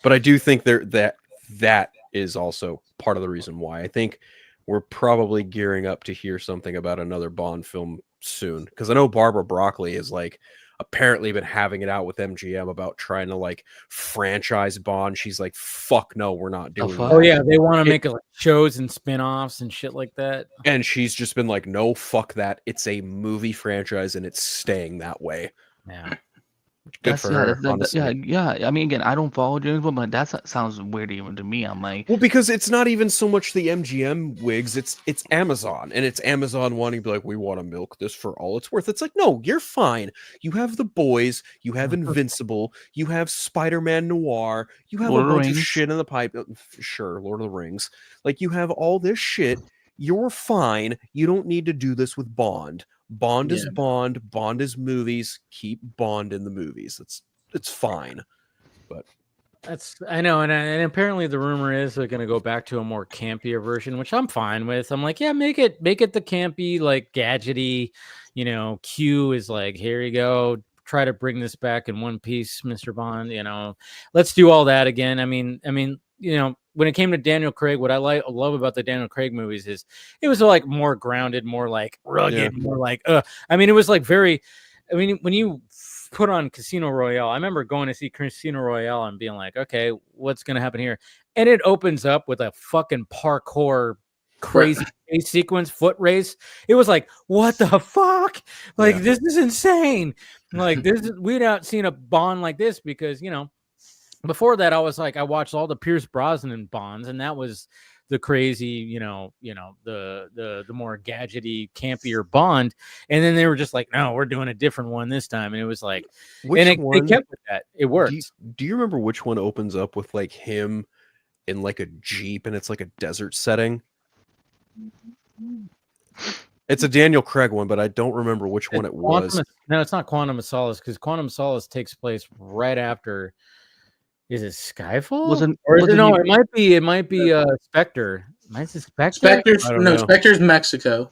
But I do think that is also part of the reason why. I think we're probably gearing up to hear something about another Bond film soon, because I know Barbara Broccoli is like apparently been having it out with MGM about trying to like franchise Bond. She's like, "Fuck no, we're not doing that." Oh yeah, they want to make like shows and spin-offs and shit like that. And she's just been like, "No, fuck that. It's a movie franchise and it's staying that way." Yeah. Good for her, honestly. Yeah. I mean, again, I don't follow James Bond, but that sounds weird even to me. I'm like, Well, because it's not even so much the MGM wigs, it's Amazon, and it's Amazon wanting to be like, "We want to milk this for all it's worth." It's like, no, you're fine. You have The Boys, you have Invincible, you have Spider-Man Noir, you have Lord a of the bunch of Rings. shit in the pipe. Sure, Lord of the Rings. Like, you have all this shit. You're fine. You don't need to do this with Bond. Bond is Bond. Bond is movies. Keep Bond in the movies. It's fine. But I know, and apparently the rumor is they're going to go back to a more campier version, which I'm fine with. I'm like, yeah, make it the campy, like gadgety. Q is like, here you go. Try to bring this back in one piece, Mr. Bond. Let's do all that again. I mean, when it came to Daniel Craig, what I love about the Daniel Craig movies is it was like more grounded, more like rugged, more like I mean, it was like very. I mean, when you put on Casino Royale, I remember going to see Casino Royale and being like, okay, what's going to happen here? And it opens up with a fucking parkour crazy chase sequence, foot race. It was like, what the fuck? Like, this is insane. Like, we'd not seen a Bond like this because, before that, I was like, I watched all the Pierce Brosnan Bonds, and that was the crazy, the more gadgety, campier Bond. And then they were just like, no, we're doing a different one this time. And it was like, they kept with that. It worked. Do you remember which one opens up with like him in like a Jeep and it's like a desert setting? It's a Daniel Craig one, but I don't remember which one it was. No, it's not Quantum of Solace, because Quantum of Solace takes place right after. Is it Skyfall? It might be Spectre. Might be Spectre? Spectre's Mexico.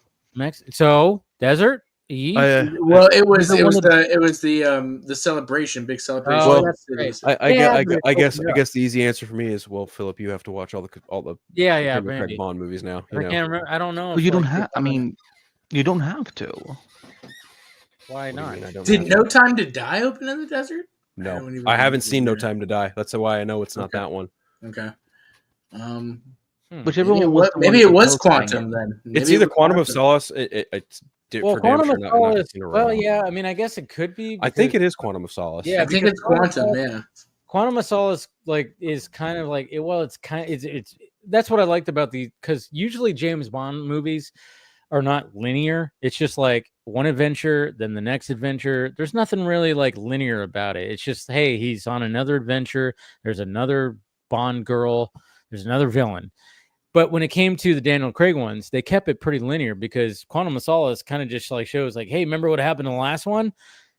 So desert. Eve? Well, it was Either one of the celebration, big celebration. Oh, of that's the right. cities. I guess the easy answer for me is, well, Philip, you have to watch all the Yeah, Daniel Craig Brandy. Bond movies now. You I know. can't remember. I don't know. Well, if, you don't like, have. I mean, you don't have to. why What do you not? mean I don't Did have No to? Time to Die open in the desert? No, I haven't seen No Time to Die. That's why I know it's not Okay. that one. Okay. Whichever Maybe it one was, was the maybe one it with was Ghost Bang Quantum in. then. It's Maybe it either was Quantum of Solace. It's Well, for damn Quantum sure of not Solace. Casino Well, Royale. yeah. I mean, I guess it could be. I think because- it is Quantum of Solace. Yeah, I think because it's Quantum. Yeah. Quantum of Solace is kind of like it. Well, it's kind. It's that's what I liked about because usually James Bond movies are not linear. It's just like one adventure, then the next adventure. There's nothing really like linear about it. It's just, hey, he's on another adventure. There's another Bond girl. There's another villain. But when it came to the Daniel Craig ones, they kept it pretty linear because Quantum of Solace kind of just like shows like, hey, remember what happened in the last one?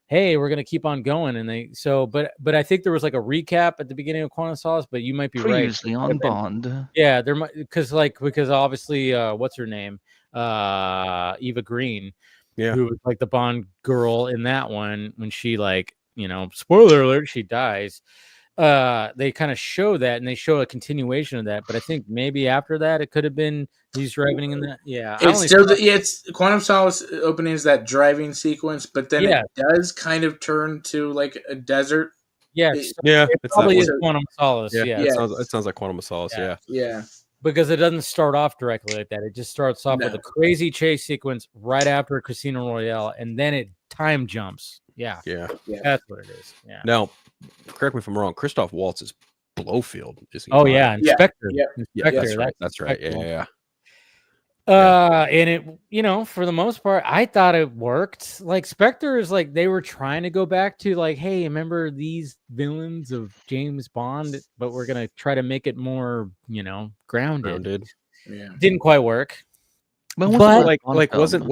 Hey, we're gonna keep on going. And but I think there was like a recap at the beginning of Quantum of Solace, but you might be Previously right. on Bond. Yeah, there might because obviously what's her name? Eva Green, who was like the Bond girl in that one when she spoiler alert, she dies. They kind of show that and they show a continuation of that, but I think maybe after that it could have been he's driving in that. Yeah, It's Quantum Solace opening is that driving sequence, but then it does kind of turn to like a desert. Yes, it probably is Quantum Solace. Yeah, it sounds like Quantum of Solace. Yeah. Because it doesn't start off directly like that. It just starts off with a crazy chase sequence right after Casino Royale, and then it time jumps. Yeah, that's what it is. Yeah. Now, correct me if I'm wrong. Christoph Waltz is Blofeld. Is he? Oh yeah, Inspector. Yeah. Inspector. That's right. Yeah. And it, for the most part, I thought it worked. Like Spectre is like they were trying to go back to like, hey, remember these villains of James Bond, but we're gonna try to make it more, grounded. Yeah, didn't quite work. But wasn't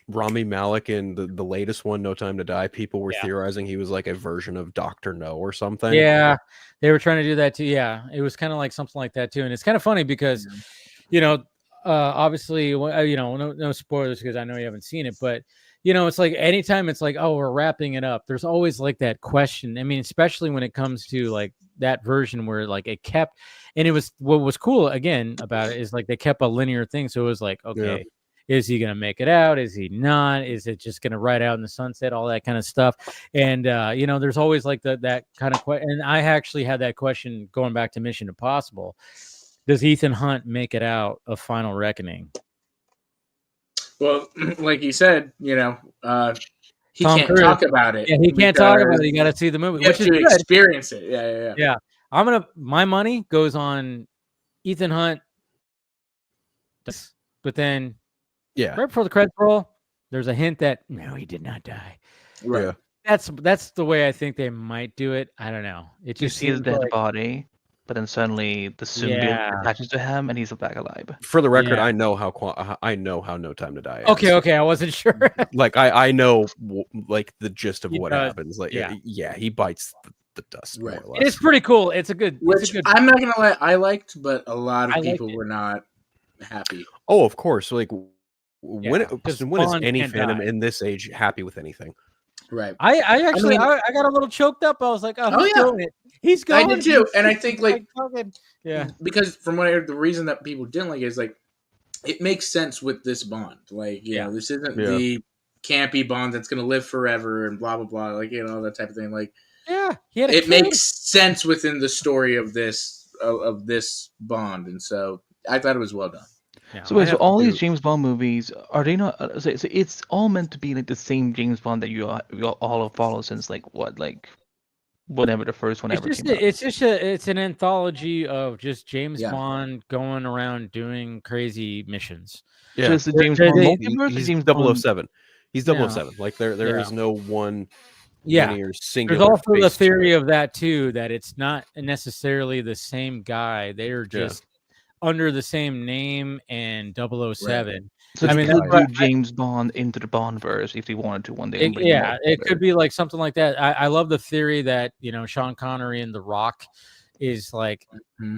Rami Malek in the latest one, No Time to Die? People were theorizing he was like a version of Dr. No or something. Yeah, they were trying to do that too. Yeah, it was kind of like something like that too. And it's kind of funny because, obviously, no spoilers because I know you haven't seen it, but it's like anytime it's like, oh, we're wrapping it up, there's always like that question. I mean, especially when it comes to like that version where like it kept, and it was what was cool again about it is like they kept a linear thing. So it was like, okay. Yeah. Is he going to make it out? Is he not? Is it just going to ride out in the sunset? All that kind of stuff. And, there's always like that kind of question. And I actually had that question going back to Mission Impossible. Does Ethan Hunt make it out of Final Reckoning? Well, like you said, he Tom can't Cruise. talk about it. Yeah, he can't talk about it. You got to see the movie. You have to experience it. Yeah. My money goes on Ethan Hunt. But then right before the credits roll, there's a hint that no, he did not die. Right. Yeah. That's the way I think they might do it. I don't know. It You just see his dead body, but then suddenly the symbiote attaches to him, and he's back alive. For the record, I know how No Time to Die is. Okay, I wasn't sure. Like I know like the gist of what happens. Like he bites the dust. Right. More or less. It's pretty cool. It's a good. I'm not gonna lie, I liked, but a lot of people were not happy. Oh, of course. Like when is Bond any can't fandom die. in this age happy with anything? Right. I got a little choked up. I was like, oh, he's doing it. He's going. I did too, and I think yeah, because from what I heard, the reason that people didn't like it is like it makes sense with this Bond. Like this isn't the campy Bond that's gonna live forever and blah blah blah. Like that type of thing. Like it makes sense within the story of this Bond, and so I thought it was well done. Yeah, so all these James Bond movies, are they not? So it's all meant to be like the same James Bond that you all have followed since whenever the first one ever came out. It's an anthology of just James Bond going around doing crazy missions. Yeah, so it's the James Bond multiverse. He's James 007. He's 007. Like there is no one. Linear, singular. There's also the theory of that too, that it's not necessarily the same guy. They are just under the same name and 007. Right. So they could do James Bond into the Bondverse if they wanted to one day. It could be like something like that. I love the theory that Sean Connery in The Rock is like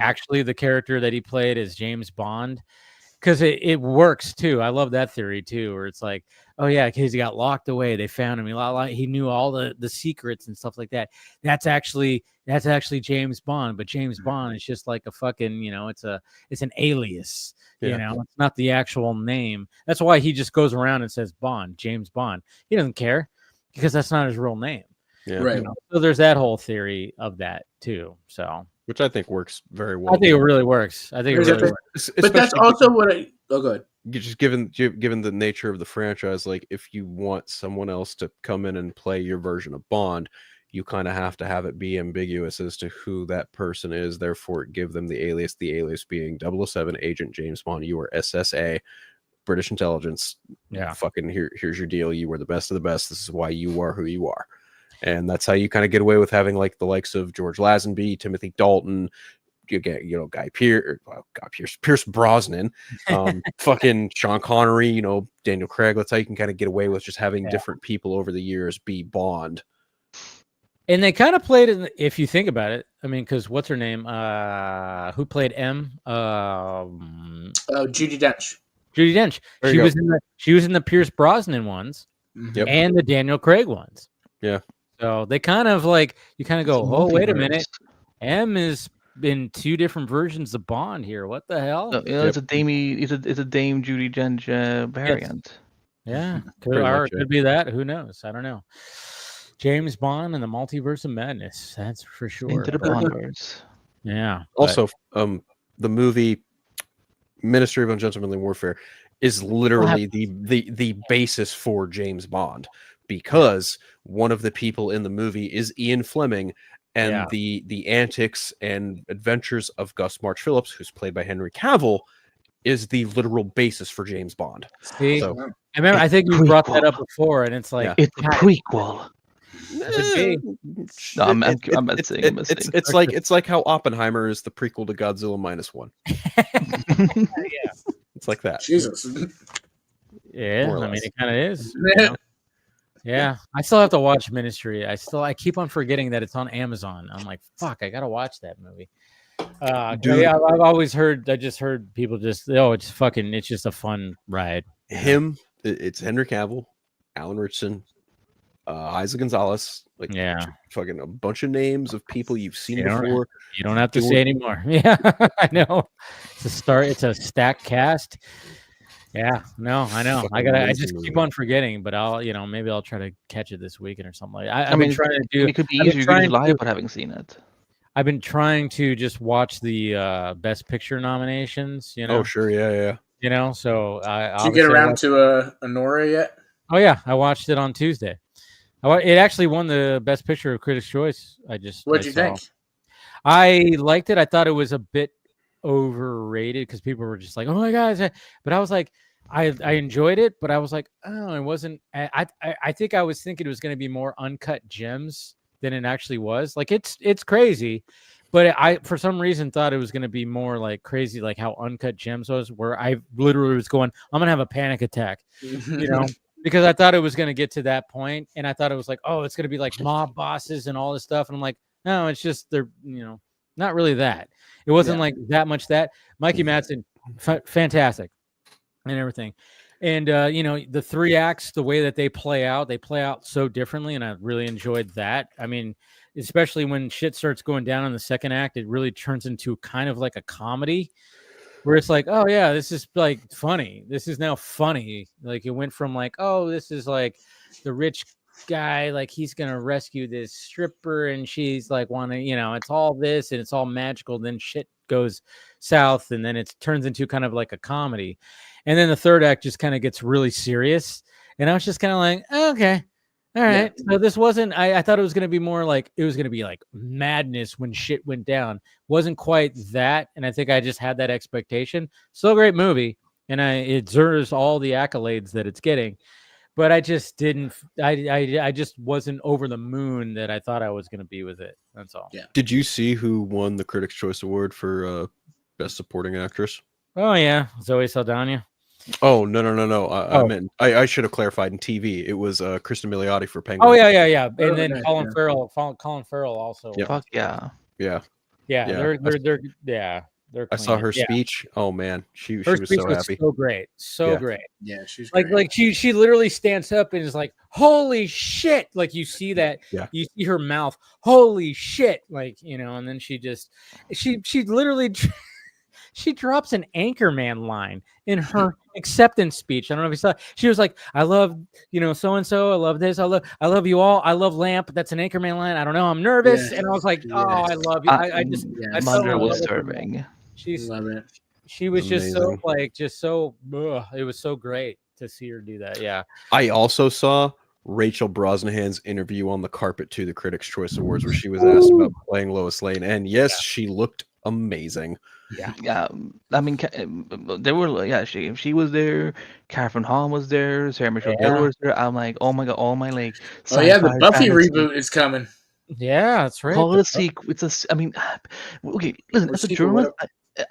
actually the character that he played as James Bond, because it works too. I love that theory too, where it's like, oh yeah, because he got locked away. They found him. He knew all the secrets and stuff like that. That's actually James Bond, but James Bond is just like a fucking, it's an alias. Yeah. It's not the actual name. That's why he just goes around and says Bond, James Bond. He doesn't care because that's not his real name. Yeah. Right. So there's that whole theory of that too. So Which I think works very well. I think it really works. I think it really works. But that's also what I. Oh, good. Just given the nature of the franchise, like if you want someone else to come in and play your version of Bond, you kind of have to have it be ambiguous as to who that person is. Therefore, give them the alias being 007 Agent James Bond. You are SSA, British intelligence. Yeah. Fucking here's your deal. You were the best of the best. This is why you are who you are. And that's how you kind of get away with having like the likes of George Lazenby, Timothy Dalton, you get, Pierce Brosnan, fucking Sean Connery, Daniel Craig. That's how you can kind of get away with just having different people over the years be Bond. And they kind of played it, if you think about it. I mean, because what's her name? Who played M? Judi Dench. Judi Dench. She was in the Pierce Brosnan ones Yep. and the Daniel Craig ones. Yeah. So they kind of go, oh, wait a minute. M is in two different versions of Bond here. What the hell? It's a Dame Judi Dench variant. Yeah, could be that. Who knows? I don't know. James Bond and the Multiverse of Madness. That's for sure. Into the Bondverse. Yeah. Also, the movie Ministry of Ungentlemanly Warfare is literally the basis for James Bond, because one of the people in the movie is Ian Fleming, and the antics and adventures of Gus March Phillips, who's played by Henry Cavill, is the literal basis for James Bond. See, I think you brought that up before, and it's like it's a prequel. No, I'm saying it's like how Oppenheimer is the prequel to Godzilla -1. Yeah, it's like that. Jesus. Yeah, I mean it kind of is. Yeah, I still have to watch Ministry. I keep on forgetting that it's on Amazon. I'm like, fuck, I gotta watch that movie. I've always heard. I just heard people it's just a fun ride. It's Henry Cavill, Alan Richardson, Isa Gonzalez, fucking a bunch of names of people you've seen before. You don't have to say anymore. Yeah, I know. It's a stacked cast. Yeah, no, I know. I just keep on forgetting, but maybe I'll try to catch it this weekend or something like that. I've been trying to do. It could be easier to live, but having seen it. I've been trying to just watch the Best Picture nominations. Oh, sure, yeah. So did you get around to Anora yet? Oh yeah, I watched it on Tuesday. It actually won the Best Picture of Critics' Choice. What'd you think? I liked it. I thought it was a bit overrated because people were just like, "Oh my god!" But I was like, I enjoyed it, but I was like, "Oh, it wasn't." I think I was thinking it was going to be more uncut gems than it actually was. Like it's crazy, but I for some reason thought it was going to be more like crazy, like how Uncut Gems was, where I literally was going, "I'm gonna have a panic attack," because I thought it was going to get to that point, and I thought it was like, "Oh, it's going to be like mob bosses and all this stuff," and I'm like, "No, it's just they're not really that." It wasn't like that much that. Mikey Madsen, fantastic, and everything. And the three acts, the way that they play out so differently, and I really enjoyed that. I mean, especially when shit starts going down in the second act, it really turns into kind of like a comedy, where it's like, oh yeah, this is like funny. This is now funny. Like it went from like, oh, this is like the rich guy, like he's gonna rescue this stripper, and she's like wanting, it's all this and it's all magical. Then shit goes south, and then it turns into kind of like a comedy. And then the third act just kind of gets really serious. And I was just kind of like, oh, okay, all right. Yeah. So this wasn't, I thought it was going to be more like, it was going to be like madness when shit went down. Wasn't quite that. And I think I just had that expectation. Still a great movie. And it deserves all the accolades that it's getting. But I just didn't, I just wasn't over the moon that I thought I was going to be with it. That's all. Yeah. Did you see who won the Critics' Choice Award for Best Supporting Actress? Oh, yeah. Zoe Saldana. Oh, no. I meant I should have clarified in TV. It was Kristen Milioti for Penguin. Oh, yeah. And then Colin Farrell also. Yep. Fuck yeah. Yeah. Yeah. They're They're I clean. saw her Yeah. speech. Oh man, she Her was speech so was happy. so great, so Yeah. great. Yeah, she's Like great. she literally stands up and is like, "Holy shit!" Like you see that, Yeah. you see her mouth, "Holy shit!" Like and then she literally she drops an Anchorman line in her acceptance speech. I don't know if you saw. She was like, "I love so and so. I love this. I love you all. I love Lamp." That's an Anchorman line. I don't know. I'm nervous, and I was like, "Oh, I love you." I fell Mother in was love with her. serving. Love it. She was just so Amazing. like it was so great to see her do that. Yeah. I also saw Rachel Brosnahan's interview on the carpet to the Critics' Choice Awards, where she was asked about playing Lois Lane, and yes, she looked amazing. Yeah. I mean, there were she was there. Catherine Hahn was there. Sarah Michelle Gellar was there. I'm like, oh my god, all my like. Oh yeah, the sci-fi Buffy fantasy- reboot is coming. Yeah, that's right. Call it a sequel. I mean, okay. Listen, Or as a sequel, journalist,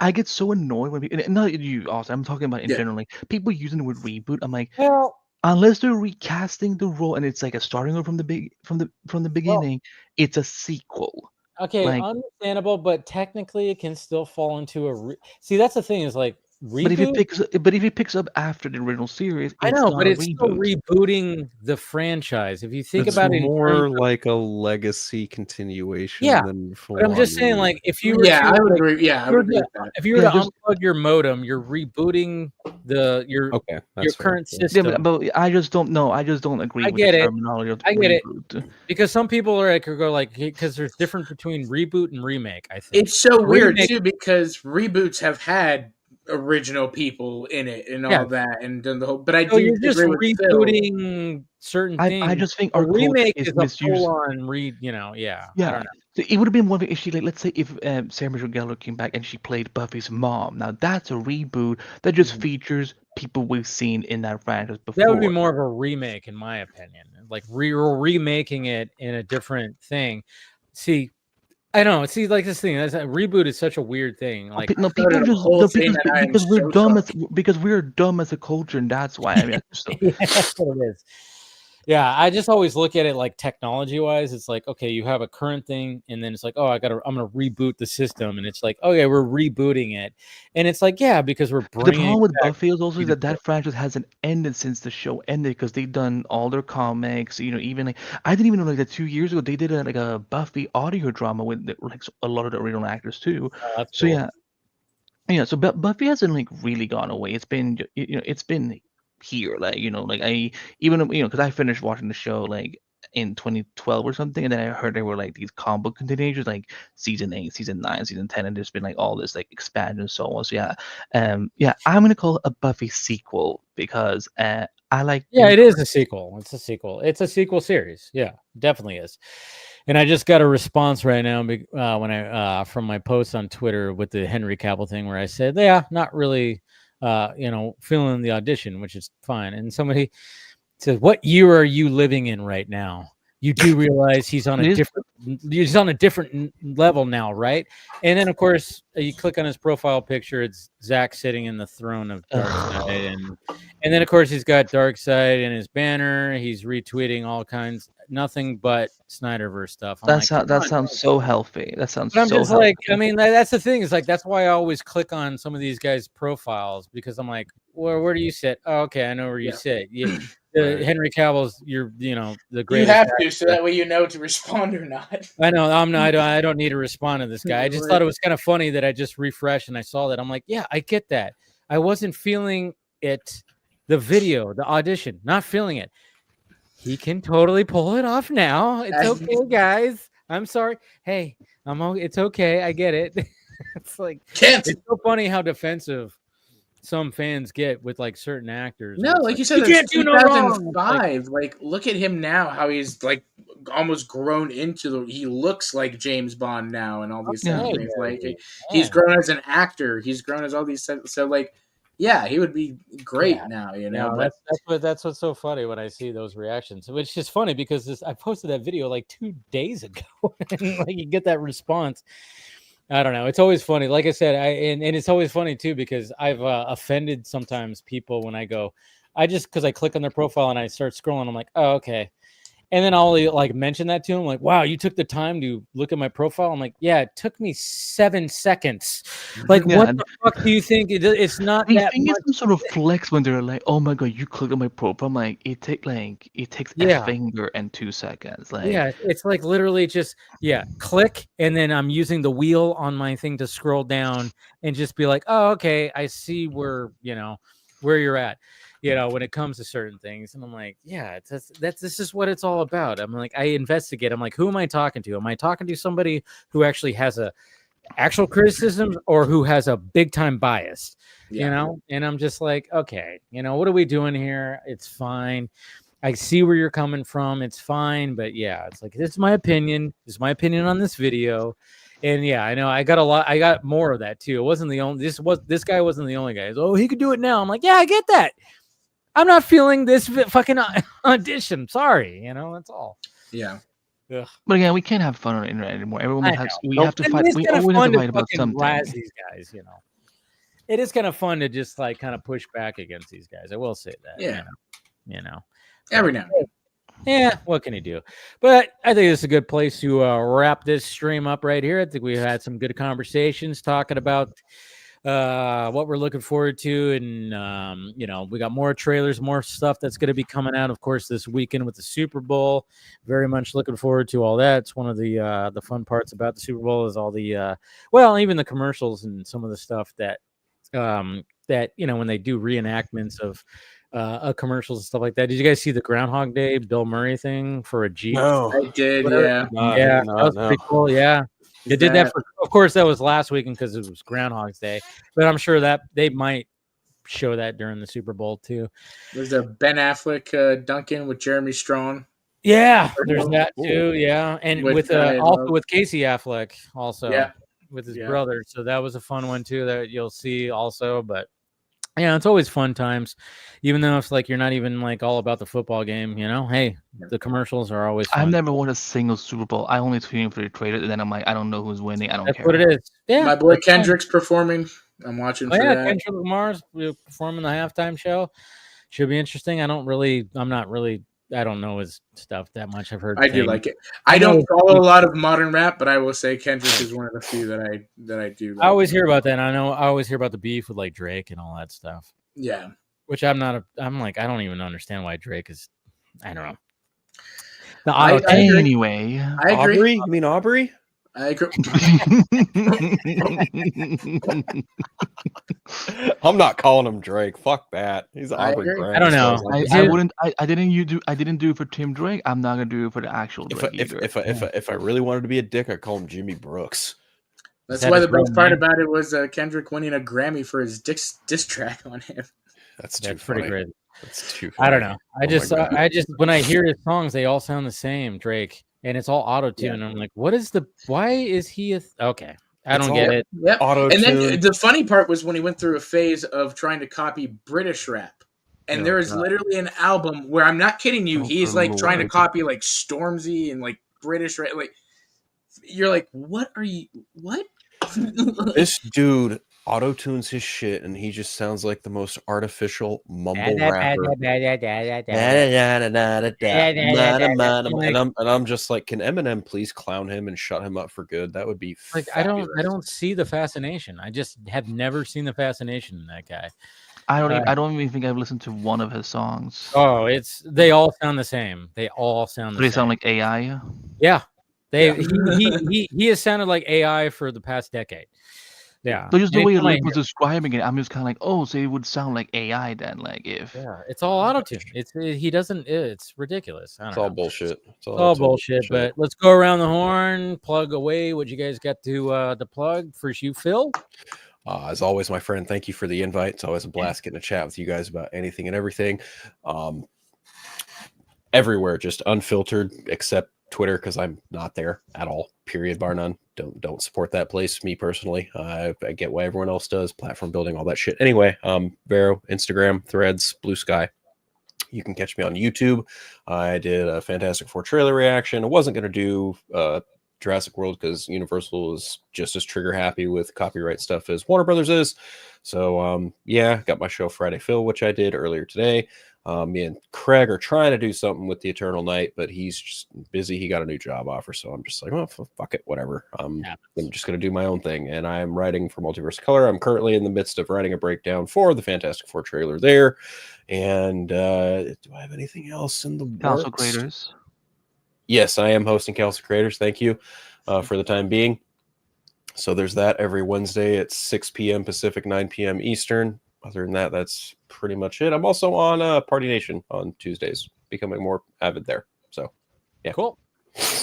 I get so annoyed when people, and not you, also. I'm talking about in Yeah. general. Like people using the word reboot. I'm like, Well, unless they're recasting the role and it's like a starting over from the beginning, it's a sequel. okay, Like, understandable, but technically it can still fall into a see. That's the thing is like but if it picks up after the original series, I it's know, not but a it's still reboot. rebooting the franchise. If you think It's about it, in more terms of, like a legacy continuation Yeah, than but I'm just saying, like, if you were Yeah, to, I would like, agree. Yeah, I would agree with that. if you were Yeah, to just- unplug your modem, you're rebooting your Okay, your that's fair. current Yeah. Yeah, system. but I just don't know. I just don't agree I with get the it. terminology of I get it. reboot. Because some people are like go like because there's difference between reboot and remake. I think It's so weird Remake- too because reboots have had original people in it and all Yeah. that and done the whole. But I So do you're just agree with Phil. rebooting certain things. I just think A our culture remake is is a misused. full on I don't Yeah, know. so it would have been one thing if she, like, let's say if Sarah Michelle Gellar came back and she played Buffy's mom. Now that's a reboot that just features people we've seen in that franchise before. That would be more of a remake, in my opinion. Like remaking it in a different thing. See, I don't see like this thing. That's a reboot is such a weird thing. Like No, started people a just whole no, thing and I am because we're so dumb shocked. because we're dumb as a culture, and that's why. I mean, so, yeah, that's what it is. Yeah, I just always look at it like technology wise. It's like, okay, you have a current thing, and then it's like, oh, I'm gonna reboot the system, and it's like, oh yeah, we're rebooting it, and it's like, yeah, because we're the bringing. problem with Buffy is also that franchise hasn't ended since the show ended because they've done all their comics. Even like I didn't even know like that 2 years ago they did a Buffy audio drama with like a lot of the original actors too. That's So cool. yeah. So Buffy hasn't like really gone away. It's been it's been here, like like I even because I finished watching the show like in 2012 or something, and then I heard there were like these combo continuations like season 8, season 9, season 10, and there's been like all this like expansion and so on. So yeah, I'm gonna call it a Buffy sequel because I like. Yeah, it is a sequel. It's a sequel. It's a sequel series. Yeah, definitely is. And I just got a response right now when I from my post on Twitter with the Henry Cavill thing where I said, yeah, not really, feeling the audition, which is fine. And somebody says, what year are you living in right now? You do realize he's on a different level now, right? And then of course you click on his profile picture, it's Zach sitting in the throne of Darkseid, and then of course he's got Darkseid in his banner. He's retweeting all kinds, nothing but Snyderverse stuff. That sounds so healthy. That sounds. But I'm so just healthy. like, I mean, that's the thing. Is like that's why I always click on some of these guys' profiles because I'm like, well, where do you sit? Oh, okay, I know where you sit. Henry Cavill's, the greatest. You have to, so that way you know to respond or not. I know I'm not. I don't need to respond to this guy. I just thought it was kind of funny that I just refreshed and I saw that. I'm like, yeah, I get that. I wasn't feeling it. The video, the audition, not feeling it. He can totally pull it off now. It's okay, guys. I'm sorry. Hey, it's okay. I get it. It's like it's so funny how defensive some fans get with like certain actors. No, like you said, can't do no wrong. 2005. Like, look at him now, how he's like almost grown into he looks like James Bond now, and all these things. Like he's grown as an actor. He's grown as all these. So like, yeah, he would be great now. That's what's so funny when I see those reactions. It's just funny because I posted that video like 2 days ago, and like you get that response. I don't know. It's always funny. Like I said, and it's always funny too because I've offended sometimes people when I go, because I click on their profile and I start scrolling. I'm like, oh, okay. And then I'll like mention that to him, like, wow, you took the time to look at my profile. I'm like, yeah, it took me 7 seconds. Like, what the fuck do you think? It's not They that think much. it's some sort of flex when they're like, "Oh my god, you clicked on my profile." I'm like, it takes Yeah. a finger and 2 seconds. Like, Yeah, it's like literally just click, and then I'm using the wheel on my thing to scroll down and just be like, oh, okay, I see where where you're at, when it comes to certain things. And I'm like, yeah, this is what it's all about. I'm like, I investigate. I'm like, who am I talking to? Am I talking to somebody who actually has a actual criticism or who has a big time bias? And I'm just like, okay, what are we doing here? It's fine. I see where you're coming from. It's fine, but yeah, it's like, this is my opinion. This is my opinion on this video. And yeah, I know I got more of that too. It wasn't the only, this guy wasn't the only guy. Oh, he could do it now. I'm like, yeah, I get that. I'm not feeling this fucking audition. Sorry, that's all. Yeah. Ugh. but again, we can't have fun on the internet anymore. Everyone we have to And fight. it's We kind of always have fun to to fight about fucking something. razz these guys, It is kind of fun to just like kind of push back against these guys. I will say that. Yeah. Every now and then. Yeah, what can you do? But I think it's a good place to wrap this stream up right here. I think we had some good conversations talking about what we're looking forward to, and we got more trailers, more stuff that's going to be coming out, of course, this weekend with the Super Bowl. Very much looking forward to all that. It's one of the fun parts about the Super Bowl is all the even the commercials and some of the stuff that when they do reenactments of commercials and stuff like that. Did you guys see the Groundhog Day Bill Murray thing for a Jeep? No, I did. That was pretty cool. Yeah, they did that for. Of course, that was last weekend because it was Groundhog's Day, but I'm sure that they might show that during the Super Bowl too. Was there Ben Affleck Duncan with Jeremy Strong? Yeah, there's that too. Yeah, and with also with Casey Affleck also. Yeah. With his brother. So that was a fun one too that you'll see also. But yeah, it's always fun times, even though it's like you're not even like all about the football game. Hey, the commercials are always fun. I've never won a single Super Bowl. I only tune in for the trailer, and then I'm like, I don't know who's winning. I don't That's care. what it is. Yeah, my boy Kendrick's performing. I'm watching for that. Kendrick Lamar's performing the halftime show. Should be interesting. I don't know his stuff that much. I've heard. I do like it. I don't follow a lot of modern rap, but I will say Kendrick is one of the few that I do. Like. I always hear about that. I always hear about the beef with like Drake and all that stuff. Yeah. Which I'm like, I don't even understand why Drake is. I don't know. Anyway, I agree. Aubrey? You mean Aubrey? I agree. I'm not calling him Drake. Fuck that. He's Aubrey Graham. I don't know. I didn't do it for Tim Drake. I'm not gonna do it for the actual Drake. If I really wanted to be a dick, I'd call him Jimmy Brooks. That's why the best part about it was Kendrick winning a Grammy for his diss track on him. That's pretty great. That's too funny. I don't know. I just when I hear his songs, they all sound the same, Drake, and it's all auto tune. I'm like, why is he okay? I don't get it. Yeah. And then the funny part was when he went through a phase of trying to copy British rap. And there is literally an album where I'm not kidding you. He's like trying to copy like Stormzy and like British rap. Like you're like, what? This dude auto-tunes his shit and he just sounds like the most artificial mumble rapper. And I'm just like, can Eminem please clown him and shut him up for good? That would be like fabulous. I don't see the fascination. I just have never seen the fascination in that guy. I don't even think I've listened to one of his songs. Oh, they all sound the same. They all sound the same. They sound like AI. Yeah. He has sounded like AI for the past decade. Yeah. So just the way you was describing it, I'm just kind of like, oh, so it would sound like AI then, like if. Yeah, it's all auto-tune. It's ridiculous. It's all bullshit. It's all bullshit. But let's go around the horn, plug away what you guys got to plug. First, you, Phil. As always, my friend, thank you for the invite. It's always a blast getting to chat with you guys about anything and everything. Everywhere, just unfiltered, except Twitter, because I'm not there at all. Period, bar none. Don't support that place. Me personally, I get why everyone else does. Platform building, all that shit. Anyway, Vero, Instagram, Threads, Blue Sky. You can catch me on YouTube. I did a Fantastic Four trailer reaction. I wasn't going to do Jurassic World because Universal is just as trigger happy with copyright stuff as Warner Brothers is. So yeah, got my show Friday Phil, which I did earlier today. Me and Craig are trying to do something with the Eternal Night, but he's just busy. He got a new job offer, so I'm just like, oh, fuck it, whatever. I'm just going to do my own thing, and I'm writing for Multiverse Color. I'm currently in the midst of writing a breakdown for the Fantastic Four trailer there. And do I have anything else in the Council works? Creators. Yes, I am hosting Council Creators. Thank you for the time being. So there's that every Wednesday at 6 p.m. Pacific, 9 p.m. Eastern. Other than that, that's pretty much it. I'm also on Party Nation on Tuesdays, becoming more avid there. So, yeah. Cool.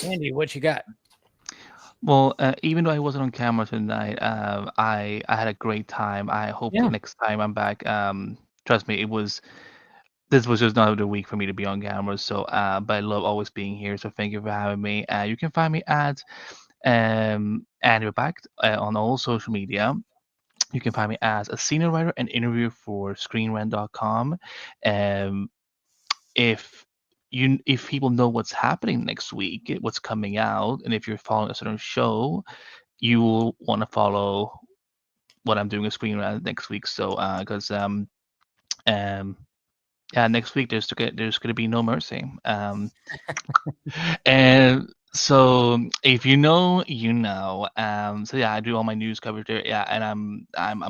Andy, what you got? Well, even though I wasn't on camera tonight, I had a great time. I hope the next time I'm back, trust me, this was just another week for me to be on camera. So, but I love always being here. So thank you for having me. You can find me at and we're back on all social media. You can find me as a senior writer and interviewer for ScreenRant.com. If people know what's happening next week, what's coming out, and if you're following a certain show, you will want to follow what I'm doing at Screen Rant next week. So, because next week there's going to be No Mercy. And so if you know, you know. So yeah, I do all my news coverage there. Yeah, and I'm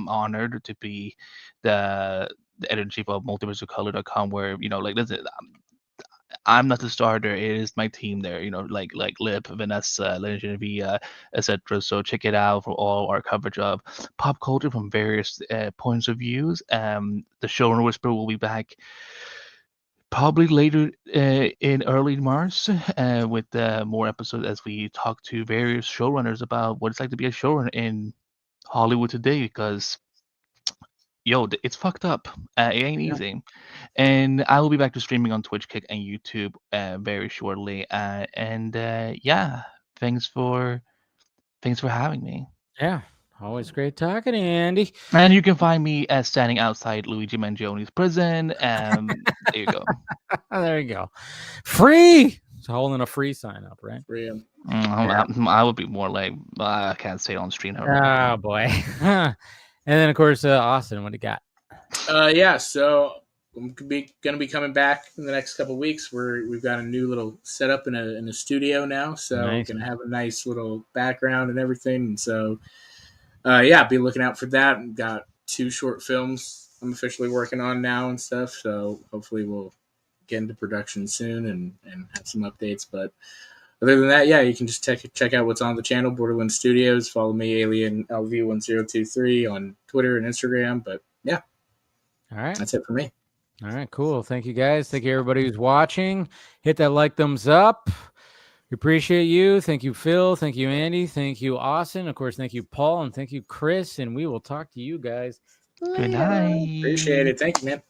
honored to be the editor-in-chief of multiverseofcolor.com, where listen, I'm not the starter. It is my team there. Like Lip, Vanessa, Genevieve, etc. So check it out for all our coverage of pop culture from various points of views. The Showrunner Whisperer will be back probably later in early March with more episodes as we talk to various showrunners about what it's like to be a showrunner in Hollywood today, because it's fucked up. It ain't easy. And I will be back to streaming on Twitch, Kick, and YouTube very shortly. Thanks for having me. Yeah, always great talking to you, Andy. And you can find me standing outside Luigi Mangioni's prison. There you go. There you go. Free. It's holding a free sign up, right? Free. I would be more like, I can't say it on stream. Oh boy. And then of course, Austin, what do you got? So I'm gonna be coming back in the next couple of weeks. We've got a new little setup in a studio now, so Nice. we're gonna have a nice little background and everything. And so, be looking out for that. We've got 2 short films I'm officially working on now and stuff. So hopefully we'll get into production soon and have some updates. But other than that, you can just check out what's on the channel, Borderland Studios. Follow me, Alien LV1023 on Twitter and Instagram. But yeah. All right. That's it for me. All right, cool. Thank you, guys. Thank you, everybody who's watching. Hit that like, thumbs up. We appreciate you. Thank you, Phil. Thank you, Andy. Thank you, Austin. Of course, thank you, Paul. And thank you, Chris. And we will talk to you guys Good night. Appreciate it. Thank you, man.